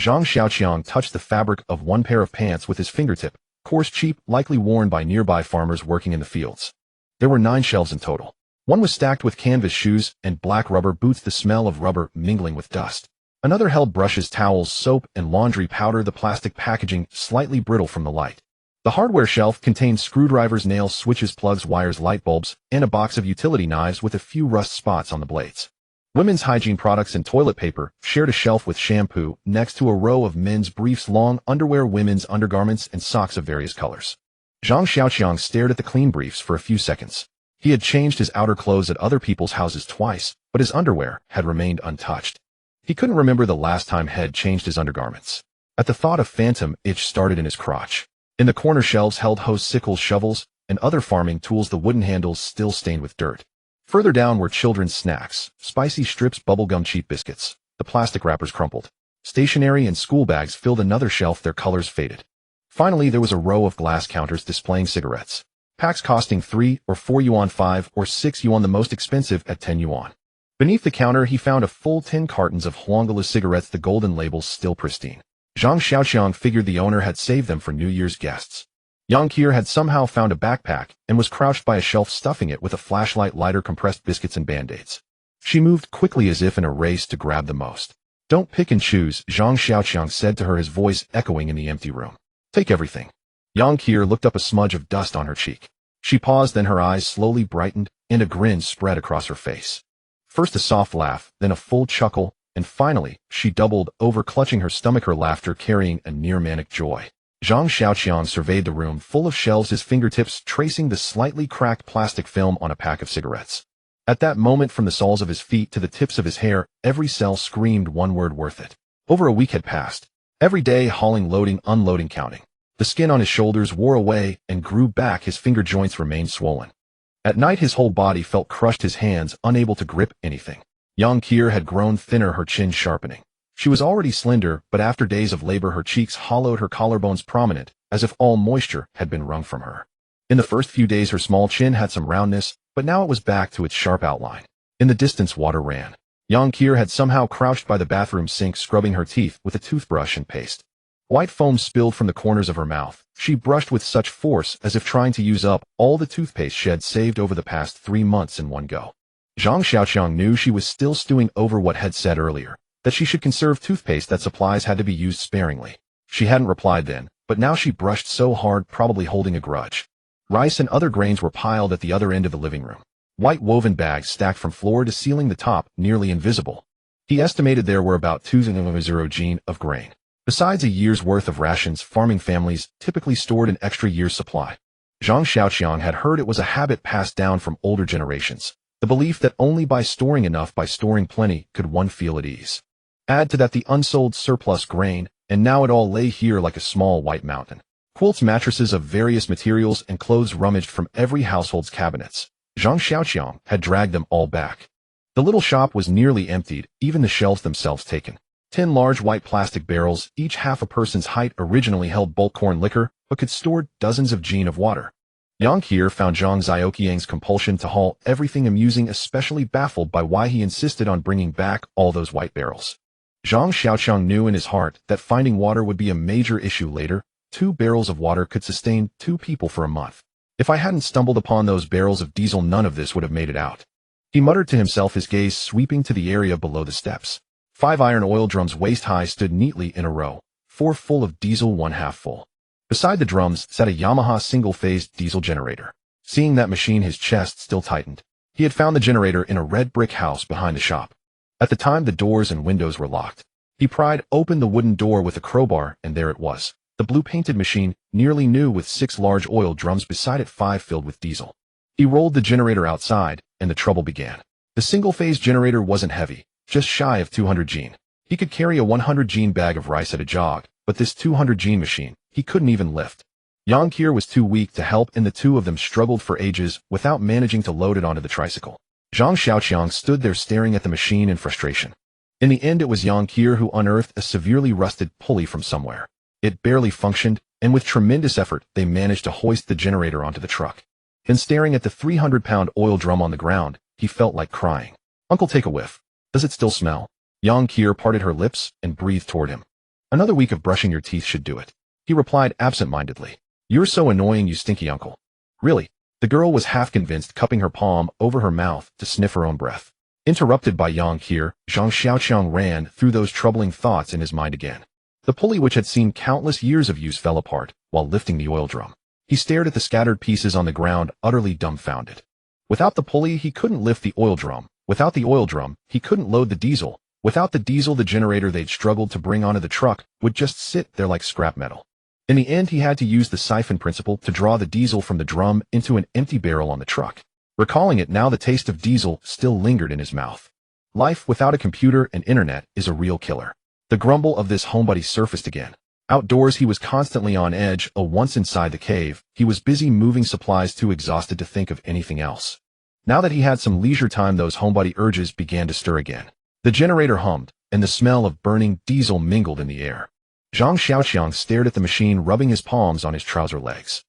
Zhang Xiaoqiang touched the fabric of one pair of pants with his fingertip, coarse, cheap, likely worn by nearby farmers working in the fields. There were 9 shelves in total. One was stacked with canvas shoes and black rubber boots, the smell of rubber mingling with dust. Another held brushes, towels, soap, and laundry powder, the plastic packaging slightly brittle from the light. The hardware shelf contained screwdrivers, nails, switches, plugs, wires, light bulbs, and a box of utility knives with a few rust spots on the blades. Women's hygiene products and toilet paper shared a shelf with shampoo, next to a row of men's briefs, long underwear, women's undergarments, and socks of various colors. Zhang Xiaoqiang stared at the clean briefs for a few seconds. He had changed his outer clothes at other people's houses twice, but his underwear had remained untouched. He couldn't remember the last time he'd changed his undergarments. At the thought, a phantom itch started in his crotch. In the corner shelves held hoes, sickles, shovels, and other farming tools, the wooden handles still stained with dirt. Further down were children's snacks, spicy strips, bubblegum, cheap biscuits. The plastic wrappers crumpled. Stationery and school bags filled another shelf, their colors faded. Finally, there was a row of glass counters displaying cigarettes. Packs costing 3 or 4 yuan, 5 or 6 yuan, the most expensive at 10 yuan. Beneath the counter, he found a full 10 cartons of Huanga's cigarettes, the golden labels still pristine. Zhang Xiaoqiang figured the owner had saved them for New Year's guests. Yang Qier had somehow found a backpack and was crouched by a shelf, stuffing it with a flashlight, lighter, compressed biscuits, and band-aids. She moved quickly as if in a race to grab the most. Don't pick and choose, Zhang Xiaoqiang said to her, his voice echoing in the empty room. Take everything. Yang Qier looked up, a smudge of dust on her cheek. She paused, then her eyes slowly brightened, and a grin spread across her face. First a soft laugh, then a full chuckle, and finally, she doubled over, clutching her stomach, her laughter carrying a near-manic joy. Zhang Xiaoqiang surveyed the room full of shelves, his fingertips tracing the slightly cracked plastic film on a pack of cigarettes. At that moment, from the soles of his feet to the tips of his hair, every cell screamed one word: worth it. Over a week had passed. Every day, hauling, loading, unloading, counting. The skin on his shoulders wore away and grew back, his finger joints remained swollen. At night, his whole body felt crushed, his hands unable to grip anything. Yang Qier had grown thinner, her chin sharpening. She was already slender, but after days of labor, her cheeks hollowed, her collarbones prominent, as if all moisture had been wrung from her. In the first few days, her small chin had some roundness, but now it was back to its sharp outline. In the distance, water ran. Yang Qier had somehow crouched by the bathroom sink, scrubbing her teeth with a toothbrush and paste. White foam spilled from the corners of her mouth. She brushed with such force as if trying to use up all the toothpaste she had saved over the past 3 months in one go. Zhang Xiaoqiang knew she was still stewing over what had said earlier, that she should conserve toothpaste, that supplies had to be used sparingly. She hadn't replied then, but now she brushed so hard, probably holding a grudge. Rice and other grains were piled at the other end of the living room. White woven bags stacked from floor to ceiling, the top nearly invisible. He estimated there were about 2.0 gene of grain. Besides a year's worth of rations, farming families typically stored an extra year's supply. Zhang Xiaoqiang had heard it was a habit passed down from older generations, the belief that only by storing enough, by storing plenty, could one feel at ease. Add to that the unsold surplus grain, and now it all lay here like a small white mountain. Quilts, mattresses of various materials, and clothes rummaged from every household's cabinets. Zhang Xiaoqiang had dragged them all back. The little shop was nearly emptied, even the shelves themselves taken. 10 large white plastic barrels, each half a person's height, originally held bulk corn liquor, but could store dozens of gene of water. Yang Qier found Zhang Xiaoqiang's compulsion to haul everything amusing, especially baffled by why he insisted on bringing back all those white barrels. Zhang Xiaoqiang knew in his heart that finding water would be a major issue later. 2 barrels of water could sustain 2 people for a month. If I hadn't stumbled upon those barrels of diesel, none of this would have made it out. He muttered to himself, his gaze sweeping to the area below the steps. 5 iron oil drums waist-high stood neatly in a row, 4 full of diesel, 1 half full. Beside the drums sat a Yamaha single-phase diesel generator. Seeing that machine, his chest still tightened. He had found the generator in a red brick house behind the shop. At the time, the doors and windows were locked. He pried open the wooden door with a crowbar, and there it was. The blue-painted machine, nearly new, with 6 large oil drums beside it, 5 filled with diesel. He rolled the generator outside, and the trouble began. The single-phase generator wasn't heavy, just shy of 200 gene. He could carry a 100 gene bag of rice at a jog, but this 200 gene machine, he couldn't even lift. Yang Qier was too weak to help, and the 2 of them struggled for ages without managing to load it onto the tricycle. Zhang Xiaoqiang stood there staring at the machine in frustration. In the end, it was Yang Qier who unearthed a severely rusted pulley from somewhere. It barely functioned, and with tremendous effort, they managed to hoist the generator onto the truck. Then, staring at the 300-pound oil drum on the ground, he felt like crying. "Uncle, take a whiff. Does it still smell?" Yang Qier parted her lips and breathed toward him. "Another week of brushing your teeth should do it," he replied absent-mindedly. "You're so annoying, you stinky uncle." "Really?" The girl was half convinced, cupping her palm over her mouth to sniff her own breath. Interrupted by Yang Qier, Zhang Xiaoqiang ran through those troubling thoughts in his mind again. The pulley, which had seen countless years of use, fell apart while lifting the oil drum. He stared at the scattered pieces on the ground, utterly dumbfounded. Without the pulley, he couldn't lift the oil drum. Without the oil drum, he couldn't load the diesel. Without the diesel, the generator they'd struggled to bring onto the truck would just sit there like scrap metal. In the end, he had to use the siphon principle to draw the diesel from the drum into an empty barrel on the truck. Recalling it now, the taste of diesel still lingered in his mouth. Life without a computer and internet is a real killer. The grumble of this homebody surfaced again. Outdoors, he was constantly on edge. Once inside the cave, he was busy moving supplies, too exhausted to think of anything else. Now that he had some leisure time, those homebody urges began to stir again. The generator hummed, and the smell of burning diesel mingled in the air. Zhang Xiaoqiang stared at the machine, rubbing his palms on his trouser legs.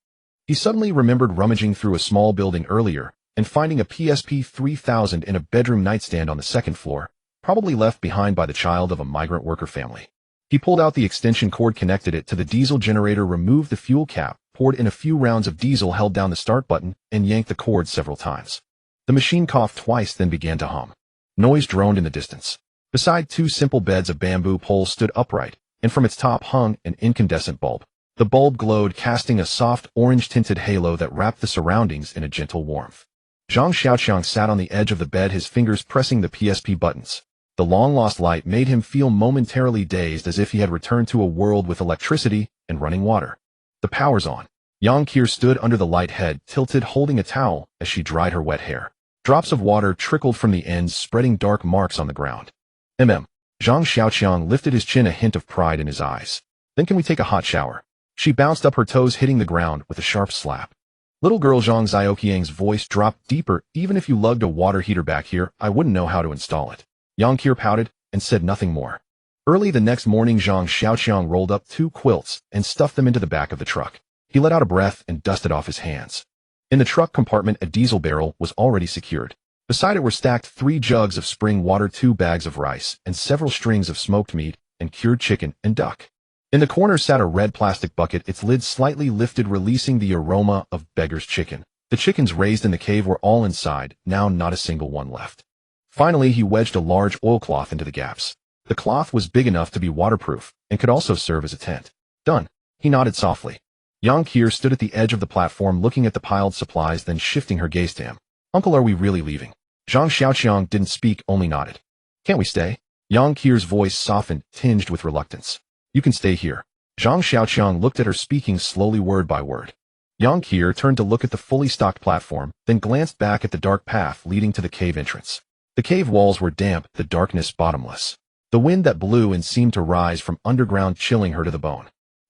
He suddenly remembered rummaging through a small building earlier and finding a PSP 3000 in a bedroom nightstand on the 2nd floor, probably left behind by the child of a migrant worker family. He pulled out the extension cord, connected it to the diesel generator, removed the fuel cap, poured in a few rounds of diesel, held down the start button, and yanked the cord several times. The machine coughed twice, then began to hum. Noise droned in the distance. Beside 2 simple beds, a bamboo pole stood upright, and from its top hung an incandescent bulb. The bulb glowed, casting a soft orange-tinted halo that wrapped the surroundings in a gentle warmth. Zhang Xiaoqiang sat on the edge of the bed, his fingers pressing the PSP buttons. The long-lost light made him feel momentarily dazed, as if he had returned to a world with electricity and running water. "The power's on." Yang Qier stood under the light, head tilted, holding a towel as she dried her wet hair. Drops of water trickled from the ends, spreading dark marks on the ground. Zhang Xiaoqiang lifted his chin, a hint of pride in his eyes. "Then can we take a hot shower?" She bounced up, her toes hitting the ground with a sharp slap. "Little girl," Zhang Xiaoqiang's voice dropped deeper, "even if you lugged a water heater back here, I wouldn't know how to install it." Yang Qier pouted and said nothing more. Early the next morning, Zhang Xiaoqiang rolled up 2 quilts and stuffed them into the back of the truck. He let out a breath and dusted off his hands. In the truck compartment, a diesel barrel was already secured. Beside it were stacked 3 jugs of spring water, 2 bags of rice, and several strings of smoked meat and cured chicken and duck. In the corner sat a red plastic bucket, its lid slightly lifted, releasing the aroma of beggar's chicken. The chickens raised in the cave were all inside, now not a single one left. Finally, he wedged a large oilcloth into the gaps. The cloth was big enough to be waterproof and could also serve as a tent. "Done," he nodded softly. Yang Qier stood at the edge of the platform, looking at the piled supplies, then shifting her gaze to him. "Uncle, are we really leaving?" Zhang Xiaoqiang didn't speak, only nodded. "Can't we stay?" Yang Qier's voice softened, tinged with reluctance. "You can stay here." Zhang Xiaoqiang looked at her, speaking slowly, word by word. Yang Qier turned to look at the fully stocked platform, then glanced back at the dark path leading to the cave entrance. The cave walls were damp, the darkness bottomless. The wind that blew and seemed to rise from underground, chilling her to the bone.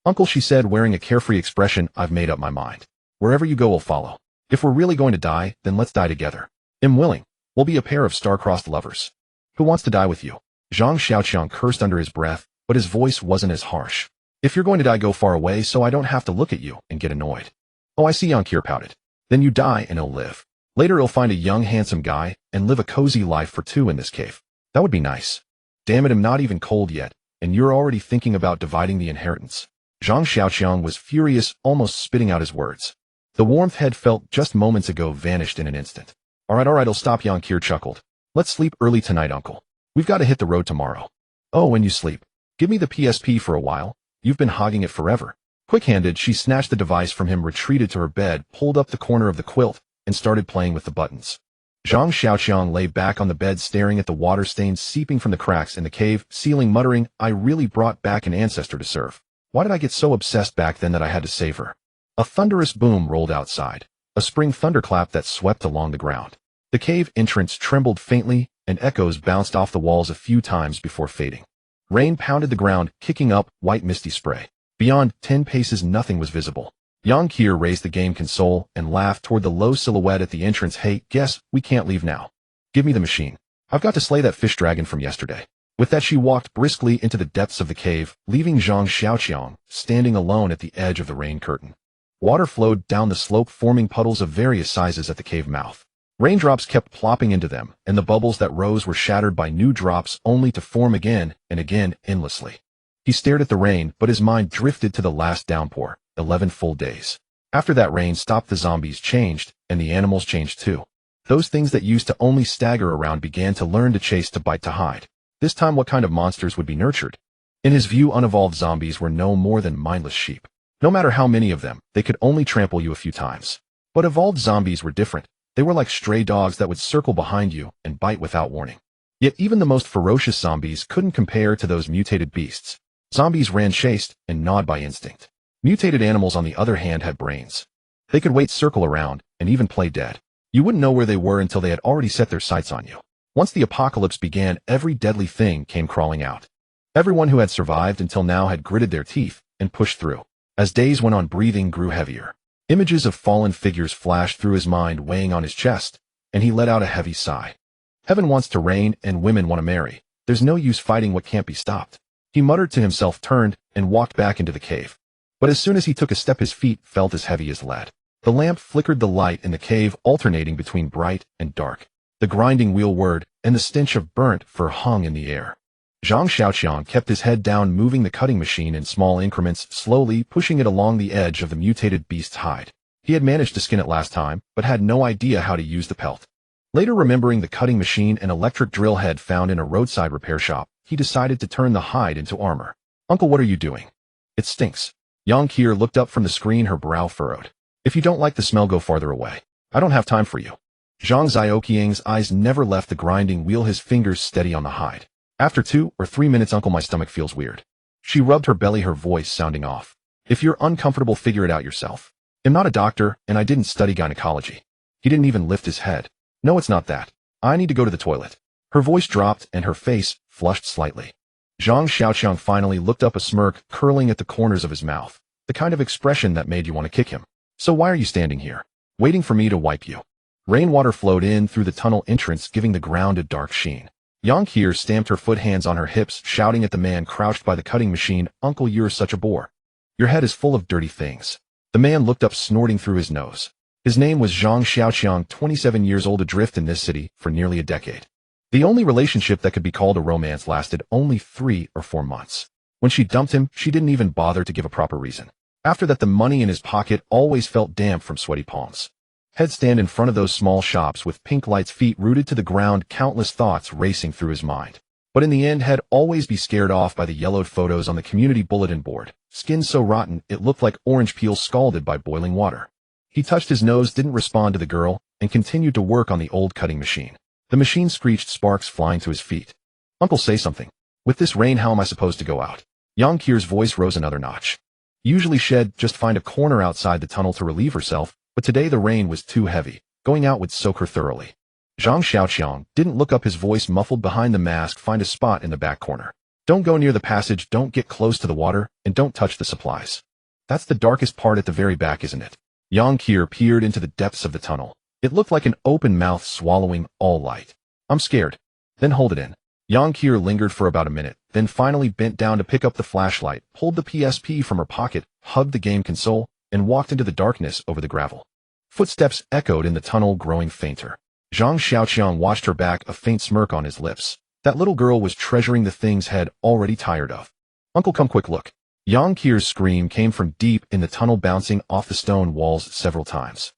"Uncle," she said, wearing a carefree expression, "I've made up my mind. Wherever you go, we'll follow. If we're really going to die, then let's die together. I'm willing. We'll be a pair of star-crossed lovers." "Who wants to die with you?" Zhang Xiaoqiang cursed under his breath, but his voice wasn't as harsh. "If you're going to die, go far away so I don't have to look at you and get annoyed." "Oh, I see," Yang Qier pouted. Then you die and he'll live. Later he'll find a young handsome guy and live a cozy life for two in this cave. That would be nice. Damn it, I'm not even cold yet, and you're already thinking about dividing the inheritance. Zhang Xiaoqiang was furious, almost spitting out his words. The warmth head felt just moments ago vanished in an instant. Alright, I'll stop, Yang Qier chuckled. Let's sleep early tonight, uncle. We've got to hit the road tomorrow. Oh, when you sleep. Give me the PSP for a while. You've been hogging it forever. Quick-handed, she snatched the device from him, retreated to her bed, pulled up the corner of the quilt, and started playing with the buttons. Zhang Xiaoqiang lay back on the bed staring at the water stains seeping from the cracks in the cave ceiling, muttering, I really brought back an ancestor to serve. Why did I get so obsessed back then that I had to save her? A thunderous boom rolled outside, a spring thunderclap that swept along the ground. The cave entrance trembled faintly, and echoes bounced off the walls a few times before fading. Rain pounded the ground, kicking up white misty spray. Beyond 10 paces nothing was visible. Yang Qier raised the game console and laughed toward the low silhouette at the entrance. Hey, guess, we can't leave now. Give me the machine. I've got to slay that fish dragon from yesterday. With that she walked briskly into the depths of the cave, leaving Zhang Xiaoqiang standing alone at the edge of the rain curtain. Water flowed down the slope, forming puddles of various sizes at the cave mouth. Raindrops kept plopping into them, and the bubbles that rose were shattered by new drops only to form again and again endlessly. He stared at the rain, but his mind drifted to the last downpour, 11 full days. After that rain stopped, the zombies changed, and the animals changed too. Those things that used to only stagger around began to learn to chase, to bite, to hide. This time what kind of monsters would be nurtured? In his view, unevolved zombies were no more than mindless sheep. No matter how many of them, they could only trample you a few times. But evolved zombies were different. They were like stray dogs that would circle behind you and bite without warning. Yet even the most ferocious zombies couldn't compare to those mutated beasts. Zombies ran chased and gnawed by instinct. Mutated animals, on the other hand, had brains. They could wait, circle around, and even play dead. You wouldn't know where they were until they had already set their sights on you. Once the apocalypse began, every deadly thing came crawling out. Everyone who had survived until now had gritted their teeth and pushed through. As days went on, breathing grew heavier. Images of fallen figures flashed through his mind, weighing on his chest, and he let out a heavy sigh. Heaven wants to reign and women want to marry. There's no use fighting what can't be stopped. He muttered to himself, turned, and walked back into the cave. But as soon as he took a step, his feet felt as heavy as lead. The lamp flickered the light in the cave, alternating between bright and dark. The grinding wheel whirred, and the stench of burnt fur hung in the air. Zhang Xiaoqiang kept his head down, moving the cutting machine in small increments, slowly pushing it along the edge of the mutated beast's hide. He had managed to skin it last time, but had no idea how to use the pelt. Later, remembering the cutting machine and electric drill head found in a roadside repair shop, he decided to turn the hide into armor. Uncle, what are you doing? It stinks. Yang Qier looked up from the screen, her brow furrowed. If you don't like the smell, go farther away. I don't have time for you. Zhang Xiaoqiang's eyes never left the grinding wheel, his fingers steady on the hide. After 2 or 3 minutes, Uncle, my stomach feels weird. She rubbed her belly, her voice sounding off. If you're uncomfortable, figure it out yourself. I'm not a doctor, and I didn't study gynecology. He didn't even lift his head. No, it's not that. I need to go to the toilet. Her voice dropped, and her face flushed slightly. Zhang Xiaoqiang finally looked up, a smirk curling at the corners of his mouth, the kind of expression that made you want to kick him. So why are you standing here, waiting for me to wipe you? Rainwater flowed in through the tunnel entrance, giving the ground a dark sheen. Yang Qier stamped her foot, hands on her hips, shouting at the man crouched by the cutting machine, Uncle, you're such a bore. Your head is full of dirty things. The man looked up, snorting through his nose. His name was Zhang Xiaoqiang, 27 years old, adrift in this city for nearly a decade. The only relationship that could be called a romance lasted only 3 or 4 months. When she dumped him, she didn't even bother to give a proper reason. After that, the money in his pocket always felt damp from sweaty palms. He'd stand in front of those small shops with pink lights, feet rooted to the ground, countless thoughts racing through his mind. But in the end, he'd always be scared off by the yellowed photos on the community bulletin board, skin so rotten it looked like orange peel scalded by boiling water. He touched his nose, didn't respond to the girl, and continued to work on the old cutting machine. The machine screeched, sparks flying to his feet. Uncle, say something. With this rain, how am I supposed to go out? Yang Qier's voice rose another notch. Usually she'd just find a corner outside the tunnel to relieve herself, but today the rain was too heavy. Going out would soak her thoroughly. Zhang Xiaoqiang didn't look up, his voice muffled behind the mask. Find a spot in the back corner. Don't go near the passage, don't get close to the water, and don't touch the supplies. That's the darkest part at the very back, isn't it? Yang Qier peered into the depths of the tunnel. It looked like an open mouth swallowing all light. I'm scared. Then hold it in. Yang Qier lingered for about a minute, then finally bent down to pick up the flashlight, pulled the PSP from her pocket, hugged the game console, and walked into the darkness over the gravel. Footsteps echoed in the tunnel, growing fainter. Zhang Xiaoqiang watched her back, a faint smirk on his lips. That little girl was treasuring the things he'd already tired of. Uncle, come quick, look. Yang Qir's scream came from deep in the tunnel, bouncing off the stone walls several times.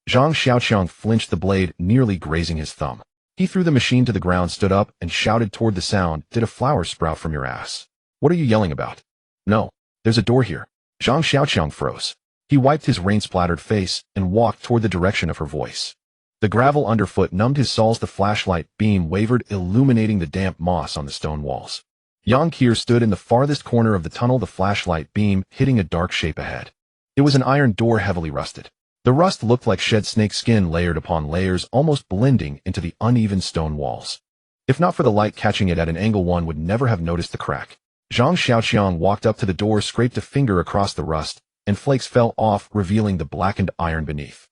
Zhang Xiaoqiang flinched, the blade nearly grazing his thumb. He threw the machine to the ground, stood up, and shouted toward the sound. Did a flower sprout from your ass? What are you yelling about? No. There's a door here. Zhang Xiaoqiang froze. He wiped his rain-splattered face and walked toward the direction of her voice. The gravel underfoot numbed his soles. The flashlight beam wavered, illuminating the damp moss on the stone walls. Yang Qir stood in the farthest corner of the tunnel, the flashlight beam hitting a dark shape ahead. It was an iron door, heavily rusted. The rust looked like shed snake skin, layered upon layers, almost blending into the uneven stone walls. If not for the light catching it at an angle, one would never have noticed the crack. Zhang Xiaoqiang walked up to the door, scraped a finger across the rust, and flakes fell off, revealing the blackened iron beneath.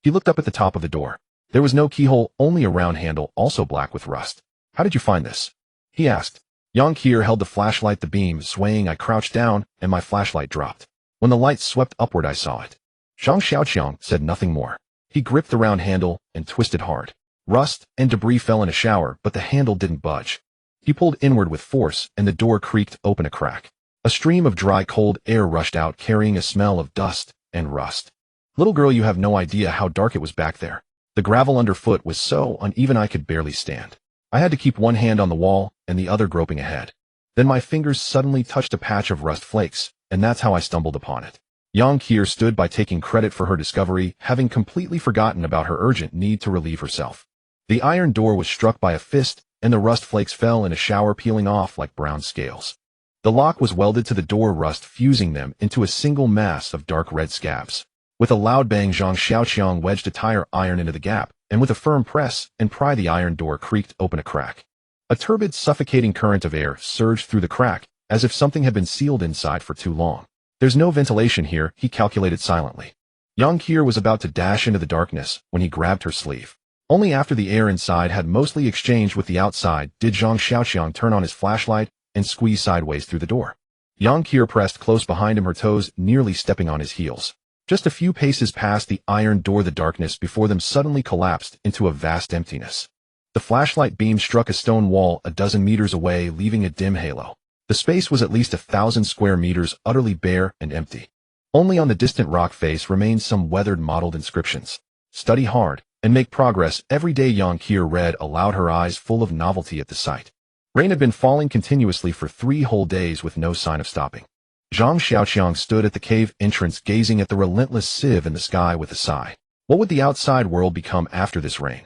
He looked up at the top of the door. There was no keyhole, only a round handle, also black with rust. How did you find this? He asked. Yang Qir held the flashlight, the beam swaying. I crouched down, and my flashlight dropped. When the light swept upward, I saw it. Zhang Xiaoqiang said nothing more. He gripped the round handle and twisted hard. Rust and debris fell in a shower, but the handle didn't budge. He pulled inward with force, and the door creaked open a crack. A stream of dry, cold air rushed out, carrying a smell of dust and rust. Little girl, you have no idea how dark it was back there. The gravel underfoot was so uneven I could barely stand. I had to keep one hand on the wall and the other groping ahead. Then my fingers suddenly touched a patch of rust flakes, and that's how I stumbled upon it. Yang Qir stood by, taking credit for her discovery, having completely forgotten about her urgent need to relieve herself. The iron door was struck by a fist, and the rust flakes fell in a shower, peeling off like brown scales. The lock was welded to the door, rust fusing them into a single mass of dark red scabs. With a loud bang, Zhang Xiaoqiang wedged a tire iron into the gap, and with a firm press and pry, the iron door creaked open a crack. A turbid, suffocating current of air surged through the crack, as if something had been sealed inside for too long. There's no ventilation here, he calculated silently. Yang Qir was about to dash into the darkness when he grabbed her sleeve. Only after the air inside had mostly exchanged with the outside did Zhang Xiaoqiang turn on his flashlight and squeeze sideways through the door. Yang Qir pressed close behind him, her toes nearly stepping on his heels. Just a few paces past the iron door, the darkness before them suddenly collapsed into a vast emptiness. The flashlight beam struck a stone wall a dozen meters away, leaving a dim halo. The space was at least 1,000 square meters, utterly bare and empty. Only on the distant rock face remained some weathered, mottled inscriptions. Study hard and make progress every day, Yang Qir read aloud, her eyes full of novelty at the sight. Rain had been falling continuously for 3 whole days with no sign of stopping. Zhang Xiaoqiang stood at the cave entrance, gazing at the relentless sieve in the sky with a sigh. What would the outside world become after this rain?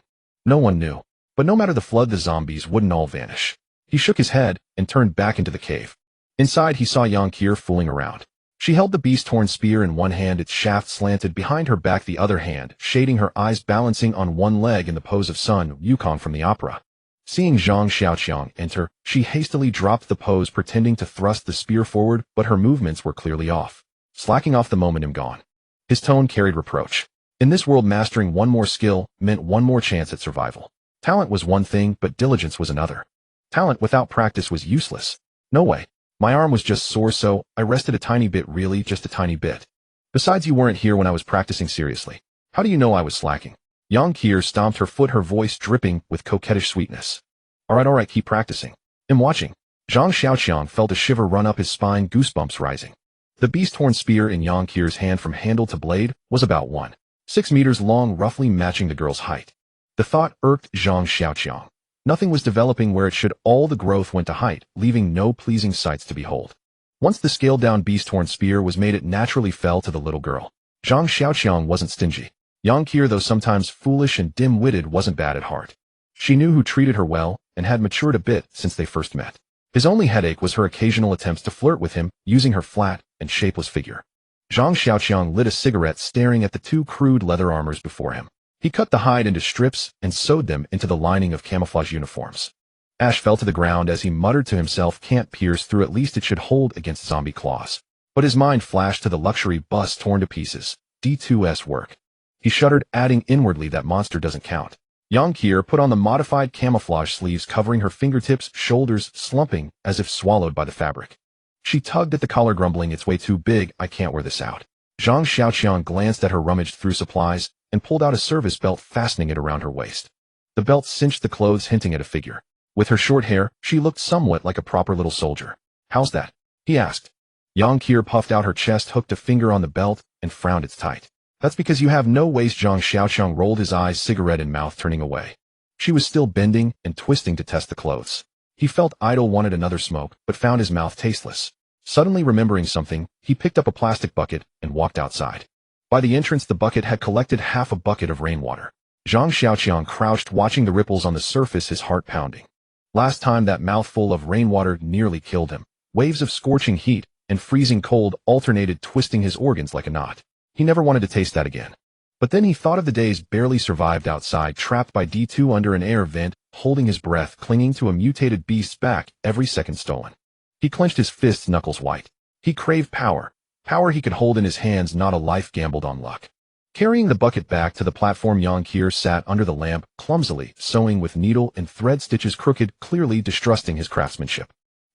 No one knew. But no matter the flood, the zombies wouldn't all vanish. He shook his head and turned back into the cave. Inside, he saw Yang Qir fooling around. She held the beast-torn spear in one hand, its shaft slanted behind her back, the other hand shading, her eyes balancing on one leg in the pose of Sun Wukong from the opera. Seeing Zhang Xiaoqiang enter, she hastily dropped the pose, pretending to thrust the spear forward, but her movements were clearly off. Slacking off the momentum gone. His tone carried reproach. In this world, mastering one more skill meant one more chance at survival. Talent was one thing, but diligence was another. Talent without practice was useless. No way. My arm was just sore, so I rested a tiny bit, really, just a tiny bit. Besides, you weren't here when I was practicing seriously. How do you know I was slacking? Yang Qir stomped her foot, her voice dripping with coquettish sweetness. All right, keep practicing. I'm watching. Zhang Xiaoqiang felt a shiver run up his spine, goosebumps rising. The beast-horn spear in Yang Qir's hand, from handle to blade, was about 1.6 meters long, roughly matching the girl's height. The thought irked Zhang Xiaoqiang. Nothing was developing where it should. All the growth went to height, leaving no pleasing sights to behold. Once the scaled-down beast-horn spear was made, it naturally fell to the little girl. Zhang Xiaoqiang wasn't stingy. Yang Qir, though sometimes foolish and dim-witted, wasn't bad at heart. She knew who treated her well, and had matured a bit since they first met. His only headache was her occasional attempts to flirt with him, using her flat and shapeless figure. Zhang Xiaoqiang lit a cigarette, staring at the 2 crude leather armors before him. He cut the hide into strips and sewed them into the lining of camouflage uniforms. Ash fell to the ground as he muttered to himself, can't pierce through, at least it should hold against zombie claws. But his mind flashed to the luxury bus torn to pieces. D2's work. He shuddered, adding inwardly, that monster doesn't count. Yang Qir put on the modified camouflage sleeves, covering her fingertips, shoulders slumping as if swallowed by the fabric. She tugged at the collar, grumbling, it's way too big, I can't wear this out. Zhang Xiaoqiang glanced at her, rummaged through supplies, and pulled out a service belt, fastening it around her waist. The belt cinched the clothes, hinting at a figure. With her short hair, she looked somewhat like a proper little soldier. "How's that?" he asked. Yang Qier puffed out her chest, hooked a finger on the belt, and frowned. "It's tight." "That's because you have no waist." Zhang Xiaoqiang rolled his eyes, cigarette in mouth, turning away. She was still bending and twisting to test the clothes. He felt idle, wanted another smoke, but found his mouth tasteless. Suddenly remembering something, he picked up a plastic bucket and walked outside. By the entrance, the bucket had collected half a bucket of rainwater. Zhang Xiaoqiang crouched, watching the ripples on the surface, his heart pounding. Last time that mouthful of rainwater nearly killed him. Waves of scorching heat and freezing cold alternated, twisting his organs like a knot. He never wanted to taste that again. But then he thought of the days barely survived outside, trapped by D2 under an air vent, holding his breath, clinging to a mutated beast's back, every second stolen. He clenched his fists, knuckles white. He craved power. Power he could hold in his hands, not a life gambled on luck. Carrying the bucket back to the platform, Yang Qier sat under the lamp, clumsily, sewing with needle and thread, stitches crooked, clearly distrusting his craftsmanship.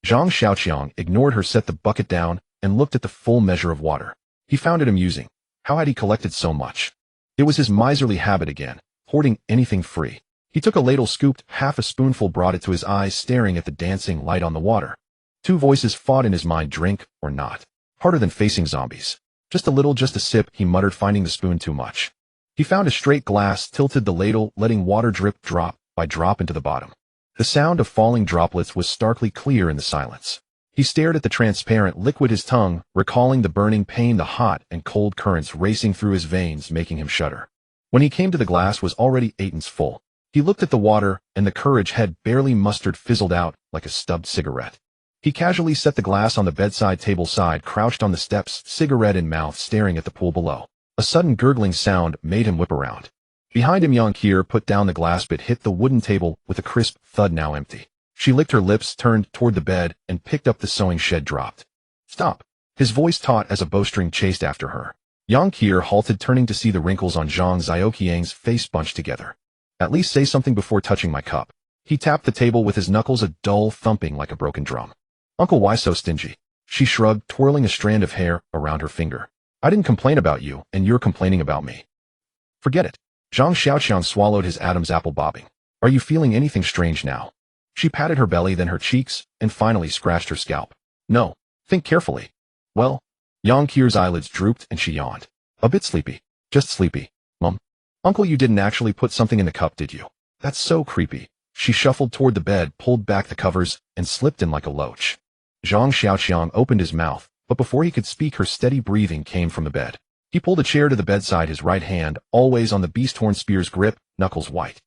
Zhang Xiaoqiang ignored her, set the bucket down, and looked at the full measure of water. He found it amusing. How had he collected so much? It was his miserly habit again, hoarding anything free. He took a ladle, scooped half a spoonful, brought it to his eyes, staring at the dancing light on the water. Two voices fought in his mind: drink or not. Harder than facing zombies. Just a little, just a sip, he muttered, finding the spoon too much. He found a straight glass, tilted the ladle, letting water drip drop by drop into the bottom. The sound of falling droplets was starkly clear in the silence. He stared at the transparent liquid, his tongue recalling the burning pain, the hot and cold currents racing through his veins, making him shudder. When he came to the glass, was already 8 full. He looked at the water, and the courage had barely mustered fizzled out like a stubbed cigarette. He casually set the glass on the bedside table side, crouched on the steps, cigarette in mouth, staring at the pool below. A sudden gurgling sound made him whip around. Behind him, Yang Qier put down the glass, but hit the wooden table with a crisp thud, now empty. She licked her lips, turned toward the bed, and picked up the sewing shed, dropped. "Stop!" His voice taut as a bowstring chased after her. Yang Qier halted, turning to see the wrinkles on Zhang Xiaoqiang's face bunched together. "At least say something before touching my cup." He tapped the table with his knuckles, a dull thumping like a broken drum. "Uncle, why so stingy?" She shrugged, twirling a strand of hair around her finger. "I didn't complain about you, and you're complaining about me." "Forget it." Zhang Xiaoqiang swallowed his Adam's apple, bobbing. "Are you feeling anything strange now?" She patted her belly, then her cheeks, and finally scratched her scalp. "No. Think carefully." "Well?" Yang Qier's eyelids drooped, and she yawned. "A bit sleepy. Just sleepy, Mum." "Uncle, you didn't actually put something in the cup, did you?" "That's so creepy." She shuffled toward the bed, pulled back the covers, and slipped in like a loach. Zhang Xiaoqiang opened his mouth, but before he could speak, her steady breathing came from the bed. He pulled a chair to the bedside, his right hand always on the beast-horn spear's grip, knuckles white.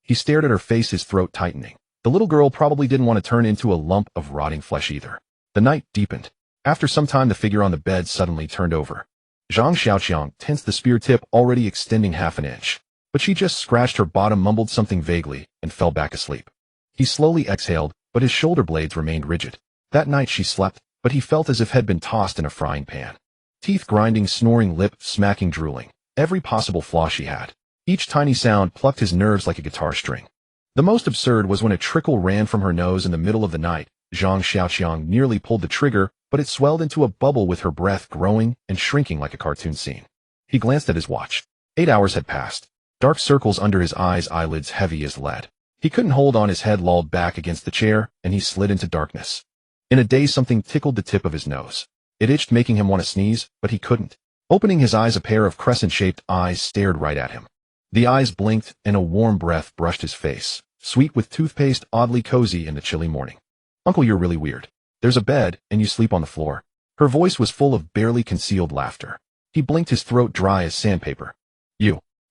He stared at her face, his throat tightening. The little girl probably didn't want to turn into a lump of rotting flesh either. The night deepened. After some time, the figure on the bed suddenly turned over. Zhang Xiaoqiang tensed, the spear tip already extending half an inch. But she just scratched her bottom, mumbled something vaguely, and fell back asleep. He slowly exhaled, but his shoulder blades remained rigid. That night she slept, but he felt as if had been tossed in a frying pan. Teeth grinding, snoring, lip smacking, drooling. Every possible flaw she had. Each tiny sound plucked his nerves like a guitar string. The most absurd was when a trickle ran from her nose in the middle of the night. Zhang Xiaoqiang nearly pulled the trigger, but it swelled into a bubble with her breath growing and shrinking like a cartoon scene. He glanced at his watch. 8 hours had passed. Dark circles under his eyes, eyelids heavy as lead. He couldn't hold on, his head lolled back against the chair, and he slid into darkness. In a daze, something tickled the tip of his nose. It itched, making him want to sneeze, but he couldn't. Opening his eyes, a pair of crescent-shaped eyes stared right at him. The eyes blinked, and a warm breath brushed his face, sweet with toothpaste, oddly cozy in the chilly morning. "Uncle, you're really weird. There's a bed, and you sleep on the floor." Her voice was full of barely concealed laughter. He blinked, his throat dry as sandpaper.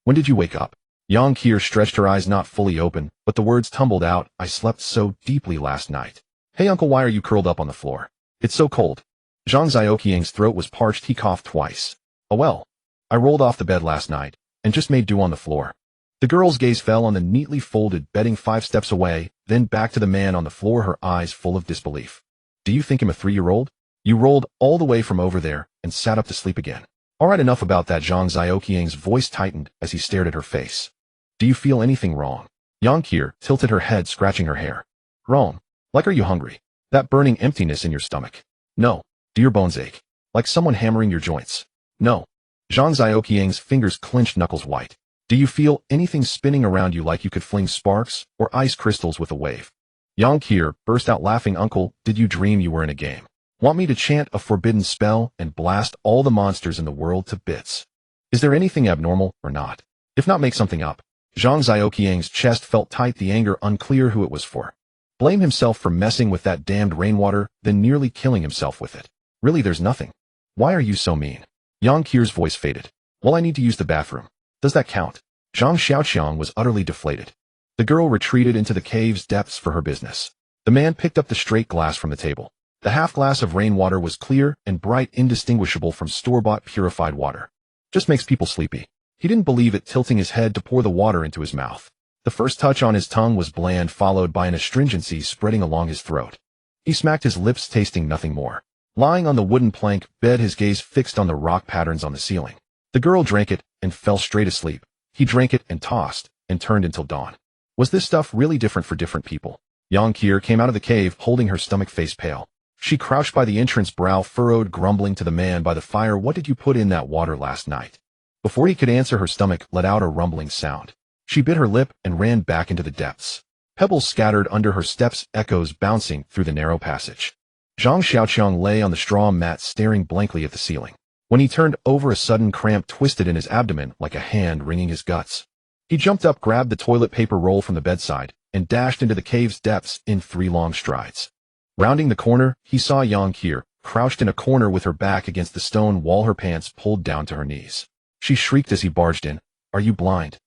When did you wake up?" Yang Qier stretched, her eyes not fully open, but the words tumbled out. "I slept so deeply last night." "Hey, Uncle, why are you curled up on the floor?" "It's so cold." Zhang Xiaoqiang's throat was parched. He coughed twice. "Oh well. I rolled off the bed last night, and just made do on the floor." The girl's gaze fell on the neatly folded bedding 5 steps away, then back to the man on the floor, her eyes full of disbelief. "Do you think him a 3-year-old? You rolled all the way from over there, and sat up to sleep again." "All right, enough about that." Zhang Xiaoqiang's voice tightened as he stared at her face. "Do you feel anything wrong?" Yang Qier tilted her head, scratching her hair. "Wrong? Like, are you hungry? That burning emptiness in your stomach?" "No." "Do your bones ache? Like someone hammering your joints?" "No." Zhang Xiaoqiang's fingers clenched, knuckles white. Do you feel anything spinning around you like you could fling sparks or ice crystals with a wave? Yang Kier burst out laughing. Uncle, did you dream you were in a game? Want me to chant a forbidden spell and blast all the monsters in the world to bits? Is there anything abnormal or not? If not, make something up. Zhang Xiaoqiang's chest felt tight, the anger unclear who it was for. Blame himself for messing with that damned rainwater, then nearly killing himself with it. Really, there's nothing. Why are you so mean? Yang Kier's voice faded. Well, I need to use the bathroom. Does that count? Zhang Xiaoqiang was utterly deflated. The girl retreated into the cave's depths for her business. The man picked up the straight glass from the table. The half glass of rainwater was clear and bright, indistinguishable from store-bought purified water. Just makes people sleepy. He didn't believe it, tilting his head to pour the water into his mouth. The first touch on his tongue was bland, followed by an astringency spreading along his throat. He smacked his lips, tasting nothing more. Lying on the wooden plank bed, his gaze fixed on the rock patterns on the ceiling. The girl drank it and fell straight asleep. He drank it and tossed and turned until dawn. Was this stuff really different for different people? Yang Kier came out of the cave, holding her stomach, face pale. She crouched by the entrance, brow furrowed, grumbling to the man by the fire. What did you put in that water last night? Before he could answer, her stomach let out a rumbling sound. She bit her lip and ran back into the depths. Pebbles scattered under her steps, echoes bouncing through the narrow passage. Zhang Xiaoqiang lay on the straw mat, staring blankly at the ceiling. When he turned over, a sudden cramp twisted in his abdomen like a hand wringing his guts. He jumped up, grabbed the toilet paper roll from the bedside, and dashed into the cave's depths in 3 long strides. Rounding the corner, he saw Yang Kier, crouched in a corner with her back against the stone wall, her pants pulled down to her knees. She shrieked as he barged in. Are you blind?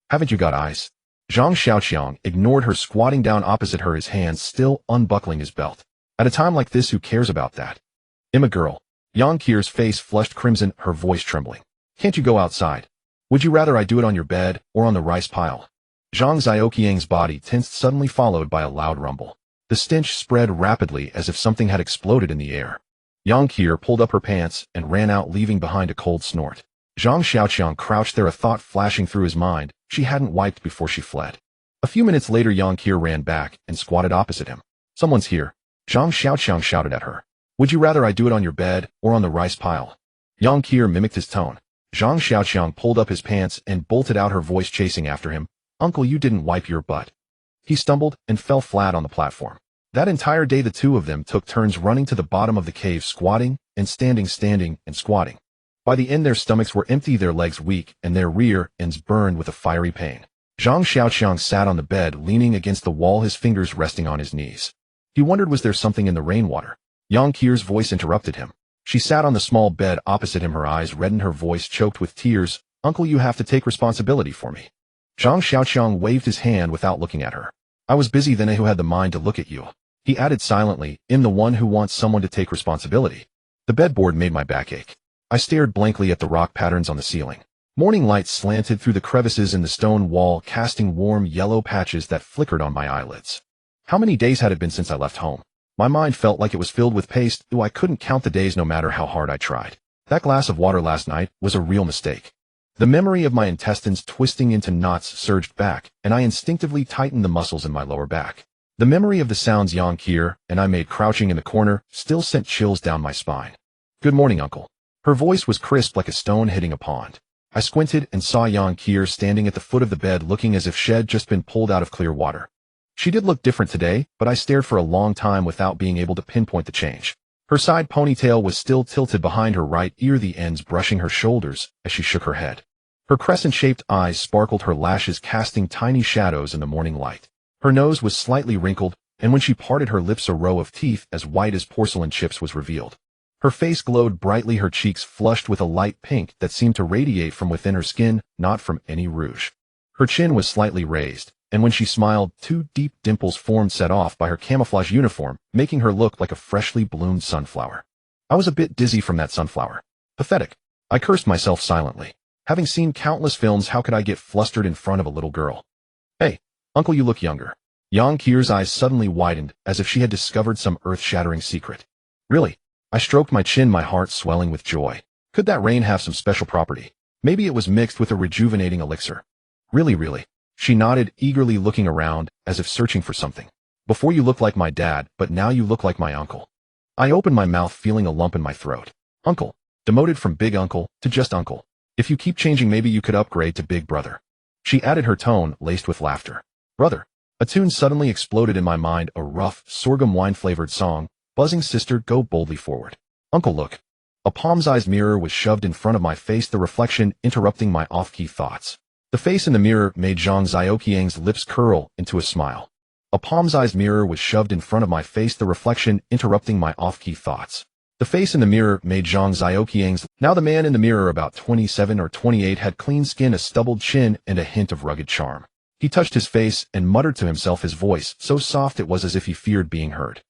Haven't you got eyes? Zhang Xiaoqiang ignored her, squatting down opposite her, his hands still unbuckling his belt. At a time like this, who cares about that? I'm a girl. Yang Kier's face flushed crimson, her voice trembling. Can't you go outside? Would you rather I do it on your bed or on the rice pile? Zhang Xiaoqiang's body tensed, suddenly followed by a loud rumble. The stench spread rapidly as if something had exploded in the air. Yang Kier pulled up her pants and ran out, leaving behind a cold snort. Zhang Xiaoqiang crouched there, a thought flashing through his mind. She hadn't wiped before she fled. A few minutes later, Yang Kier ran back and squatted opposite him. Someone's here. Zhang Xiaoqiang shouted at her. Would you rather I do it on your bed or on the rice pile? Yang Kier mimicked his tone. Zhang Xiaoqiang pulled up his pants and bolted out, her voice chasing after him. Uncle, you didn't wipe your butt. He stumbled and fell flat on the platform. That entire day, the two of them took turns running to the bottom of the cave, squatting and standing, standing and squatting. By the end, their stomachs were empty, their legs weak, and their rear ends burned with a fiery pain. Zhang Xiaoqiang sat on the bed, leaning against the wall, his fingers resting on his knees. He wondered, was there something in the rainwater? Yang Kier's voice interrupted him. She sat on the small bed opposite him, her eyes reddened, her voice choked with tears. Uncle, you have to take responsibility for me. Zhang Xiaoqiang waved his hand without looking at her. I was busy then. Who had the mind to look at you? He added silently, I'm the one who wants someone to take responsibility. The bedboard made my back ache. I stared blankly at the rock patterns on the ceiling. Morning light slanted through the crevices in the stone wall, casting warm yellow patches that flickered on my eyelids. How many days had it been since I left home? My mind felt like it was filled with paste, though I couldn't count the days no matter how hard I tried. That glass of water last night was a real mistake. The memory of my intestines twisting into knots surged back, and I instinctively tightened the muscles in my lower back. The memory of the sounds Yang Kier and I made crouching in the corner still sent chills down my spine. Good morning, Uncle. Her voice was crisp like a stone hitting a pond. I squinted and saw Yang Kier standing at the foot of the bed, looking as if she'd just been pulled out of clear water. She did look different today, but I stared for a long time without being able to pinpoint the change. Her side ponytail was still tilted behind her right ear, the ends brushing her shoulders as she shook her head. Her crescent-shaped eyes sparkled, her lashes casting tiny shadows in the morning light. Her nose was slightly wrinkled, and when she parted her lips, a row of teeth as white as porcelain chips was revealed. Her face glowed brightly, her cheeks flushed with a light pink that seemed to radiate from within her skin, not from any rouge. Her chin was slightly raised, and when she smiled, 2 deep dimples formed, set off by her camouflage uniform, making her look like a freshly bloomed sunflower. I was a bit dizzy from that sunflower. Pathetic. I cursed myself silently. Having seen countless films, how could I get flustered in front of a little girl? Hey, Uncle, you look younger. Yang Kier's eyes suddenly widened, as if she had discovered some earth-shattering secret. Really? I stroked my chin, my heart swelling with joy. Could that rain have some special property? Maybe it was mixed with a rejuvenating elixir. Really. She nodded, eagerly looking around, as if searching for something. Before you looked like my dad, but now you look like my uncle. I opened my mouth, feeling a lump in my throat. Uncle. Demoted from big uncle to just uncle. If you keep changing, maybe you could upgrade to Big Brother. She added, her tone laced with laughter. Brother. A tune suddenly exploded in my mind, a rough, sorghum wine-flavored song, buzzing sister, go boldly forward. Uncle, look. A palm-sized mirror was shoved in front of my face, the reflection interrupting my off-key thoughts. The face in the mirror made Zhang Xiaoqiang's lips curl into a smile. A palm-sized mirror was shoved in front of my face, the reflection interrupting my off-key thoughts. The face in the mirror made Zhang Xiaoqiang's. Now the man in the mirror, about 27 or 28, had clean skin, a stubbled chin, and a hint of rugged charm. He touched his face and muttered to himself, his voice so soft it was as if he feared being heard.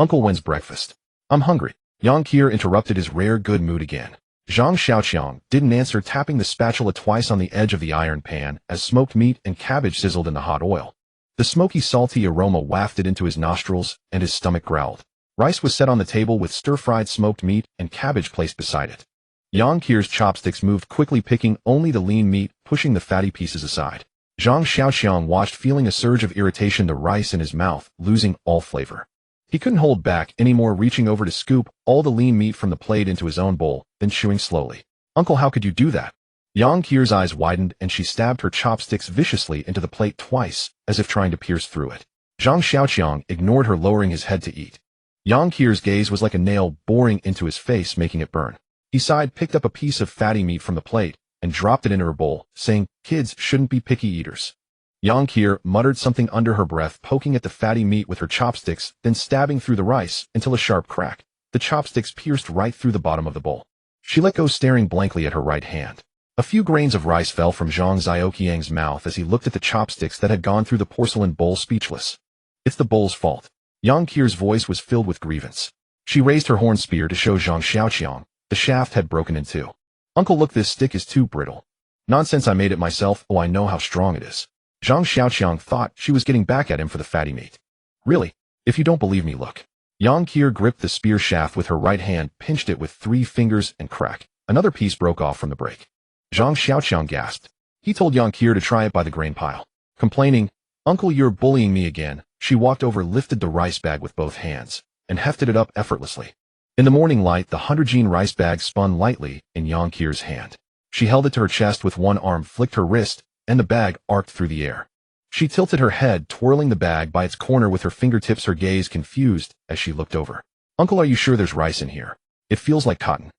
Uncle, when's breakfast? I'm hungry. Yang Qier interrupted his rare good mood again. Zhang Xiaoqiang didn't answer, tapping the spatula twice on the edge of the iron pan as smoked meat and cabbage sizzled in the hot oil. The smoky, salty aroma wafted into his nostrils, and his stomach growled. Rice was set on the table with stir-fried smoked meat and cabbage placed beside it. Yang Qier's chopsticks moved quickly, picking only the lean meat, pushing the fatty pieces aside. Zhang Xiaoqiang watched, feeling a surge of irritation, the rice in his mouth losing all flavor. He couldn't hold back anymore, reaching over to scoop all the lean meat from the plate into his own bowl, then chewing slowly. Uncle, how could you do that? Yang Qier's eyes widened, and she stabbed her chopsticks viciously into the plate twice, as if trying to pierce through it. Zhang Xiaoqiang ignored her, lowering his head to eat. Yang Qier's gaze was like a nail boring into his face, making it burn. He sighed, picked up a piece of fatty meat from the plate, and dropped it into her bowl, saying, kids shouldn't be picky eaters. Yang Qier muttered something under her breath, poking at the fatty meat with her chopsticks, then stabbing through the rice until a sharp crack. The chopsticks pierced right through the bottom of the bowl. She let go, staring blankly at her right hand. A few grains of rice fell from Zhang Xiaoqiang's mouth as he looked at the chopsticks that had gone through the porcelain bowl, speechless. It's the bowl's fault. Yang Qier's voice was filled with grievance. She raised her horn spear to show Zhang Xiaoqiang. The shaft had broken in two. Uncle, look, this stick is too brittle. Nonsense, I made it myself. Oh, I know how strong it is. Zhang Xiaoqiang thought she was getting back at him for the fatty meat. Really? If you don't believe me, look. Yang Qier gripped the spear shaft with her right hand, pinched it with 3 fingers, and crack. Another piece broke off from the break. Zhang Xiaoqiang gasped. He told Yang Qier to try it by the grain pile. Complaining, Uncle, you're bullying me again. She walked over, lifted the rice bag with both hands, and hefted it up effortlessly. In the morning light, the 100-gene rice bag spun lightly in Yang Qier's hand. She held it to her chest with one arm, flicked her wrist, and the bag arced through the air. She tilted her head, twirling the bag by its corner with her fingertips, her gaze confused as she looked over. Uncle, are you sure there's rice in here? It feels like cotton.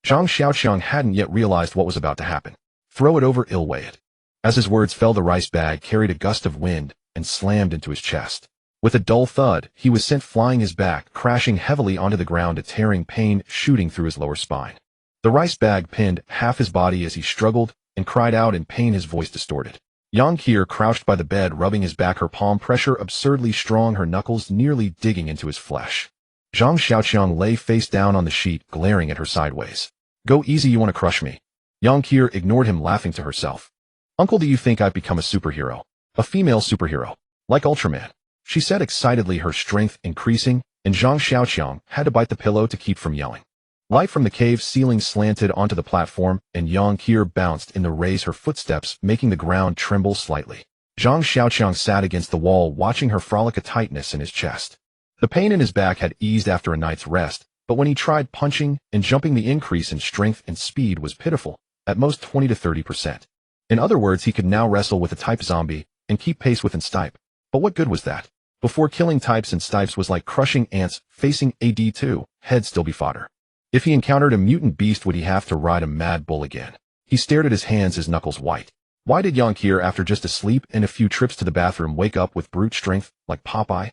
Zhang Xiaoqiang hadn't yet realized what was about to happen. Throw it over, it'll weigh it. As his words fell, the rice bag carried a gust of wind and slammed into his chest. With a dull thud, he was sent flying, his back crashing heavily onto the ground, a tearing pain shooting through his lower spine. The rice bag pinned half his body as he struggled and cried out in pain, his voice distorted. Yang Qier crouched by the bed, rubbing his back, her palm pressure absurdly strong, her knuckles nearly digging into his flesh. Zhang Xiaoqiang lay face down on the sheet, glaring at her sideways. Go easy, you want to crush me? Yang Qier ignored him, laughing to herself. Uncle, do you think I've become a superhero? A female superhero? Like Ultraman? She said excitedly, her strength increasing, and Zhang Xiaoqiang had to bite the pillow to keep from yelling. Light from the cave ceiling slanted onto the platform, and Yang Qier bounced in the rays, her footsteps making the ground tremble slightly. Zhang Xiaoqiang sat against the wall, watching her frolic, a tightness in his chest. The pain in his back had eased after a night's rest, but when he tried punching and jumping, the increase in strength and speed was pitiful, at most 20 to 30%. In other words, he could now wrestle with a type zombie and keep pace with an stipe. But what good was that? Before, killing types and stipes was like crushing ants. Facing AD2, he'd still be fodder. If he encountered a mutant beast, would he have to ride a mad bull again? He stared at his hands, his knuckles white. Why did Yang Qier, after just a sleep and a few trips to the bathroom, wake up with brute strength like Popeye?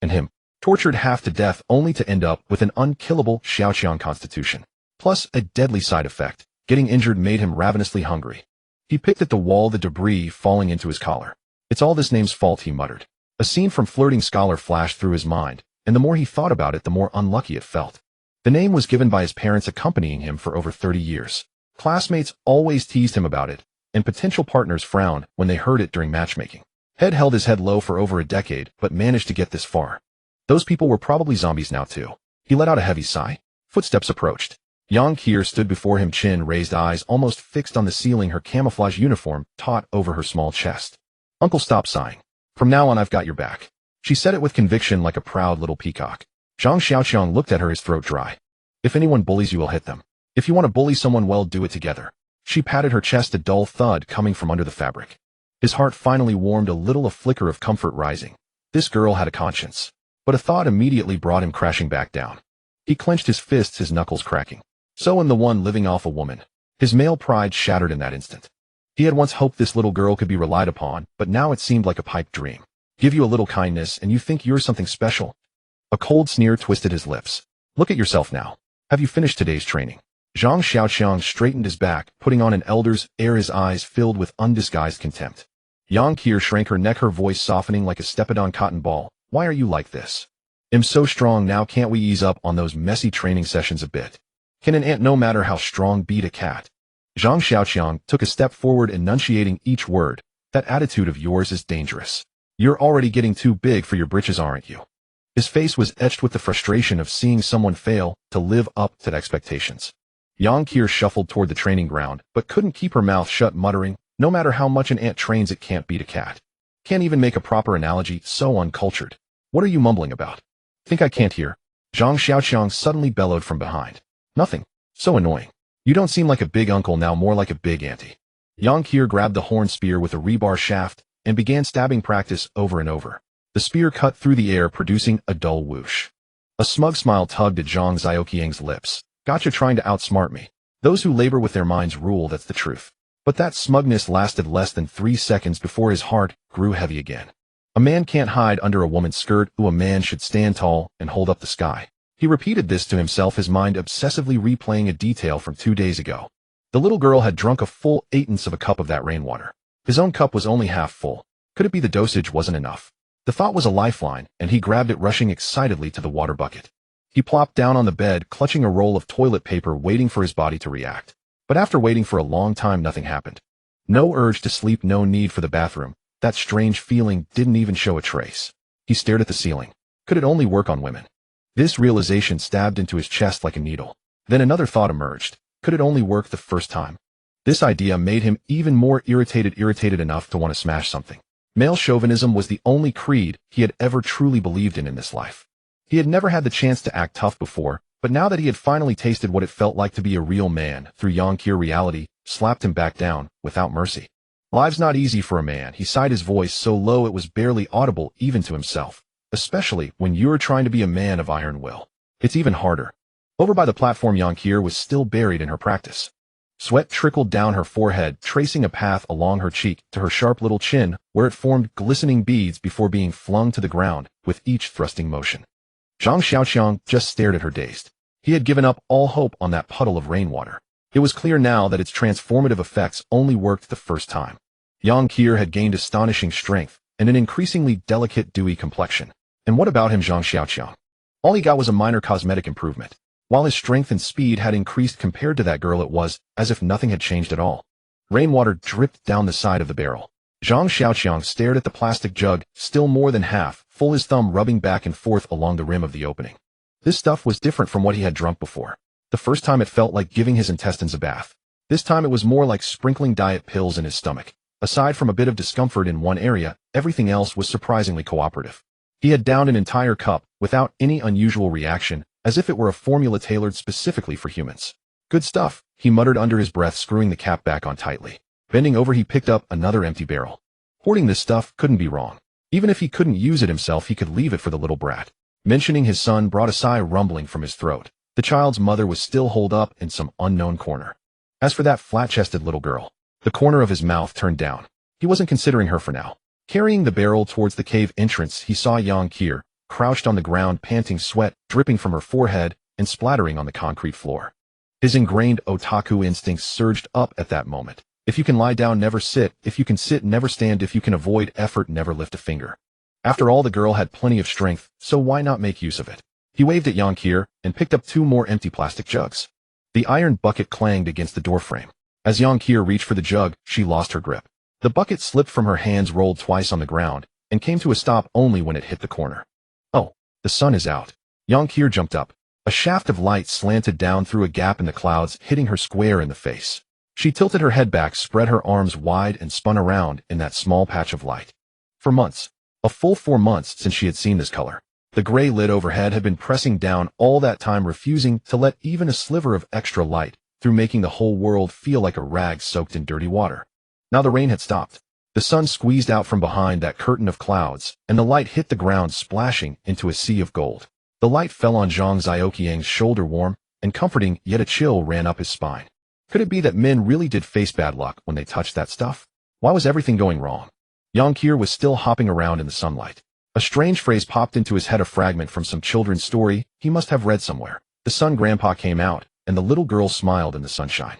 And him, tortured half to death, only to end up with an unkillable Xiaoqiang constitution. Plus a deadly side effect. Getting injured made him ravenously hungry. He picked at the wall, the debris falling into his collar. It's all this name's fault, he muttered. A scene from Flirting Scholar flashed through his mind, and the more he thought about it, the more unlucky it felt. The name was given by his parents, accompanying him for over 30 years. Classmates always teased him about it, and potential partners frowned when they heard it during matchmaking. Head held his head low for over a decade, but managed to get this far. Those people were probably zombies now too. He let out a heavy sigh. Footsteps approached. Yang Qier stood before him, chin raised, eyes almost fixed on the ceiling, her camouflage uniform taut over her small chest. Uncle, stop sighing. From now on, I've got your back. She said it with conviction, like a proud little peacock. Zhang Xiaoqiang looked at her, his throat dry. If anyone bullies you, I'll hit them. If you want to bully someone, well, do it together. She patted her chest, a dull thud coming from under the fabric. His heart finally warmed, a little, a flicker of comfort rising. This girl had a conscience. But a thought immediately brought him crashing back down. He clenched his fists, his knuckles cracking. So and the one living off a woman. His male pride shattered in that instant. He had once hoped this little girl could be relied upon, but now it seemed like a pipe dream. Give you a little kindness and you think you're something special? A cold sneer twisted his lips. Look at yourself now. Have you finished today's training? Zhang Xiaoqiang straightened his back, putting on an elder's air, his eyes filled with undisguised contempt. Yang Qier shrank her neck, her voice softening like a step-on cotton ball. Why are you like this? I'm so strong now, can't we ease up on those messy training sessions a bit? Can an ant, no matter how strong, beat a cat? Zhang Xiaoqiang took a step forward, enunciating each word. That attitude of yours is dangerous. You're already getting too big for your britches, aren't you? His face was etched with the frustration of seeing someone fail to live up to expectations. Yang Qier shuffled toward the training ground, but couldn't keep her mouth shut, muttering, no matter how much an ant trains, it can't beat a cat. Can't even make a proper analogy, so uncultured. What are you mumbling about? Think I can't hear? Zhang Xiaoqiang suddenly bellowed from behind. Nothing. So annoying. You don't seem like a big uncle now, more like a big auntie. Yang Qier grabbed the horn spear with a rebar shaft and began stabbing practice over and over. The spear cut through the air, producing a dull whoosh. A smug smile tugged at Zhang Xiaoqiang's lips. Gotcha, trying to outsmart me. Those who labor with their minds rule, that's the truth. But that smugness lasted less than 3 seconds before his heart grew heavy again. A man can't hide under a woman's skirt. A man should stand tall and hold up the sky. He repeated this to himself, his mind obsessively replaying a detail from 2 days ago. The little girl had drunk a full 1/8 of a cup of that rainwater. His own cup was only half full. Could it be the dosage wasn't enough? The thought was a lifeline, and he grabbed it, rushing excitedly to the water bucket. He plopped down on the bed, clutching a roll of toilet paper, waiting for his body to react. But after waiting for a long time, nothing happened. No urge to sleep, no need for the bathroom. That strange feeling didn't even show a trace. He stared at the ceiling. Could it only work on women? This realization stabbed into his chest like a needle. Then another thought emerged. Could it only work the first time? This idea made him even more irritated enough to want to smash something. Male chauvinism was the only creed he had ever truly believed in this life. He had never had the chance to act tough before, but now that he had finally tasted what it felt like to be a real man through Yang Qier, reality slapped him back down without mercy. Life's not easy for a man, he sighed, his voice so low it was barely audible even to himself. Especially when you're trying to be a man of iron will. It's even harder. Over by the platform, Yang Qier was still buried in her practice. Sweat trickled down her forehead, tracing a path along her cheek to her sharp little chin, where it formed glistening beads before being flung to the ground with each thrusting motion. Zhang Xiaoqiang just stared at her, dazed. He had given up all hope on that puddle of rainwater. It was clear now that its transformative effects only worked the first time. Yang Qier had gained astonishing strength and an increasingly delicate, dewy complexion. And what about him, Zhang Xiaoqiang? All he got was a minor cosmetic improvement. While his strength and speed had increased compared to that girl, it was as if nothing had changed at all. Rainwater dripped down the side of the barrel. Zhang Xiaoqiang stared at the plastic jug, still more than half full, his thumb rubbing back and forth along the rim of the opening. This stuff was different from what he had drunk before. The first time it felt like giving his intestines a bath. This time it was more like sprinkling diet pills in his stomach. Aside from a bit of discomfort in one area, everything else was surprisingly cooperative. He had downed an entire cup without any unusual reaction, as if it were a formula tailored specifically for humans. Good stuff, he muttered under his breath, screwing the cap back on tightly. Bending over, he picked up another empty barrel. Hoarding this stuff couldn't be wrong. Even if he couldn't use it himself, he could leave it for the little brat. Mentioning his son brought a sigh rumbling from his throat. The child's mother was still holed up in some unknown corner. As for that flat-chested little girl, the corner of his mouth turned down. He wasn't considering her for now. Carrying the barrel towards the cave entrance, he saw Yang Qier, crouched on the ground, panting, sweat dripping from her forehead and splattering on the concrete floor. His ingrained otaku instincts surged up at that moment. If you can lie down, never sit. If you can sit, never stand. If you can avoid effort, never lift a finger. After all, the girl had plenty of strength, so why not make use of it? He waved at Yang Qier and picked up 2 more empty plastic jugs. The iron bucket clanged against the doorframe. As Yang Qier reached for the jug, she lost her grip. The bucket slipped from her hands, rolled twice on the ground, and came to a stop only when it hit the corner. Oh, the sun is out. Yang Qier jumped up. A shaft of light slanted down through a gap in the clouds, hitting her square in the face. She tilted her head back, spread her arms wide, and spun around in that small patch of light. For months, a full 4 months since she had seen this color, the gray lid overhead had been pressing down all that time, refusing to let even a sliver of extra light through making the whole world feel like a rag soaked in dirty water. Now the rain had stopped. The sun squeezed out from behind that curtain of clouds, and the light hit the ground, splashing into a sea of gold. The light fell on Zhang Xiaoqiang's shoulder, warm and comforting, yet a chill ran up his spine. Could it be that men really did face bad luck when they touched that stuff? Why was everything going wrong? Yang Qier was still hopping around in the sunlight. A strange phrase popped into his head, a fragment from some children's story he must have read somewhere. The sun grandpa came out, and the little girl smiled in the sunshine.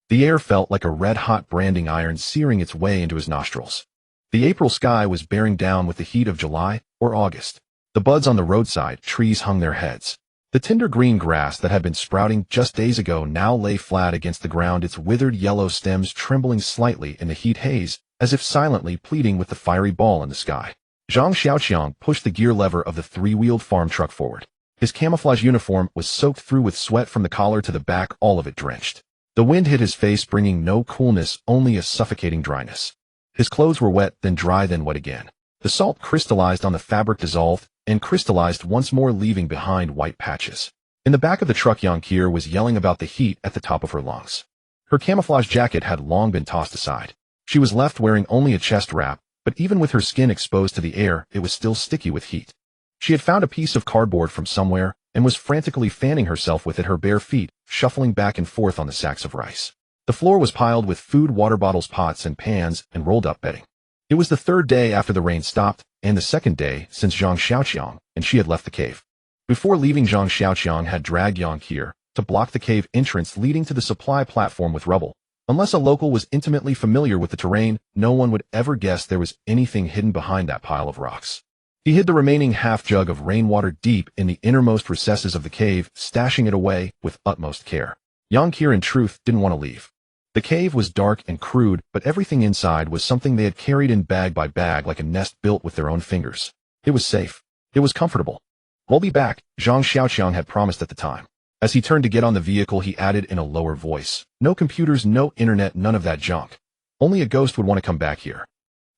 The air felt like a red-hot branding iron searing its way into his nostrils. The April sky was bearing down with the heat of July or August. The buds on the roadside trees hung their heads. The tender green grass that had been sprouting just days ago now lay flat against the ground, its withered yellow stems trembling slightly in the heat haze, as if silently pleading with the fiery ball in the sky. Zhang Xiaoqiang pushed the gear lever of the three-wheeled farm truck forward. His camouflage uniform was soaked through with sweat from the collar to the back, all of it drenched. The wind hit his face, bringing no coolness, only a suffocating dryness. His clothes were wet, then dry, then wet again. The salt crystallized on the fabric, dissolved, and crystallized once more, leaving behind white patches. In the back of the truck, Yang Qier was yelling about the heat at the top of her lungs. Her camouflage jacket had long been tossed aside. She was left wearing only a chest wrap, but even with her skin exposed to the air, it was still sticky with heat. She had found a piece of cardboard from somewhere, and was frantically fanning herself with it, her bare feet shuffling back and forth on the sacks of rice. The floor was piled with food, water bottles, pots and pans, and rolled-up bedding. It was the third day after the rain stopped, and the second day since Zhang Xiaoqiang and she had left the cave. Before leaving, Zhang Xiaoqiang had dragged Yang Qier to block the cave entrance leading to the supply platform with rubble. Unless a local was intimately familiar with the terrain, no one would ever guess there was anything hidden behind that pile of rocks. He hid the remaining half jug of rainwater deep in the innermost recesses of the cave, stashing it away with utmost care. Yang Qier, in truth, didn't want to leave. The cave was dark and crude, but everything inside was something they had carried in bag by bag, like a nest built with their own fingers. It was safe. It was comfortable. "We'll be back," Zhang Xiaoqiang had promised at the time. As he turned to get on the vehicle, he added in a lower voice, "No computers, no internet, none of that junk. Only a ghost would want to come back here.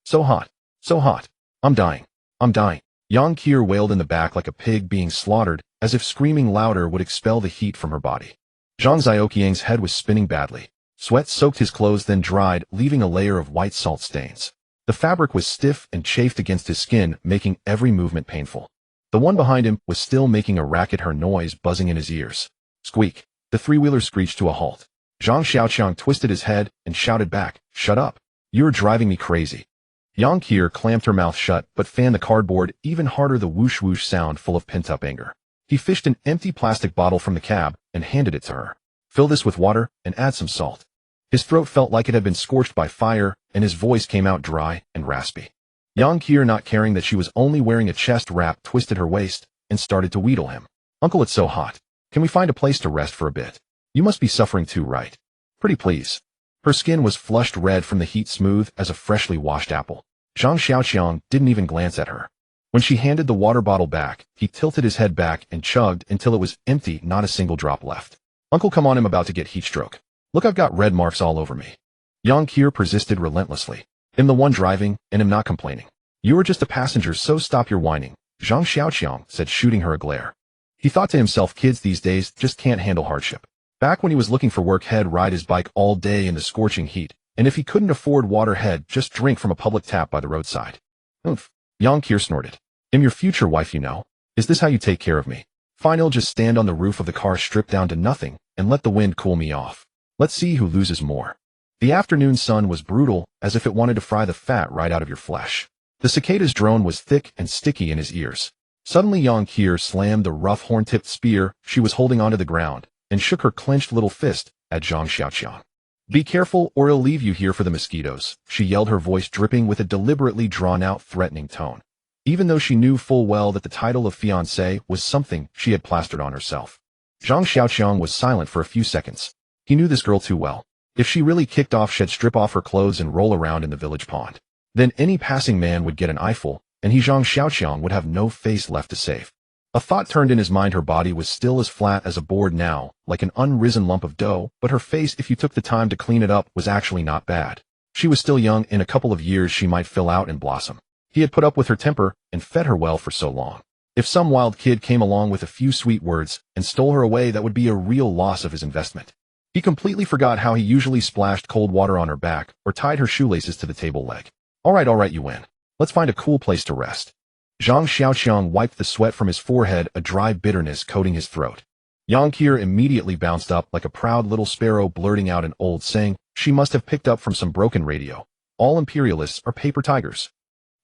So hot. So hot. I'm dying. I'm dying." Yang Qier wailed in the back like a pig being slaughtered, as if screaming louder would expel the heat from her body. Zhang Xiaoqiang's head was spinning badly. Sweat soaked his clothes, then dried, leaving a layer of white salt stains. The fabric was stiff and chafed against his skin, making every movement painful. The one behind him was still making a racket, her noise buzzing in his ears. Squeak. The three-wheeler screeched to a halt. Zhang Xiaoqiang twisted his head and shouted back, "Shut up. You're driving me crazy." Yang Qier clamped her mouth shut, but fanned the cardboard even harder, the whoosh-whoosh sound full of pent-up anger. He fished an empty plastic bottle from the cab and handed it to her. "Fill this with water and add some salt." His throat felt like it had been scorched by fire, and his voice came out dry and raspy. Yang Qier, not caring that she was only wearing a chest wrap, twisted her waist and started to wheedle him. "Uncle, it's so hot. Can we find a place to rest for a bit? You must be suffering too, right? Pretty please." Her skin was flushed red from the heat, smooth as a freshly washed apple. Zhang Xiaoqiang didn't even glance at her. When she handed the water bottle back, he tilted his head back and chugged until it was empty, not a single drop left. "Uncle, come on, I'm about to get heat stroke. Look, I've got red marks all over me." Yang Qier persisted relentlessly. "I'm the one driving, and I'm not complaining. You are just a passenger, so stop your whining," Zhang Xiaoqiang said, shooting her a glare. He thought to himself, kids these days just can't handle hardship. Back when he was looking for work, he'd ride his bike all day in the scorching heat, and if he couldn't afford water, he'd just drink from a public tap by the roadside. "Oomph," Yang Qier snorted. "I'm your future wife, you know. Is this how you take care of me? Fine, I'll just stand on the roof of the car, stripped down to nothing, and let the wind cool me off. Let's see who loses more." The afternoon sun was brutal, as if it wanted to fry the fat right out of your flesh. The cicada's drone was thick and sticky in his ears. Suddenly, Yang Qier slammed the rough horn-tipped spear she was holding onto the ground and shook her clenched little fist at Zhang Xiaoqiang. "Be careful, or I'll leave you here for the mosquitoes," she yelled, her voice dripping with a deliberately drawn-out, threatening tone, even though she knew full well that the title of fiancé was something she had plastered on herself. Zhang Xiaoqiang was silent for a few seconds. He knew this girl too well. If she really kicked off, she'd strip off her clothes and roll around in the village pond. Then any passing man would get an eyeful, and he, Zhang Xiaoqiang, would have no face left to save. A thought turned in his mind. Her body was still as flat as a board now, like an unrisen lump of dough, but her face, if you took the time to clean it up, was actually not bad. She was still young. In a couple of years she might fill out and blossom. He had put up with her temper and fed her well for so long. If some wild kid came along with a few sweet words and stole her away, that would be a real loss of his investment. He completely forgot how he usually splashed cold water on her back or tied her shoelaces to the table leg. All right, you win. Let's find a cool place to rest. Zhang Xiaoqiang wiped the sweat from his forehead, a dry bitterness coating his throat. Yang Qier immediately bounced up like a proud little sparrow, blurting out an old saying she must have picked up from some broken radio. All imperialists are paper tigers.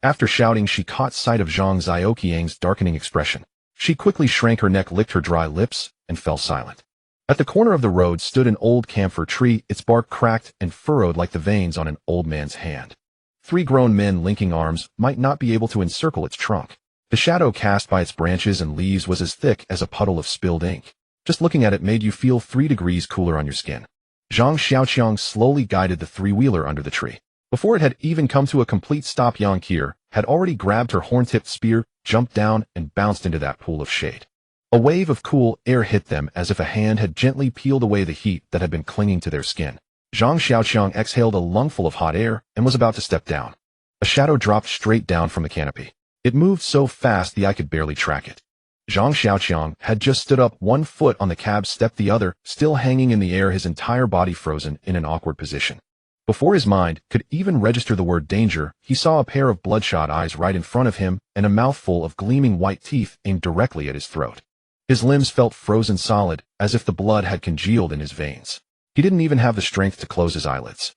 After shouting, she caught sight of Zhang Xiaoqiang's darkening expression. She quickly shrank her neck, licked her dry lips, and fell silent. At the corner of the road stood an old camphor tree, its bark cracked and furrowed like the veins on an old man's hand. 3 grown men linking arms might not be able to encircle its trunk. The shadow cast by its branches and leaves was as thick as a puddle of spilled ink. Just looking at it made you feel 3 degrees cooler on your skin. Zhang Xiaoqiang slowly guided the 3-wheeler under the tree. Before it had even come to a complete stop, Yang Qier had already grabbed her horn-tipped spear, jumped down, and bounced into that pool of shade. A wave of cool air hit them as if a hand had gently peeled away the heat that had been clinging to their skin. Zhang Xiaoqiang exhaled a lungful of hot air and was about to step down. A shadow dropped straight down from the canopy. It moved so fast the eye could barely track it. Zhang Xiaoqiang had just stood up, 1 foot on the cab step, the other still hanging in the air, his entire body frozen in an awkward position. Before his mind could even register the word danger, he saw a pair of bloodshot eyes right in front of him and a mouthful of gleaming white teeth aimed directly at his throat. His limbs felt frozen solid, as if the blood had congealed in his veins. He didn't even have the strength to close his eyelids.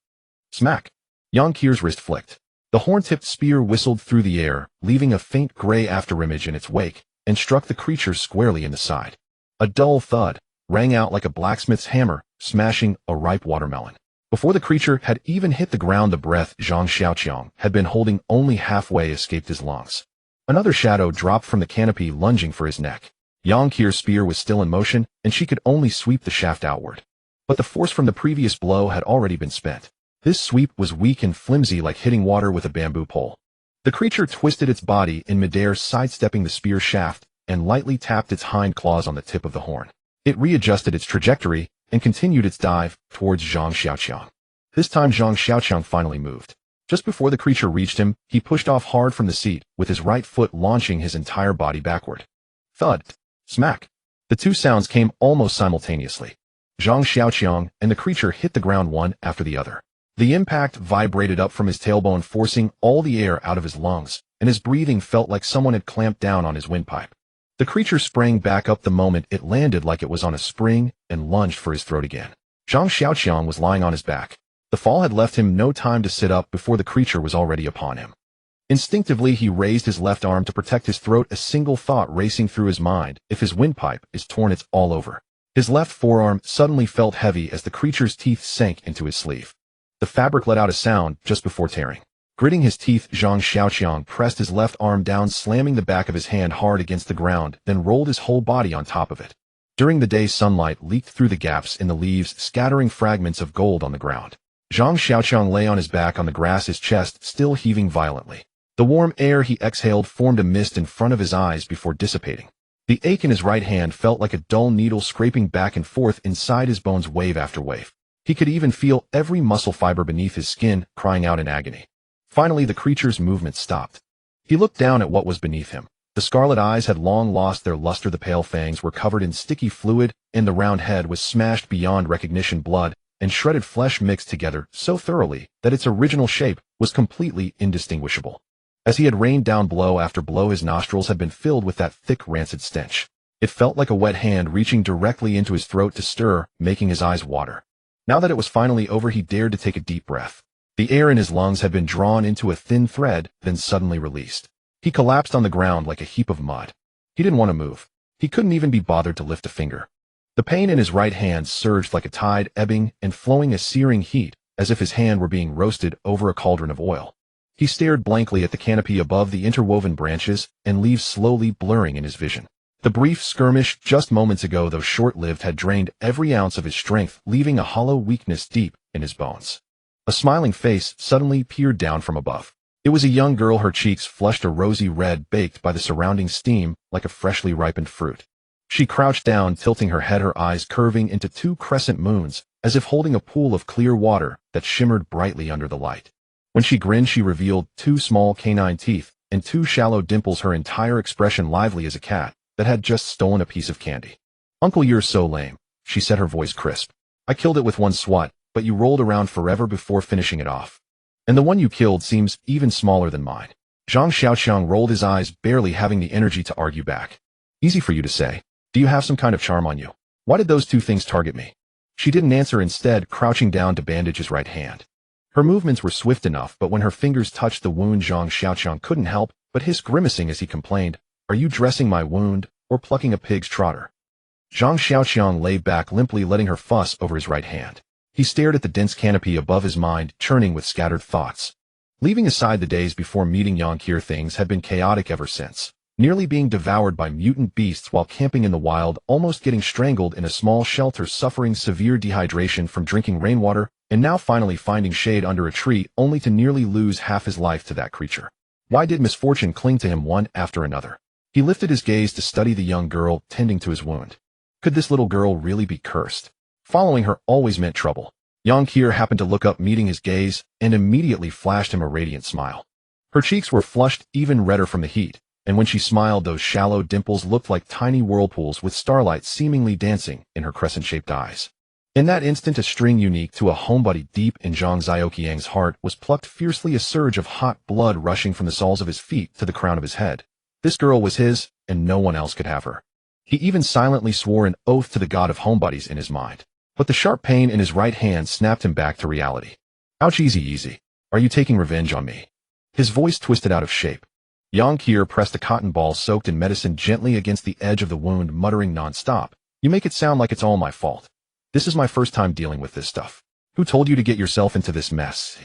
Smack! Yang Qier's wrist flicked. The horn-tipped spear whistled through the air, leaving a faint gray afterimage in its wake, and struck the creature squarely in the side. A dull thud rang out like a blacksmith's hammer, smashing a ripe watermelon. Before the creature had even hit the ground, the breath Zhang Xiaoqiang had been holding only halfway escaped his lungs. Another shadow dropped from the canopy, lunging for his neck. Yang Qier's spear was still in motion, and she could only sweep the shaft outward. But the force from the previous blow had already been spent. This sweep was weak and flimsy, like hitting water with a bamboo pole. The creature twisted its body in midair, sidestepping the spear shaft, and lightly tapped its hind claws on the tip of the horn. It readjusted its trajectory and continued its dive towards Zhang Xiaoqiang. This time Zhang Xiaoqiang finally moved. Just before the creature reached him, he pushed off hard from the seat, with his right foot launching his entire body backward. Thud! Smack! The 2 sounds came almost simultaneously. Zhang Xiaoqiang and the creature hit the ground one after the other. The impact vibrated up from his tailbone, forcing all the air out of his lungs, and his breathing felt like someone had clamped down on his windpipe. The creature sprang back up the moment it landed, like it was on a spring, and lunged for his throat again. Zhang Xiaoqiang was lying on his back. The fall had left him no time to sit up before the creature was already upon him. Instinctively, he raised his left arm to protect his throat, a single thought racing through his mind: if his windpipe is torn, it's all over. His left forearm suddenly felt heavy as the creature's teeth sank into his sleeve. The fabric let out a sound just before tearing. Gritting his teeth, Zhang Xiaoqiang pressed his left arm down, slamming the back of his hand hard against the ground, then rolled his whole body on top of it. During the day, sunlight leaked through the gaps in the leaves, scattering fragments of gold on the ground. Zhang Xiaoqiang lay on his back on the grass, his chest still heaving violently. The warm air he exhaled formed a mist in front of his eyes before dissipating. The ache in his right hand felt like a dull needle scraping back and forth inside his bones, wave after wave. He could even feel every muscle fiber beneath his skin crying out in agony. Finally, the creature's movement stopped. He looked down at what was beneath him. The scarlet eyes had long lost their luster, the pale fangs were covered in sticky fluid, and the round head was smashed beyond recognition. Blood and shredded flesh mixed together so thoroughly that its original shape was completely indistinguishable. As he had rained down blow after blow, his nostrils had been filled with that thick, rancid stench. It felt like a wet hand reaching directly into his throat to stir, making his eyes water. Now that it was finally over, he dared to take a deep breath. The air in his lungs had been drawn into a thin thread, then suddenly released. He collapsed on the ground like a heap of mud. He didn't want to move. He couldn't even be bothered to lift a finger. The pain in his right hand surged like a tide, ebbing and flowing a searing heat, as if his hand were being roasted over a cauldron of oil. He stared blankly at the canopy above, the interwoven branches and leaves slowly blurring in his vision. The brief skirmish just moments ago, though short-lived, had drained every ounce of his strength, leaving a hollow weakness deep in his bones. A smiling face suddenly peered down from above. It was a young girl, her cheeks flushed a rosy red, baked by the surrounding steam like a freshly ripened fruit. She crouched down, tilting her head, her eyes curving into 2 crescent moons, as if holding a pool of clear water that shimmered brightly under the light. When she grinned, she revealed 2 small canine teeth and 2 shallow dimples, her entire expression lively as a cat that had just stolen a piece of candy. "Uncle, you're so lame," she said, her voice crisp. I killed it with one swat, but you rolled around forever before finishing it off. And the one you killed seems even smaller than mine. Zhang Xiaoqiang rolled his eyes, barely having the energy to argue back. Easy for you to say. Do you have some kind of charm on you? Why did those two things target me? She didn't answer, instead crouching down to bandage his right hand. Her movements were swift enough, but when her fingers touched the wound, Zhang Xiaoqiang couldn't help but hiss, grimacing as he complained, "Are you dressing my wound, or plucking a pig's trotter?" Zhang Xiaoqiang lay back limply, letting her fuss over his right hand. He stared at the dense canopy above his mind, churning with scattered thoughts. Leaving aside the days before meeting Yonkir, things had been chaotic ever since. Nearly being devoured by mutant beasts while camping in the wild, almost getting strangled in a small shelter, suffering severe dehydration from drinking rainwater, and now finally finding shade under a tree, only to nearly lose half his life to that creature. Why did misfortune cling to him one after another? He lifted his gaze to study the young girl tending to his wound. Could this little girl really be cursed? Following her always meant trouble. Yonkir happened to look up, meeting his gaze, and immediately flashed him a radiant smile. Her cheeks were flushed even redder from the heat, and when she smiled, those shallow dimples looked like tiny whirlpools with starlight seemingly dancing in her crescent-shaped eyes. In that instant, a string unique to a homebody deep in Zhang Xiaoqiang's heart was plucked fiercely, a surge of hot blood rushing from the soles of his feet to the crown of his head. This girl was his, and no one else could have her. He even silently swore an oath to the god of homebodies in his mind. But the sharp pain in his right hand snapped him back to reality. Ouch, easy. Are you taking revenge on me? His voice twisted out of shape. Yonkir pressed a cotton ball soaked in medicine gently against the edge of the wound, muttering non-stop, "You make it sound like it's all my fault. This is my first time dealing with this stuff. Who told you to get yourself into this mess?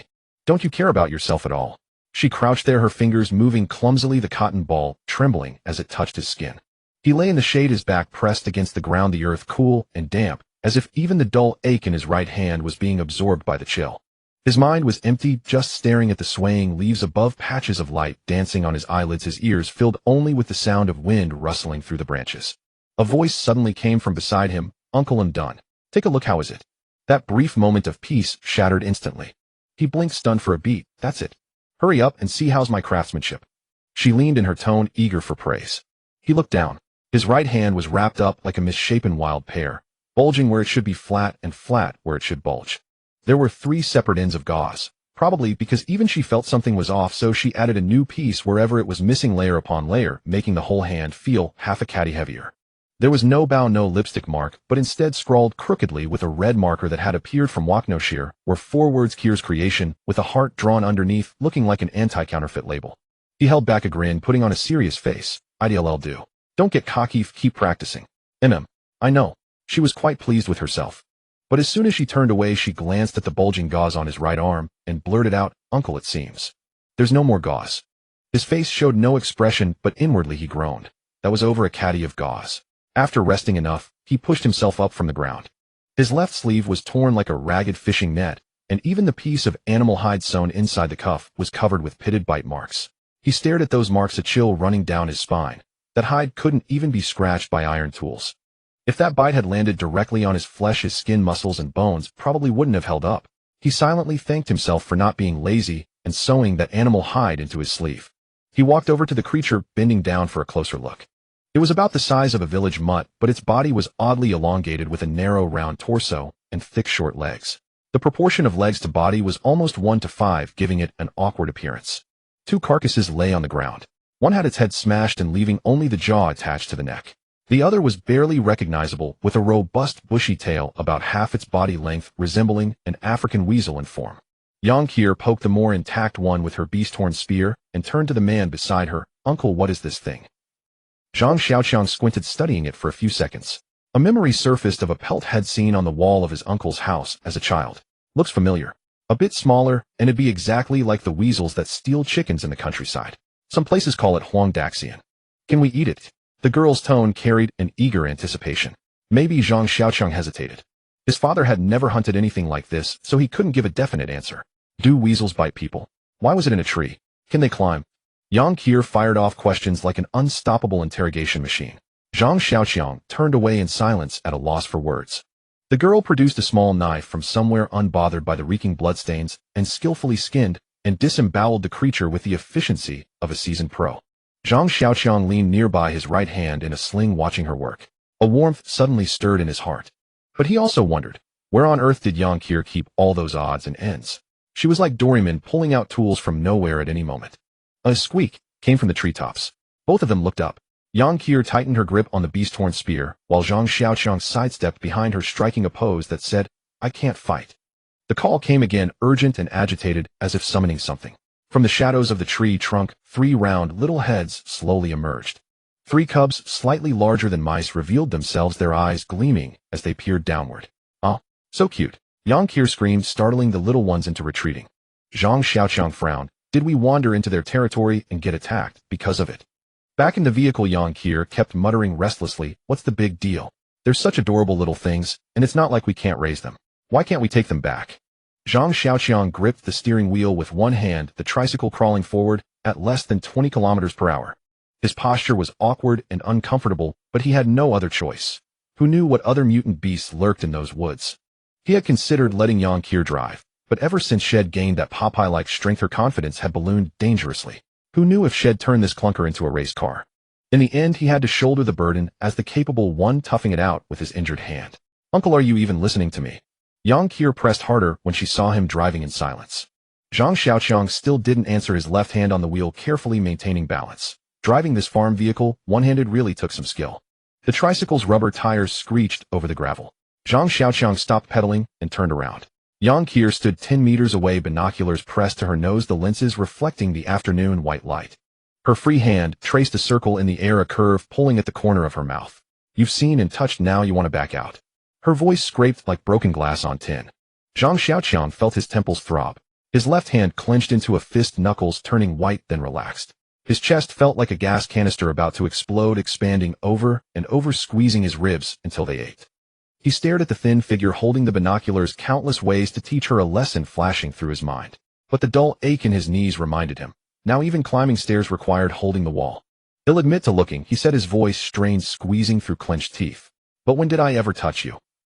Don't you care about yourself at all?" She crouched there, her fingers moving clumsily, the cotton ball trembling as it touched his skin. He lay in the shade, his back pressed against the ground, the earth cool and damp, as if even the dull ache in his right hand was being absorbed by the chill. His mind was empty, just staring at the swaying leaves above, patches of light dancing on his eyelids, his ears filled only with the sound of wind rustling through the branches. A voice suddenly came from beside him, "Uncle, I'm done. Take a look, how is it?" That brief moment of peace shattered instantly. He blinked, stunned for a beat. "That's it. Hurry up and see how's my craftsmanship." She leaned in her tone, eager for praise. He looked down. His right hand was wrapped up like a misshapen wild pear, bulging where it should be flat and flat where it should bulge. There were 3 separate ends of gauze, probably because even she felt something was off, so she added a new piece wherever it was missing, layer upon layer, making the whole hand feel half a caddy heavier. There was no bow, no lipstick mark, but instead scrawled crookedly with a red marker that had appeared from Waknoshir were 4 words: Kier's creation, with a heart drawn underneath, looking like an anti-counterfeit label. He held back a grin, putting on a serious face. "I'll do. Don't get cocky, keep practicing." I know." She was quite pleased with herself. But as soon as she turned away, she glanced at the bulging gauze on his right arm and blurted out, "Uncle, it seems there's no more gauze." His face showed no expression, but inwardly he groaned. That was over a caddy of gauze. After resting enough, he pushed himself up from the ground. His left sleeve was torn like a ragged fishing net, and even the piece of animal hide sewn inside the cuff was covered with pitted bite marks. He stared at those marks, a chill running down his spine. That hide couldn't even be scratched by iron tools. If that bite had landed directly on his flesh, his skin, muscles, and bones probably wouldn't have held up. He silently thanked himself for not being lazy and sewing that animal hide into his sleeve. He walked over to the creature, bending down for a closer look. It was about the size of a village mutt, but its body was oddly elongated with a narrow, round torso and thick, short legs. The proportion of legs to body was almost 1:5, giving it an awkward appearance. 2 carcasses lay on the ground. One had its head smashed and leaving only the jaw attached to the neck. The other was barely recognizable, with a robust, bushy tail about half its body length, resembling an African weasel in form. Yonkir poked the more intact one with her beast-horn spear and turned to the man beside her. "Uncle, what is this thing?" Zhang Xiaoqiang squinted, studying it for a few seconds. A memory surfaced of a pelt head seen on the wall of his uncle's house as a child. "Looks familiar. A bit smaller, and it'd be exactly like the weasels that steal chickens in the countryside. Some places call it Huangdaxian. Can we eat it?" The girl's tone carried an eager anticipation. Maybe Zhang Xiaoqiang hesitated. His father had never hunted anything like this, so he couldn't give a definite answer. Do weasels bite people? Why was it in a tree? Can they climb? Yonkir fired off questions like an unstoppable interrogation machine. Zhang Xiaoqiang turned away in silence, at a loss for words. The girl produced a small knife from somewhere, unbothered by the reeking bloodstains, and skillfully skinned and disemboweled the creature with the efficiency of a seasoned pro. Zhang Xiaoqiang leaned nearby, his right hand in a sling, watching her work. A warmth suddenly stirred in his heart. But he also wondered, Where on earth did Yang Kier keep all those odds and ends? She was like Doryman pulling out tools from nowhere at any moment. A squeak came from the treetops. Both of them looked up. Yang Kier tightened her grip on the beast-horn spear, while Zhang Xiaoqiang sidestepped behind her, striking a pose that said, "I can't fight." The call came again, urgent and agitated, as if summoning something. From the shadows of the tree trunk, 3 round little heads slowly emerged. 3 cubs, slightly larger than mice, revealed themselves, their eyes gleaming as they peered downward. "Oh, so cute," Yang Kier screamed, startling the little ones into retreating. Zhang Xiaoqiang frowned. Did we wander into their territory and get attacked because of it? Back in the vehicle, Yang Kier kept muttering restlessly, "What's the big deal? They're such adorable little things, and it's not like we can't raise them. Why can't we take them back?" Zhang Xiaoqiang gripped the steering wheel with one hand, the tricycle crawling forward at less than 20 kilometers per hour. His posture was awkward and uncomfortable, but he had no other choice. Who knew what other mutant beasts lurked in those woods? He had considered letting Yang Kier drive, but ever since Shed gained that Popeye-like strength, her confidence had ballooned dangerously. Who knew if Shed turned this clunker into a race car? In the end, he had to shoulder the burden as the capable one, toughing it out with his injured hand. "Uncle, are you even listening to me?" Yang Kier pressed harder when she saw him driving in silence. Zhang Xiaoqiang still didn't answer, his left hand on the wheel, carefully maintaining balance. Driving this farm vehicle one-handed really took some skill. The tricycle's rubber tires screeched over the gravel. Zhang Xiaoqiang stopped pedaling and turned around. Yang Kier stood 10 meters away, binoculars pressed to her nose, the lenses reflecting the afternoon white light. Her free hand traced a circle in the air, a curve pulling at the corner of her mouth. "You've seen and touched, now you want to back out." Her voice scraped like broken glass on tin. Zhang Xiaoqiang felt his temples throb. His left hand clenched into a fist, knuckles turning white, then relaxed. His chest felt like a gas canister about to explode, expanding over and over, squeezing his ribs until they ached. He stared at the thin figure holding the binoculars, countless ways to teach her a lesson flashing through his mind. But the dull ache in his knees reminded him. Now even climbing stairs required holding the wall. "He'll admit to looking," he said, his voice strained, squeezing through clenched teeth. "But when did I ever touch you?"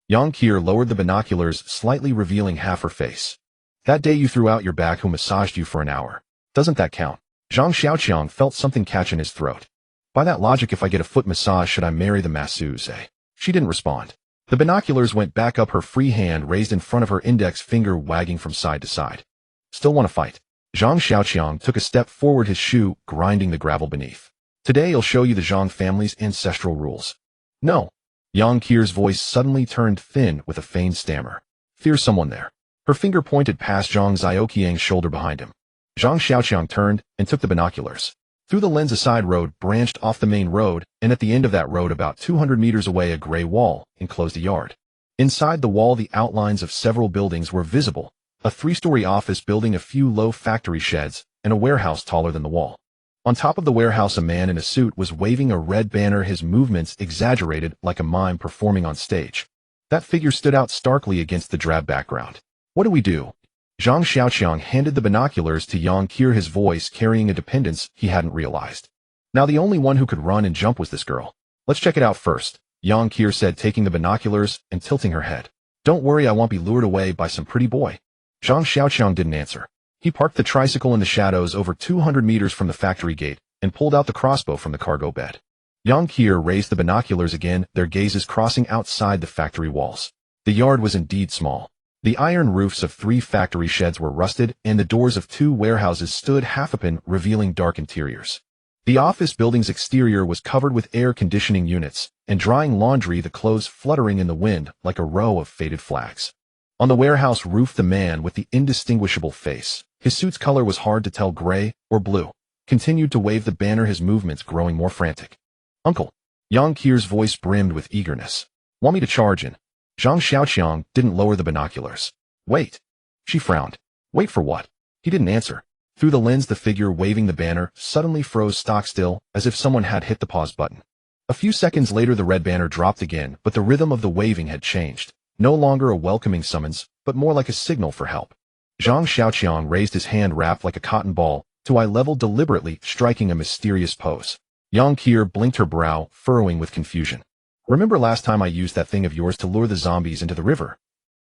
Yang Kier lowered the binoculars, slightly revealing half her face. "That day you threw out your back, who massaged you for an hour. Doesn't that count?" Zhang Xiaoqiang felt something catch in his throat. "By that logic, if I get a foot massage, should I marry the masseuse, eh?" She didn't respond. The binoculars went back up, her free hand raised in front of her, index finger wagging from side to side. "Still want to fight?" Zhang Xiaoqiang took a step forward, his shoe grinding the gravel beneath. "Today I'll show you the Zhang family's ancestral rules." "No." Yang Kier's voice suddenly turned thin with a feigned stammer. "Fears someone there." Her finger pointed past Zhang Xiaoqiang's shoulder behind him. Zhang Xiaoqiang turned and took the binoculars. Through the lens, a side road branched off the main road, and at the end of that road, about 200 meters away, a gray wall enclosed a yard. Inside the wall, the outlines of several buildings were visible. A 3-story office building, a few low factory sheds, and a warehouse taller than the wall. On top of the warehouse, a man in a suit was waving a red banner, his movements exaggerated like a mime performing on stage. That figure stood out starkly against the drab background. "What do we do?" Zhang Xiaoqiang handed the binoculars to Yang Kier, his voice carrying a dependence he hadn't realized. Now the only one who could run and jump was this girl. "Let's check it out first," Yang Kier said, taking the binoculars and tilting her head. "Don't worry, I won't be lured away by some pretty boy." Zhang Xiaoqiang didn't answer. He parked the tricycle in the shadows over 200 meters from the factory gate and pulled out the crossbow from the cargo bed. Yang Kier raised the binoculars again, their gazes crossing outside the factory walls. The yard was indeed small. The iron roofs of 3 factory sheds were rusted, and the doors of 2 warehouses stood half open, revealing dark interiors. The office building's exterior was covered with air conditioning units and drying laundry, the clothes fluttering in the wind like a row of faded flags. On the warehouse roof, the man with the indistinguishable face, his suit's color was hard to tell, gray or blue, continued to wave the banner, his movements growing more frantic. "Uncle." Yang Kier's voice brimmed with eagerness. "Want me to charge in?" Zhang Xiaoqiang didn't lower the binoculars. "Wait." She frowned. "Wait for what?" He didn't answer. Through the lens, the figure waving the banner suddenly froze stock still, as if someone had hit the pause button. A few seconds later, the red banner dropped again, but the rhythm of the waving had changed. No longer a welcoming summons, but more like a signal for help. Zhang Xiaoqiang raised his hand, wrapped like a cotton ball, to eye level, deliberately striking a mysterious pose. Yang Kier blinked, her brow furrowing with confusion. "Remember last time I used that thing of yours to lure the zombies into the river?"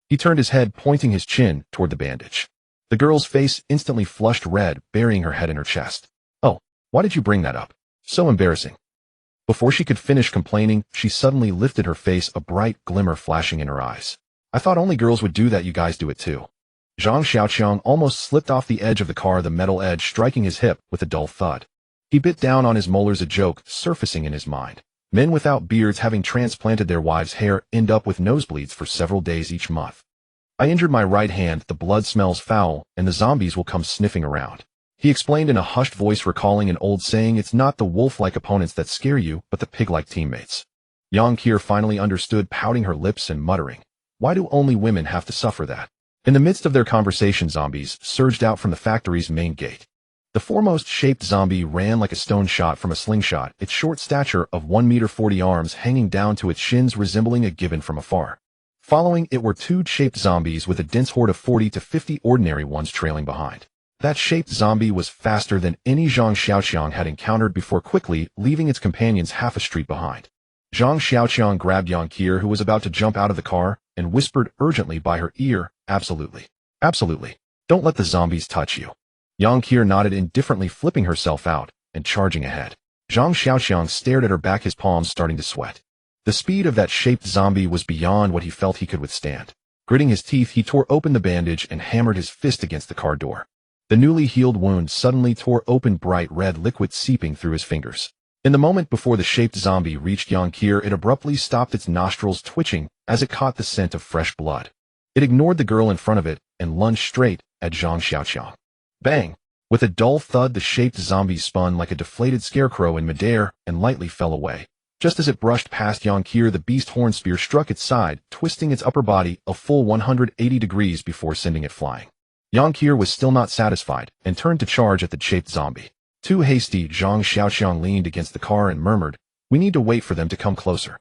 He turned his head, pointing his chin toward the bandage. The girl's face instantly flushed red, burying her head in her chest. "Oh, why did you bring that up? So embarrassing." Before she could finish complaining, she suddenly lifted her face, a bright glimmer flashing in her eyes. I thought only girls would do that. You guys do it too. Zhang Xiaoqiang almost slipped off the edge of the car, the metal edge striking his hip with a dull thud. He bit down on his molars, a joke surfacing in his mind. Men without beards having transplanted their wives' hair end up with nosebleeds for several days each month. I injured my right hand, the blood smells foul, and the zombies will come sniffing around. He explained in a hushed voice, recalling an old saying, it's not the wolf-like opponents that scare you, but the pig-like teammates. Yang Kier finally understood, pouting her lips and muttering, why do only women have to suffer that? In the midst of their conversation, zombies surged out from the factory's main gate. The foremost shaped zombie ran like a stone shot from a slingshot, its short stature of 1 meter 40 arms hanging down to its shins, resembling a gibbon from afar. Following it were two shaped zombies with a dense horde of 40 to 50 ordinary ones trailing behind. That shaped zombie was faster than any Zhang Xiaoqiang had encountered before, quickly leaving its companions half a street behind. Zhang Xiaoqiang grabbed Yang Kier, who was about to jump out of the car, and whispered urgently by her ear, absolutely. Absolutely. Don't let the zombies touch you. Yang Kier nodded indifferently, flipping herself out and charging ahead. Zhang Xiaoqiang stared at her back, his palms starting to sweat. The speed of that shaped zombie was beyond what he felt he could withstand. Gritting his teeth, he tore open the bandage and hammered his fist against the car door. The newly healed wound suddenly tore open, bright red liquid seeping through his fingers. In the moment before the shaped zombie reached Yang Kier, it abruptly stopped, its nostrils twitching as it caught the scent of fresh blood. It ignored the girl in front of it and lunged straight at Zhang Xiaoqiang. Bang! With a dull thud, the shaped zombie spun like a deflated scarecrow in midair and lightly fell away. Just as it brushed past Yang Kier, the beast horn spear struck its side, twisting its upper body a full 180 degrees before sending it flying. Yang Kier was still not satisfied and turned to charge at the shaped zombie. Too hasty, Zhang Xiaoqiang leaned against the car and murmured, we need to wait for them to come closer.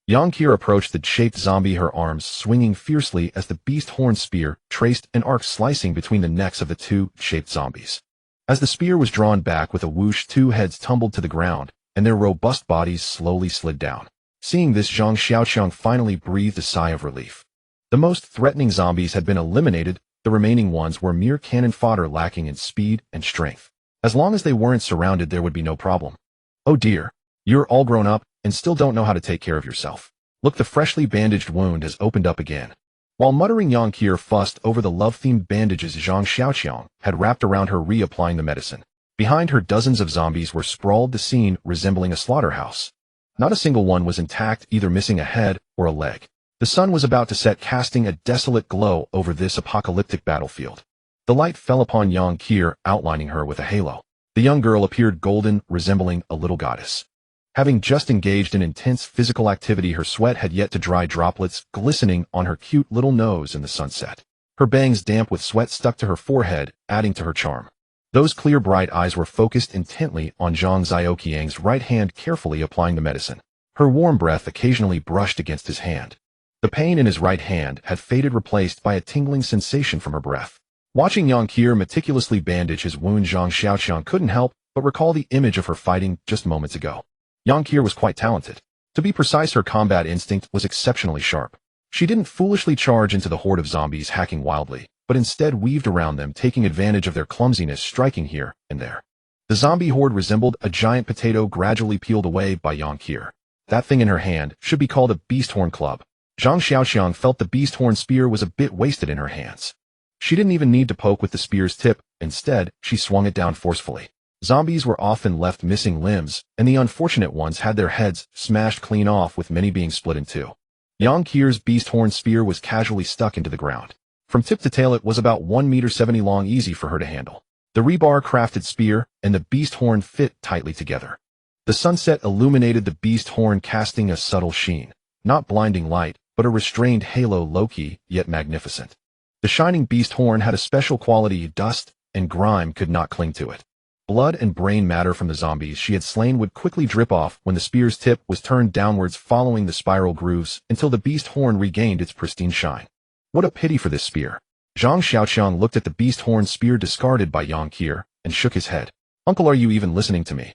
Yang Kier approached the shaped zombie, her arms swinging fiercely as the beast horn spear traced an arc, slicing between the necks of the two shaped zombies. As the spear was drawn back with a whoosh, two heads tumbled to the ground, and their robust bodies slowly slid down. Seeing this, Zhang Xiaoqiang finally breathed a sigh of relief. The most threatening zombies had been eliminated. The remaining ones were mere cannon fodder, lacking in speed and strength. As long as they weren't surrounded, there would be no problem. Oh dear, you're all grown up and still don't know how to take care of yourself. Look, the freshly bandaged wound has opened up again. While muttering, Yang Kier fussed over the love-themed bandages Zhang Xiaoqiang had wrapped around her, reapplying the medicine. Behind her, dozens of zombies were sprawled, the scene resembling a slaughterhouse. Not a single one was intact, either missing a head or a leg. The sun was about to set, casting a desolate glow over this apocalyptic battlefield. The light fell upon Yang Kier, outlining her with a halo. The young girl appeared golden, resembling a little goddess. Having just engaged in intense physical activity, her sweat had yet to dry, droplets glistening on her cute little nose in the sunset. Her bangs, damp with sweat, stuck to her forehead, adding to her charm. Those clear, bright eyes were focused intently on Zhang Xiaoqiang's right hand, carefully applying the medicine. Her warm breath occasionally brushed against his hand. The pain in his right hand had faded, replaced by a tingling sensation from her breath. Watching Yang Kier meticulously bandage his wound, Zhang Xiaoqiang couldn't help but recall the image of her fighting just moments ago. Yang Kier was quite talented. To be precise, her combat instinct was exceptionally sharp. She didn't foolishly charge into the horde of zombies hacking wildly, but instead weaved around them, taking advantage of their clumsiness, striking here and there. The zombie horde resembled a giant potato gradually peeled away by Yang Kier. That thing in her hand should be called a beast horn club. Zhang Xiaoqiang felt the beast horn spear was a bit wasted in her hands. She didn't even need to poke with the spear's tip. Instead, she swung it down forcefully. Zombies were often left missing limbs, and the unfortunate ones had their heads smashed clean off, with many being split in two. Yang Kier's beast horn spear was casually stuck into the ground. From tip to tail, it was about 1 meter 70 long, easy for her to handle. The rebar crafted spear and the beast horn fit tightly together. The sunset illuminated the beast horn, casting a subtle sheen. Not blinding light, but a restrained halo, low-key, yet magnificent. The shining beast horn had a special quality: dust and grime could not cling to it. Blood and brain matter from the zombies she had slain would quickly drip off when the spear's tip was turned downwards, following the spiral grooves until the beast horn regained its pristine shine. What a pity for this spear. Zhang Xiaoqiang looked at the beast horn spear discarded by Yang Kier and shook his head. Uncle, are you even listening to me?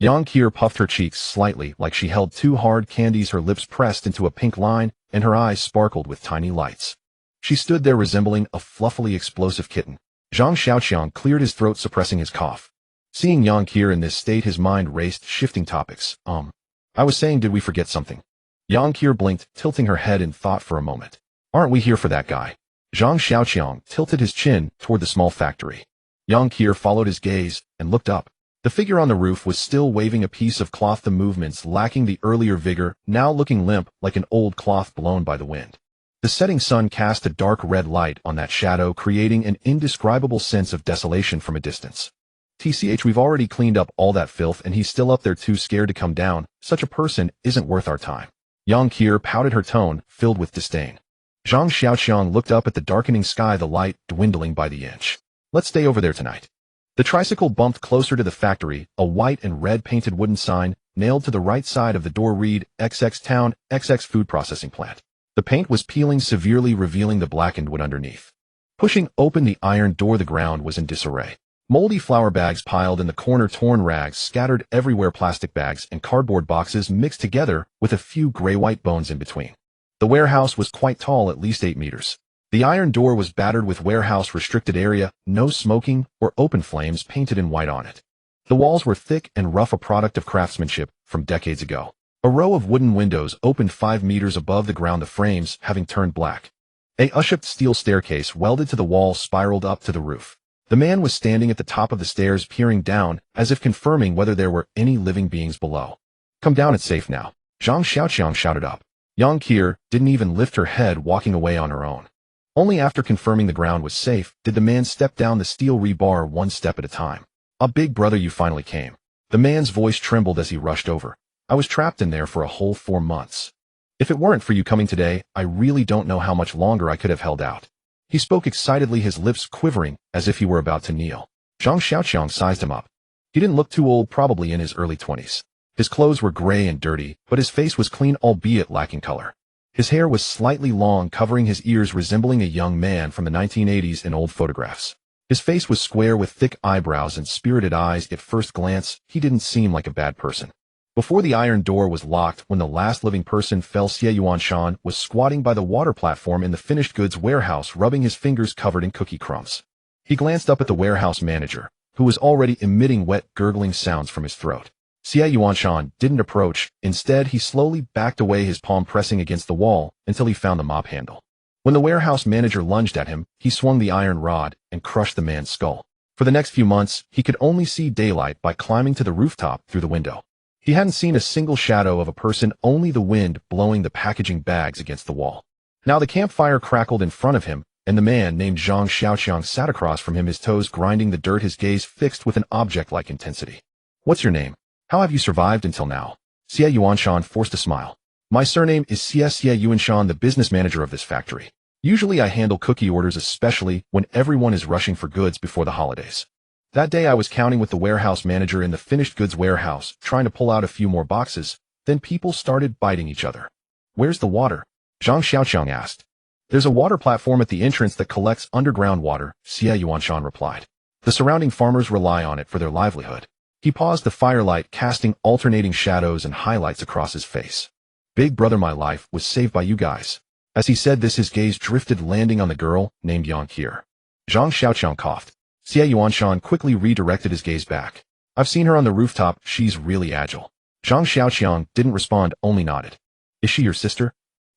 Yang Kier puffed her cheeks slightly, like she held two hard candies, her lips pressed into a pink line, and her eyes sparkled with tiny lights. She stood there resembling a fluffily explosive kitten. Zhang Xiaoqiang cleared his throat, suppressing his cough. Seeing Yang Kier in this state, his mind raced, shifting topics. I was saying, did we forget something? Yang Kier blinked, tilting her head in thought for a moment. Aren't we here for that guy? Zhang Xiaoqiang tilted his chin toward the small factory. Yang Qier followed his gaze and looked up. The figure on the roof was still waving a piece of cloth, the movements lacking the earlier vigor, now looking limp like an old cloth blown by the wind. The setting sun cast a dark red light on that shadow, creating an indescribable sense of desolation from a distance. TCH, we've already cleaned up all that filth and he's still up there too scared to come down. Such a person isn't worth our time. Yang Qier pouted, her tone filled with disdain. Zhang Xiaoqiang looked up at the darkening sky, the light dwindling by the inch. Let's stay over there tonight. The tricycle bumped closer to the factory, a white and red painted wooden sign nailed to the right side of the door read, XX XX Food Processing Plant. The paint was peeling severely, revealing the blackened wood underneath. Pushing open the iron door, the ground was in disarray. Moldy flour bags piled in the corner, torn rags scattered everywhere, plastic bags and cardboard boxes mixed together with a few gray-white bones in between. The warehouse was quite tall, at least 8 meters. The iron door was battered with warehouse restricted area, no smoking or open flames painted in white on it. The walls were thick and rough, a product of craftsmanship from decades ago. A row of wooden windows opened 5 meters above the ground, the frames having turned black. A U-shaped steel staircase welded to the wall spiraled up to the roof. The man was standing at the top of the stairs, peering down, as if confirming whether there were any living beings below. Come down, it's safe now, Zhang Xiaoqiang shouted up. Yang Qier didn't even lift her head, walking away on her own. Only after confirming the ground was safe did the man step down the steel rebar, one step at a time. A big brother, you finally came. The man's voice trembled as he rushed over. I was trapped in there for a whole 4 months. If it weren't for you coming today, I really don't know how much longer I could have held out. He spoke excitedly, his lips quivering as if he were about to kneel. Zhang Xiaoqiang sized him up. He didn't look too old, probably in his early 20s. His clothes were gray and dirty, but his face was clean, albeit lacking color. His hair was slightly long, covering his ears, resembling a young man from the 1980s in old photographs. His face was square with thick eyebrows and spirited eyes. At first glance, he didn't seem like a bad person. Before the iron door was locked, when the last living person fell, Xie Yuanshan was squatting by the water platform in the finished goods warehouse, rubbing his fingers covered in cookie crumbs. He glanced up at the warehouse manager, who was already emitting wet, gurgling sounds from his throat. Xie Yuanshan didn't approach. Instead, he slowly backed away, his palm pressing against the wall until he found the mop handle. When the warehouse manager lunged at him, he swung the iron rod and crushed the man's skull. For the next few months, he could only see daylight by climbing to the rooftop through the window. He hadn't seen a single shadow of a person, only the wind blowing the packaging bags against the wall. Now the campfire crackled in front of him, and the man named Zhang Xiaoqiang sat across from him, his toes grinding the dirt, his gaze fixed with an object-like intensity. What's your name? How have you survived until now? Xie Yuanshan forced a smile. My surname is Xie Yuanshan, the business manager of this factory. Usually I handle cookie orders, especially when everyone is rushing for goods before the holidays. That day I was counting with the warehouse manager in the finished goods warehouse, trying to pull out a few more boxes. Then people started biting each other. Where's the water? Zhang Xiaoqiang asked. There's a water platform at the entrance that collects underground water, Xie Yuanshan replied. The surrounding farmers rely on it for their livelihood. He paused, the firelight casting alternating shadows and highlights across his face. Big brother, my life was saved by you guys. As he said this, his gaze drifted, landing on the girl named Yang Qier. Zhang Xiaoqiang coughed. Xie Yuanshan quickly redirected his gaze back. I've seen her on the rooftop, she's really agile. Zhang Xiaoqiang didn't respond, only nodded. Is she your sister?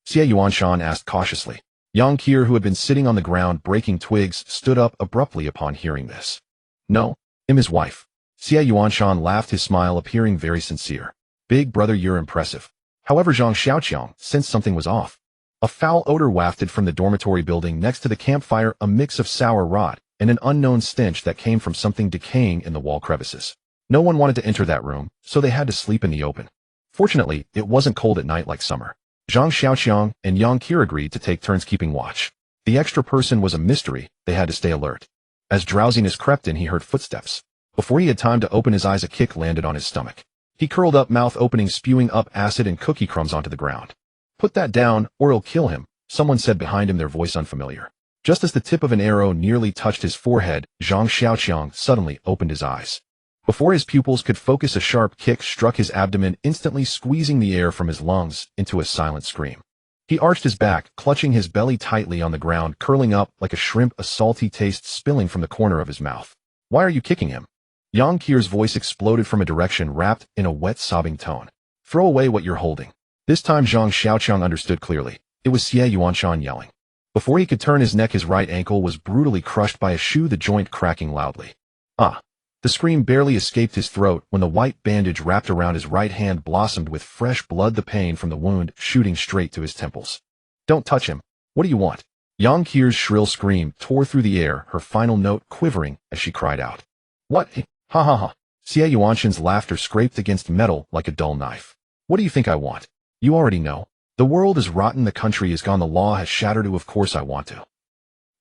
Xie Yuanshan asked cautiously. Yang Qier, who had been sitting on the ground breaking twigs, stood up abruptly upon hearing this. No, I'm his wife. Xie Yuanshan laughed, his smile appearing very sincere. Big brother, you're impressive. However, Zhang Xiaoqiang sensed something was off. A foul odor wafted from the dormitory building next to the campfire, a mix of sour rot and an unknown stench that came from something decaying in the wall crevices. No one wanted to enter that room, so they had to sleep in the open. Fortunately, it wasn't cold at night like summer. Zhang Xiaoqiang and Yang Qier agreed to take turns keeping watch. The extra person was a mystery, they had to stay alert. As drowsiness crept in, he heard footsteps. Before he had time to open his eyes, a kick landed on his stomach. He curled up, mouth opening, spewing up acid and cookie crumbs onto the ground. Put that down, or it'll kill him, someone said behind him, their voice unfamiliar. Just as the tip of an arrow nearly touched his forehead, Zhang Xiaoqiang suddenly opened his eyes. Before his pupils could focus, a sharp kick struck his abdomen, instantly squeezing the air from his lungs into a silent scream. He arched his back, clutching his belly tightly on the ground, curling up like a shrimp, a salty taste spilling from the corner of his mouth. Why are you kicking him? Yang Qier's voice exploded from a direction, wrapped in a wet, sobbing tone. Throw away what you're holding. This time Zhang Xiaoqiang understood clearly. It was Xie Yuanshan yelling. Before he could turn his neck, his right ankle was brutally crushed by a shoe, the joint cracking loudly. Ah! The scream barely escaped his throat when the white bandage wrapped around his right hand blossomed with fresh blood, the pain from the wound shooting straight to his temples. Don't touch him. What do you want? Yang Qir's shrill scream tore through the air, her final note quivering as she cried out. What? Ha ha ha. Xie Yuanshan's laughter scraped against metal like a dull knife. What do you think I want? You already know. The world is rotten, the country is gone, the law has shattered. Of course I want to.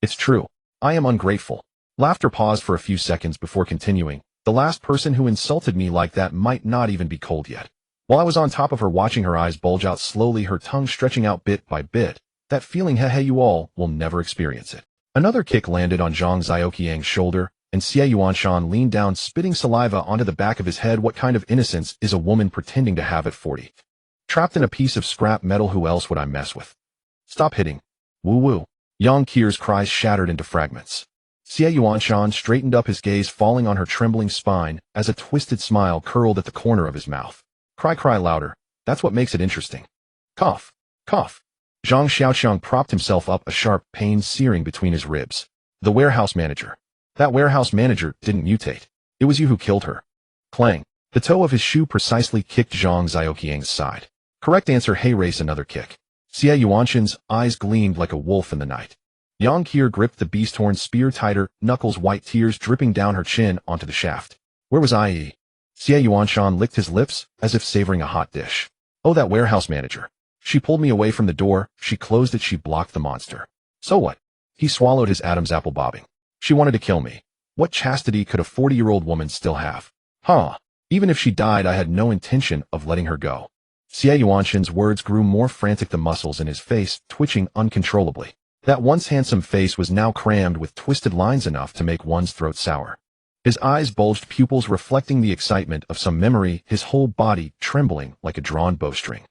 It's true. I am ungrateful. Laughter paused for a few seconds before continuing. The last person who insulted me like that might not even be cold yet. While I was on top of her, watching her eyes bulge out slowly, her tongue stretching out bit by bit, that feeling, hey, you all will never experience it. Another kick landed on Zhang Xiaoqiang's shoulder, and Xie Yuanshan leaned down, spitting saliva onto the back of his head. What kind of innocence is a woman pretending to have at 40? Trapped in a piece of scrap metal, who else would I mess with? Stop hitting. Woo-woo. Yang Qir's cries shattered into fragments. Xie Yuanshan straightened up, his gaze falling on her trembling spine as a twisted smile curled at the corner of his mouth. Cry louder. That's what makes it interesting. Cough. Cough. Zhang Xiaoqiang propped himself up, a sharp pain searing between his ribs. The warehouse manager. That warehouse manager didn't mutate. It was you who killed her. Clang. The toe of his shoe precisely kicked Zhang Xiaoqiang's side. Correct answer. Hey, race. Another kick. Xie Yuanshan's eyes gleamed like a wolf in the night. Yang Qir gripped the beast-horn spear tighter, knuckles white, tears dripping down her chin onto the shaft. Where was I? Xie Yuanshan licked his lips as if savoring a hot dish. Oh, that warehouse manager. She pulled me away from the door, she closed it, she blocked the monster. So what? He swallowed his Adam's apple, bobbing. She wanted to kill me. What chastity could a 40-year-old woman still have? Huh. Even if she died, I had no intention of letting her go. Xie Yuanshan's words grew more frantic, the muscles in his face twitching uncontrollably. That once handsome face was now crammed with twisted lines enough to make one's throat sour. His eyes bulged, pupils reflecting the excitement of some memory, his whole body trembling like a drawn bowstring.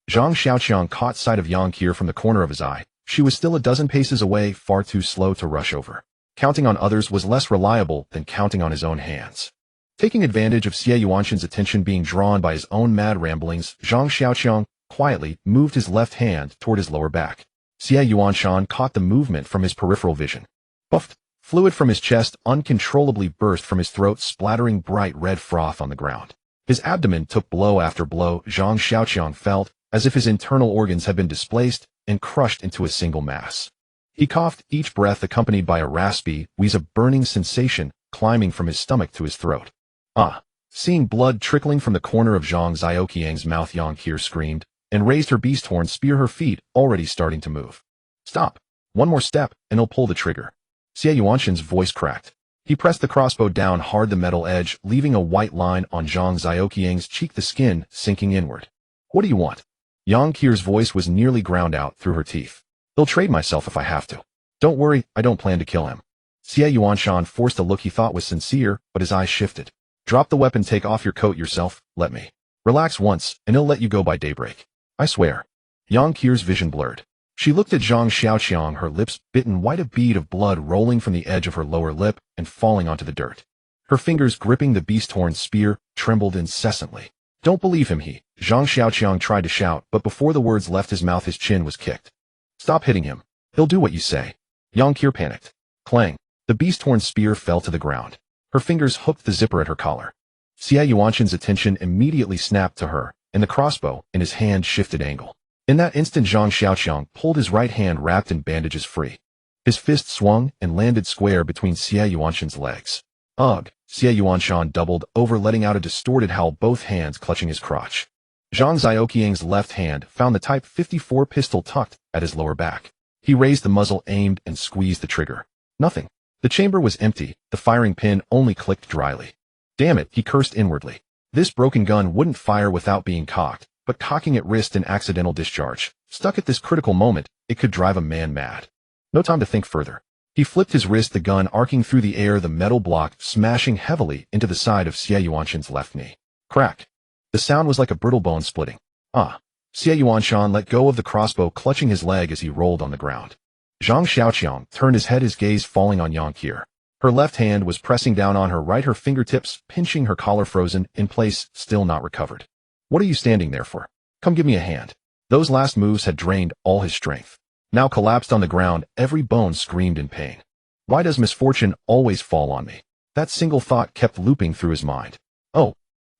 Zhang Xiaoqiang caught sight of Yang Qir from the corner of his eye. She was still a dozen paces away, far too slow to rush over. Counting on others was less reliable than counting on his own hands. Taking advantage of Xie Yuanshan's attention being drawn by his own mad ramblings, Zhang Xiaoqiang quietly moved his left hand toward his lower back. Xie Yuanshan caught the movement from his peripheral vision. Puffed. Fluid from his chest uncontrollably burst from his throat, splattering bright red froth on the ground. His abdomen took blow after blow. Zhang Xiaoqiang felt as if his internal organs had been displaced and crushed into a single mass. He coughed, each breath accompanied by a raspy wheeze, a burning sensation climbing from his stomach to his throat. Ah! Seeing blood trickling from the corner of Zhang Xiaoqiang's mouth, Yang Qir screamed and raised her beast horn spear, her feet already starting to move. Stop! One more step, and he'll pull the trigger. Xie Yuanshan's voice cracked. He pressed the crossbow down hard, the metal edge leaving a white line on Zhang Xiaoqiang's cheek, the skin sinking inward. What do you want? Yang Qir's voice was nearly ground out through her teeth. I'll trade myself if I have to. Don't worry, I don't plan to kill him. Xie Yuanshan forced a look he thought was sincere, but his eyes shifted. Drop the weapon, take off your coat yourself, let me. Relax once, and he'll let you go by daybreak. I swear. Yang Qir's vision blurred. She looked at Zhang Xiaoqiang, her lips bitten white, a bead of blood rolling from the edge of her lower lip and falling onto the dirt. Her fingers gripping the beast-horn spear trembled incessantly. Don't believe him, Zhang Xiaoqiang tried to shout, but before the words left his mouth, his chin was kicked. Stop hitting him. He'll do what you say. Yang Qir panicked. Clang. The beast-horn spear fell to the ground. Her fingers hooked the zipper at her collar. Xie Yuanshan's attention immediately snapped to her, and the crossbow in his hand shifted angle. In that instant, Zhang Xiaoqiang pulled his right hand wrapped in bandages free. His fist swung and landed square between Xie Yuanshan's legs. Ugh! Xie Yuanshan doubled over, letting out a distorted howl, both hands clutching his crotch. Zhang Xiaoqiang's left hand found the Type 54 pistol tucked at his lower back. He raised the muzzle, aimed, and squeezed the trigger. Nothing. The chamber was empty, the firing pin only clicked dryly. Damn it, he cursed inwardly. This broken gun wouldn't fire without being cocked, but cocking it risked an accidental discharge. Stuck at this critical moment, it could drive a man mad. No time to think further. He flipped his wrist, the gun arcing through the air, the metal block smashing heavily into the side of Xie Yuanshan's left knee. Crack. The sound was like a brittle bone splitting. Ah. Xie Yuanshan let go of the crossbow, clutching his leg as he rolled on the ground. Zhang Xiaoqiang turned his head, his gaze falling on Yang Qir. Her left hand was pressing down on her right, her fingertips pinching her collar, frozen in place, still not recovered. What are you standing there for? Come give me a hand. Those last moves had drained all his strength. now collapsed on the ground, every bone screamed in pain. Why does misfortune always fall on me? That single thought kept looping through his mind. Oh.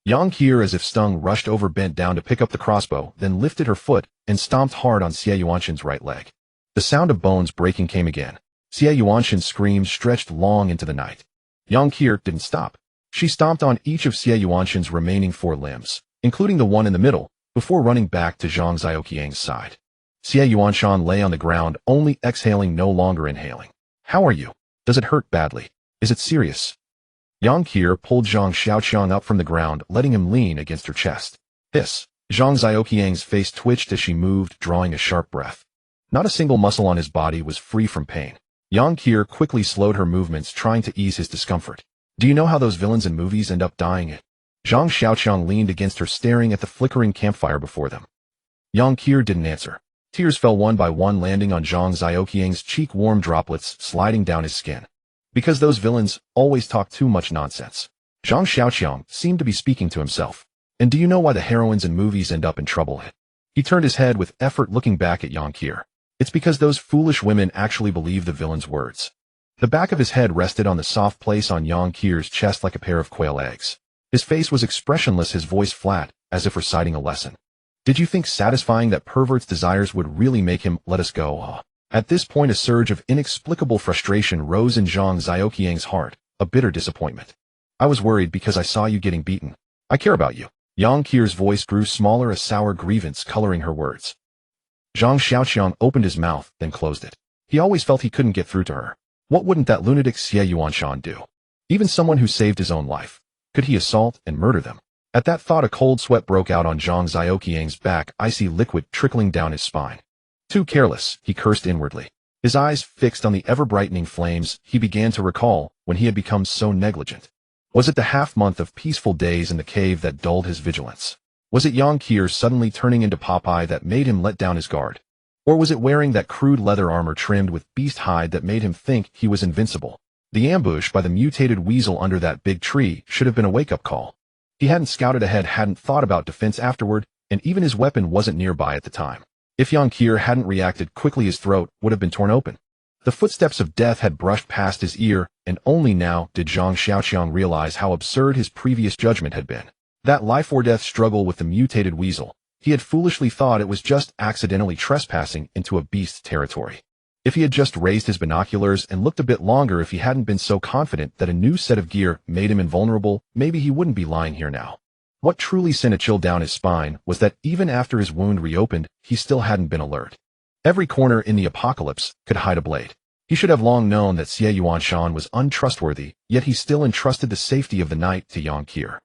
Yang Qier, as if stung, rushed over, bent down to pick up the crossbow, then lifted her foot and stomped hard on Xie Yuanshan's right leg. The sound of bones breaking came again. Xie Yuanshan's screams stretched long into the night. Yang Qier didn't stop. She stomped on each of Xie Yuanshan's remaining 4 limbs, including the one in the middle, before running back to Zhang Xiaoqiang's side. Xie Yuanshan lay on the ground, only exhaling, no longer inhaling. How are you? Does it hurt badly? Is it serious? Yang Qier pulled Zhang Xiaoqiang up from the ground, letting him lean against her chest. Hiss. Zhang Xiaoqiang's face twitched as she moved, drawing a sharp breath. Not a single muscle on his body was free from pain. Yang Qier quickly slowed her movements, trying to ease his discomfort. Do you know how those villains in movies end up dying? Zhang Xiaoqiang leaned against her, staring at the flickering campfire before them. Yang Qier didn't answer. Tears fell one by one, landing on Zhang Xiaoqiang's cheek, warm droplets sliding down his skin. Because those villains always talk too much nonsense. Zhang Xiaoqiang seemed to be speaking to himself. And do you know why the heroines in movies end up in trouble? He turned his head with effort, looking back at Yang Qier. It's because those foolish women actually believe the villain's words. The back of his head rested on the soft place on Yang Qier's chest like a pair of quail eggs. His face was expressionless, his voice flat, as if reciting a lesson. Did you think satisfying that pervert's desires would really make him let us go? At this point, a surge of inexplicable frustration rose in Zhang Xiaoqiang's heart, a bitter disappointment. I was worried because I saw you getting beaten. I care about you. Yang Qier's voice grew smaller, a sour grievance coloring her words. Zhang Xiaoqiang opened his mouth, then closed it. He always felt he couldn't get through to her. What wouldn't that lunatic Xie Yuanshan do? Even someone who saved his own life. Could he assault and murder them? At that thought, a cold sweat broke out on Zhang Xiaoqiang's back, icy liquid trickling down his spine. Too careless, he cursed inwardly. His eyes fixed on the ever-brightening flames, he began to recall when he had become so negligent. Was it the half-month of peaceful days in the cave that dulled his vigilance? Was it Yang Qier suddenly turning into Popeye that made him let down his guard? Or was it wearing that crude leather armor trimmed with beast hide that made him think he was invincible? The ambush by the mutated weasel under that big tree should have been a wake-up call. He hadn't scouted ahead, hadn't thought about defense afterward, and even his weapon wasn't nearby at the time. If Yang Qier hadn't reacted quickly, his throat would have been torn open. The footsteps of death had brushed past his ear, and only now did Zhang Xiaoqiang realize how absurd his previous judgment had been. That life-or-death struggle with the mutated weasel, he had foolishly thought it was just accidentally trespassing into a beast's territory. If he had just raised his binoculars and looked a bit longer, if he hadn't been so confident that a new set of gear made him invulnerable, maybe he wouldn't be lying here now. What truly sent a chill down his spine was that even after his wound reopened, he still hadn't been alert. Every corner in the apocalypse could hide a blade. He should have long known that Xie Yuanshan was untrustworthy, yet he still entrusted the safety of the night to Yang Qier.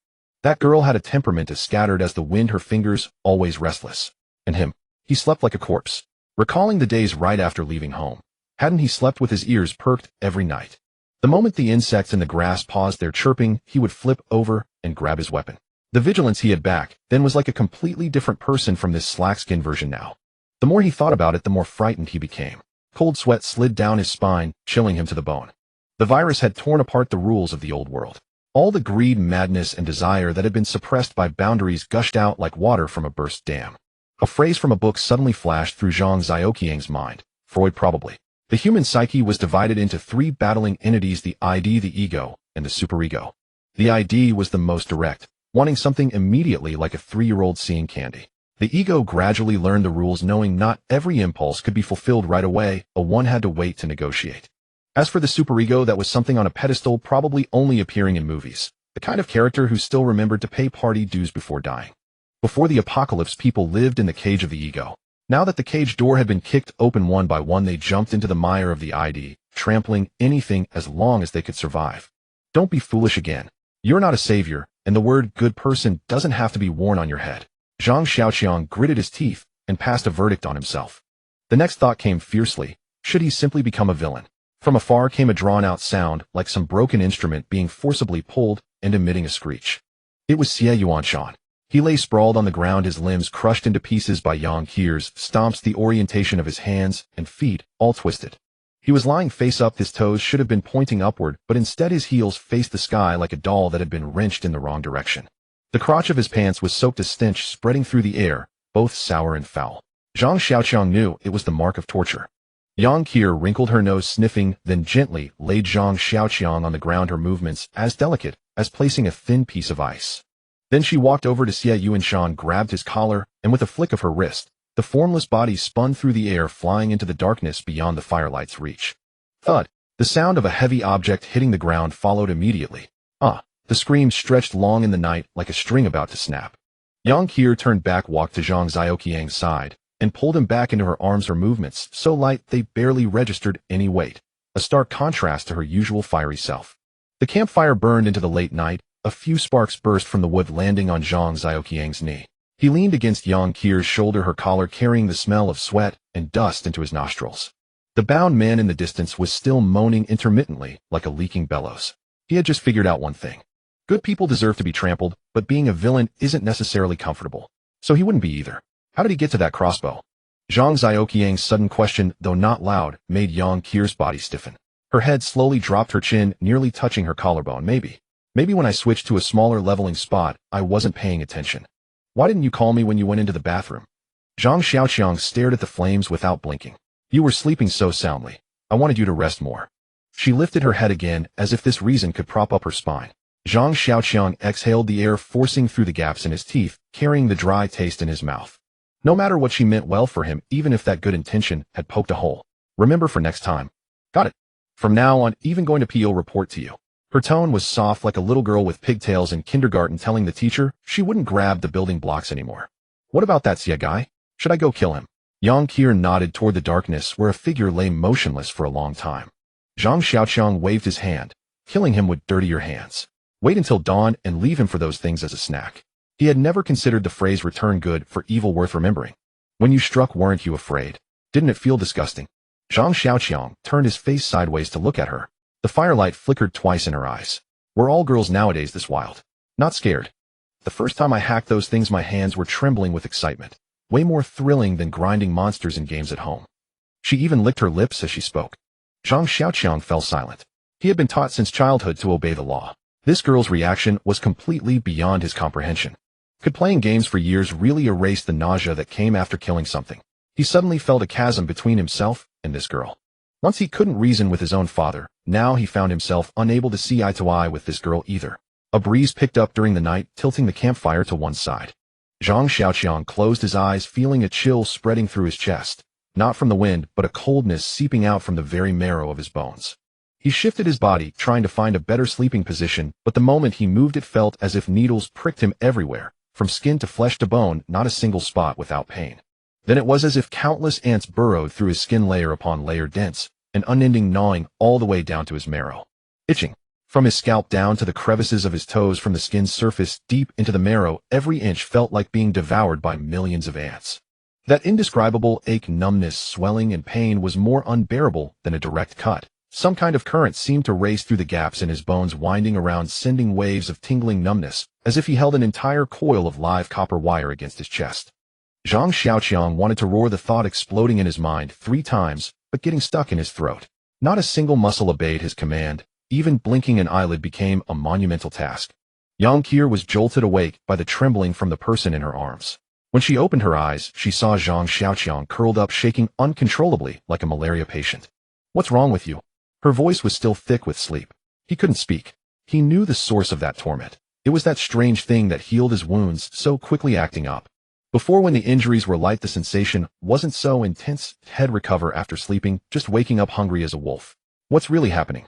That girl had a temperament as scattered as the wind, her fingers always restless. And him, he slept like a corpse. Recalling the days right after leaving home, hadn't he slept with his ears perked every night? The moment the insects in the grass paused their chirping, he would flip over and grab his weapon. The vigilance he had back then was like a completely different person from this slack-skinned version now. The more he thought about it, the more frightened he became. Cold sweat slid down his spine, chilling him to the bone. The virus had torn apart the rules of the old world. All the greed, madness, and desire that had been suppressed by boundaries gushed out like water from a burst dam. A phrase from a book suddenly flashed through Zhang Xiaoqiang's mind. Freud probably. The human psyche was divided into 3 battling entities: the ID, the ego, and the superego. The ID was the most direct, wanting something immediately like a 3-year-old seeing candy. The ego gradually learned the rules, knowing not every impulse could be fulfilled right away, one had to wait to negotiate. As for the superego, that was something on a pedestal, probably only appearing in movies, the kind of character who still remembered to pay party dues before dying. Before the apocalypse, people lived in the cage of the ego. Now that the cage door had been kicked open one by one, they jumped into the mire of the ID, trampling anything as long as they could survive. Don't be foolish again. You're not a savior, and the word good person doesn't have to be worn on your head. Zhang Xiaoqiang gritted his teeth and passed a verdict on himself. The next thought came fiercely. Should he simply become a villain? From afar came a drawn-out sound, like some broken instrument being forcibly pulled and emitting a screech. It was Xie Yuanshan. He lay sprawled on the ground, his limbs crushed into pieces by Yang Qier's stomps, the orientation of his hands and feet all twisted. He was lying face up, his toes should have been pointing upward, but instead his heels faced the sky like a doll that had been wrenched in the wrong direction. The crotch of his pants was soaked, a stench spreading through the air, both sour and foul. Zhang Xiaoqiang knew it was the mark of torture. Yang Qier wrinkled her nose sniffing, then gently laid Zhang Xiaoqiang on the ground, her movements as delicate as placing a thin piece of ice. Then she walked over to Xie Yuanshan, grabbed his collar, and with a flick of her wrist, the formless body spun through the air, flying into the darkness beyond the firelight's reach. Thud! The sound of a heavy object hitting the ground followed immediately. The scream stretched long in the night like a string about to snap. Yang Qier turned back, walked to Zhang Xiaoqiang's side, and pulled him back into her arms, her movements so light they barely registered any weight, a stark contrast to her usual fiery self. The campfire burned into the late night, a few sparks burst from the wood, landing on Zhang Xiaoqiang's knee. He leaned against Yang Qier's shoulder, her collar carrying the smell of sweat and dust into his nostrils. The bound man in the distance was still moaning intermittently like a leaking bellows. He had just figured out one thing. Good people deserve to be trampled, but being a villain isn't necessarily comfortable. So he wouldn't be either. How did he get to that crossbow? Zhang Xiaoqiang's sudden question, though not loud, made Yang Qier's body stiffen. Her head slowly dropped, her chin nearly touching her collarbone. Maybe when I switched to a smaller leveling spot, I wasn't paying attention. Why didn't you call me when you went into the bathroom? Zhang Xiaoqiang stared at the flames without blinking. You were sleeping so soundly. I wanted you to rest more. She lifted her head again, as if this reason could prop up her spine. Zhang Xiaoqiang exhaled the air, forcing through the gaps in his teeth, carrying the dry taste in his mouth. No matter what, she meant well for him, even if that good intention had poked a hole. Remember for next time. Got it. From now on, even going to PO report to you. Her tone was soft like a little girl with pigtails in kindergarten telling the teacher she wouldn't grab the building blocks anymore. What about that Xie guy? Should I go kill him? Yang Qier nodded toward the darkness where a figure lay motionless for a long time. Zhang Xiaoqiang waved his hand. Killing him would dirty your hands. Wait until dawn and leave him for those things as a snack. He had never considered the phrase return good for evil worth remembering. When you struck, weren't you afraid? Didn't it feel disgusting? Zhang Xiaoqiang turned his face sideways to look at her. The firelight flickered twice in her eyes. Were all girls nowadays this wild? Not scared. The first time I hacked those things, my hands were trembling with excitement. Way more thrilling than grinding monsters in games at home. She even licked her lips as she spoke. Zhang Xiaoqiang fell silent. He had been taught since childhood to obey the law. This girl's reaction was completely beyond his comprehension. Could playing games for years really erase the nausea that came after killing something? He suddenly felt a chasm between himself and this girl. Once he couldn't reason with his own father, now he found himself unable to see eye to eye with this girl either. A breeze picked up during the night, tilting the campfire to one side. Zhang Xiaoqiang closed his eyes, feeling a chill spreading through his chest, not from the wind, but a coldness seeping out from the very marrow of his bones. He shifted his body, trying to find a better sleeping position, but the moment he moved it felt as if needles pricked him everywhere, from skin to flesh to bone, not a single spot without pain. Then it was as if countless ants burrowed through his skin layer upon layer, dense, an unending gnawing all the way down to his marrow. Itching. From his scalp down to the crevices of his toes, from the skin's surface deep into the marrow, every inch felt like being devoured by millions of ants. That indescribable ache, numbness, swelling, and pain was more unbearable than a direct cut. Some kind of current seemed to race through the gaps in his bones, winding around, sending waves of tingling numbness, as if he held an entire coil of live copper wire against his chest. Zhang Xiaoqiang wanted to roar, the thought exploding in his mind 3 times, but getting stuck in his throat. Not a single muscle obeyed his command. Even blinking an eyelid became a monumental task. Yang Qier was jolted awake by the trembling from the person in her arms. When she opened her eyes, she saw Zhang Xiaoqiang curled up, shaking uncontrollably like a malaria patient. What's wrong with you? Her voice was still thick with sleep. He couldn't speak. He knew the source of that torment. It was that strange thing that healed his wounds so quickly, acting up. Before, when the injuries were light, the sensation wasn't so intense. He'd recover after sleeping, just waking up hungry as a wolf. What's really happening?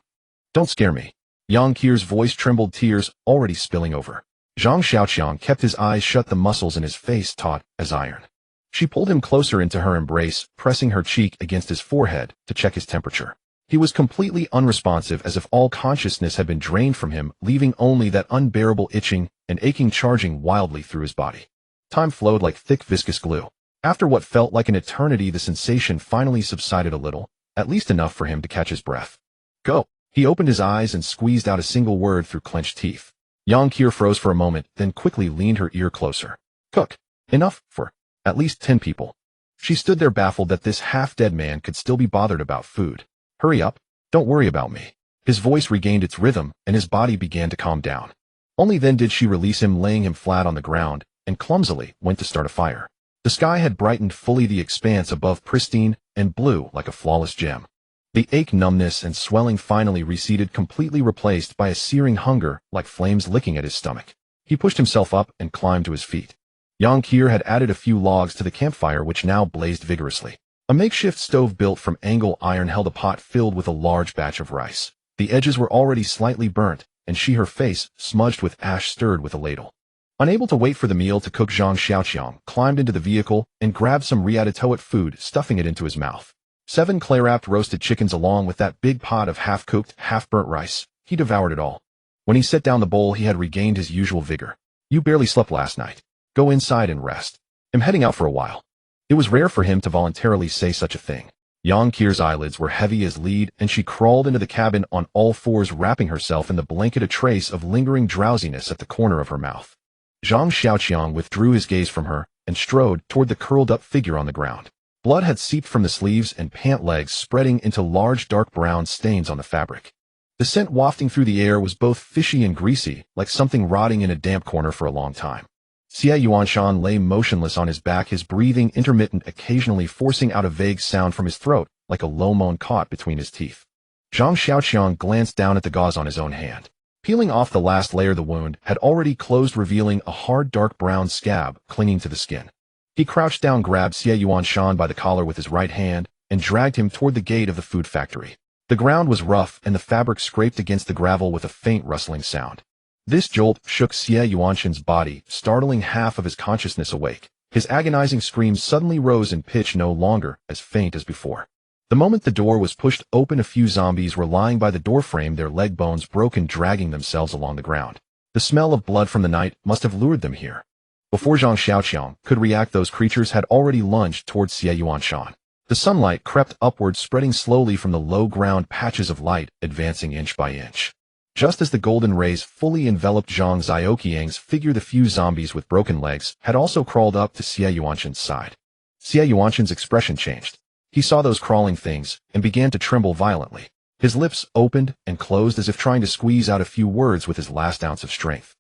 Don't scare me. Yang Qier's voice trembled, tears already spilling over. Zhang Xiaoqiang kept his eyes shut, the muscles in his face taut as iron. She pulled him closer into her embrace, pressing her cheek against his forehead to check his temperature. He was completely unresponsive, as if all consciousness had been drained from him, leaving only that unbearable itching and aching charging wildly through his body. Time flowed like thick viscous glue. After what felt like an eternity, the sensation finally subsided a little, at least enough for him to catch his breath. Go. He opened his eyes and squeezed out a single word through clenched teeth. Yang Qier froze for a moment, then quickly leaned her ear closer. Cook. Enough for at least 10 people. She stood there, baffled that this half-dead man could still be bothered about food. Hurry up. Don't worry about me. His voice regained its rhythm, and his body began to calm down. Only then did she release him, laying him flat on the ground, and clumsily went to start a fire. The sky had brightened fully, the expanse above pristine and blue like a flawless gem. The ache, numbness, and swelling finally receded, completely replaced by a searing hunger like flames licking at his stomach. He pushed himself up and climbed to his feet. Yang Qier had added a few logs to the campfire, which now blazed vigorously. A makeshift stove built from angle iron held a pot filled with a large batch of rice. The edges were already slightly burnt, and her face, smudged with ash, stirred with a ladle. Unable to wait for the meal to cook, Zhang Xiaoqiang climbed into the vehicle and grabbed some ratatouille food, stuffing it into his mouth. 7 clay-wrapped roasted chickens along with that big pot of half-cooked, half-burnt rice. He devoured it all. When he set down the bowl, he had regained his usual vigor. "You barely slept last night. Go inside and rest. I'm heading out for a while." It was rare for him to voluntarily say such a thing. Yang Qier's eyelids were heavy as lead, and she crawled into the cabin on all fours, wrapping herself in the blanket, a trace of lingering drowsiness at the corner of her mouth. Zhang Xiaoqiang withdrew his gaze from her and strode toward the curled-up figure on the ground. Blood had seeped from the sleeves and pant legs, spreading into large dark brown stains on the fabric. The scent wafting through the air was both fishy and greasy, like something rotting in a damp corner for a long time. Xie Yuanshan lay motionless on his back, his breathing intermittent, occasionally forcing out a vague sound from his throat, like a low moan caught between his teeth. Zhang Xiaoqiang glanced down at the gauze on his own hand. Peeling off the last layer, the wound had already closed, revealing a hard dark brown scab clinging to the skin. He crouched down, grabbed Xie Yuanshan by the collar with his right hand, and dragged him toward the gate of the food factory. The ground was rough, and the fabric scraped against the gravel with a faint rustling sound. This jolt shook Xie Yuanshan's body, startling half of his consciousness awake. His agonizing screams suddenly rose in pitch, no longer as faint as before. The moment the door was pushed open, a few zombies were lying by the doorframe, their leg bones broken, dragging themselves along the ground. The smell of blood from the night must have lured them here. Before Zhang Xiaoqiang could react, those creatures had already lunged towards Xie Yuanshan. The sunlight crept upward, spreading slowly from the low ground, patches of light advancing inch by inch. Just as the golden rays fully enveloped Zhang Xiaoqiang's figure, the few zombies with broken legs had also crawled up to Xie Yuanshan's side. Xie Yuanshan's expression changed. He saw those crawling things and began to tremble violently. His lips opened and closed as if trying to squeeze out a few words with his last ounce of strength.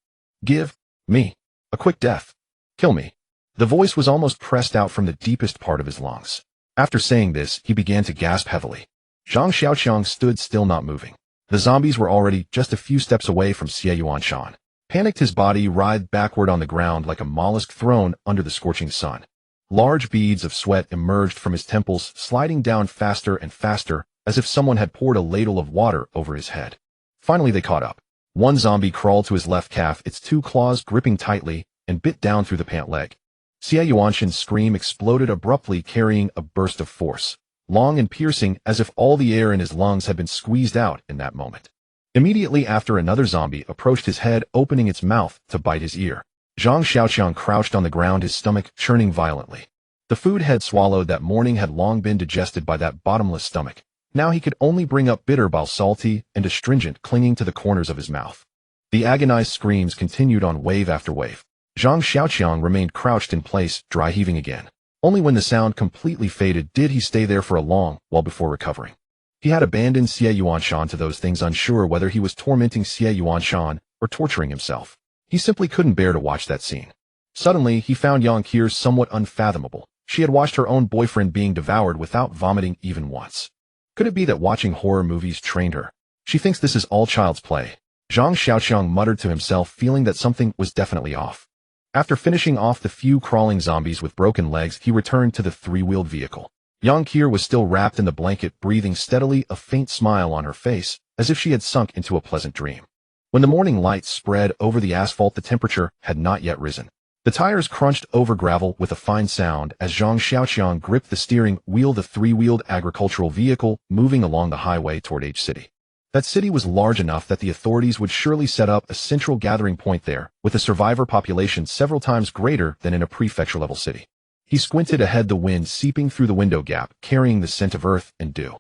"Give me a quick death. Kill me." The voice was almost pressed out from the deepest part of his lungs. After saying this, he began to gasp heavily. Zhang Xiaoqiang stood still, not moving. The zombies were already just a few steps away from Xie Yuanshan. Panicked, his body writhed backward on the ground like a mollusk thrown under the scorching sun. Large beads of sweat emerged from his temples, sliding down faster and faster, as if someone had poured a ladle of water over his head. Finally, they caught up. One zombie crawled to his left calf, its 2 claws gripping tightly, and bit down through the pant leg. Xie Yuanshan's scream exploded abruptly, carrying a burst of force, long and piercing, as if all the air in his lungs had been squeezed out in that moment. Immediately after, another zombie approached his head, opening its mouth to bite his ear. Zhang Xiaoqiang crouched on the ground, his stomach churning violently. The food had swallowed that morning had long been digested by that bottomless stomach. Now he could only bring up bitter while salty and astringent, clinging to the corners of his mouth. The agonized screams continued on wave after wave. Zhang Xiaoqiang remained crouched in place, dry heaving again. Only when the sound completely faded did he stay there for a long while before recovering. He had abandoned Xie Yuanshan to those things, unsure whether he was tormenting Xie Yuanshan or torturing himself. He simply couldn't bear to watch that scene. Suddenly, he found Yang Qier somewhat unfathomable. She had watched her own boyfriend being devoured without vomiting even once. Could it be that watching horror movies trained her? She thinks this is all child's play. Zhang Xiaoqiang muttered to himself, feeling that something was definitely off. After finishing off the few crawling zombies with broken legs, he returned to the 3-wheeled vehicle. Yang Qier was still wrapped in the blanket, breathing steadily, a faint smile on her face, as if she had sunk into a pleasant dream. When the morning light spread over the asphalt, the temperature had not yet risen. The tires crunched over gravel with a fine sound as Zhang Xiaoqiang gripped the steering wheel, the 3-wheeled agricultural vehicle moving along the highway toward H City. That city was large enough that the authorities would surely set up a central gathering point there, with a survivor population several times greater than in a prefecture-level city. He squinted ahead, the wind seeping through the window gap, carrying the scent of earth and dew.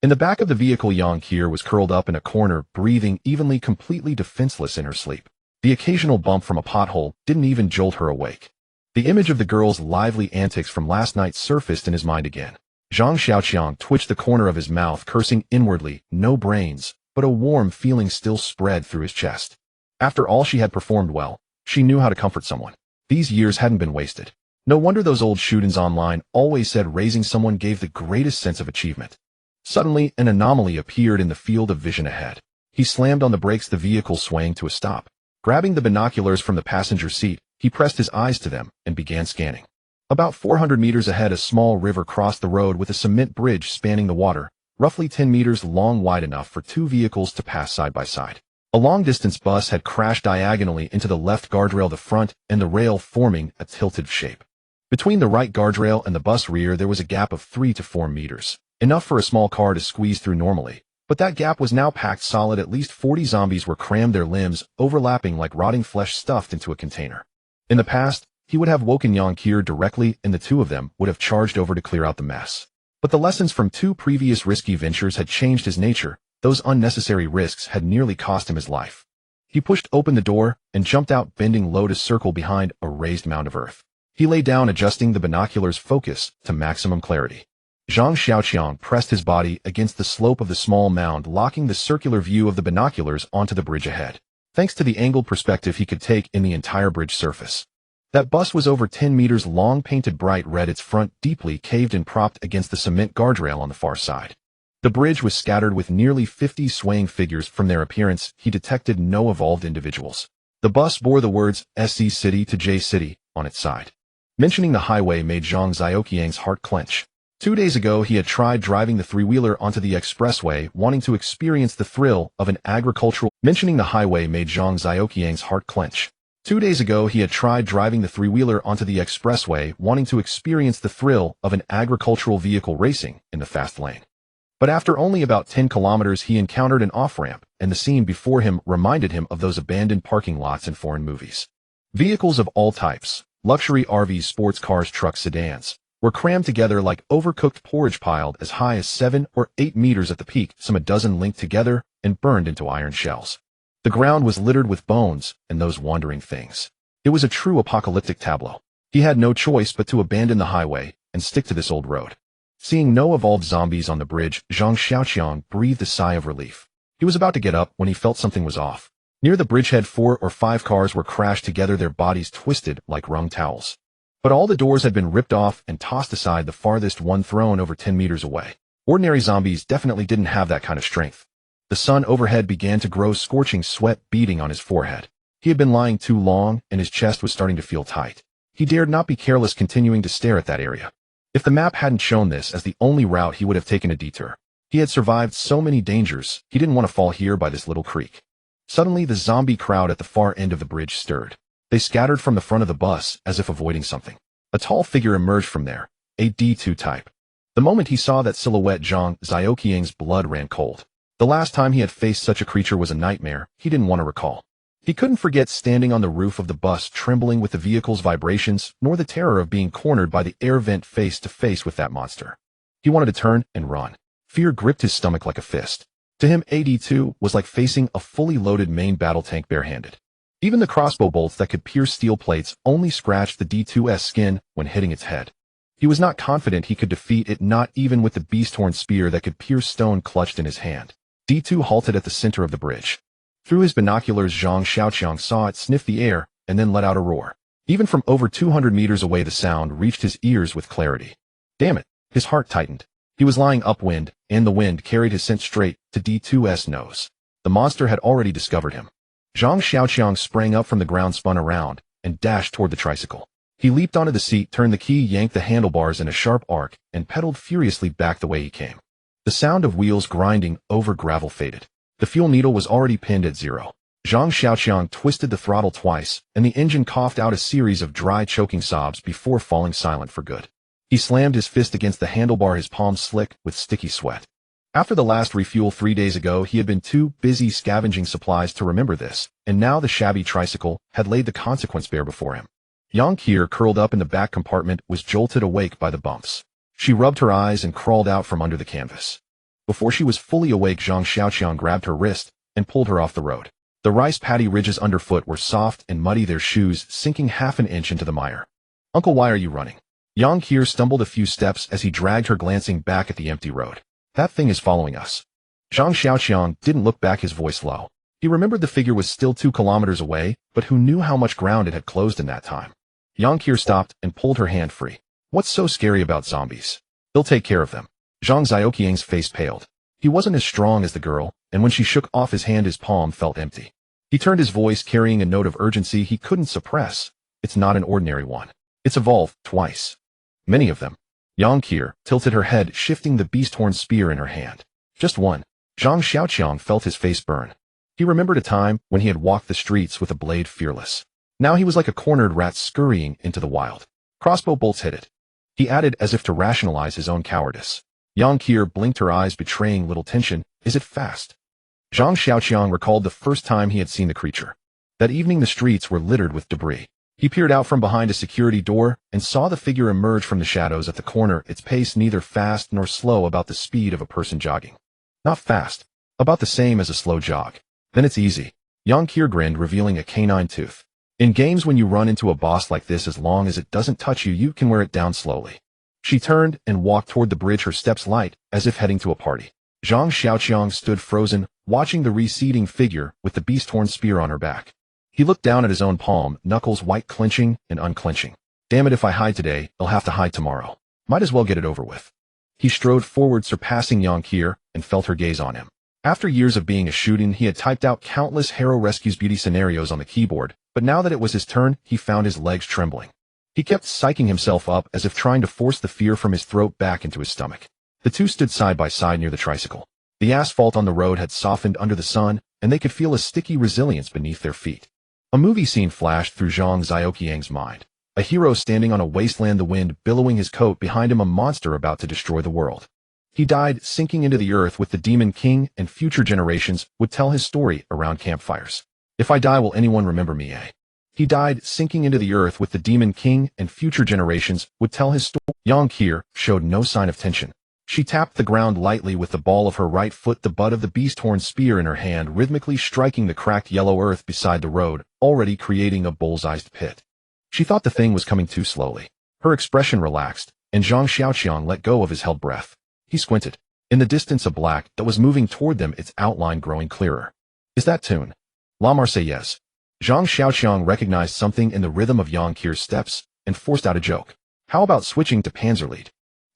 In the back of the vehicle, Yang Qier was curled up in a corner, breathing evenly, completely defenseless in her sleep. The occasional bump from a pothole didn't even jolt her awake. The image of the girl's lively antics from last night surfaced in his mind again. Zhang Xiaoqiang twitched the corner of his mouth, cursing inwardly. No brains, but a warm feeling still spread through his chest. After all, she had performed well. She knew how to comfort someone. These years hadn't been wasted. No wonder those old shootins online always said raising someone gave the greatest sense of achievement. Suddenly, an anomaly appeared in the field of vision ahead. He slammed on the brakes, the vehicle swaying to a stop. Grabbing the binoculars from the passenger seat, he pressed his eyes to them and began scanning. About 400 meters ahead, a small river crossed the road with a cement bridge spanning the water, roughly 10 meters long, wide enough for two vehicles to pass side by side. A long-distance bus had crashed diagonally into the left guardrail, the front and the rail forming a tilted shape. Between the right guardrail and the bus rear there was a gap of 3 to 4 meters, enough for a small car to squeeze through normally, but that gap was now packed solid. At least 40 zombies were crammed, their limbs overlapping like rotting flesh stuffed into a container. In the past, he would have woken Yang Kier directly and the two of them would have charged over to clear out the mess. But the lessons from two previous risky ventures had changed his nature. Those unnecessary risks had nearly cost him his life. He pushed open the door and jumped out, bending low to circle behind a raised mound of earth. He lay down, adjusting the binoculars' focus to maximum clarity. Zhang Xiaoqiang pressed his body against the slope of the small mound, locking the circular view of the binoculars onto the bridge ahead. Thanks to the angled perspective he could take in the entire bridge surface. That bus was over 10 meters long, painted bright red, its front deeply caved and propped against the cement guardrail on the far side. The bridge was scattered with nearly 50 swaying figures. From their appearance, he detected no evolved individuals. The bus bore the words SC City to J City on its side. Mentioning the highway made Zhang Xiaoqiang's heart clench. 2 days ago he had tried driving the three-wheeler onto the expressway, wanting to experience the thrill of an agricultural... Mentioning the highway made Zhang Xiaoqiang's heart clench. 2 days ago he had tried driving the three-wheeler onto the expressway, wanting to experience the thrill of an agricultural vehicle racing in the fast lane. But after only about 10 kilometers he encountered an off-ramp, and the scene before him reminded him of those abandoned parking lots in foreign movies. Vehicles of all types, luxury RVs, sports cars, trucks, sedans, were crammed together like overcooked porridge, piled as high as 7 or 8 meters at the peak, some a dozen linked together and burned into iron shells. The ground was littered with bones and those wandering things. It was a true apocalyptic tableau. He had no choice but to abandon the highway and stick to this old road. Seeing no evolved zombies on the bridge, Zhang Xiaoqiang breathed a sigh of relief. He was about to get up when he felt something was off. Near the bridgehead 4 or 5 cars were crashed together, their bodies twisted like wrung towels. But all the doors had been ripped off and tossed aside, the farthest one thrown over 10 meters away. Ordinary zombies definitely didn't have that kind of strength. The sun overhead began to grow, scorching sweat beading on his forehead. He had been lying too long and his chest was starting to feel tight. He dared not be careless, continuing to stare at that area. If the map hadn't shown this as the only route, he would have taken a detour. He had survived so many dangers, he didn't want to fall here by this little creek. Suddenly, the zombie crowd at the far end of the bridge stirred. They scattered from the front of the bus as if avoiding something. A tall figure emerged from there, a D2 type. The moment he saw that silhouette, Zhang Xiaoqiang's blood ran cold. The last time he had faced such a creature was a nightmare he didn't want to recall. He couldn't forget standing on the roof of the bus, trembling with the vehicle's vibrations, nor the terror of being cornered by the air vent face to face with that monster. He wanted to turn and run. Fear gripped his stomach like a fist. To him, AD2 was like facing a fully loaded main battle tank barehanded. Even the crossbow bolts that could pierce steel plates only scratched the D2's skin when hitting its head. He was not confident he could defeat it, not even with the beast-horn spear that could pierce stone clutched in his hand. D2 halted at the center of the bridge. Through his binoculars, Zhang Xiaoqiang saw it sniff the air and then let out a roar. Even from over 200 meters away, the sound reached his ears with clarity. Damn it! His heart tightened. He was lying upwind, and the wind carried his scent straight to D2's nose. The monster had already discovered him. Zhang Xiaoqiang sprang up from the ground, spun around, and dashed toward the tricycle. He leaped onto the seat, turned the key, yanked the handlebars in a sharp arc, and pedaled furiously back the way he came. The sound of wheels grinding over gravel faded. The fuel needle was already pinned at 0. Zhang Xiaoqiang twisted the throttle twice, and the engine coughed out a series of dry, choking sobs before falling silent for good. He slammed his fist against the handlebar, his palms slick with sticky sweat. After the last refuel 3 days ago, he had been too busy scavenging supplies to remember this, and now the shabby tricycle had laid the consequence bare before him. Yang Kier, curled up in the back compartment, was jolted awake by the bumps. She rubbed her eyes and crawled out from under the canvas. Before she was fully awake, Zhang Xiaoqiang grabbed her wrist and pulled her off the road. The rice paddy ridges underfoot were soft and muddy, their shoes sinking half an inch into the mire. "Uncle, why are you running?" Yang Kier stumbled a few steps as he dragged her, glancing back at the empty road. "That thing is following us." Zhang Xiaoqiang didn't look back, his voice low. He remembered the figure was still 2 kilometers away, but who knew how much ground it had closed in that time. Yang Qiu stopped and pulled her hand free. What's so scary about zombies? They'll take care of them. Zhang Xiaoqiang's face paled. He wasn't as strong as the girl, and when she shook off his hand his palm felt empty. He turned his voice carrying a note of urgency he couldn't suppress. It's not an ordinary one. It's evolved twice. Many of them. Yang Qiu tilted her head, shifting the beast-horn spear in her hand. Just one. Zhang Xiaoqiang felt his face burn. He remembered a time when he had walked the streets with a blade fearless. Now he was like a cornered rat scurrying into the wild. Crossbow bolts hit it. He added as if to rationalize his own cowardice. Yang Qiu blinked her eyes, betraying little tension. Is it fast? Zhang Xiaoqiang recalled the first time he had seen the creature. That evening the streets were littered with debris. He peered out from behind a security door and saw the figure emerge from the shadows at the corner, its pace neither fast nor slow, about the speed of a person jogging. Not fast. About the same as a slow jog. Then it's easy. Yang Qiu grinned, revealing a canine tooth. In games, when you run into a boss like this, as long as it doesn't touch you, you can wear it down slowly. She turned and walked toward the bridge, her steps light, as if heading to a party. Zhang Xiaoqiang stood frozen, watching the receding figure with the beast-horn spear on her back. He looked down at his own palm, knuckles white, clenching and unclenching. Damn it, if I hide today, I'll have to hide tomorrow. Might as well get it over with. He strode forward, surpassing Yang Qiu, and felt her gaze on him. After years of being a shootin', he had typed out countless hero rescues beauty scenarios on the keyboard, but now that it was his turn, he found his legs trembling. He kept psyching himself up as if trying to force the fear from his throat back into his stomach. The two stood side by side near the tricycle. The asphalt on the road had softened under the sun, and they could feel a sticky resilience beneath their feet. A movie scene flashed through Zhang Xiaoqiang's mind. A hero standing on a wasteland, the wind billowing his coat, behind him a monster about to destroy the world. He died sinking into the earth with the Demon King, and future generations would tell his story around campfires. If I die, will anyone remember me, eh? He died sinking into the earth with the Demon King, and future generations would tell his story. Yang Qiu showed no sign of tension. She tapped the ground lightly with the ball of her right foot, the butt of the beast-horn spear in her hand, rhythmically striking the cracked yellow earth beside the road, already creating a bullseyed pit. She thought the thing was coming too slowly. Her expression relaxed, and Zhang Xiaoqiang let go of his held breath. He squinted. In the distance, a black that was moving toward them, its outline growing clearer. Is that �13? La Marseillaise. Zhang Xiaoqiang recognized something in the rhythm of Yang Qiu's steps and forced out a joke. How about switching to Panzerlied?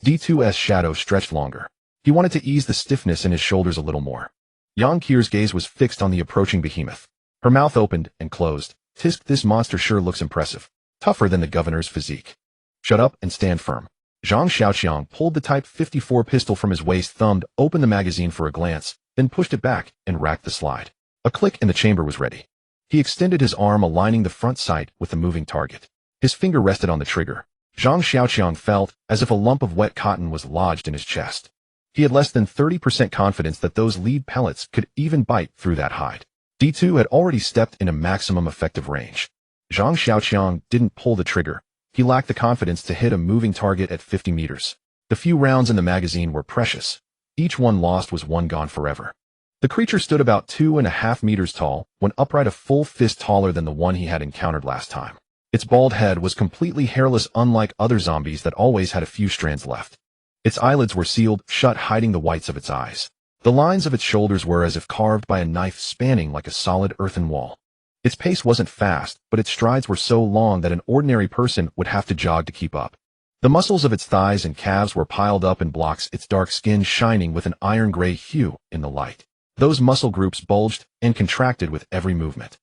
D2's shadow stretched longer. He wanted to ease the stiffness in his shoulders a little more. Yang Qiu's gaze was fixed on the approaching behemoth. Her mouth opened and closed. Tisk, this monster sure looks impressive. Tougher than the governor's physique. Shut up and stand firm. Zhang Xiaoqiang pulled the Type 54 pistol from his waist, thumbed open the magazine for a glance, then pushed it back and racked the slide. A click and the chamber was ready. He extended his arm, aligning the front sight with the moving target. His finger rested on the trigger. Zhang Xiaoqiang felt as if a lump of wet cotton was lodged in his chest. He had less than 30% confidence that those lead pellets could even bite through that hide. D2 had already stepped into maximum effective range. Zhang Xiaoqiang didn't pull the trigger. He lacked the confidence to hit a moving target at 50 meters. The few rounds in the magazine were precious. Each one lost was one gone forever. The creature stood about 2.5 meters tall, when upright, a full fist taller than the one he had encountered last time. Its bald head was completely hairless, unlike other zombies that always had a few strands left. Its eyelids were sealed shut, hiding the whites of its eyes. The lines of its shoulders were as if carved by a knife, spanning like a solid earthen wall. Its pace wasn't fast, but its strides were so long that an ordinary person would have to jog to keep up. The muscles of its thighs and calves were piled up in blocks, its dark skin shining with an iron-gray hue in the light. Those muscle groups bulged and contracted with every movement.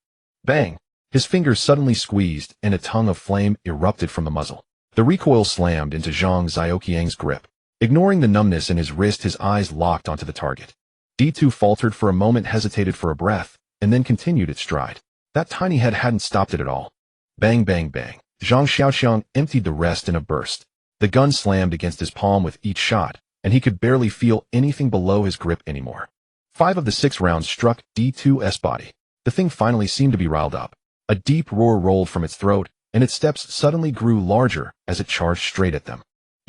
Bang! His fingers suddenly squeezed, and a tongue of flame erupted from the muzzle. The recoil slammed into Zhang Xiaoqiang's grip. Ignoring the numbness in his wrist, his eyes locked onto the target. D2 faltered for a moment, hesitated for a breath, and then continued its stride. That tiny head hadn't stopped it at all. Bang, bang, bang. Zhang Xiaoqiang emptied the rest in a burst. The gun slammed against his palm with each shot, and he could barely feel anything below his grip anymore. 5 of the 6 rounds struck D2's body. The thing finally seemed to be riled up. A deep roar rolled from its throat, and its steps suddenly grew larger as it charged straight at them.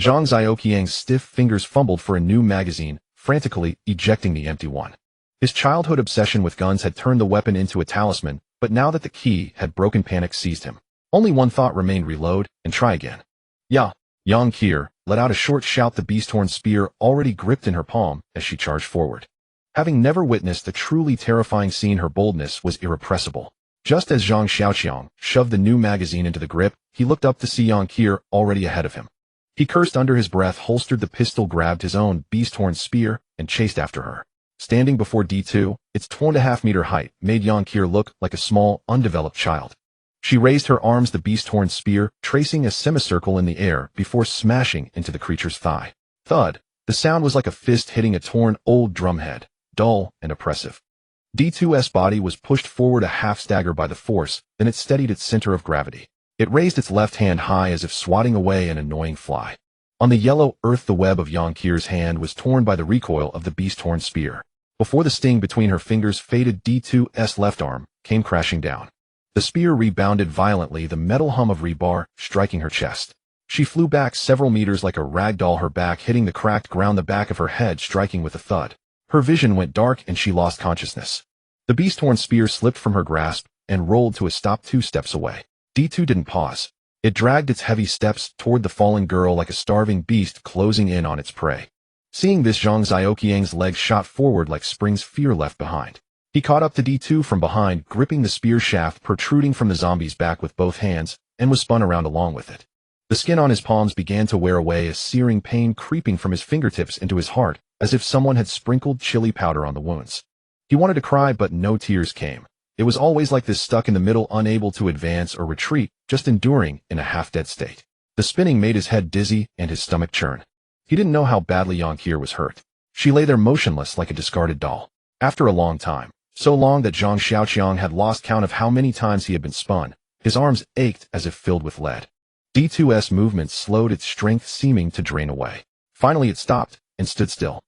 Zhang Xiaoqiang's stiff fingers fumbled for a new magazine, frantically ejecting the empty one. His childhood obsession with guns had turned the weapon into a talisman, but now that the key had broken, panic seized him. Only one thought remained: reload and try again. Yeah. Yang Qiu let out a short shout, the beast-horn spear already gripped in her palm as she charged forward. Having never witnessed a truly terrifying scene, her boldness was irrepressible. Just as Zhang Xiaoqiang shoved the new magazine into the grip, he looked up to see Yang Qiu already ahead of him. He cursed under his breath, holstered the pistol, grabbed his own beast-horn spear, and chased after her. Standing before D2, its 2.5-meter height made Yang Qiu look like a small, undeveloped child. She raised her arms, the beast-horn spear, tracing a semicircle in the air before smashing into the creature's thigh. Thud! The sound was like a fist hitting a torn, old drumhead, dull and oppressive. D2's body was pushed forward a half stagger by the force, then it steadied its center of gravity. It raised its left hand high as if swatting away an annoying fly. On the yellow earth, the web of Yang Qiu's hand was torn by the recoil of the beast-horn spear. Before the sting between her fingers faded, D2's left arm came crashing down. The spear rebounded violently, the metal hum of rebar striking her chest. She flew back several meters like a rag doll, her back hitting the cracked ground, the back of her head striking with a thud. Her vision went dark and she lost consciousness. The beast-horn spear slipped from her grasp and rolled to a stop 2 steps away. D2 didn't pause. It dragged its heavy steps toward the fallen girl like a starving beast closing in on its prey. Seeing this, Zhang Xiaoqiang's legs shot forward like springs, fear left behind. He caught up to D2 from behind, gripping the spear shaft protruding from the zombie's back with both hands, and was spun around along with it. The skin on his palms began to wear away, a searing pain creeping from his fingertips into his heart, as if someone had sprinkled chili powder on the wounds. He wanted to cry, but no tears came. It was always like this, stuck in the middle, unable to advance or retreat, just enduring in a half-dead state. The spinning made his head dizzy and his stomach churn. He didn't know how badly Yang Qiu was hurt. She lay there motionless like a discarded doll. After a long time, so long that Zhang Xiaoqiang had lost count of how many times he had been spun, his arms ached as if filled with lead. D2's movements slowed, its strength seeming to drain away. Finally it stopped and stood still.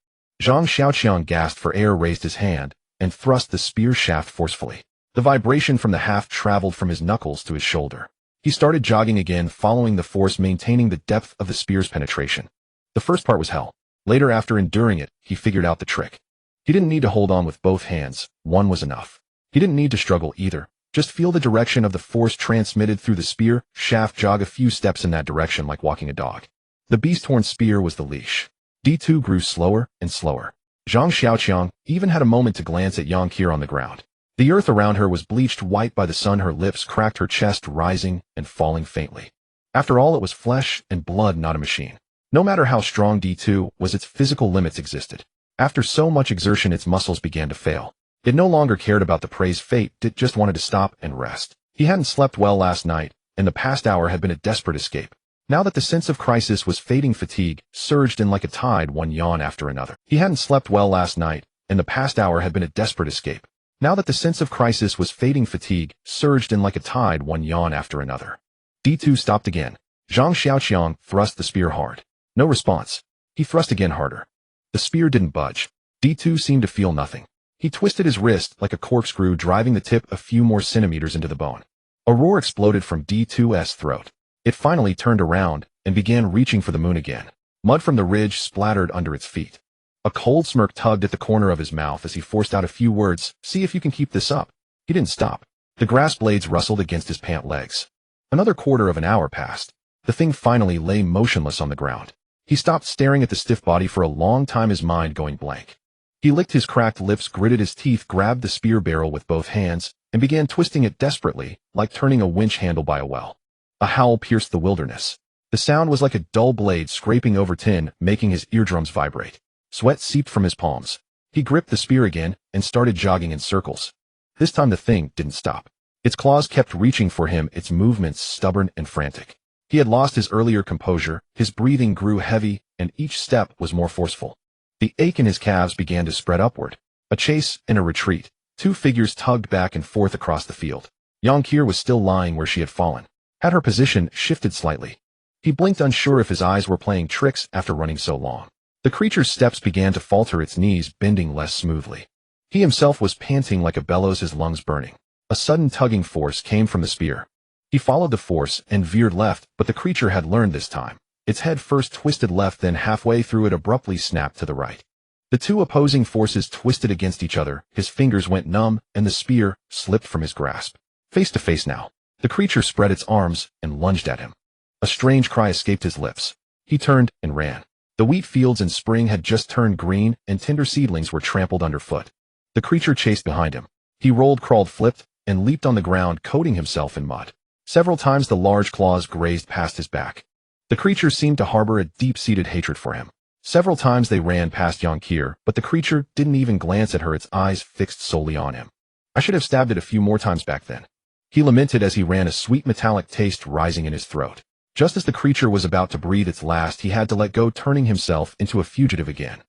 Zhang Xiaoqiang gasped for air, raised his hand, and thrust the spear shaft forcefully. The vibration from the haft traveled from his knuckles to his shoulder. He started jogging again, following the force, maintaining the depth of the spear's penetration. The first part was hell. Later, after enduring it, he figured out the trick. He didn't need to hold on with both hands. One was enough. He didn't need to struggle either. Just feel the direction of the force transmitted through the spear shaft, jog a few steps in that direction like walking a dog. The beast-horn spear was the leash. D2 grew slower and slower. Zhang Xiaoqiang even had a moment to glance at Yang Qiu on the ground. The earth around her was bleached white by the sun, her lips cracked, her chest rising and falling faintly. After all, it was flesh and blood, not a machine. No matter how strong D2 was, its physical limits existed. After so much exertion, its muscles began to fail. It no longer cared about the prey's fate, it just wanted to stop and rest. He hadn't slept well last night, and the past hour had been a desperate escape. Now that the sense of crisis was fading, fatigue surged in like a tide, one yawn after another. He hadn't slept well last night, and the past hour had been a desperate escape. Now that the sense of crisis was fading, fatigue surged in like a tide, one yawn after another. D2 stopped again. Zhang Xiaoqiang thrust the spear hard. No response. He thrust again, harder. The spear didn't budge. D2 seemed to feel nothing. He twisted his wrist like a corkscrew, driving the tip a few more centimeters into the bone. A roar exploded from D2's throat. It finally turned around and began reaching for the moon again. Mud from the ridge splattered under its feet. A cold smirk tugged at the corner of his mouth as he forced out a few words. See if you can keep this up. He didn't stop. The grass blades rustled against his pant legs. Another quarter of an hour passed. The thing finally lay motionless on the ground. He stopped staring at the stiff body for a long time, his mind going blank. He licked his cracked lips, gritted his teeth, grabbed the spear barrel with both hands, and began twisting it desperately, like turning a winch handle by a well. A howl pierced the wilderness. The sound was like a dull blade scraping over tin, making his eardrums vibrate. Sweat seeped from his palms. He gripped the spear again and started jogging in circles. This time the thing didn't stop. Its claws kept reaching for him, its movements stubborn and frantic. He had lost his earlier composure, his breathing grew heavy, and each step was more forceful. The ache in his calves began to spread upward. A chase and a retreat. Two figures tugged back and forth across the field. Yang Qiu was still lying where she had fallen. Had her position shifted slightly. He blinked, unsure if his eyes were playing tricks after running so long. The creature's steps began to falter, its knees bending less smoothly. He himself was panting like a bellows, his lungs burning. A sudden tugging force came from the spear. He followed the force and veered left, but the creature had learned this time. Its head first twisted left, then halfway through it abruptly snapped to the right. The two opposing forces twisted against each other, his fingers went numb, and the spear slipped from his grasp. Face to face now. The creature spread its arms and lunged at him. A strange cry escaped his lips. He turned and ran. The wheat fields in spring had just turned green, and tender seedlings were trampled underfoot. The creature chased behind him. He rolled, crawled, flipped, and leaped on the ground, coating himself in mud. Several times the large claws grazed past his back. The creature seemed to harbor a deep-seated hatred for him. Several times they ran past Yonkir, but the creature didn't even glance at her, its eyes fixed solely on him. I should have stabbed it a few more times back then. He lamented as he ran, a sweet metallic taste rising in his throat. Just as the creature was about to breathe its last, he had to let go, turning himself into a fugitive again.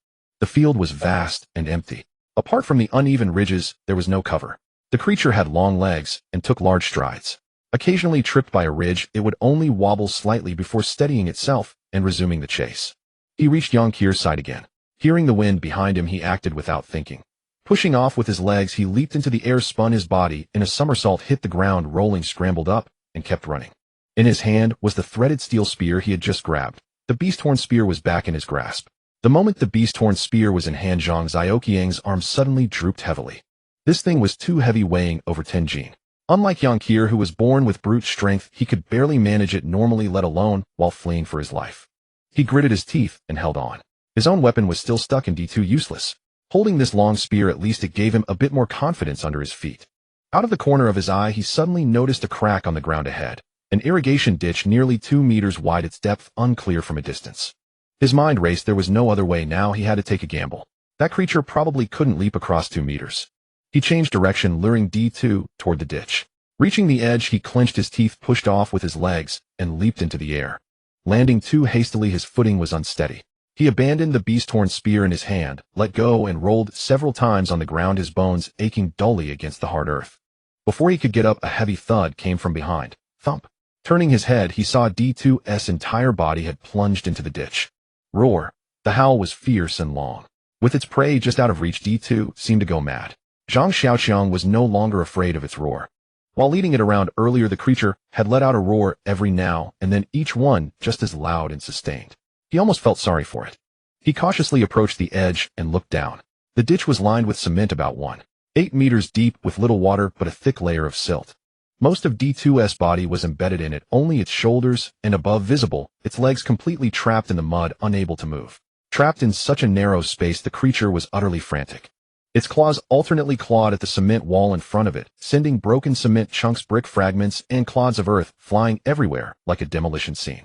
The field was vast and empty. Apart from the uneven ridges, there was no cover. The creature had long legs and took large strides. Occasionally tripped by a ridge, it would only wobble slightly before steadying itself and resuming the chase. He reached Yonkir's side again. Hearing the wind behind him, he acted without thinking. Pushing off with his legs, he leaped into the air, spun his body in a somersault, hit the ground rolling, scrambled up, and kept running. In his hand was the threaded steel spear he had just grabbed. The beast-horn spear was back in his grasp. The moment the beast-horn spear was in hand, Zhang Xiaoqiang's arm suddenly drooped heavily. This thing was too heavy, weighing over 10 jin. Unlike Yonkir, who was born with brute strength, he could barely manage it normally, let alone while fleeing for his life. He gritted his teeth and held on. His own weapon was still stuck in D2, useless. Holding this long spear, at least it gave him a bit more confidence under his feet. Out of the corner of his eye, he suddenly noticed a crack on the ground ahead. An irrigation ditch nearly 2 meters wide, its depth unclear from a distance. His mind raced. There was no other way now. He had to take a gamble. That creature probably couldn't leap across 2 meters. He changed direction, luring D2 toward the ditch. Reaching the edge, he clenched his teeth, pushed off with his legs, and leaped into the air. Landing too hastily, his footing was unsteady. He abandoned the beast-horn spear in his hand, let go, and rolled several times on the ground, his bones aching dully against the hard earth. Before he could get up, a heavy thud came from behind. Thump. Turning his head, he saw D2's entire body had plunged into the ditch. Roar. The howl was fierce and long. With its prey just out of reach, D2 seemed to go mad. Zhang Xiaoqiang was no longer afraid of its roar. While leading it around earlier, the creature had let out a roar every now and then, each one just as loud and sustained. He almost felt sorry for it. He cautiously approached the edge and looked down. The ditch was lined with cement about 1.8 meters deep, with little water but a thick layer of silt. Most of D2's body was embedded in it, only its shoulders and above visible, its legs completely trapped in the mud, unable to move. Trapped in such a narrow space, the creature was utterly frantic. Its claws alternately clawed at the cement wall in front of it, sending broken cement chunks, brick fragments, and clods of earth flying everywhere like a demolition scene.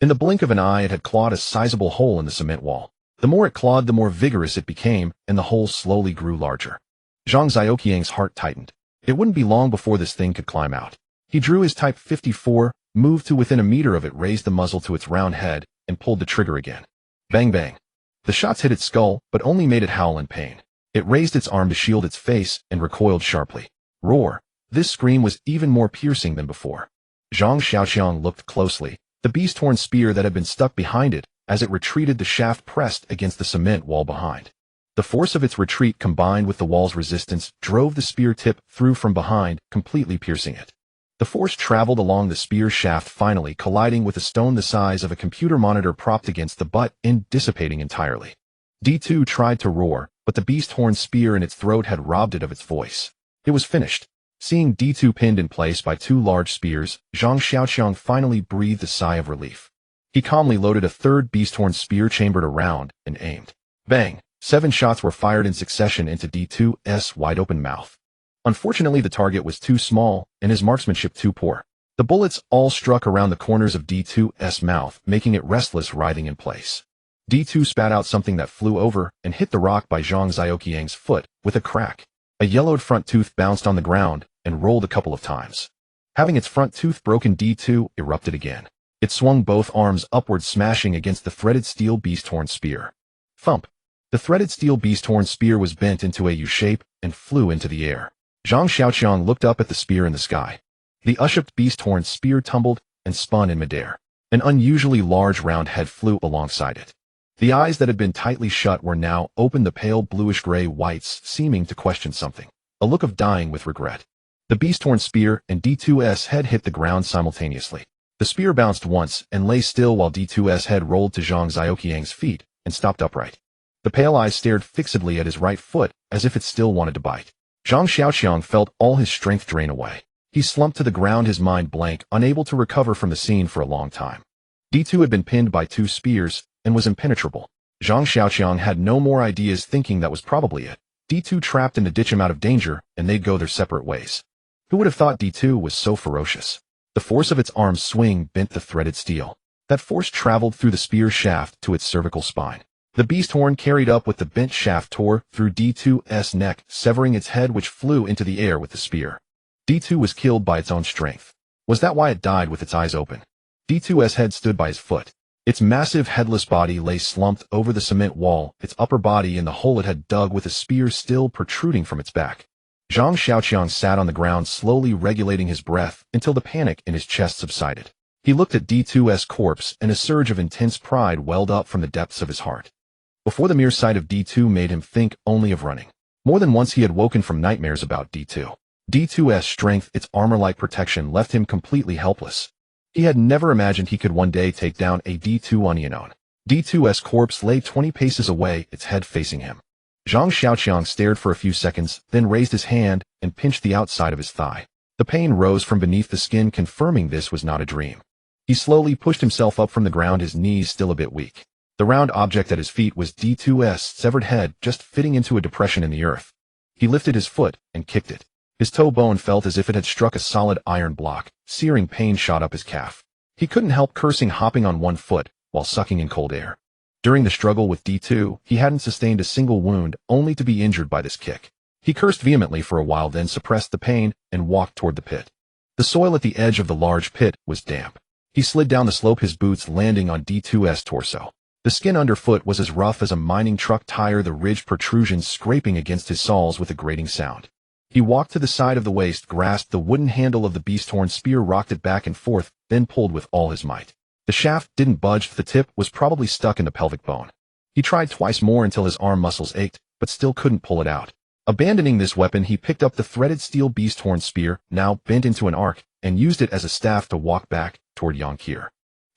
In the blink of an eye, it had clawed a sizable hole in the cement wall. The more it clawed, the more vigorous it became, and the hole slowly grew larger. Zhang Xiaoqiang's heart tightened. It wouldn't be long before this thing could climb out. He drew his Type 54, moved to within a meter of it, raised the muzzle to its round head, and pulled the trigger again. Bang bang. The shots hit its skull, but only made it howl in pain. It raised its arm to shield its face and recoiled sharply. Roar. This scream was even more piercing than before. Zhang Xiaoqiang looked closely. The beast-horn spear that had been stuck behind it, as it retreated, the shaft pressed against the cement wall behind. The force of its retreat, combined with the wall's resistance, drove the spear tip through from behind, completely piercing it. The force traveled along the spear shaft, finally colliding with a stone the size of a computer monitor propped against the butt and dissipating entirely. D2 tried to roar, but the beast-horn spear in its throat had robbed it of its voice. It was finished. Seeing D2 pinned in place by 2 large spears, Zhang Xiaoqiang finally breathed a sigh of relief. He calmly loaded a third beast-horn spear, chambered around, and aimed. Bang! 7 shots were fired in succession into D2's wide-open mouth. Unfortunately, the target was too small, and his marksmanship too poor. The bullets all struck around the corners of D2's mouth, making it restless, writhing in place. D2 spat out something that flew over and hit the rock by Zhang Xiaoqiang's foot with a crack. A yellowed front tooth bounced on the ground and rolled a couple of times. Having its front tooth broken, D2 erupted again. It swung both arms upward, smashing against the threaded steel beast-horn spear. Thump! The threaded steel beast-horn spear was bent into a U-shape and flew into the air. Zhang Xiaoqiang looked up at the spear in the sky. The U-shaped beast-horn spear tumbled and spun in midair. An unusually large round head flew alongside it. The eyes that had been tightly shut were now open, the pale bluish-gray whites seeming to question something, a look of dying with regret. The beast-horn spear and D2's head hit the ground simultaneously. The spear bounced once and lay still, while D2's head rolled to Zhang Xiaoqiang's feet and stopped upright. The pale eyes stared fixedly at his right foot, as if it still wanted to bite. Zhang Xiaoqiang felt all his strength drain away. He slumped to the ground, his mind blank, unable to recover from the scene for a long time. D2 had been pinned by 2 spears and was impenetrable. Zhang Xiaoqiang had no more ideas, thinking that was probably it. D2 trapped in the ditch, him out of danger, and they'd go their separate ways. Who would have thought D2 was so ferocious? The force of its arm's swing bent the threaded steel. That force traveled through the spear's shaft to its cervical spine. The beast horn carried up with the bent shaft tore through D2's neck, severing its head, which flew into the air with the spear. D2 was killed by its own strength. Was that why it died with its eyes open? D2's head stood by his foot. Its massive headless body lay slumped over the cement wall, its upper body in the hole it had dug with a spear still protruding from its back. Zhang Xiaoqiang sat on the ground, slowly regulating his breath until the panic in his chest subsided. He looked at D2's corpse, and a surge of intense pride welled up from the depths of his heart. Before, the mere sight of D2 made him think only of running. More than once he had woken from nightmares about D2. D2's strength, its armor-like protection, left him completely helpless. He had never imagined he could one day take down a D2 on his own. D2's corpse lay 20 paces away, its head facing him. Zhang Xiaoqiang stared for a few seconds, then raised his hand and pinched the outside of his thigh. The pain rose from beneath the skin, confirming this was not a dream. He slowly pushed himself up from the ground, his knees still a bit weak. The round object at his feet was D2's severed head, just fitting into a depression in the earth. He lifted his foot and kicked it. His toe bone felt as if it had struck a solid iron block. Searing pain shot up his calf. He couldn't help cursing, hopping on one foot while sucking in cold air. During the struggle with D2, he hadn't sustained a single wound, only to be injured by this kick. He cursed vehemently for a while, then suppressed the pain and walked toward the pit. The soil at the edge of the large pit was damp. He slid down the slope, his boots landing on D2's torso. The skin underfoot was as rough as a mining truck tire, the ridged protrusions scraping against his soles with a grating sound. He walked to the side of the waist, grasped the wooden handle of the beast horn spear, rocked it back and forth, then pulled with all his might. The shaft didn't budge, the tip was probably stuck in the pelvic bone. He tried twice more until his arm muscles ached, but still couldn't pull it out. Abandoning this weapon, he picked up the threaded steel beast horn spear, now bent into an arc, and used it as a staff to walk back toward Yang Qier.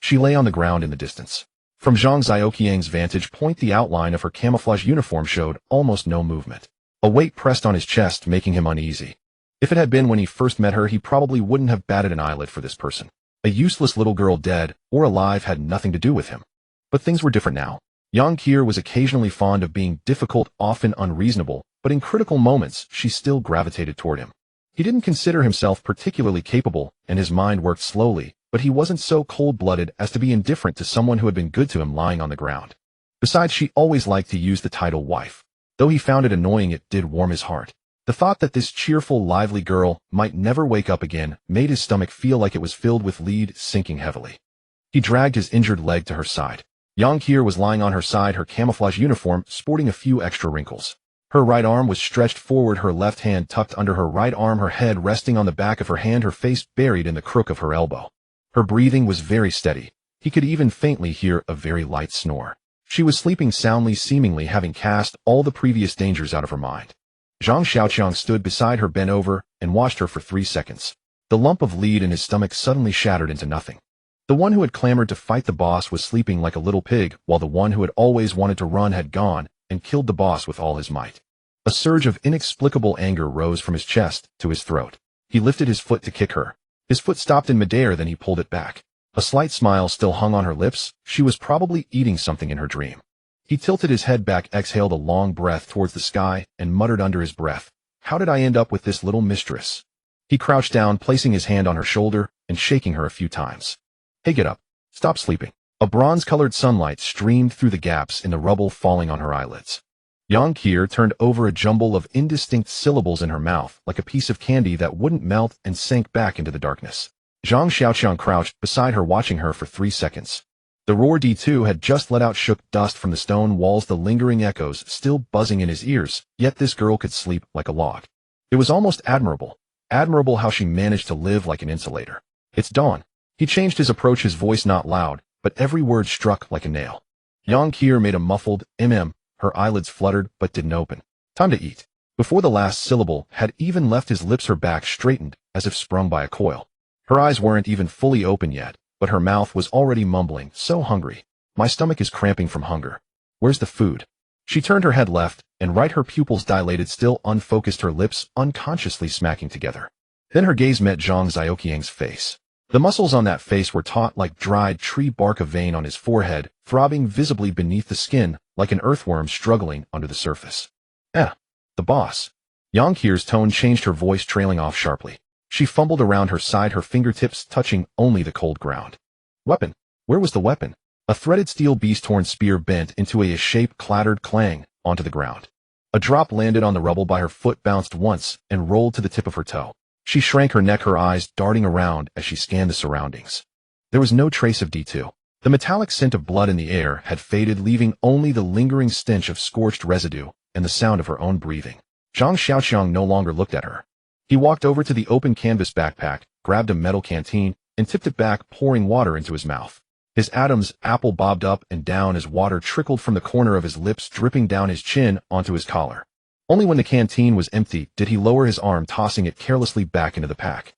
She lay on the ground in the distance. From Zhang Xiaoqiang's vantage point, the outline of her camouflage uniform showed almost no movement. A weight pressed on his chest, making him uneasy. If it had been when he first met her, he probably wouldn't have batted an eyelid for this person. A useless little girl, dead or alive, had nothing to do with him. But things were different now. Yang Qier was occasionally fond of being difficult, often unreasonable, but in critical moments she still gravitated toward him. He didn't consider himself particularly capable, and his mind worked slowly, but he wasn't so cold-blooded as to be indifferent to someone who had been good to him lying on the ground. Besides, she always liked to use the title wife. Though he found it annoying, it did warm his heart. The thought that this cheerful, lively girl might never wake up again made his stomach feel like it was filled with lead, sinking heavily. He dragged his injured leg to her side. Yang Qier was lying on her side, her camouflage uniform sporting a few extra wrinkles. Her right arm was stretched forward, her left hand tucked under her right arm, her head resting on the back of her hand, her face buried in the crook of her elbow. Her breathing was very steady. He could even faintly hear a very light snore. She was sleeping soundly, seemingly having cast all the previous dangers out of her mind. Zhang Xiaoqiang stood beside her, bent over, and watched her for 3 seconds. The lump of lead in his stomach suddenly shattered into nothing. The one who had clamored to fight the boss was sleeping like a little pig, while the one who had always wanted to run had gone and killed the boss with all his might. A surge of inexplicable anger rose from his chest to his throat. He lifted his foot to kick her. His foot stopped in midair, then he pulled it back. A slight smile still hung on her lips. She was probably eating something in her dream. He tilted his head back, exhaled a long breath towards the sky, and muttered under his breath, "How did I end up with this little mistress?" He crouched down, placing his hand on her shoulder and shaking her a few times. "Hey, get up. Stop sleeping." A bronze-colored sunlight streamed through the gaps in the rubble, falling on her eyelids. Yang Qier turned over, a jumble of indistinct syllables in her mouth, like a piece of candy that wouldn't melt, and sank back into the darkness. Zhang Xiaoqiang crouched beside her, watching her for 3 seconds. The roar D2 had just let out shook dust from the stone walls, the lingering echoes still buzzing in his ears, yet this girl could sleep like a log. It was almost admirable. Admirable how she managed to live like an insulator. "It's dawn." He changed his approach, his voice not loud, but every word struck like a nail. Yang Qier made a muffled mm. Her eyelids fluttered but didn't open. "Time to eat." Before the last syllable had even left his lips, her back straightened as if sprung by a coil. Her eyes weren't even fully open yet, but her mouth was already mumbling, "So hungry. My stomach is cramping from hunger. Where's the food?" She turned her head left and right, her pupils dilated, still unfocused, her lips unconsciously smacking together. Then her gaze met Zhang Xiaoqiang's face. The muscles on that face were taut like dried tree bark, a vein on his forehead, throbbing visibly beneath the skin, like an earthworm struggling under the surface. The boss." Yang Qier's tone changed, her voice trailing off sharply. She fumbled around her side, her fingertips touching only the cold ground. Weapon. Where was the weapon? A threaded steel beast-horn spear bent into a shape, clattered clang onto the ground. A drop landed on the rubble by her foot, bounced once, and rolled to the tip of her toe. She shrank her neck, her eyes darting around as she scanned the surroundings. There was no trace of D2. The metallic scent of blood in the air had faded, leaving only the lingering stench of scorched residue and the sound of her own breathing. Zhang Xiaoqiang no longer looked at her. He walked over to the open canvas backpack, grabbed a metal canteen, and tipped it back, pouring water into his mouth. His Adam's apple bobbed up and down as water trickled from the corner of his lips, dripping down his chin onto his collar. Only when the canteen was empty did he lower his arm, tossing it carelessly back into the pack.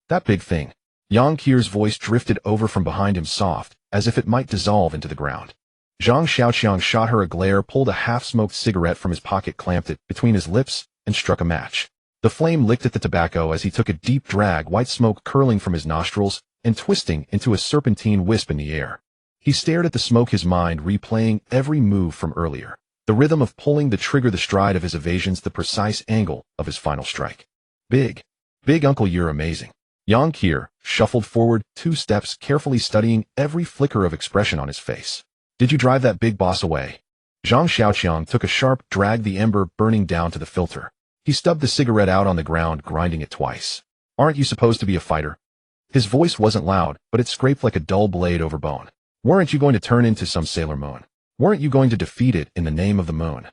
That big thing. Yang Qir's voice drifted over from behind him, soft, as if it might dissolve into the ground. Zhang Xiaoqiang shot her a glare, pulled a half-smoked cigarette from his pocket, clamped it between his lips, and struck a match. The flame licked at the tobacco as he took a deep drag, white smoke curling from his nostrils and twisting into a serpentine wisp in the air. He stared at the smoke, his mind replaying every move from earlier. The rhythm of pulling the trigger, the stride of his evasions, the precise angle of his final strike. Big Uncle, you're amazing. Yang Qir shuffled forward 2 steps, carefully studying every flicker of expression on his face. Did you drive that big boss away? Zhang Xiaoqiang took a sharp drag, the ember burning down to the filter. He stubbed the cigarette out on the ground, grinding it twice. Aren't you supposed to be a fighter? His voice wasn't loud, but it scraped like a dull blade over bone. Weren't you going to turn into some Sailor Moon? Weren't you going to defeat it in the name of the moon?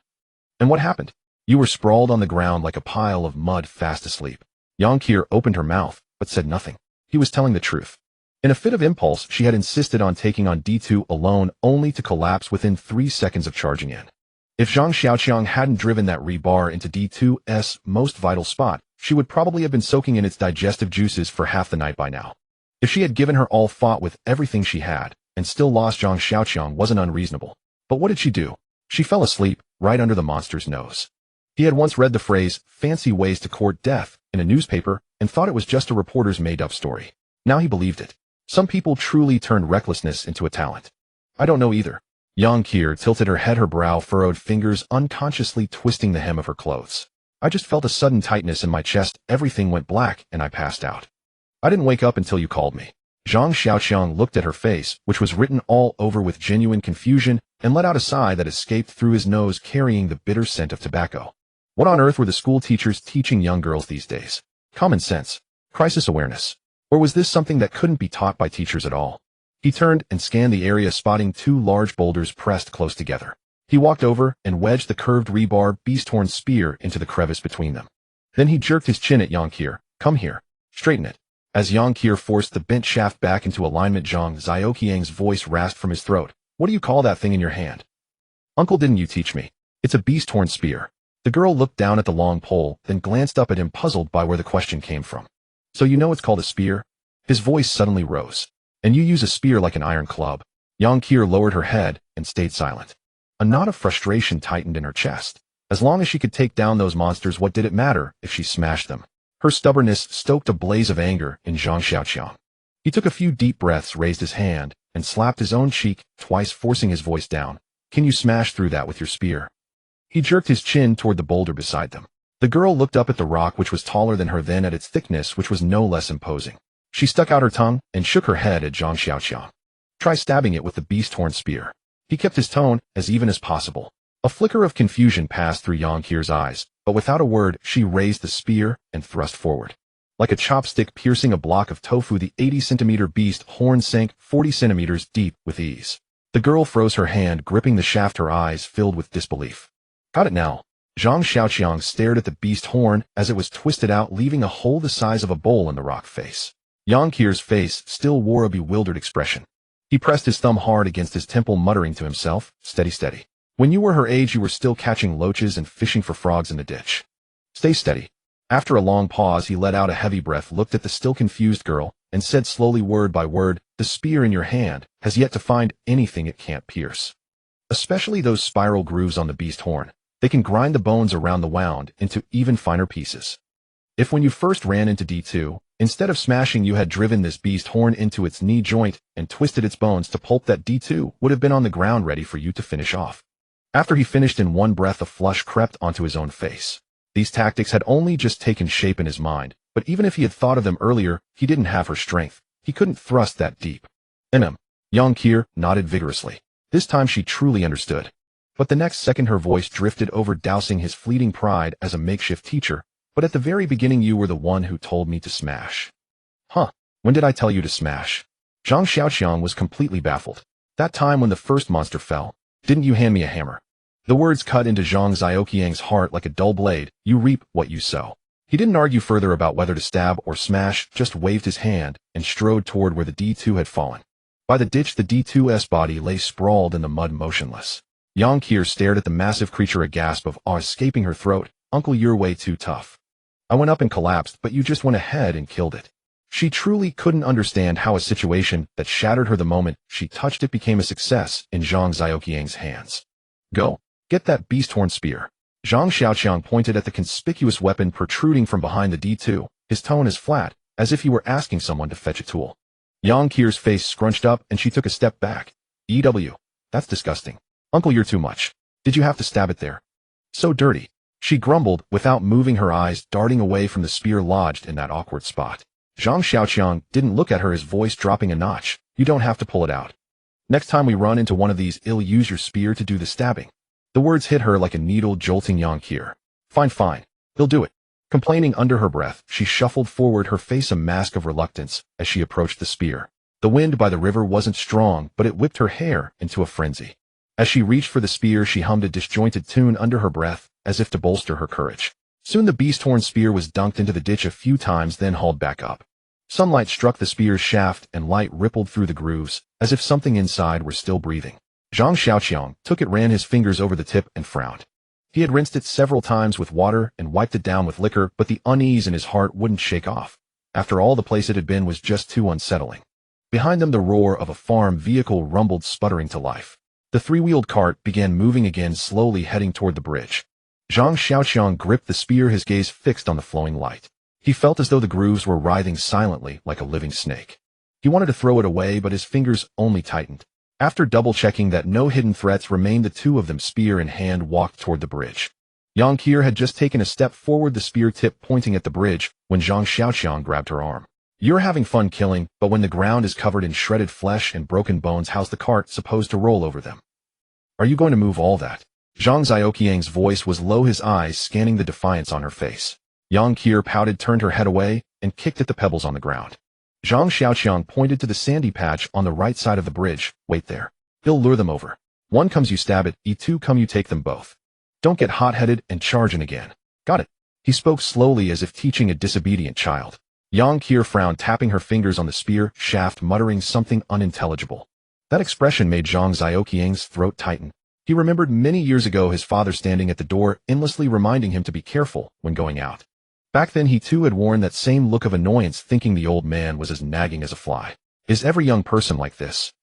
And what happened? You were sprawled on the ground like a pile of mud, fast asleep. Yang Qir opened her mouth, but said nothing. He was telling the truth. In a fit of impulse, she had insisted on taking on D2 alone, only to collapse within 3 seconds of charging in. If Zhang Xiaoqiang hadn't driven that rebar into D2's most vital spot, she would probably have been soaking in its digestive juices for half the night by now. If she had given her all, fought with everything she had, and still lost, Zhang Xiaoqiang wasn't unreasonable. But what did she do? She fell asleep, right under the monster's nose. He had once read the phrase, "fancy ways to court death," in a newspaper, and thought it was just a reporter's made-up story. Now he believed it. Some people truly turned recklessness into a talent. I don't know either. Yang Qir tilted her head, her brow furrowed, fingers unconsciously twisting the hem of her clothes. I just felt a sudden tightness in my chest, everything went black, and I passed out. I didn't wake up until you called me. Zhang Xiaoqiang looked at her face, which was written all over with genuine confusion, and let out a sigh that escaped through his nose, carrying the bitter scent of tobacco. What on earth were the school teachers teaching young girls these days? Common sense? Crisis awareness? Or was this something that couldn't be taught by teachers at all? He turned and scanned the area, spotting 2 large boulders pressed close together. He walked over and wedged the curved rebar beast-horn spear into the crevice between them. Then he jerked his chin at Yang Qir. Come here. Straighten it. As Yang Qir forced the bent shaft back into alignment, Zhang Xiaoqiang's voice rasped from his throat. What do you call that thing in your hand? Uncle, didn't you teach me? It's a beast-horn spear. The girl looked down at the long pole, then glanced up at him, puzzled by where the question came from. So you know it's called a spear? His voice suddenly rose. And you use a spear like an iron club. Yang Qir lowered her head and stayed silent. A knot of frustration tightened in her chest. As long as she could take down those monsters, what did it matter if she smashed them? Her stubbornness stoked a blaze of anger in Zhang Xiaoqiang. He took a few deep breaths, raised his hand, and slapped his own cheek twice, forcing his voice down. Can you smash through that with your spear? He jerked his chin toward the boulder beside them. The girl looked up at the rock, which was taller than her, then at its thickness, which was no less imposing. She stuck out her tongue and shook her head at Zhang Xiaoqiang. Try stabbing it with the beast-horn spear. He kept his tone as even as possible. A flicker of confusion passed through Yang Qir's eyes, but without a word, she raised the spear and thrust forward. Like a chopstick piercing a block of tofu, the 80-centimeter beast horn sank 40 centimeters deep with ease. The girl froze her hand, gripping the shaft, her eyes filled with disbelief. Got it now. Zhang Xiaoqiang stared at the beast horn as it was twisted out, leaving a hole the size of a bowl in the rock face. Yang Qir's face still wore a bewildered expression. He pressed his thumb hard against his temple, muttering to himself, steady, steady. When you were her age, you were still catching loaches and fishing for frogs in the ditch. Stay steady. After a long pause, he let out a heavy breath, looked at the still confused girl, and said slowly, word by word, the spear in your hand has yet to find anything it can't pierce. Especially those spiral grooves on the beast horn. They can grind the bones around the wound into even finer pieces. If when you first ran into D2, instead of smashing, you had driven this beast horn into its knee joint and twisted its bones to pulp, that D2 would have been on the ground ready for you to finish off. After he finished in one breath, a flush crept onto his own face. These tactics had only just taken shape in his mind, But even if he had thought of them earlier, he didn't have her strength. He couldn't thrust that deep. Yang Kier nodded vigorously. This time she truly understood. But the next second her voice drifted over, dousing his fleeting pride as a makeshift teacher. But at the very beginning you were the one who told me to smash. Huh? When did I tell you to smash? Zhang Xiaoqiang was completely baffled. That time when the first monster fell. Didn't you hand me a hammer? The words cut into Zhang Xiaoqiang's heart like a dull blade. You reap what you sow. He didn't argue further about whether to stab or smash, just waved his hand and strode toward where the D2 had fallen. By the ditch, the D2's body lay sprawled in the mud, motionless. Yang Kier stared at the massive creature, a gasp of awe escaping her throat. Uncle, you're way too tough. I went up and collapsed, but you just went ahead and killed it. She truly couldn't understand how a situation that shattered her the moment she touched it became a success in Zhang Xiaoqiang's hands. Go, get that beast-horn spear. Zhang Xiaoqiang pointed at the conspicuous weapon protruding from behind the D2, his tone as flat, as if he were asking someone to fetch a tool. Yang Kier's face scrunched up and she took a step back. EW, that's disgusting. Uncle, you're too much. Did you have to stab it there? So dirty. She grumbled, without moving, her eyes darting away from the spear lodged in that awkward spot. Zhang Xiaoqiang didn't look at her, his voice dropping a notch. You don't have to pull it out. Next time we run into one of these, I'll use your spear to do the stabbing. The words hit her like a needle, jolting Yang Kier. Fine. He'll do it. Complaining under her breath, she shuffled forward, her face a mask of reluctance, as she approached the spear. The wind by the river wasn't strong, but it whipped her hair into a frenzy. As she reached for the spear, she hummed a disjointed tune under her breath, as if to bolster her courage. Soon the beast-horn spear was dunked into the ditch a few times, then hauled back up. Sunlight struck the spear's shaft and light rippled through the grooves, as if something inside were still breathing. Zhang Xiaoqiang took it, ran his fingers over the tip, and frowned. He had rinsed it several times with water and wiped it down with liquor, but the unease in his heart wouldn't shake off. After all, the place it had been was just too unsettling. Behind them, the roar of a farm vehicle rumbled, sputtering to life. The three-wheeled cart began moving again, slowly heading toward the bridge. Zhang Xiaoqiang gripped the spear, his gaze fixed on the flowing light. He felt as though the grooves were writhing silently like a living snake. He wanted to throw it away, but his fingers only tightened. After double-checking that no hidden threats remained, the two of them, spear in hand, walked toward the bridge. Yang Kier had just taken a step forward, the spear tip pointing at the bridge, when Zhang Xiaoqiang grabbed her arm. You're having fun killing, but when the ground is covered in shredded flesh and broken bones, how's the cart supposed to roll over them? Are you going to move all that? Zhang Xiaoqiang's voice was low, his eyes scanning the defiance on her face. Yang Kier pouted, turned her head away, and kicked at the pebbles on the ground. Zhang Xiaoqiang pointed to the sandy patch on the right side of the bridge. Wait there. He'll lure them over. One comes, you stab it. E2 come, you take them both. Don't get hot-headed and charge in again. Got it. He spoke slowly, as if teaching a disobedient child. Yang Kier frowned, tapping her fingers on the spear shaft, muttering something unintelligible. That expression made Zhang Xiaoqiang's throat tighten. He remembered many years ago his father standing at the door, endlessly reminding him to be careful when going out. Back then he too had worn that same look of annoyance, thinking the old man was as nagging as a fly. Is every young person like this?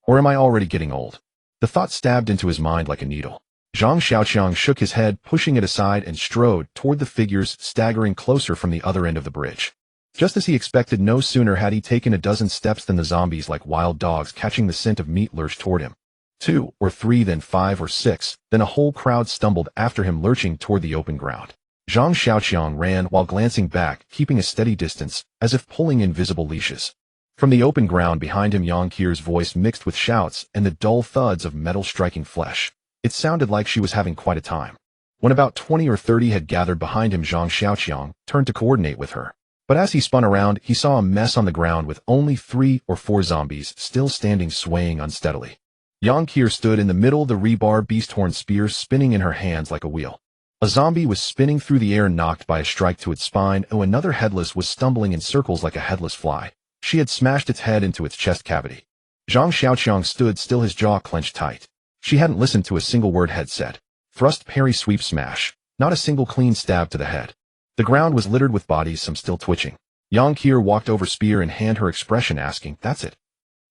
Or am I already getting old? The thought stabbed into his mind like a needle. Zhang Xiaoqiang shook his head, pushing it aside, and strode toward the figures, staggering closer from the other end of the bridge. Just as he expected, no sooner had he taken a dozen steps than the zombies, like wild dogs catching the scent of meat, lurched toward him. 2 or 3, then 5 or 6, then a whole crowd stumbled after him, lurching toward the open ground. Zhang Xiaoqiang ran while glancing back, keeping a steady distance, as if pulling invisible leashes. From the open ground behind him, Yang Kier's voice mixed with shouts and the dull thuds of metal striking flesh. It sounded like she was having quite a time. When about 20 or 30 had gathered behind him, Zhang Xiaoqiang turned to coordinate with her. But as he spun around, he saw a mess on the ground with only 3 or 4 zombies still standing, swaying unsteadily. Yang Kier stood in the middle, the rebar beast-horn spear spinning in her hands like a wheel. A zombie was spinning through the air, knocked by a strike to its spine. Another headless was stumbling in circles like a headless fly. She had smashed its head into its chest cavity. Zhang Xiaoqiang stood still, his jaw clenched tight. She hadn't listened to a single word had said. Thrust, parry, sweep, smash. Not a single clean stab to the head. The ground was littered with bodies, some still twitching. Yang Kier walked over, spear in hand, her expression asking, "That's it?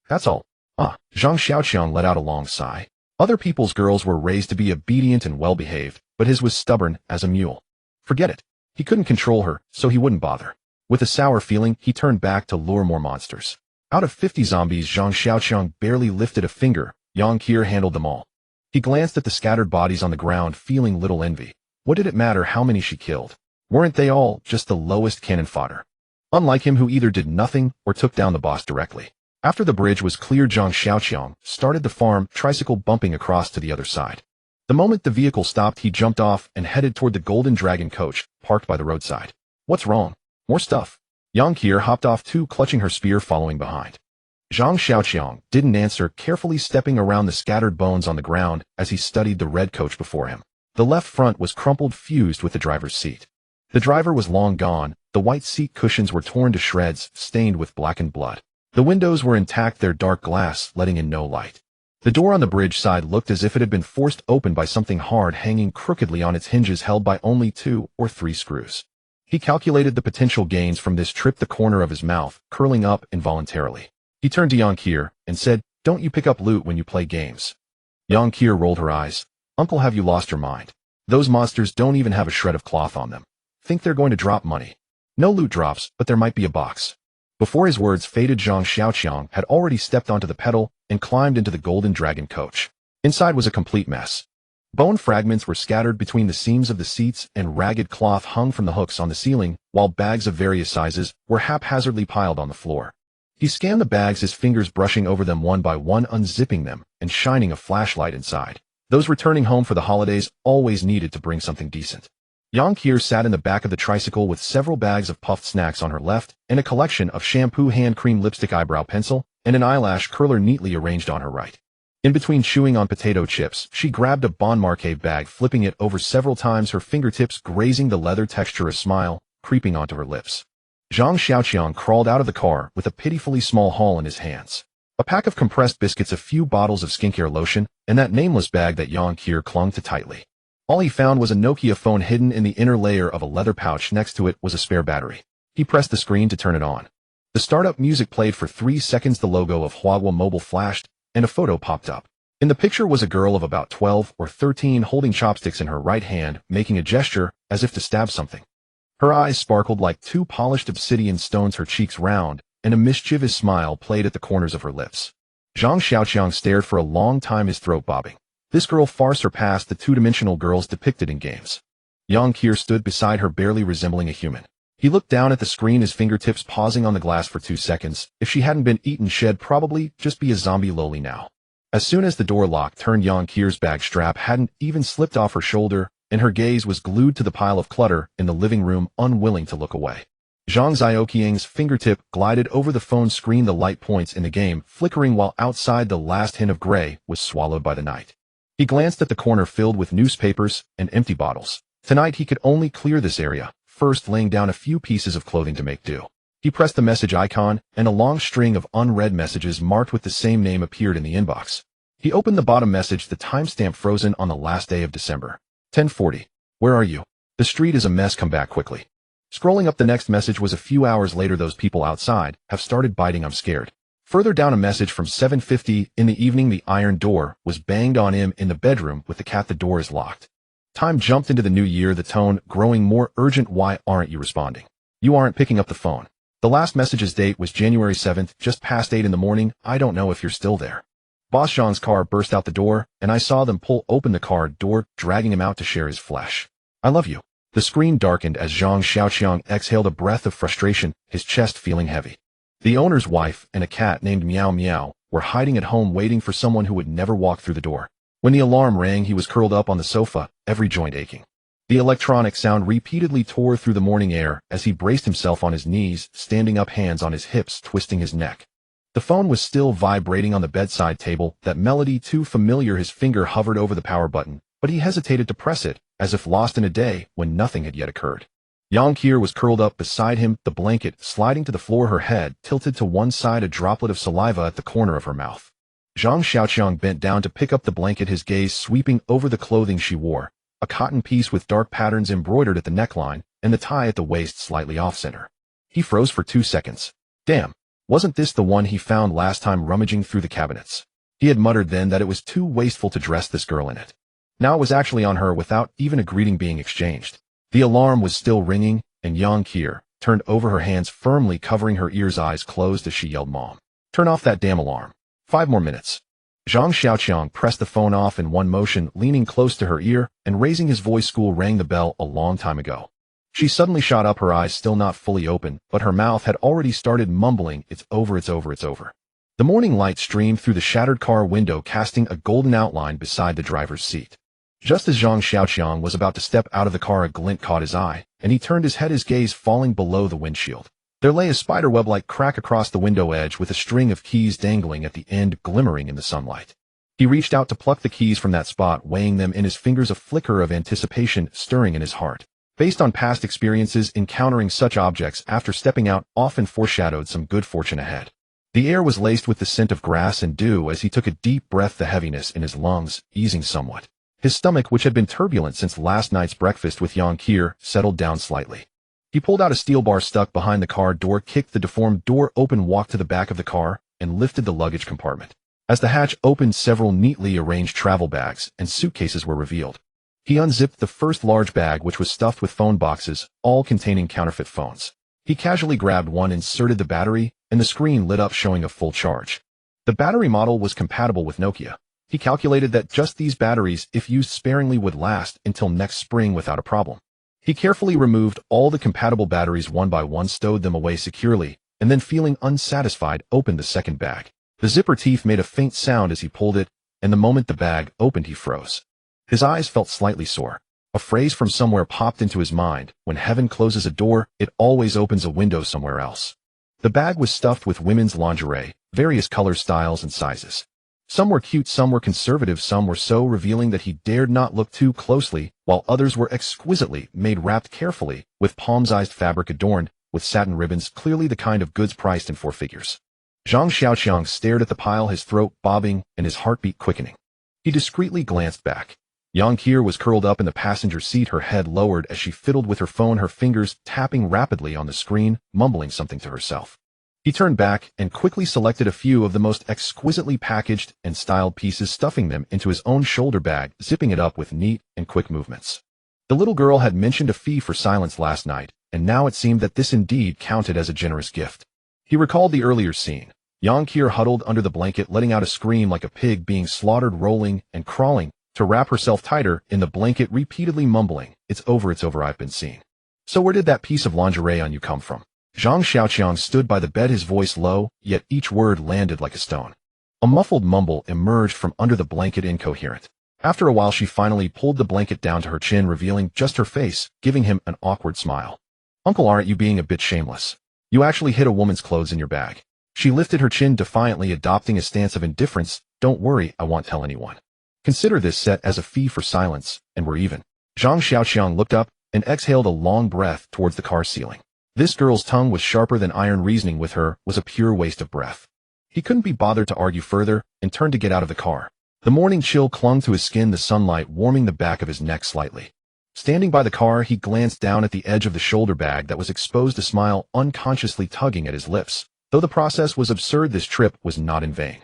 That's all?" Zhang Xiaoqiang let out a long sigh. Other people's girls were raised to be obedient and well-behaved, but his was stubborn as a mule. Forget it. He couldn't control her, so he wouldn't bother. With a sour feeling, he turned back to lure more monsters. Out of 50 zombies, Zhang Xiaoqiang barely lifted a finger. Yang Kier handled them all. He glanced at the scattered bodies on the ground, feeling little envy. What did it matter how many she killed? Weren't they all just the lowest cannon fodder? Unlike him, who either did nothing or took down the boss directly. After the bridge was cleared, Zhang Xiaoqiang started the farm tricycle bumping across to the other side. The moment the vehicle stopped, he jumped off and headed toward the Golden Dragon coach, parked by the roadside. What's wrong? More stuff. Yang Qier hopped off too, clutching her spear following behind. Zhang Xiaoqiang didn't answer, carefully stepping around the scattered bones on the ground as he studied the red coach before him. The left front was crumpled, fused with the driver's seat. The driver was long gone, the white seat cushions were torn to shreds, stained with blackened blood. The windows were intact, their dark glass letting in no light. The door on the bridge side looked as if it had been forced open by something hard hanging crookedly on its hinges, held by only 2 or 3 screws. He calculated the potential gains from this trip, the corner of his mouth curling up involuntarily. He turned to Yang Qier and said, "Don't you pick up loot when you play games?" Yang Qier rolled her eyes. "Uncle, have you lost your mind? Those monsters don't even have a shred of cloth on them. Think they're going to drop money? No loot drops, but there might be a box." Before his words faded, Zhang Xiaoqiang had already stepped onto the pedal and climbed into the Golden Dragon coach. Inside was a complete mess. Bone fragments were scattered between the seams of the seats, and ragged cloth hung from the hooks on the ceiling, while bags of various sizes were haphazardly piled on the floor. He scanned the bags, his fingers brushing over them one by one, unzipping them and shining a flashlight inside. Those returning home for the holidays always needed to bring something decent. Yang Qier sat in the back of the tricycle with several bags of puffed snacks on her left and a collection of shampoo, hand cream, lipstick, eyebrow pencil, and an eyelash curler neatly arranged on her right. In between chewing on potato chips, she grabbed a Bon Marché bag, flipping it over several times, her fingertips grazing the leather texture, a smile creeping onto her lips. Zhang Xiaoqiang crawled out of the car with a pitifully small haul in his hands. A pack of compressed biscuits, a few bottles of skincare lotion, and that nameless bag that Yang Qier clung to tightly. All he found was a Nokia phone hidden in the inner layer of a leather pouch. Next to it was a spare battery. He pressed the screen to turn it on. The startup music played for 3 seconds, the logo of Huawei Mobile flashed, and a photo popped up. In the picture was a girl of about 12 or 13 holding chopsticks in her right hand, making a gesture as if to stab something. Her eyes sparkled like 2 polished obsidian stones, her cheeks round, and a mischievous smile played at the corners of her lips. Zhang Xiaoqiang stared for a long time, his throat bobbing. This girl far surpassed the 2-dimensional girls depicted in games. Yang Qier stood beside her, barely resembling a human. He looked down at the screen, his fingertips pausing on the glass for 2 seconds. If she hadn't been eaten, she'd probably just be a zombie loli now. As soon as the door lock turned, Yang Qier's bag strap hadn't even slipped off her shoulder, and her gaze was glued to the pile of clutter in the living room, unwilling to look away. Zhang Xiaoqiang's fingertip glided over the phone screen, the light points in the game flickering, while outside the last hint of gray was swallowed by the night. He glanced at the corner filled with newspapers and empty bottles. Tonight he could only clear this area, first laying down a few pieces of clothing to make do. He pressed the message icon, and a long string of unread messages marked with the same name appeared in the inbox. He opened the bottom message, the timestamp frozen on the last day of December. 10:40. Where are you? The street is a mess, come back quickly. Scrolling up, the next message was a few hours later. Those people outside have started biting, I'm scared. Further down, a message from 7:50 in the evening. The iron door was banged on him in the bedroom with the cat. The door is locked. Time jumped into the new year, the tone growing more urgent. Why aren't you responding? You aren't picking up the phone. The last message's date was January 7th, just past 8 in the morning. I don't know if you're still there. Boss Zhang's car burst out the door, and I saw them pull open the car door, dragging him out to share his flesh. I love you. The screen darkened as Zhang Xiaoqiang exhaled a breath of frustration, his chest feeling heavy. The owner's wife and a cat named Meow Meow were hiding at home, waiting for someone who would never walk through the door. When the alarm rang, he was curled up on the sofa, every joint aching. The electronic sound repeatedly tore through the morning air as he braced himself on his knees, standing up, hands on his hips, twisting his neck. The phone was still vibrating on the bedside table, that melody too familiar. His finger hovered over the power button, but he hesitated to press it, as if lost in a day when nothing had yet occurred. Yang Qier was curled up beside him, the blanket sliding to the floor, her head tilted to one side, a droplet of saliva at the corner of her mouth. Zhang Xiaoqiang bent down to pick up the blanket, his gaze sweeping over the clothing she wore, a cotton piece with dark patterns embroidered at the neckline, and the tie at the waist slightly off-center. He froze for 2 seconds. Damn, wasn't this the one he found last time rummaging through the cabinets? He had muttered then that it was too wasteful to dress this girl in it. Now it was actually on her, without even a greeting being exchanged. The alarm was still ringing, and Yang Qier turned over, her hands firmly covering her ears, eyes closed as she yelled, Mom, turn off that damn alarm. 5 more minutes. Zhang Xiaoqiang pressed the phone off in one motion, leaning close to her ear and raising his voice. School rang the bell a long time ago. She suddenly shot up, her eyes still not fully open, but her mouth had already started mumbling, "It's over, it's over, it's over." The morning light streamed through the shattered car window, casting a golden outline beside the driver's seat. Just as Zhang Xiaoqiang was about to step out of the car, a glint caught his eye, and he turned his head, his gaze falling below the windshield. There lay a spiderweb-like crack across the window edge with a string of keys dangling at the end, glimmering in the sunlight. He reached out to pluck the keys from that spot, weighing them in his fingers, a flicker of anticipation stirring in his heart. Based on past experiences, encountering such objects after stepping out often foreshadowed some good fortune ahead. The air was laced with the scent of grass and dew as he took a deep breath, the heaviness in his lungs easing somewhat. His stomach, which had been turbulent since last night's breakfast with Yang Qier, settled down slightly. He pulled out a steel bar stuck behind the car door, kicked the deformed door open, walked to the back of the car, and lifted the luggage compartment. As the hatch opened, several neatly arranged travel bags and suitcases were revealed. He unzipped the first large bag, which was stuffed with phone boxes, all containing counterfeit phones. He casually grabbed one, inserted the battery, and the screen lit up showing a full charge. The battery model was compatible with Nokia. He calculated that just these batteries, if used sparingly, would last until next spring without a problem. He carefully removed all the compatible batteries one by one, stowed them away securely, and then, feeling unsatisfied, opened the second bag. The zipper teeth made a faint sound as he pulled it, and the moment the bag opened, he froze. His eyes felt slightly sore. A phrase from somewhere popped into his mind: when heaven closes a door, it always opens a window somewhere else. The bag was stuffed with women's lingerie, various colors, styles, and sizes. Some were cute, some were conservative, some were so revealing that he dared not look too closely, while others were exquisitely made, wrapped carefully, with palm-sized fabric adorned with satin ribbons, clearly the kind of goods priced in 4 figures. Zhang Xiaoqiang stared at the pile, his throat bobbing and his heartbeat quickening. He discreetly glanced back. Yang Qier was curled up in the passenger seat, her head lowered as she fiddled with her phone, her fingers tapping rapidly on the screen, mumbling something to herself. He turned back and quickly selected a few of the most exquisitely packaged and styled pieces, stuffing them into his own shoulder bag, zipping it up with neat and quick movements. The little girl had mentioned a fee for silence last night, and now it seemed that this indeed counted as a generous gift. He recalled the earlier scene. Yang Qier huddled under the blanket, letting out a scream like a pig being slaughtered, rolling and crawling to wrap herself tighter in the blanket, repeatedly mumbling, it's over, I've been seen." "So where did that piece of lingerie on you come from?" Zhang Xiaoqiang stood by the bed, his voice low, yet each word landed like a stone. A muffled mumble emerged from under the blanket, incoherent. After a while, she finally pulled the blanket down to her chin, revealing just her face, giving him an awkward smile. "Uncle, aren't you being a bit shameless? You actually hid a woman's clothes in your bag." She lifted her chin defiantly, adopting a stance of indifference. "Don't worry, I won't tell anyone. Consider this set as a fee for silence, and we're even." Zhang Xiaoqiang looked up and exhaled a long breath towards the car ceiling. This girl's tongue was sharper than iron. Reasoning with her was a pure waste of breath. He couldn't be bothered to argue further and turned to get out of the car. The morning chill clung to his skin, the sunlight warming the back of his neck slightly. Standing by the car, he glanced down at the edge of the shoulder bag that was exposed, a smile unconsciously tugging at his lips. Though the process was absurd, this trip was not in vain.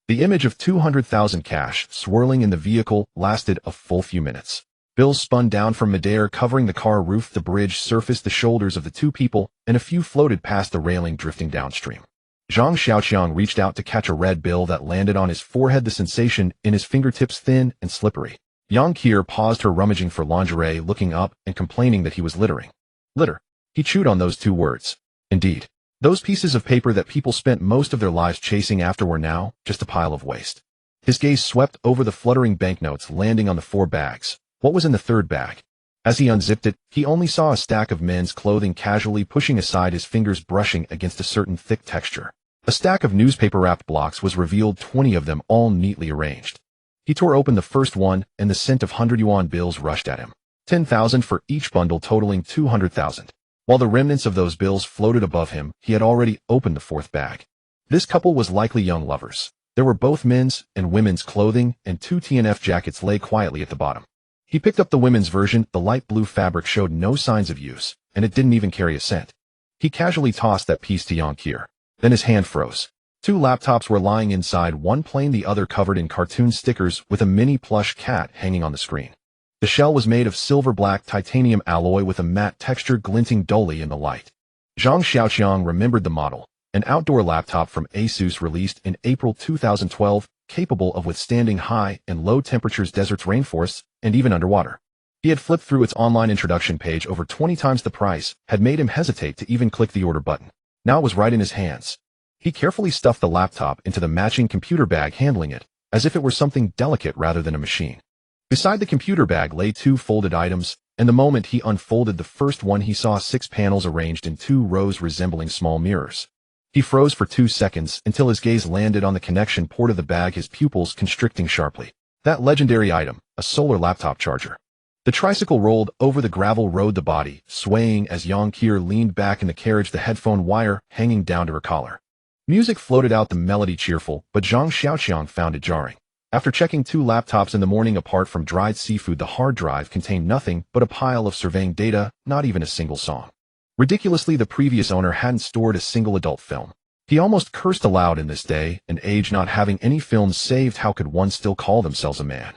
The image of 200,000 cash swirling in the vehicle lasted a full few minutes. Bills spun down from midair, covering the car roof. The bridge surfaced the shoulders of the two people, and a few floated past the railing, drifting downstream. Zhang Xiaoqiang reached out to catch a red bill that landed on his forehead, the sensation in his fingertips thin and slippery. Yang Qier paused her rummaging for lingerie, looking up and complaining that he was littering. Litter. He chewed on those two words. Indeed. Those pieces of paper that people spent most of their lives chasing after were now just a pile of waste. His gaze swept over the fluttering banknotes, landing on the 4 bags. What was in the third bag? As he unzipped it, he only saw a stack of men's clothing, casually pushing aside, his fingers brushing against a certain thick texture. A stack of newspaper-wrapped blocks was revealed, 20 of them, all neatly arranged. He tore open the first one, and the scent of 100 yuan bills rushed at him. 10,000 for each bundle, totaling 200,000. While the remnants of those bills floated above him, he had already opened the 4th bag. This couple was likely young lovers. There were both men's and women's clothing, and 2 TNF jackets lay quietly at the bottom. He picked up the women's version. The light blue fabric showed no signs of use, and it didn't even carry a scent. He casually tossed that piece to Yang Qier. Then his hand froze. 2 laptops were lying inside, one plain, the other covered in cartoon stickers, with a mini plush cat hanging on the screen. The shell was made of silver-black titanium alloy with a matte texture, glinting dully in the light. Zhang Xiaoqiang remembered the model, an outdoor laptop from Asus released in April 2012, capable of withstanding high and low temperatures, deserts, rainforests, and even underwater. He had flipped through its online introduction page over 20 times the price, had made him hesitate to even click the order button. Now it was right in his hands. He carefully stuffed the laptop into the matching computer bag, handling it as if it were something delicate rather than a machine. Beside the computer bag lay 2 folded items, and the moment he unfolded the first one, he saw 6 panels arranged in 2 rows resembling small mirrors. He froze for 2 seconds until his gaze landed on the connection port of the bag, his pupils constricting sharply. That legendary item, a solar laptop charger. The tricycle rolled over the gravel road, the body swaying as Yang Kier leaned back in the carriage, the headphone wire hanging down to her collar. Music floated out, the melody cheerful, but Zhang Xiaoqiang found it jarring. After checking 2 laptops in the morning, apart from dried seafood, the hard drive contained nothing but a pile of surveying data, not even a single song. Ridiculously, the previous owner hadn't stored a single adult film. He almost cursed aloud in this day and age, not having any films saved. How could one still call themselves a man?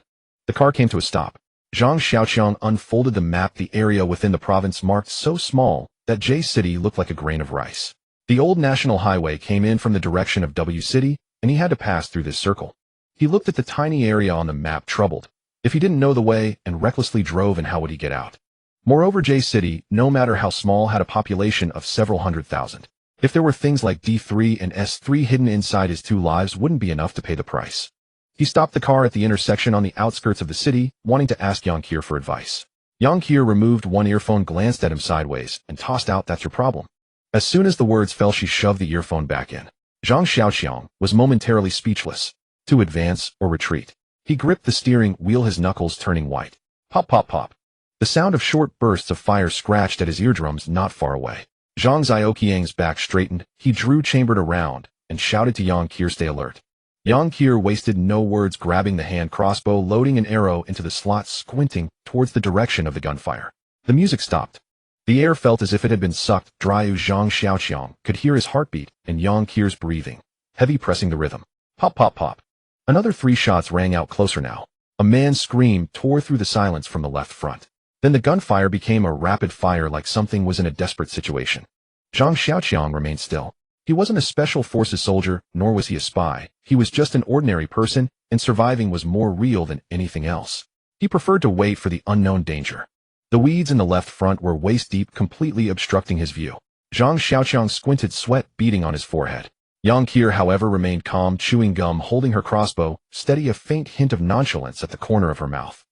The car came to a stop. Zhang Xiaoqiang unfolded the map. The area within the province marked so small that J City looked like a grain of rice. The old national highway came in from the direction of W City, and he had to pass through this circle. He looked at the tiny area on the map, troubled. If he didn't know the way and recklessly drove, and how would he get out? Moreover, J City, no matter how small, had a population of several 100,000. If there were things like D3 and S3 hidden inside, his 2 lives wouldn't be enough to pay the price. He stopped the car at the intersection on the outskirts of the city, wanting to ask Yang Kier for advice. Yang Kier removed one earphone, glanced at him sideways, and tossed out, "That's your problem." As soon as the words fell, she shoved the earphone back in. Zhang Xiaoqiang was momentarily speechless. To advance or retreat. He gripped the steering wheel, his knuckles turning white. Pop, pop, pop. The sound of short bursts of fire scratched at his eardrums not far away. Zhang Xiaoqiang's back straightened. He drew chambered around and shouted to Yang Kier, "Stay alert." Yang Kier wasted no words, grabbing the hand crossbow, loading an arrow into the slot, squinting towards the direction of the gunfire. The music stopped. The air felt as if it had been sucked dry. Zhang Xiaoqiang could hear his heartbeat and Yang Kier's breathing, heavy, pressing the rhythm. Pop, pop, pop. Another 3 shots rang out, closer now. A man's scream tore through the silence from the left front. Then the gunfire became a rapid fire, like something was in a desperate situation. Zhang Xiaoqiang remained still. He wasn't a special forces soldier, nor was he a spy. He was just an ordinary person, and surviving was more real than anything else. He preferred to wait for the unknown danger. The weeds in the left front were waist-deep, completely obstructing his view. Zhang Xiaoqiang squinted, sweat beading on his forehead. Yang Kier, however, remained calm, chewing gum, holding her crossbow steady, a faint hint of nonchalance at the corner of her mouth.